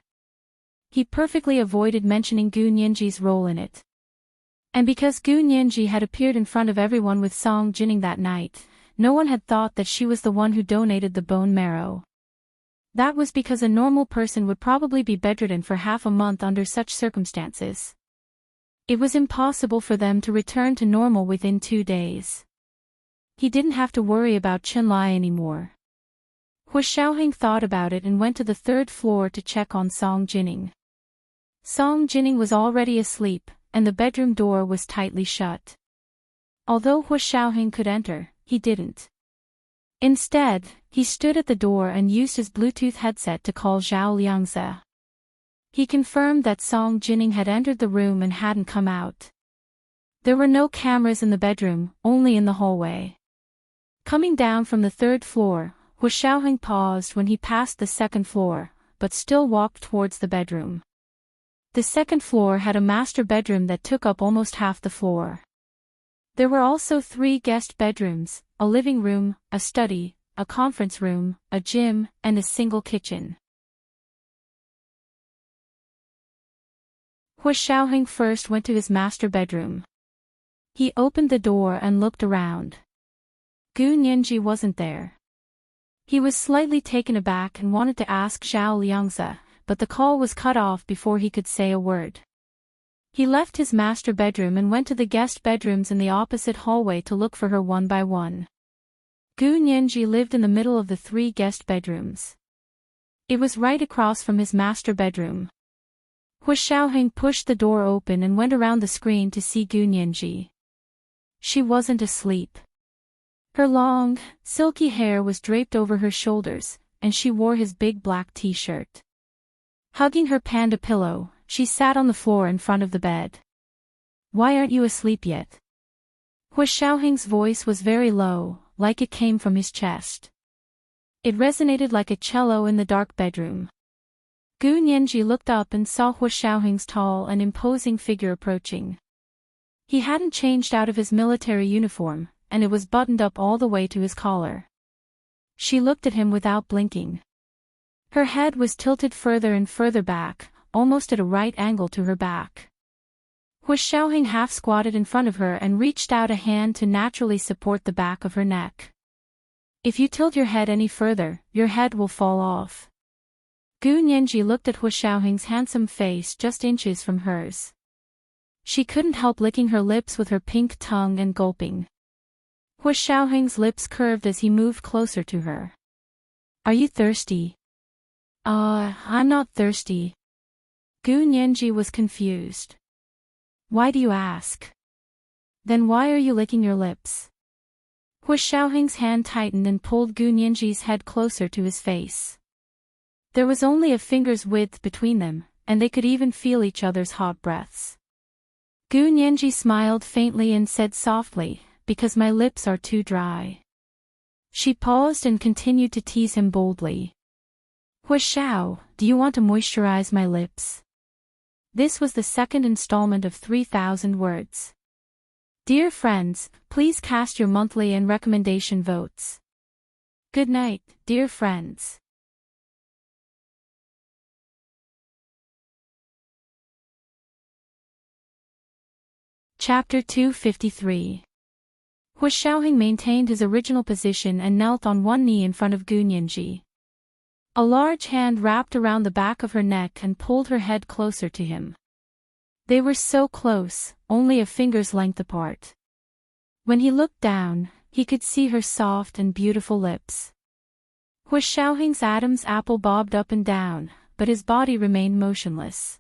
He perfectly avoided mentioning Gu Nianji's role in it. And because Gu Nianji had appeared in front of everyone with Song Jinning that night, no one had thought that she was the one who donated the bone marrow. That was because a normal person would probably be bedridden for half a month under such circumstances. It was impossible for them to return to normal within 2 days. He didn't have to worry about Chen Lai anymore. Hu Xiaoheng thought about it and went to the 3rd floor to check on Song Jinning. Song Jinning was already asleep, and the bedroom door was tightly shut. Although Hu Xiaoheng could enter, he didn't. Instead, he stood at the door and used his Bluetooth headset to call Zhao Liangze. He confirmed that Song Jinning had entered the room and hadn't come out. There were no cameras in the bedroom, only in the hallway. Coming down from the 3rd floor, Hu Xiaoheng paused when he passed the 2nd floor, but still walked towards the bedroom. The 2nd floor had a master bedroom that took up almost half the floor. There were also 3 guest bedrooms, a living room, a study, a conference room, a gym, and a single kitchen. Hu Xiaoheng first went to his master bedroom. He opened the door and looked around. Gu Nianji wasn't there. He was slightly taken aback and wanted to ask Zhao Liangze, but the call was cut off before he could say a word. He left his master bedroom and went to the guest bedrooms in the opposite hallway to look for her one by one. Gu Nianji lived in the middle of the 3 guest bedrooms. It was right across from his master bedroom. Hu Xiaoheng pushed the door open and went around the screen to see Gu Nianji. She wasn't asleep. Her long, silky hair was draped over her shoulders, and she wore his big black t-shirt. Hugging her panda pillow, she sat on the floor in front of the bed. "Why aren't you asleep yet?" Hu Xiaoheng's voice was very low, like it came from his chest. It resonated like a cello in the dark bedroom. Gu Nianji looked up and saw Hu Xiaoheng's tall and imposing figure approaching. He hadn't changed out of his military uniform, and it was buttoned up all the way to his collar. She looked at him without blinking. Her head was tilted further and further back, almost at a right angle to her back. Hu Xiaoheng half squatted in front of her and reached out a hand to naturally support the back of her neck. "If you tilt your head any further, your head will fall off." Gu Nianji looked at Hu Xiaoheng's handsome face just inches from hers. She couldn't help licking her lips with her pink tongue and gulping. Hu Xiaoheng's lips curved as he moved closer to her. "Are you thirsty?" I'm not thirsty." Gu Nianji was confused. "Why do you ask? Then why are you licking your lips?" Hu Xiaoheng's hand tightened and pulled Gu Nianji's head closer to his face. There was only a finger's width between them, and they could even feel each other's hot breaths. Gu Nianji smiled faintly and said softly, "Because my lips are too dry." She paused and continued to tease him boldly. "Hu Xiao, do you want to moisturize my lips?" This was the 2nd installment of 3,000 words. Dear friends, please cast your monthly and recommendation votes. Good night, dear friends. Chapter 253. Hu Xiaoheng maintained his original position and knelt on one knee in front of Gu Nianji. A large hand wrapped around the back of her neck and pulled her head closer to him. They were so close, only a finger's length apart. When he looked down, he could see her soft and beautiful lips. Hu Xiaoheng's Adam's apple bobbed up and down, but his body remained motionless.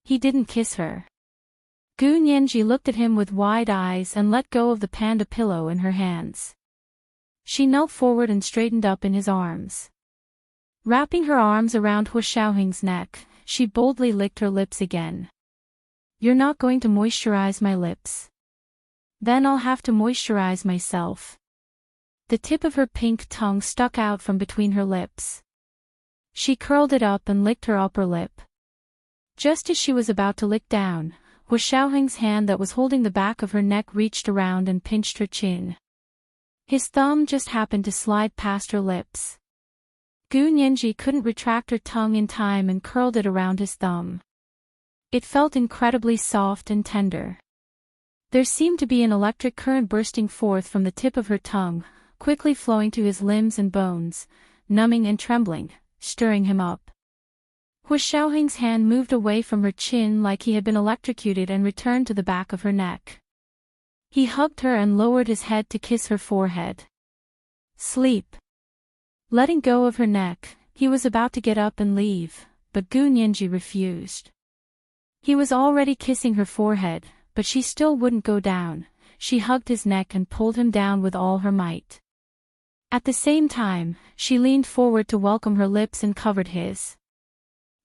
He didn't kiss her. Gu Nianji looked at him with wide eyes and let go of the panda pillow in her hands. She knelt forward and straightened up in his arms. Wrapping her arms around Hu Xiaoheng's neck, she boldly licked her lips again. You're not going to moisturize my lips. Then I'll have to moisturize myself. The tip of her pink tongue stuck out from between her lips. She curled it up and licked her upper lip. Just as she was about to lick down, Hu Xiaoheng's hand that was holding the back of her neck reached around and pinched her chin. His thumb just happened to slide past her lips. Gu Nianji couldn't retract her tongue in time and curled it around his thumb. It felt incredibly soft and tender. There seemed to be an electric current bursting forth from the tip of her tongue, quickly flowing to his limbs and bones, numbing and trembling, stirring him up. Hu Xiaoheng's hand moved away from her chin like he had been electrocuted and returned to the back of her neck. He hugged her and lowered his head to kiss her forehead. Sleep. Letting go of her neck, he was about to get up and leave, but Gu Nianji refused. He was already kissing her forehead, but she still wouldn't go down. She hugged his neck and pulled him down with all her might. At the same time, she leaned forward to welcome her lips and covered his.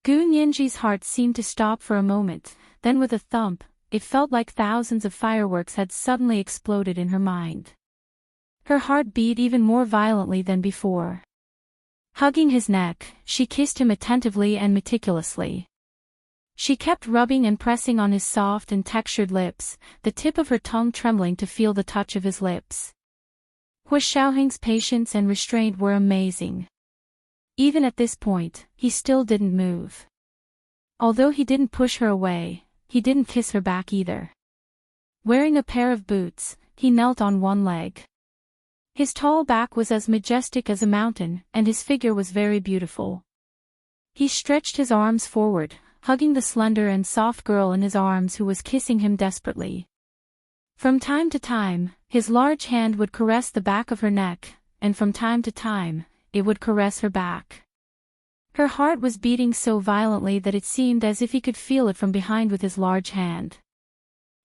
Gu Nianji's heart seemed to stop for a moment, then with a thump, it felt like thousands of fireworks had suddenly exploded in her mind. Her heart beat even more violently than before. Hugging his neck, she kissed him attentively and meticulously. She kept rubbing and pressing on his soft and textured lips, the tip of her tongue trembling to feel the touch of his lips. Hu Xiaoheng's patience and restraint were amazing. Even at this point, he still didn't move. Although he didn't push her away, he didn't kiss her back either. Wearing a pair of boots, he knelt on one leg. His tall back was as majestic as a mountain, and his figure was very beautiful. He stretched his arms forward, hugging the slender and soft girl in his arms who was kissing him desperately. From time to time, his large hand would caress the back of her neck, and from time to time, it would caress her back. Her heart was beating so violently that it seemed as if he could feel it from behind with his large hand.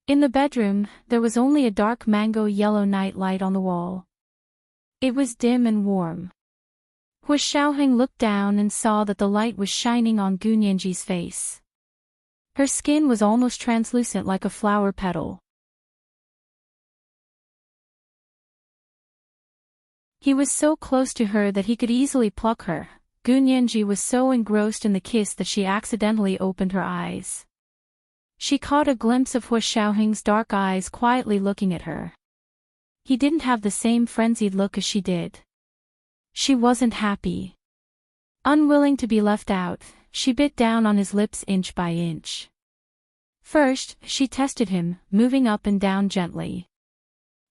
In the bedroom, there was only a dark mango-yellow night light on the wall. It was dim and warm. Hu Xiaoheng looked down and saw that the light was shining on Gu Nianji's face. Her skin was almost translucent like a flower petal. He was so close to her that he could easily pluck her. Gu Nianji was so engrossed in the kiss that she accidentally opened her eyes. She caught a glimpse of Hu Xiaoheng's dark eyes quietly looking at her. He didn't have the same frenzied look as she did. She wasn't happy. Unwilling to be left out, she bit down on his lips inch by inch. First, she tested him, moving up and down gently.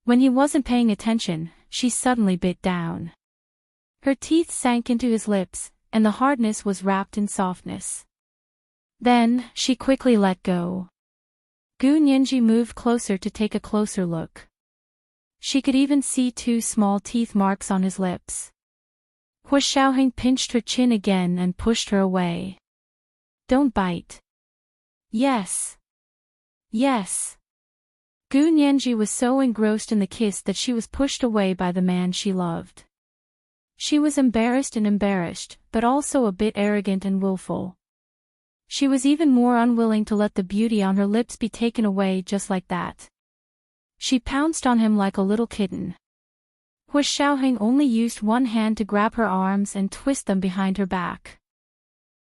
When he wasn't paying attention, she suddenly bit down. Her teeth sank into his lips, and the hardness was wrapped in softness. Then, she quickly let go. Gu Nianji moved closer to take a closer look. She could even see 2 small teeth marks on his lips. Hu Xiaoheng pinched her chin again and pushed her away. Don't bite. Yes. Yes. Gu Nianji was so engrossed in the kiss that she was pushed away by the man she loved. She was embarrassed, but also a bit arrogant and willful. She was even more unwilling to let the beauty on her lips be taken away just like that. She pounced on him like a little kitten. Hu Xiaoheng only used one hand to grab her arms and twist them behind her back.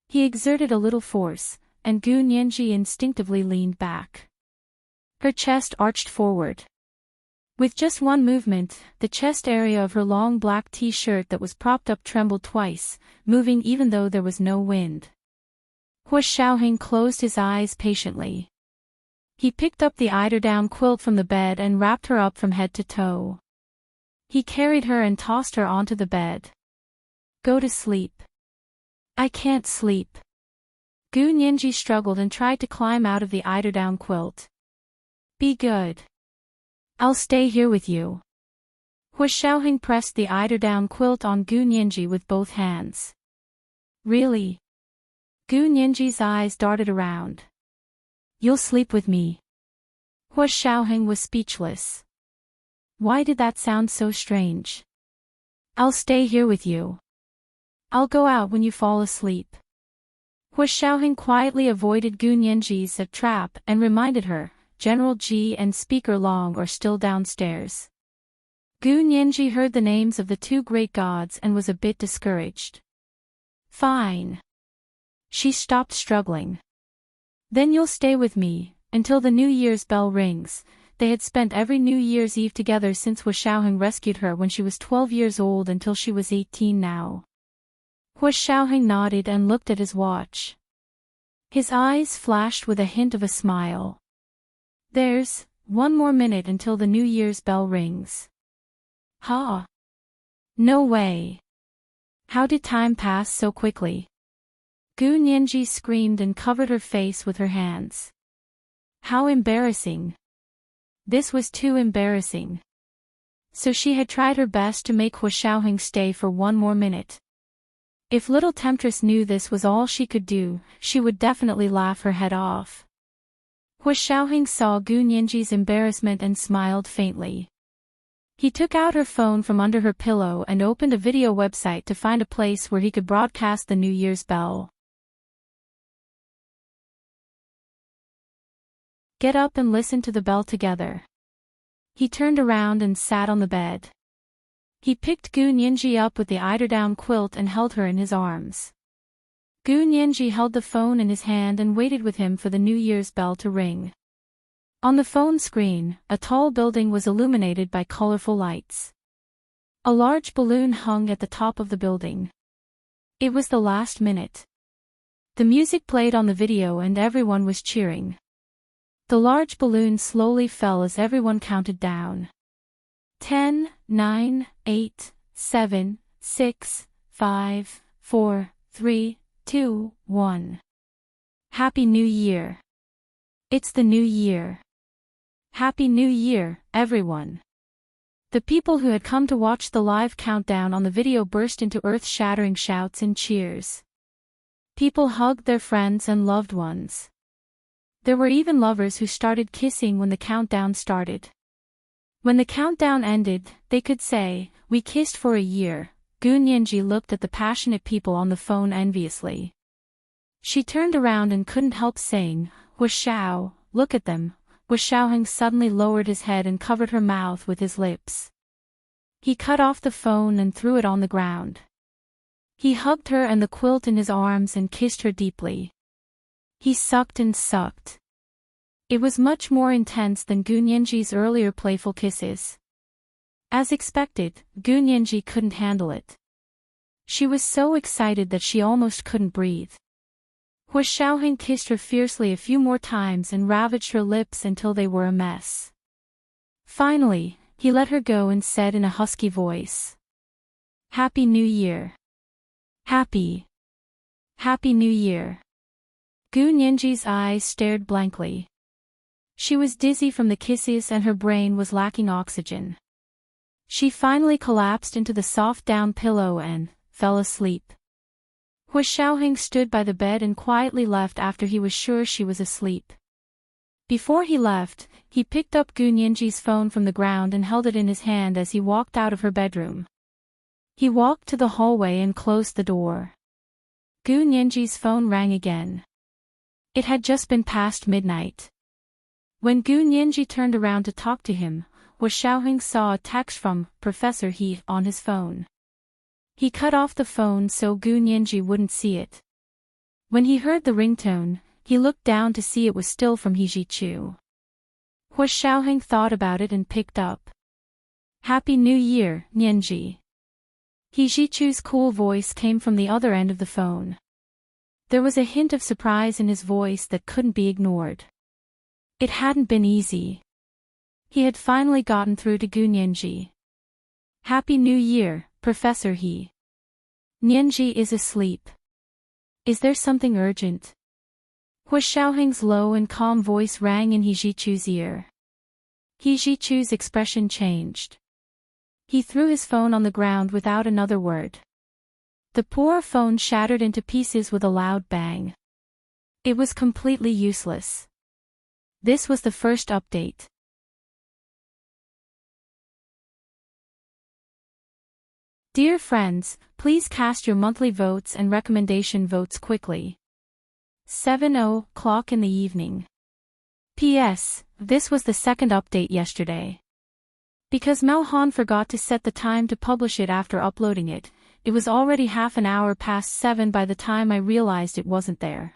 He exerted a little force, and Gu Nianji instinctively leaned back. Her chest arched forward. With just one movement, the chest area of her long black t-shirt that was propped up trembled twice, moving even though there was no wind. Hu Xiaoheng closed his eyes patiently. He picked up the eiderdown quilt from the bed and wrapped her up from head to toe. He carried her and tossed her onto the bed. Go to sleep. I can't sleep. Gu Nianji struggled and tried to climb out of the eiderdown quilt. Be good. I'll stay here with you. Hu Xiaoheng pressed the eiderdown quilt on Gu Nianji with both hands. Really? Gu Nianji's eyes darted around. You'll sleep with me. Hu Xiaoheng was speechless. Why did that sound so strange? I'll stay here with you. I'll go out when you fall asleep. Hua Xiaoheng quietly avoided Gu Nianji's trap and reminded her, General Ji and Speaker Long are still downstairs. Gu Nianji heard the names of the two great gods and was a bit discouraged. Fine. She stopped struggling. Then you'll stay with me, until the New Year's bell rings. They had spent every New Year's Eve together since Hua Xiaoheng rescued her when she was 12 years old until she was 18 now. Hua Xiaoheng nodded and looked at his watch. His eyes flashed with a hint of a smile. There's 1 more minute until the New Year's bell rings. Ha! No way. How did time pass so quickly? Gu Nianji screamed and covered her face with her hands. How embarrassing. This was too embarrassing. So she had tried her best to make Hua Xiaoheng stay for 1 more minute. If little temptress knew this was all she could do, she would definitely laugh her head off. Hua Xiaoheng saw Gu Nianji's embarrassment and smiled faintly. He took out her phone from under her pillow and opened a video website to find a place where he could broadcast the New Year's bell. Get up and listen to the bell together. He turned around and sat on the bed. He picked Gu Nianji up with the eiderdown quilt and held her in his arms. Gu Nianji held the phone in his hand and waited with him for the New Year's bell to ring. On the phone screen, a tall building was illuminated by colorful lights. A large balloon hung at the top of the building. It was the last minute. The music played on the video and everyone was cheering. The large balloon slowly fell as everyone counted down. 10, 9, 8, 7, 6, 5, 4, 3, 2, 1. Happy New Year. It's the new year. Happy New Year, everyone. The people who had come to watch the live countdown on the video burst into earth-shattering shouts and cheers. People hugged their friends and loved ones. There were even lovers who started kissing when the countdown started. When the countdown ended, they could say, "We kissed for a year." Gu Nianji looked at the passionate people on the phone enviously. She turned around and couldn't help saying, "Hua Xiao, look at them." Hua Xiaoheng suddenly lowered his head and covered her mouth with his lips. He cut off the phone and threw it on the ground. He hugged her and the quilt in his arms and kissed her deeply. He sucked and sucked. It was much more intense than Gu Nianji's earlier playful kisses. As expected, Gu Nianji couldn't handle it. She was so excited that she almost couldn't breathe. Hua Xiaoheng kissed her fiercely a few more times and ravaged her lips until they were a mess. Finally, he let her go and said in a husky voice, "Happy New Year. Happy New Year." Gu Nianji's eyes stared blankly. She was dizzy from the kisses and her brain was lacking oxygen. She finally collapsed into the soft down pillow and fell asleep. Hua Xiaoheng stood by the bed and quietly left after he was sure she was asleep. Before he left, he picked up Gu Nianji's phone from the ground and held it in his hand as he walked out of her bedroom. He walked to the hallway and closed the door. Gu Nianji's phone rang again. It had just been past midnight. When Gu Nianji turned around to talk to him, Hua Xiaoheng saw a text from Professor He on his phone. He cut off the phone so Gu Nianji wouldn't see it. When he heard the ringtone, he looked down to see it was still from He Zhichu. Hua Xiaoheng thought about it and picked up. "Happy New Year, Nianji." He Zhichu's cool voice came from the other end of the phone. There was a hint of surprise in his voice that couldn't be ignored. It hadn't been easy. He had finally gotten through to Gu Nianji. "Happy New Year, Professor He. Nianji is asleep. Is there something urgent?" Hua Xiaoheng's low and calm voice rang in He Zhichu's ear. He Zhichu's expression changed. He threw his phone on the ground without another word. The poor phone shattered into pieces with a loud bang. It was completely useless. This was the first update. Dear friends, please cast your monthly votes and recommendation votes quickly. 7:00 in the evening. P.S. This was the second update yesterday. Because Malhan forgot to set the time to publish it after uploading it, it was already half an hour past 7 by the time I realized it wasn't there.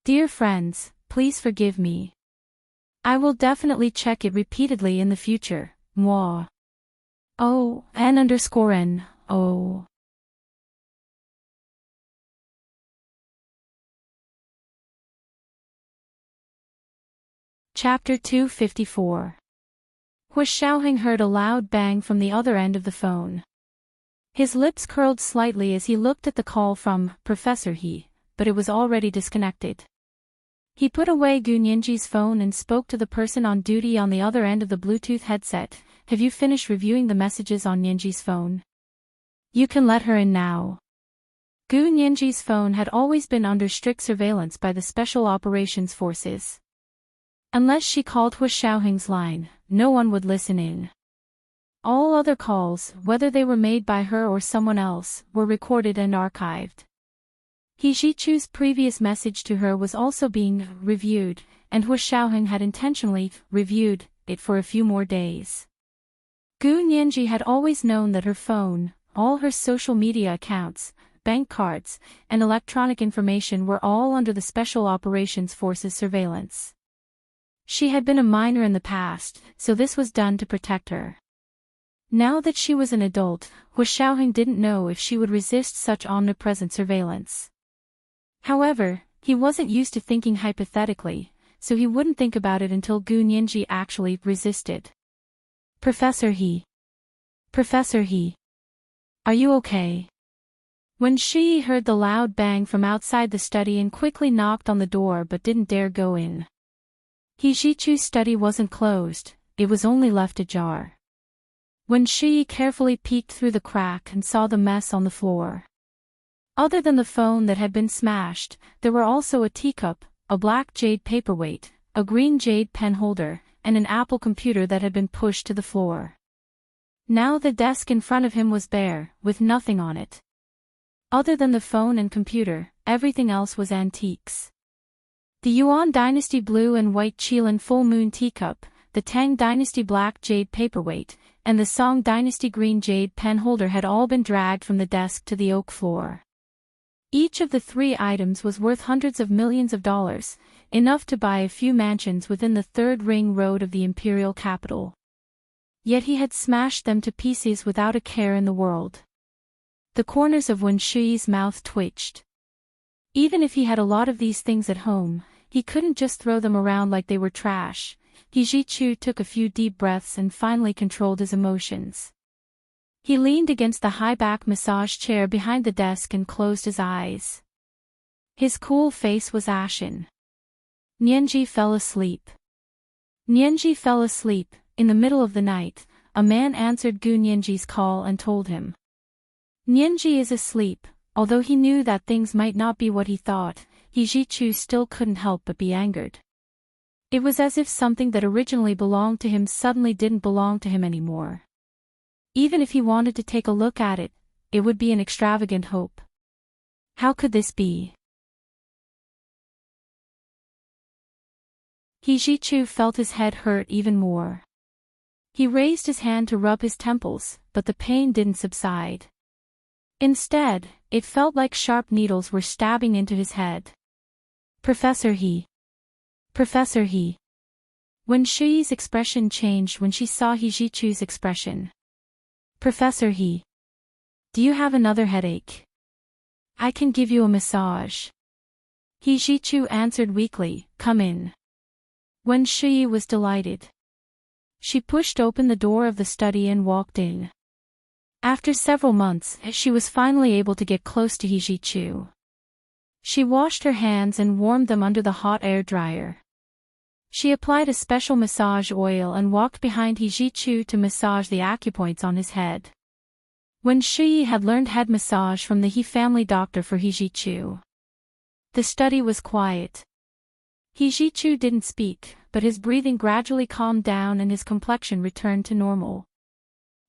Dear friends, please forgive me. I will definitely check it repeatedly in the future. Moi. N_N. Oh. Chapter 254. Hu Xiaoheng heard a loud bang from the other end of the phone. His lips curled slightly as he looked at the call from Professor He, but it was already disconnected. He put away Gu Nianji's phone and spoke to the person on duty on the other end of the Bluetooth headset. Have you finished reviewing the messages on Nianji's phone? You can let her in now. Gu Nianji's phone had always been under strict surveillance by the Special Operations Forces. Unless she called Hu Xiaoheng's line, no one would listen in. All other calls, whether they were made by her or someone else, were recorded and archived. He Zhichu's previous message to her was also being reviewed, and Hu Xiaoheng had intentionally reviewed it for a few more days. Gu Nianji had always known that her phone, all her social media accounts, bank cards, and electronic information were all under the Special Operations Forces surveillance. She had been a minor in the past, so this was done to protect her. Now that she was an adult, Hu Xiaoheng didn't know if she would resist such omnipresent surveillance. However, he wasn't used to thinking hypothetically, so he wouldn't think about it until Gu Nianji actually resisted. Professor He. Professor He. Are you okay? When Shi heard the loud bang from outside the study and quickly knocked on the door but didn't dare go in. He Zhichu's study wasn't closed, it was only left ajar. When Shi carefully peeked through the crack and saw the mess on the floor. Other than the phone that had been smashed, there were also a teacup, a black jade paperweight, a green jade pen holder, and an Apple computer that had been pushed to the floor. Now the desk in front of him was bare, with nothing on it. Other than the phone and computer, everything else was antiques. The Yuan Dynasty blue and white Qilin full moon teacup, the Tang Dynasty black jade paperweight, and the Song Dynasty green jade pen holder had all been dragged from the desk to the oak floor. Each of the three items was worth hundreds of millions of dollars, enough to buy a few mansions within the third ring road of the imperial capital. Yet he had smashed them to pieces without a care in the world. The corners of Wen Shi's mouth twitched. Even if he had a lot of these things at home, he couldn't just throw them around like they were trash. He Zhichu took a few deep breaths and finally controlled his emotions. He leaned against the high-back massage chair behind the desk and closed his eyes. His cool face was ashen. Nianji fell asleep. Nianji fell asleep. In the middle of the night, a man answered Gu Nianji's call and told him. Nianji is asleep. Although he knew that things might not be what he thought, He Zhichu still couldn't help but be angered. It was as if something that originally belonged to him suddenly didn't belong to him anymore. Even if he wanted to take a look at it, it would be an extravagant hope. How could this be? He Zhichu felt his head hurt even more. He raised his hand to rub his temples, but the pain didn't subside. Instead, it felt like sharp needles were stabbing into his head. Professor He. Professor He. Wen Shi's expression changed when she saw He Zhichu's expression. Professor He. Do you have another headache? I can give you a massage. He Zhichu answered weakly, come in. Wen Shi was delighted. She pushed open the door of the study and walked in. After several months, she was finally able to get close to He Zhichu. She washed her hands and warmed them under the hot air dryer. She applied a special massage oil and walked behind He Zhichu to massage the acupoints on his head. Wen Shi had learned head massage from the He family doctor for He Zhichu. The study was quiet. He Zhichu didn't speak, but his breathing gradually calmed down and his complexion returned to normal.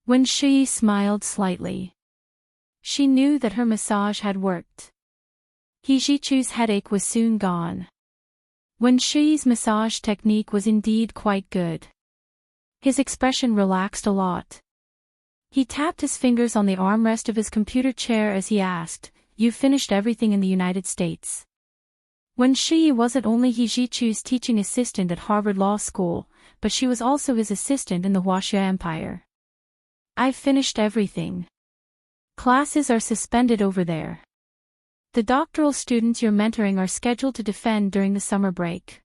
Wen Shi smiled slightly. She knew that her massage had worked. He Jichu's headache was soon gone. Wen Shi's massage technique was indeed quite good. His expression relaxed a lot. He tapped his fingers on the armrest of his computer chair as he asked, "You finished everything in the United States?" Wen Shi wasn't only He Jichu's teaching assistant at Harvard Law School, but she was also his assistant in the Huaxia Empire. "I've finished everything. Classes are suspended over there. The doctoral students you're mentoring are scheduled to defend during the summer break.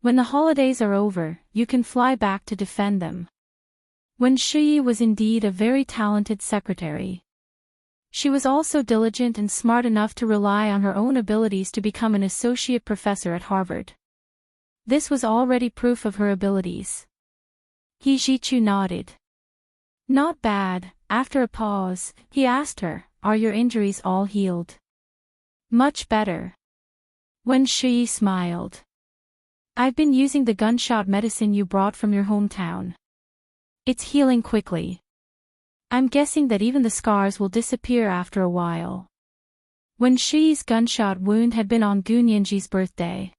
When the holidays are over, you can fly back to defend them." Wen Shi was indeed a very talented secretary. She was also diligent and smart enough to rely on her own abilities to become an associate professor at Harvard. This was already proof of her abilities. He Jichu nodded. "Not bad." After a pause, he asked her, "Are your injuries all healed?" "Much better." Wen Shi smiled. "I've been using the gunshot medicine you brought from your hometown. It's healing quickly. I'm guessing that even the scars will disappear after a while." Wen Shi's gunshot wound had been on Gu Nianji's birthday.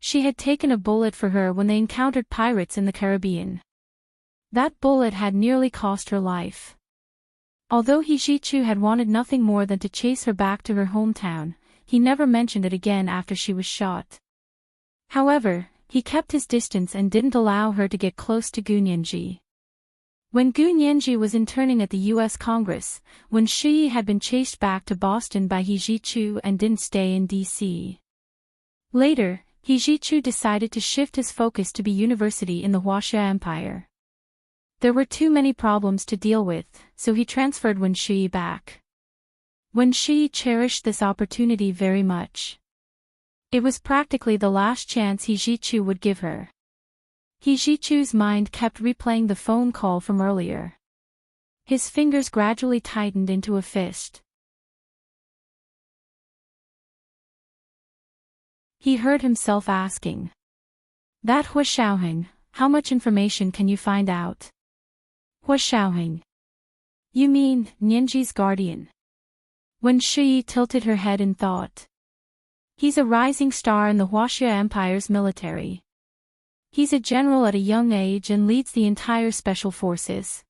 She had taken a bullet for her when they encountered pirates in the Caribbean. That bullet had nearly cost her life. Although He Jichu had wanted nothing more than to chase her back to her hometown, he never mentioned it again after she was shot. However, he kept his distance and didn't allow her to get close to Gu Nianji. When Gu Nianji was interning at the U.S. Congress, Wen Shi had been chased back to Boston by He Jichu and didn't stay in D.C. Later, He Jichu decided to shift his focus to be university in the Huaxia Empire. There were too many problems to deal with, so he transferred Wen Shi back. Wen Shi cherished this opportunity very much. It was practically the last chance He Jichu would give her. He Jichu's mind kept replaying the phone call from earlier. His fingers gradually tightened into a fist. He heard himself asking, "That Hua Xiaoheng, how much information can you find out?" "Hua Xiaoheng? You mean, Nianji's guardian?" Wen Shi tilted her head in thought. "He's a rising star in the Huaxia Empire's military. He's a general at a young age and leads the entire special forces.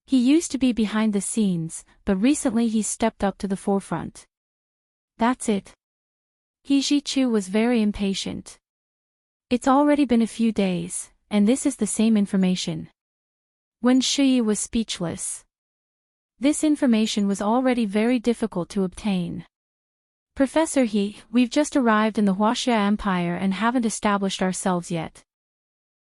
He used to be behind the scenes, but recently he's stepped up to the forefront." "That's it." He Jichu was very impatient. "It's already been a few days, and this is the same information." Wen Shi was speechless. This information was already very difficult to obtain. "Professor He, we've just arrived in the Huaxia Empire and haven't established ourselves yet.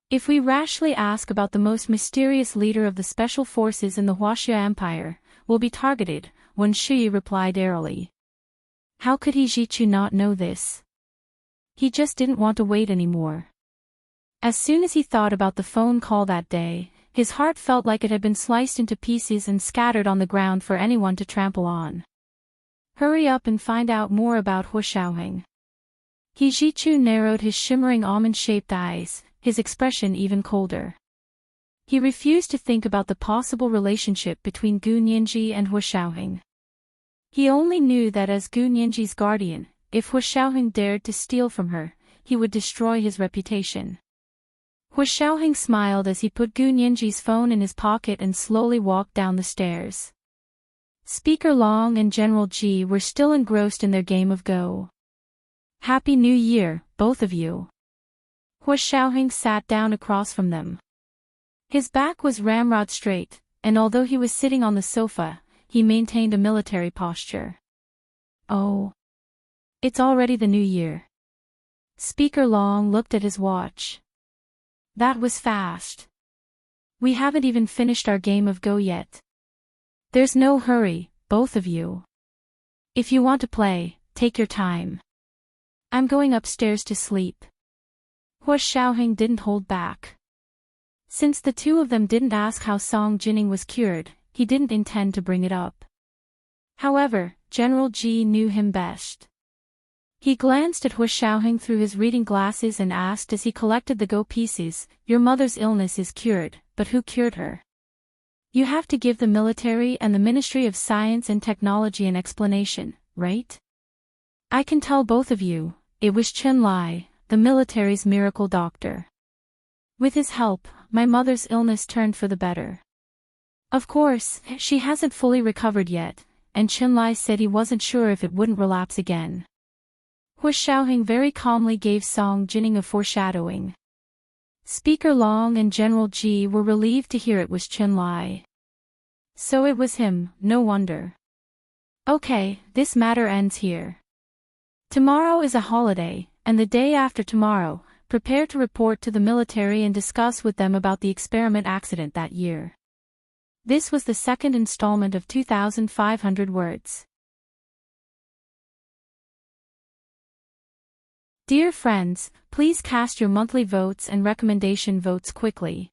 If we rashly ask about the most mysterious leader of the special forces in the Huaxia Empire, we'll be targeted," Wen Shi replied airily. How could He Jichu not know this? He just didn't want to wait anymore. As soon as he thought about the phone call that day, his heart felt like it had been sliced into pieces and scattered on the ground for anyone to trample on. "Hurry up and find out more about Hua Xiaoheng." He Jichu narrowed his shimmering almond-shaped eyes, his expression even colder. He refused to think about the possible relationship between Gu Nianji and Hua Xiaoheng. He only knew that as Gu Nianji's guardian, if Hua Xiaoheng dared to steal from her, he would destroy his reputation. Hua Xiaoheng smiled as he put Gu Nianji's phone in his pocket and slowly walked down the stairs. Speaker Long and General Ji were still engrossed in their game of Go. "Happy New Year, both of you." Hua Xiaoheng sat down across from them. His back was ramrod straight, and although he was sitting on the sofa, he maintained a military posture. "Oh. It's already the new year." Speaker Long looked at his watch. "That was fast. We haven't even finished our game of Go yet." "There's no hurry, both of you. If you want to play, take your time. I'm going upstairs to sleep." Hua Xiaoheng didn't hold back. Since the two of them didn't ask how Song Jining was cured, he didn't intend to bring it up. However, General Ji knew him best. He glanced at Hua Xiaoheng through his reading glasses and asked as he collected the Go pieces, "Your mother's illness is cured, but who cured her?" You have to give the military and the Ministry of Science and Technology an explanation, right? I can tell both of you, it was Chen Lai, the military's miracle doctor. With his help, my mother's illness turned for the better. Of course, she hasn't fully recovered yet, and Chen Lai said he wasn't sure if it wouldn't relapse again. Hu Xiaoheng very calmly gave Song Jining a foreshadowing. Speaker Long and General Ji were relieved to hear it was Chen Lai. So it was him, no wonder. Okay, this matter ends here. Tomorrow is a holiday, and the day after tomorrow, prepare to report to the military and discuss with them about the experiment accident that year. This was the second installment of 2,500 words. Dear friends, please cast your monthly votes and recommendation votes quickly.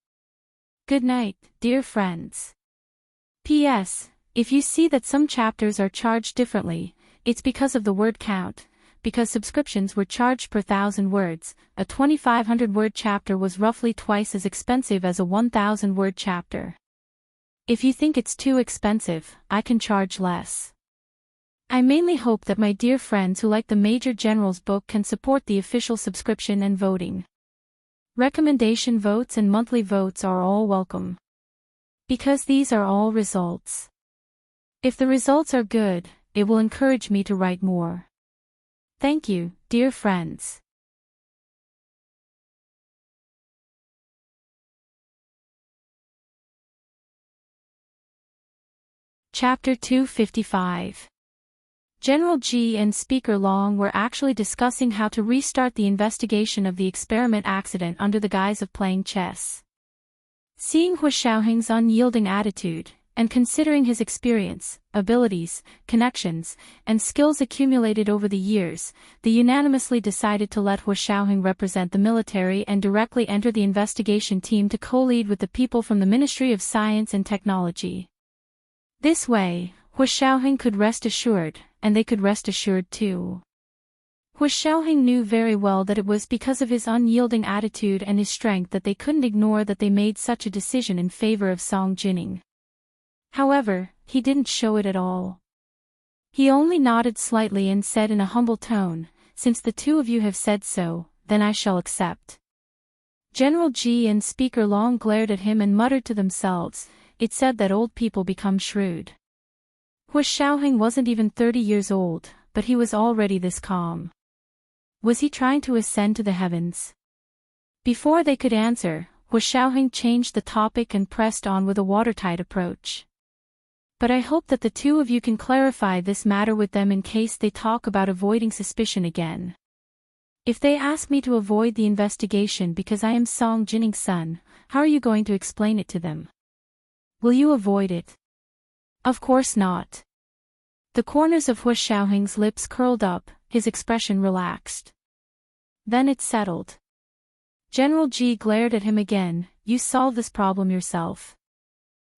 Good night, dear friends. P.S. If you see that some chapters are charged differently, it's because of the word count. Because subscriptions were charged per 1,000 words, a 2,500-word chapter was roughly twice as expensive as a 1,000-word chapter. If you think it's too expensive, I can charge less. I mainly hope that my dear friends who like the Major General's book can support the official subscription and voting. Recommendation votes and monthly votes are all welcome. Because these are all results. If the results are good, it will encourage me to write more. Thank you, dear friends. Chapter 255. General Ji and Speaker Long were actually discussing how to restart the investigation of the experiment accident under the guise of playing chess. Seeing Hu Xiaoheng's unyielding attitude, and considering his experience, abilities, connections, and skills accumulated over the years, they unanimously decided to let Hu Xiaoheng represent the military and directly enter the investigation team to co-lead with the people from the Ministry of Science and Technology. This way, Hu Xiaoheng could rest assured, and they could rest assured too. Hu Xiaoheng knew very well that it was because of his unyielding attitude and his strength that they couldn't ignore that they made such a decision in favor of Song Jining. However, he didn't show it at all. He only nodded slightly and said in a humble tone, "Since the two of you have said so, then I shall accept." General Ji and Speaker Long glared at him and muttered to themselves, "It's said that old people become shrewd." Hu Xiaoheng wasn't even 30 years old, but he was already this calm. Was he trying to ascend to the heavens? Before they could answer, Hu Xiaoheng changed the topic and pressed on with a watertight approach. "But I hope that the two of you can clarify this matter with them in case they talk about avoiding suspicion again. If they ask me to avoid the investigation because I am Song Jining's son, how are you going to explain it to them? Will you avoid it?" "Of course not." The corners of Hu Xiaoheng's lips curled up, his expression relaxed. Then it settled. General Ji glared at him again, "You solve this problem yourself.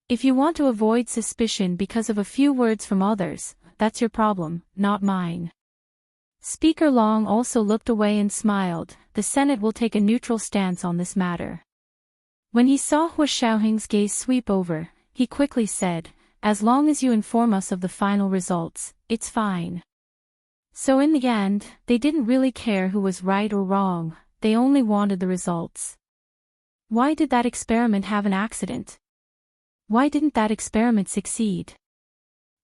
If you want to avoid suspicion because of a few words from others, that's your problem, not mine." Speaker Long also looked away and smiled. The Senate will take a neutral stance on this matter. When he saw Hu Xiaoheng's gaze sweep over, he quickly said, "As long as you inform us of the final results, it's fine." So in the end, they didn't really care who was right or wrong, they only wanted the results. Why did that experiment have an accident? Why didn't that experiment succeed?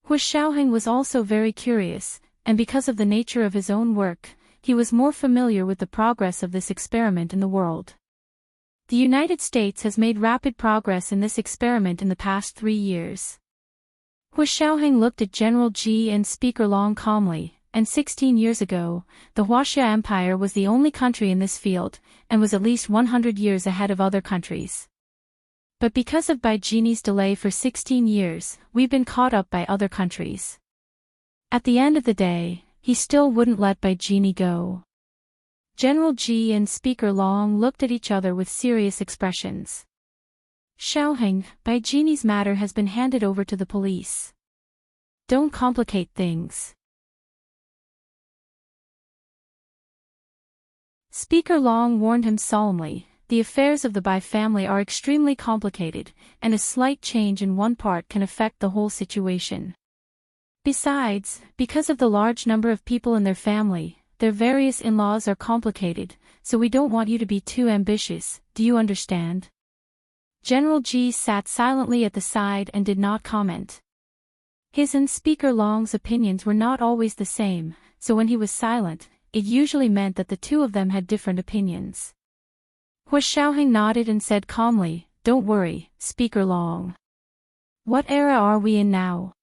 Hu Xiaoheng was also very curious, and because of the nature of his own work, he was more familiar with the progress of this experiment in the world. The United States has made rapid progress in this experiment in the past 3 years. Hu Xiaoheng looked at General Ji and Speaker Long calmly, and 16 years ago, the Huaxia Empire was the only country in this field, and was at least 100 years ahead of other countries. But because of Bai Jini's delay for 16 years, we've been caught up by other countries. At the end of the day, he still wouldn't let Bai Jini go. General Ji and Speaker Long looked at each other with serious expressions. "Xiaoheng, Bai Jini's matter has been handed over to the police. Don't complicate things." Speaker Long warned him solemnly, the affairs of the Bai family are extremely complicated, and a slight change in one part can affect the whole situation. Besides, because of the large number of people in their family, their various in-laws are complicated, so we don't want you to be too ambitious, do you understand? General G sat silently at the side and did not comment. His and Speaker Long's opinions were not always the same, so when he was silent, it usually meant that the two of them had different opinions. Hua Xiaoheng nodded and said calmly, "Don't worry, Speaker Long. What era are we in now?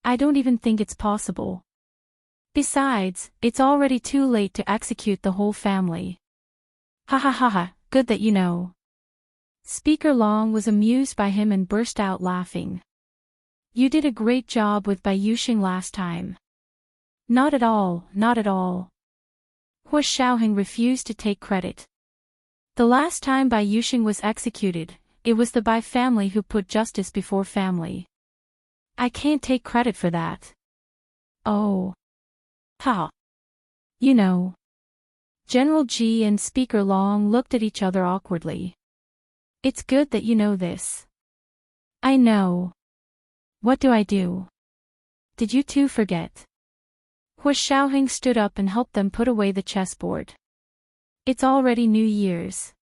I don't even think it's possible. Besides, it's already too late to execute the whole family." "Ha ha ha ha, good that you know." Speaker Long was amused by him and burst out laughing. "You did a great job with Bai Yuxing last time." "Not at all, not at all." Hua Xiaoheng refused to take credit. "The last time Bai Yuxing was executed, it was the Bai family who put justice before family. I can't take credit for that." "Oh. Ha. You know." General G and Speaker Long looked at each other awkwardly. "It's good that you know this." "I know. What do I do? Did you two forget?" Hua Xiaoheng stood up and helped them put away the chessboard. "It's already New Year's.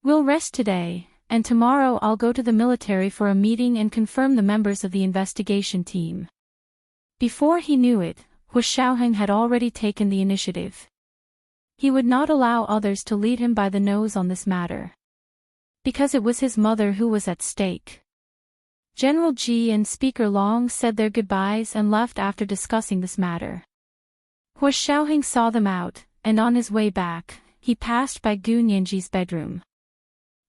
We'll rest today, and tomorrow I'll go to the military for a meeting and confirm the members of the investigation team." Before he knew it, Hua Xiaoheng had already taken the initiative. He would not allow others to lead him by the nose on this matter. Because it was his mother who was at stake. General G and Speaker Long said their goodbyes and left after discussing this matter. Hua Xiaoheng saw them out, and on his way back, he passed by Gu Nianji's bedroom.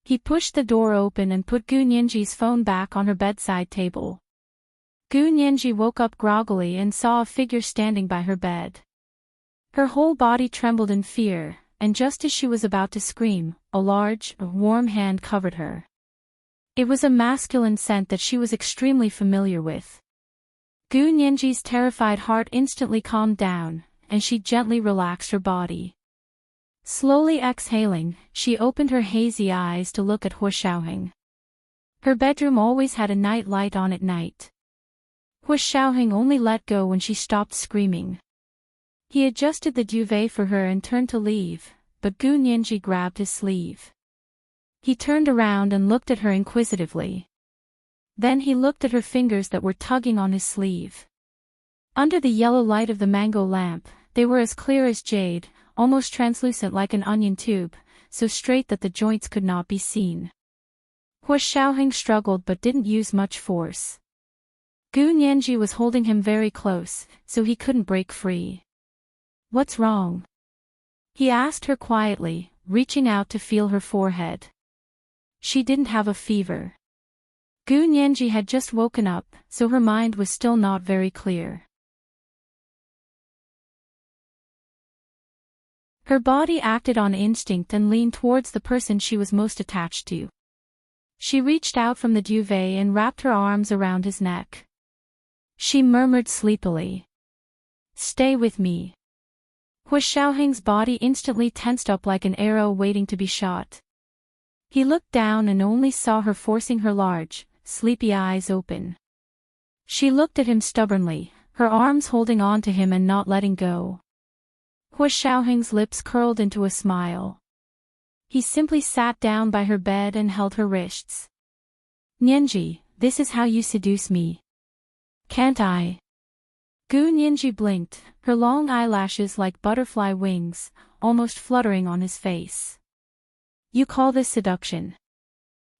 He pushed the door open and put Gu Nianji's phone back on her bedside table. Gu Nianji woke up groggily and saw a figure standing by her bed. Her whole body trembled in fear, and just as she was about to scream, a large, warm hand covered her. It was a masculine scent that she was extremely familiar with. Gu Nianji's terrified heart instantly calmed down, and she gently relaxed her body. Slowly exhaling, she opened her hazy eyes to look at Hua Xiaoheng. Her bedroom always had a night light on at night. Hua Xiaoheng only let go when she stopped screaming. He adjusted the duvet for her and turned to leave, but Gu Nianji grabbed his sleeve. He turned around and looked at her inquisitively. Then he looked at her fingers that were tugging on his sleeve. Under the yellow light of the mango lamp, they were as clear as jade, almost translucent like an onion tube, so straight that the joints could not be seen. Hua Xiaoheng struggled but didn't use much force. Gu Nianji was holding him very close, so he couldn't break free. "What's wrong?" he asked her quietly, reaching out to feel her forehead. She didn't have a fever. Gu Nianji had just woken up, so her mind was still not very clear. Her body acted on instinct and leaned towards the person she was most attached to. She reached out from the duvet and wrapped her arms around his neck. She murmured sleepily, "Stay with me." Hua Xiaoheng's body instantly tensed up like an arrow waiting to be shot. He looked down and only saw her forcing her large, sleepy eyes open. She looked at him stubbornly, her arms holding on to him and not letting go. Hua Xiaoheng's lips curled into a smile. He simply sat down by her bed and held her wrists. "Nianji, this is how you seduce me. Can't I?" Gu Nianji blinked, her long eyelashes like butterfly wings, almost fluttering on his face. "You call this seduction?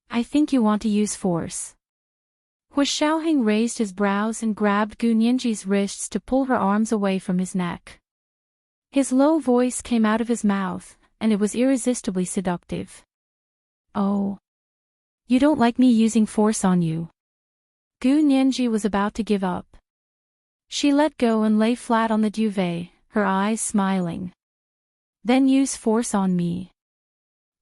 I think you want to use force." Hua Xiaoheng raised his brows and grabbed Gu Nianji's wrists to pull her arms away from his neck. His low voice came out of his mouth, and it was irresistibly seductive. "Oh. You don't like me using force on you?" Gu Nianji was about to give up. She let go and lay flat on the duvet, her eyes smiling. "Then use force on me.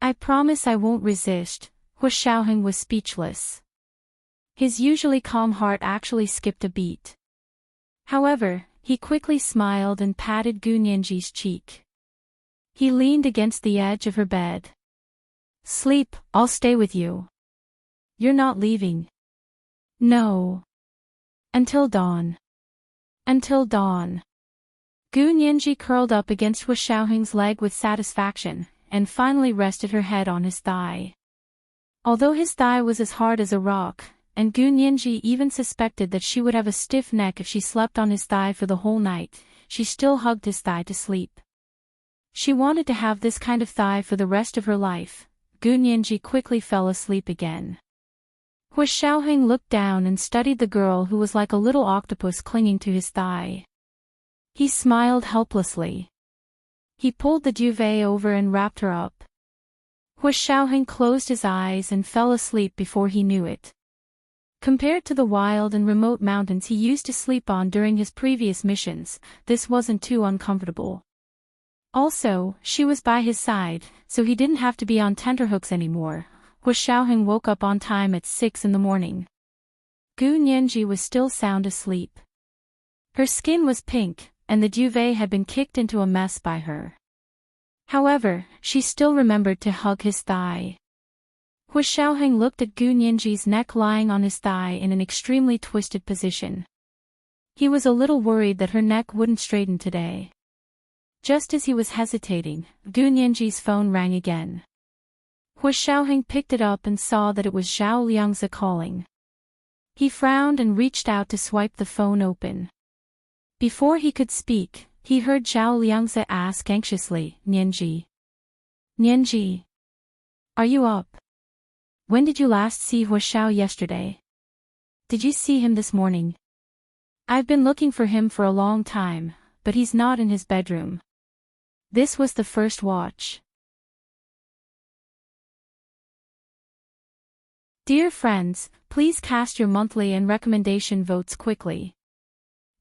I promise I won't resist." Hua Xiaoheng was speechless. His usually calm heart actually skipped a beat. However, he quickly smiled and patted Gu Nianji's cheek. He leaned against the edge of her bed. Sleep, I'll stay with you. You're not leaving. No. Until dawn. Until dawn. Gu Nianji curled up against Hu Xiaoheng's leg with satisfaction, and finally rested her head on his thigh. Although his thigh was as hard as a rock, and Gu Nianji even suspected that she would have a stiff neck if she slept on his thigh for the whole night, she still hugged his thigh to sleep. She wanted to have this kind of thigh for the rest of her life. Gu Nianji quickly fell asleep again. Hu Xiaoheng looked down and studied the girl who was like a little octopus clinging to his thigh. He smiled helplessly. He pulled the duvet over and wrapped her up. Hu Xiaoheng closed his eyes and fell asleep before he knew it. Compared to the wild and remote mountains he used to sleep on during his previous missions, this wasn't too uncomfortable. Also, she was by his side, so he didn't have to be on tenterhooks anymore. Hu Xiaoheng woke up on time at 6 in the morning. Gu Nianji was still sound asleep. Her skin was pink, and the duvet had been kicked into a mess by her. However, she still remembered to hug his thigh. Hu Xiaoheng looked at Gu Nianji's neck lying on his thigh in an extremely twisted position. He was a little worried that her neck wouldn't straighten today. Just as he was hesitating, Gu Nianji's phone rang again. Hu Xiaoheng picked it up and saw that it was Zhao Liangzi calling. He frowned and reached out to swipe the phone open. Before he could speak, he heard Zhao Liangzi ask anxiously, Nianji. Nianji. Are you up? When did you last see Hu Xiao yesterday? Did you see him this morning? I've been looking for him for a long time, but he's not in his bedroom. This was the first watch. Dear friends, please cast your monthly and recommendation votes quickly.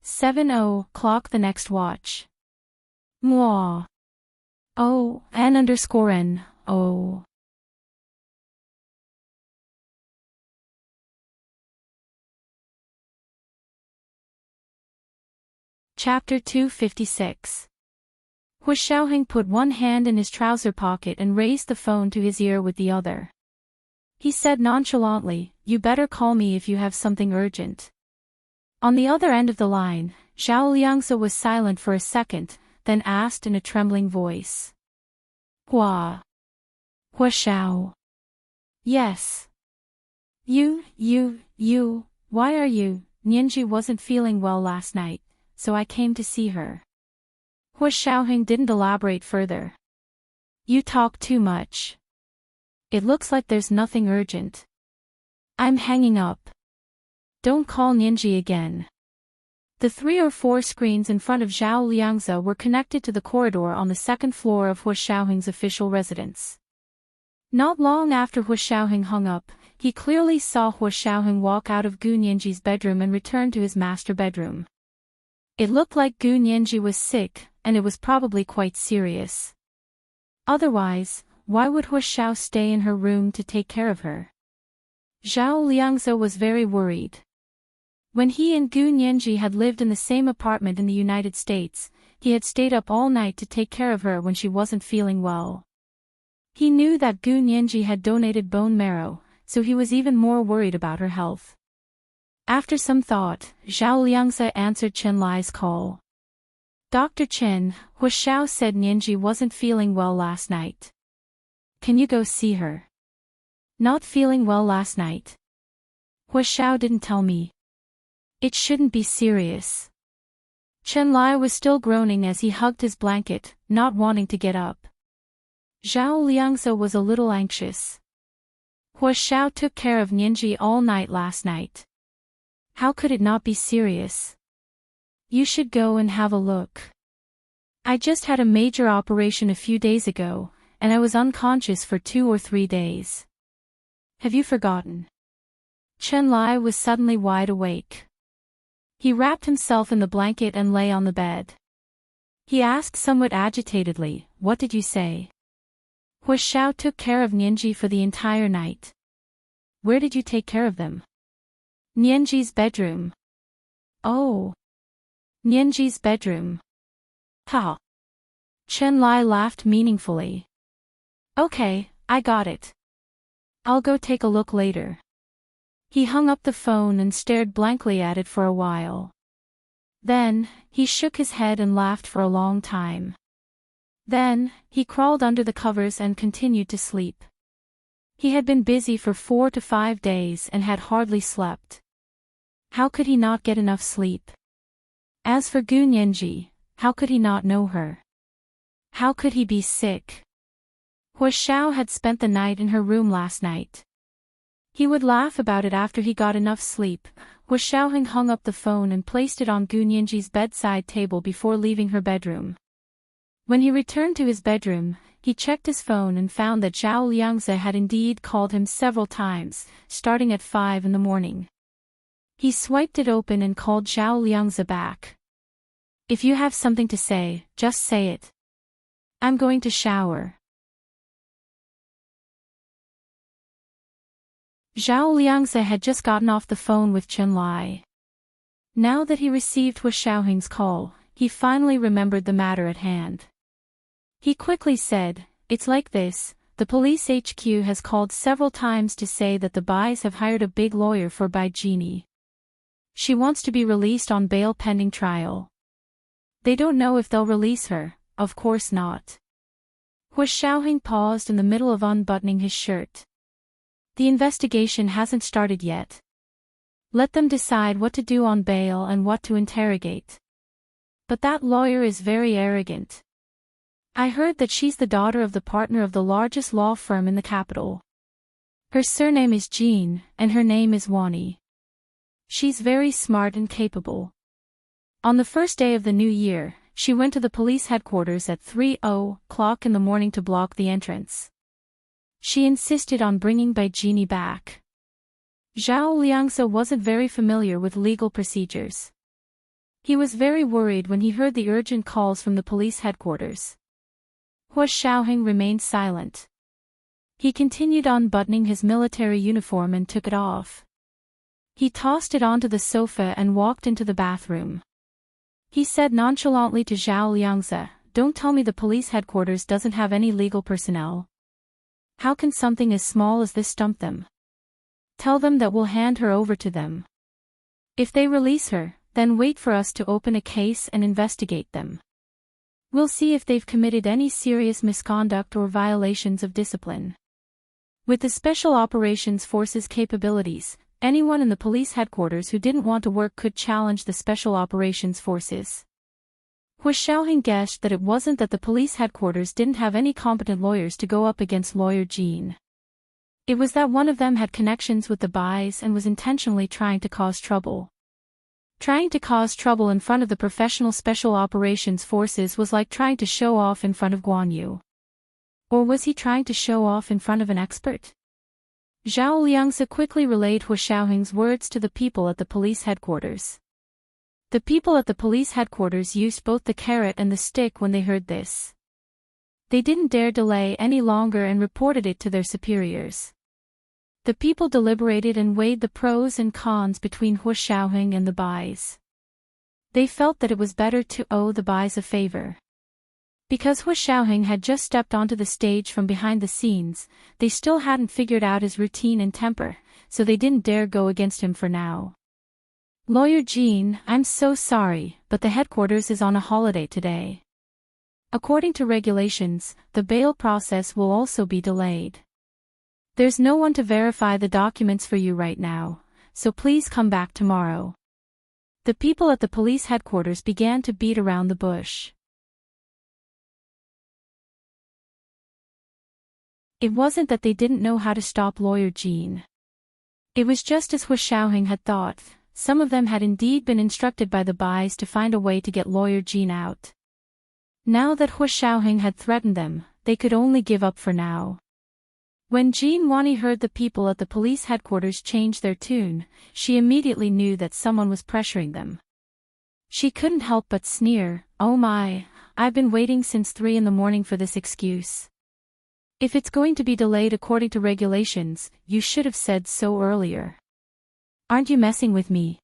7:00 the next watch. Moi. Oh, N_N. Oh. Chapter 256. Hu Xiaoheng put one hand in his trouser pocket and raised the phone to his ear with the other. He said nonchalantly, "You better call me if you have something urgent." On the other end of the line, Zhao Liangzi was silent for a second, then asked in a trembling voice. Hu Xiao. Yes. Why are you? Nianji wasn't feeling well last night, so I came to see her. Hu Xiaoheng didn't elaborate further. You talk too much. It looks like there's nothing urgent. I'm hanging up. Don't call Nianji again. The 3 or 4 screens in front of Zhao Liangzi were connected to the corridor on the second floor of Hu Xiaoheng's official residence. Not long after Hu Xiaoheng hung up, he clearly saw Hu Xiaoheng walk out of Gu Nianji's bedroom and return to his master bedroom. It looked like Gu Nianji was sick, and it was probably quite serious. Otherwise, why would Hu Xiao stay in her room to take care of her? Zhao Liangzi was very worried. When he and Gu Nianji had lived in the same apartment in the United States, he had stayed up all night to take care of her when she wasn't feeling well. He knew that Gu Nianji had donated bone marrow, so he was even more worried about her health. After some thought, Zhao Liangzi answered Chen Lai's call. Dr. Chen, Hu Xiao said Nianji wasn't feeling well last night. Can you go see her? Not feeling well last night. Hu Xiao didn't tell me. It shouldn't be serious. Chen Lai was still groaning as he hugged his blanket, not wanting to get up. Zhao Liangzi was a little anxious. Hu Xiao took care of Nianji all night last night. How could it not be serious? You should go and have a look. I just had a major operation a few days ago, and I was unconscious for 2 or 3 days. Have you forgotten? Chen Lai was suddenly wide awake. He wrapped himself in the blanket and lay on the bed. He asked somewhat agitatedly, "What did you say?" Hu Xiao took care of Nianji for the entire night. Where did you take care of them? Nianji's bedroom. Oh. Nianji's bedroom. Ha. Chen Lai laughed meaningfully. Okay, I got it. I'll go take a look later. He hung up the phone and stared blankly at it for a while. Then, he shook his head and laughed for a long time. Then, he crawled under the covers and continued to sleep. He had been busy for 4 to 5 days and had hardly slept. How could he not get enough sleep? As for Gu Nianji, how could he not know her? How could he be sick? Hua Xiao had spent the night in her room last night. He would laugh about it after he got enough sleep. Hua Xiaoheng hung up the phone and placed it on Gu Nianji's bedside table before leaving her bedroom. When he returned to his bedroom, he checked his phone and found that Zhao Liangze had indeed called him several times, starting at 5 in the morning. He swiped it open and called Zhao Liangze back. If you have something to say, just say it. I'm going to shower. Zhao Liangze had just gotten off the phone with Chen Lai. Now that he received Hua Xiaoheng's call, he finally remembered the matter at hand. He quickly said, "It's like this, the police HQ has called several times to say that the Bais have hired a big lawyer for Bai Jini. She wants to be released on bail pending trial. They don't know if they'll release her, of course not." Hua Xiaoheng paused in the middle of unbuttoning his shirt. The investigation hasn't started yet. Let them decide what to do on bail and what to interrogate. But that lawyer is very arrogant. I heard that she's the daughter of the partner of the largest law firm in the capital. Her surname is Jean, and her name is Wani. She's very smart and capable. On the first day of the new year, she went to the police headquarters at 3:00 in the morning to block the entrance. She insisted on bringing Bai Jini back. Zhao Liangze wasn't very familiar with legal procedures. He was very worried when he heard the urgent calls from the police headquarters. Hua Xiaoheng remained silent. He continued unbuttoning his military uniform and took it off. He tossed it onto the sofa and walked into the bathroom. He said nonchalantly to Zhao Liangze, "Don't tell me the police headquarters doesn't have any legal personnel. How can something as small as this stump them? Tell them that we'll hand her over to them. If they release her, then wait for us to open a case and investigate them. We'll see if they've committed any serious misconduct or violations of discipline." With the Special Operations Force's capabilities, anyone in the police headquarters who didn't want to work could challenge the Special Operations Forces. Hua Xiaoheng guessed that it wasn't that the police headquarters didn't have any competent lawyers to go up against lawyer Jean. It was that one of them had connections with the Bais and was intentionally trying to cause trouble. Trying to cause trouble in front of the professional Special Operations Forces was like trying to show off in front of Guan Yu. Or was he trying to show off in front of an expert? Zhao Liangze quickly relayed Hua Xiaoheng's words to the people at the police headquarters. The people at the police headquarters used both the carrot and the stick when they heard this. They didn't dare delay any longer and reported it to their superiors. The people deliberated and weighed the pros and cons between Hua Xiaoheng and the Bais. They felt that it was better to owe the Bais a favor. Because Hua Xiaoheng had just stepped onto the stage from behind the scenes, they still hadn't figured out his routine and temper, so they didn't dare go against him for now. "Lawyer Jean, I'm so sorry, but the headquarters is on a holiday today. According to regulations, the bail process will also be delayed. There's no one to verify the documents for you right now, so please come back tomorrow." The people at the police headquarters began to beat around the bush. It wasn't that they didn't know how to stop lawyer Jean. It was just as Hua Xiaoheng had thought. Some of them had indeed been instructed by the Bais to find a way to get lawyer Jean out. Now that Hua Xiaoheng had threatened them, they could only give up for now. When Jean Wani heard the people at the police headquarters change their tune, she immediately knew that someone was pressuring them. She couldn't help but sneer, "Oh my, I've been waiting since 3 in the morning for this excuse. If it's going to be delayed according to regulations, you should have said so earlier. Aren't you messing with me?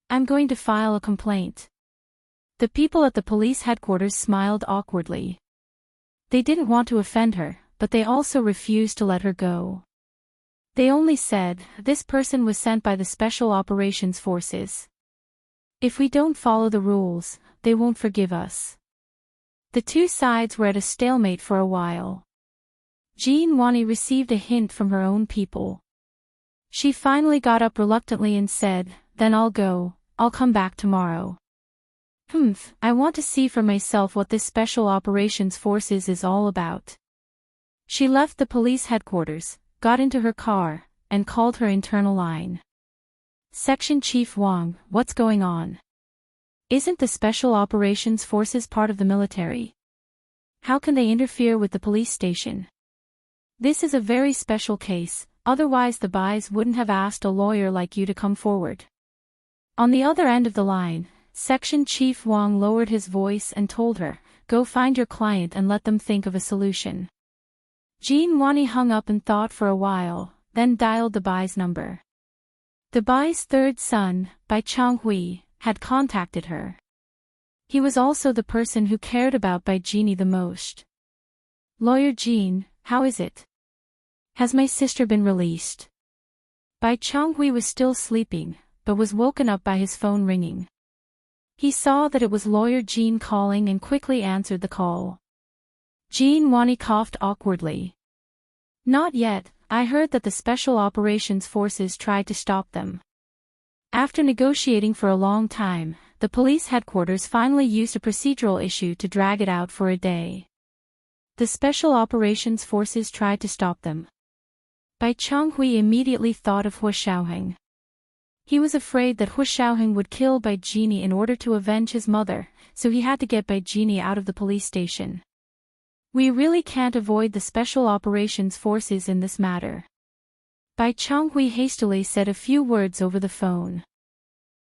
I'm going to file a complaint." The people at the police headquarters smiled awkwardly. They didn't want to offend her, but they also refused to let her go. They only said, this person was sent by the Special Operations Forces. If we don't follow the rules, they won't forgive us. The two sides were at a stalemate for a while. Jean Wani received a hint from her own people. She finally got up reluctantly and said, then I'll go, I'll come back tomorrow. I want to see for myself what this Special Operations Forces is all about. She left the police headquarters, got into her car, and called her internal line. Section Chief Wang, what's going on? Isn't the Special Operations Forces part of the military? How can they interfere with the police station? This is a very special case, otherwise the BIs wouldn't have asked a lawyer like you to come forward. On the other end of the line, Section Chief Wang lowered his voice and told her, go find your client and let them think of a solution. Jean Wani hung up and thought for a while, then dialed the BI's number. The BI's third son, Bai Changhui, had contacted her. He was also the person who cared about Bai Jini the most. Lawyer Jean, how is it? Has my sister been released? Bai Changhui was still sleeping, but was woken up by his phone ringing. He saw that it was Lawyer Jean calling and quickly answered the call. Jean Wani coughed awkwardly. Not yet, I heard that the Special Operations Forces tried to stop them. After negotiating for a long time, the police headquarters finally used a procedural issue to drag it out for a day. The Special Operations Forces tried to stop them. Bai Changhui immediately thought of Hu Xiaoheng. He was afraid that Hu Xiaoheng would kill Bai Jini in order to avenge his mother, so he had to get Bai Jini out of the police station. We really can't avoid the Special Operations Forces in this matter. Bai Changhui hastily said a few words over the phone.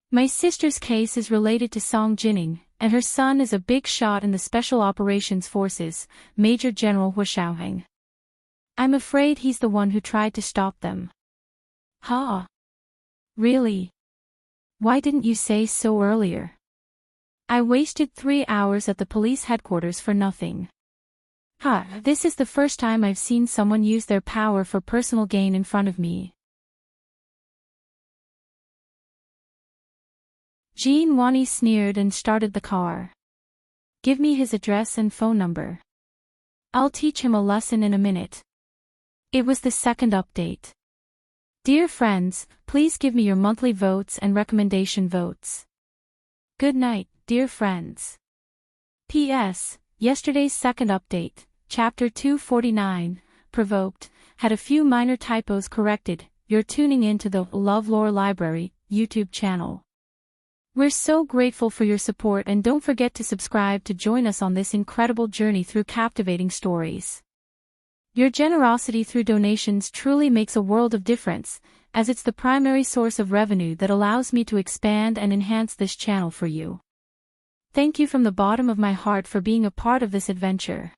My sister's case is related to Song Jining, and her son is a big shot in the Special Operations Forces, Major General Hu Xiaoheng. I'm afraid he's the one who tried to stop them. Ha! Really? Why didn't you say so earlier? I wasted 3 hours at the police headquarters for nothing. This is the first time I've seen someone use their power for personal gain in front of me. Jean Wani sneered and started the car. Give me his address and phone number. I'll teach him a lesson in a minute. It was the second update. Dear friends, please give me your monthly votes and recommendation votes. Good night, dear friends. P.S. Yesterday's second update, Chapter 249, Provoked, had a few minor typos corrected. You're tuning in to the LoveLore Library YouTube channel. We're so grateful for your support, and don't forget to subscribe to join us on this incredible journey through captivating stories. Your generosity through donations truly makes a world of difference, as it's the primary source of revenue that allows me to expand and enhance this channel for you. Thank you from the bottom of my heart for being a part of this adventure.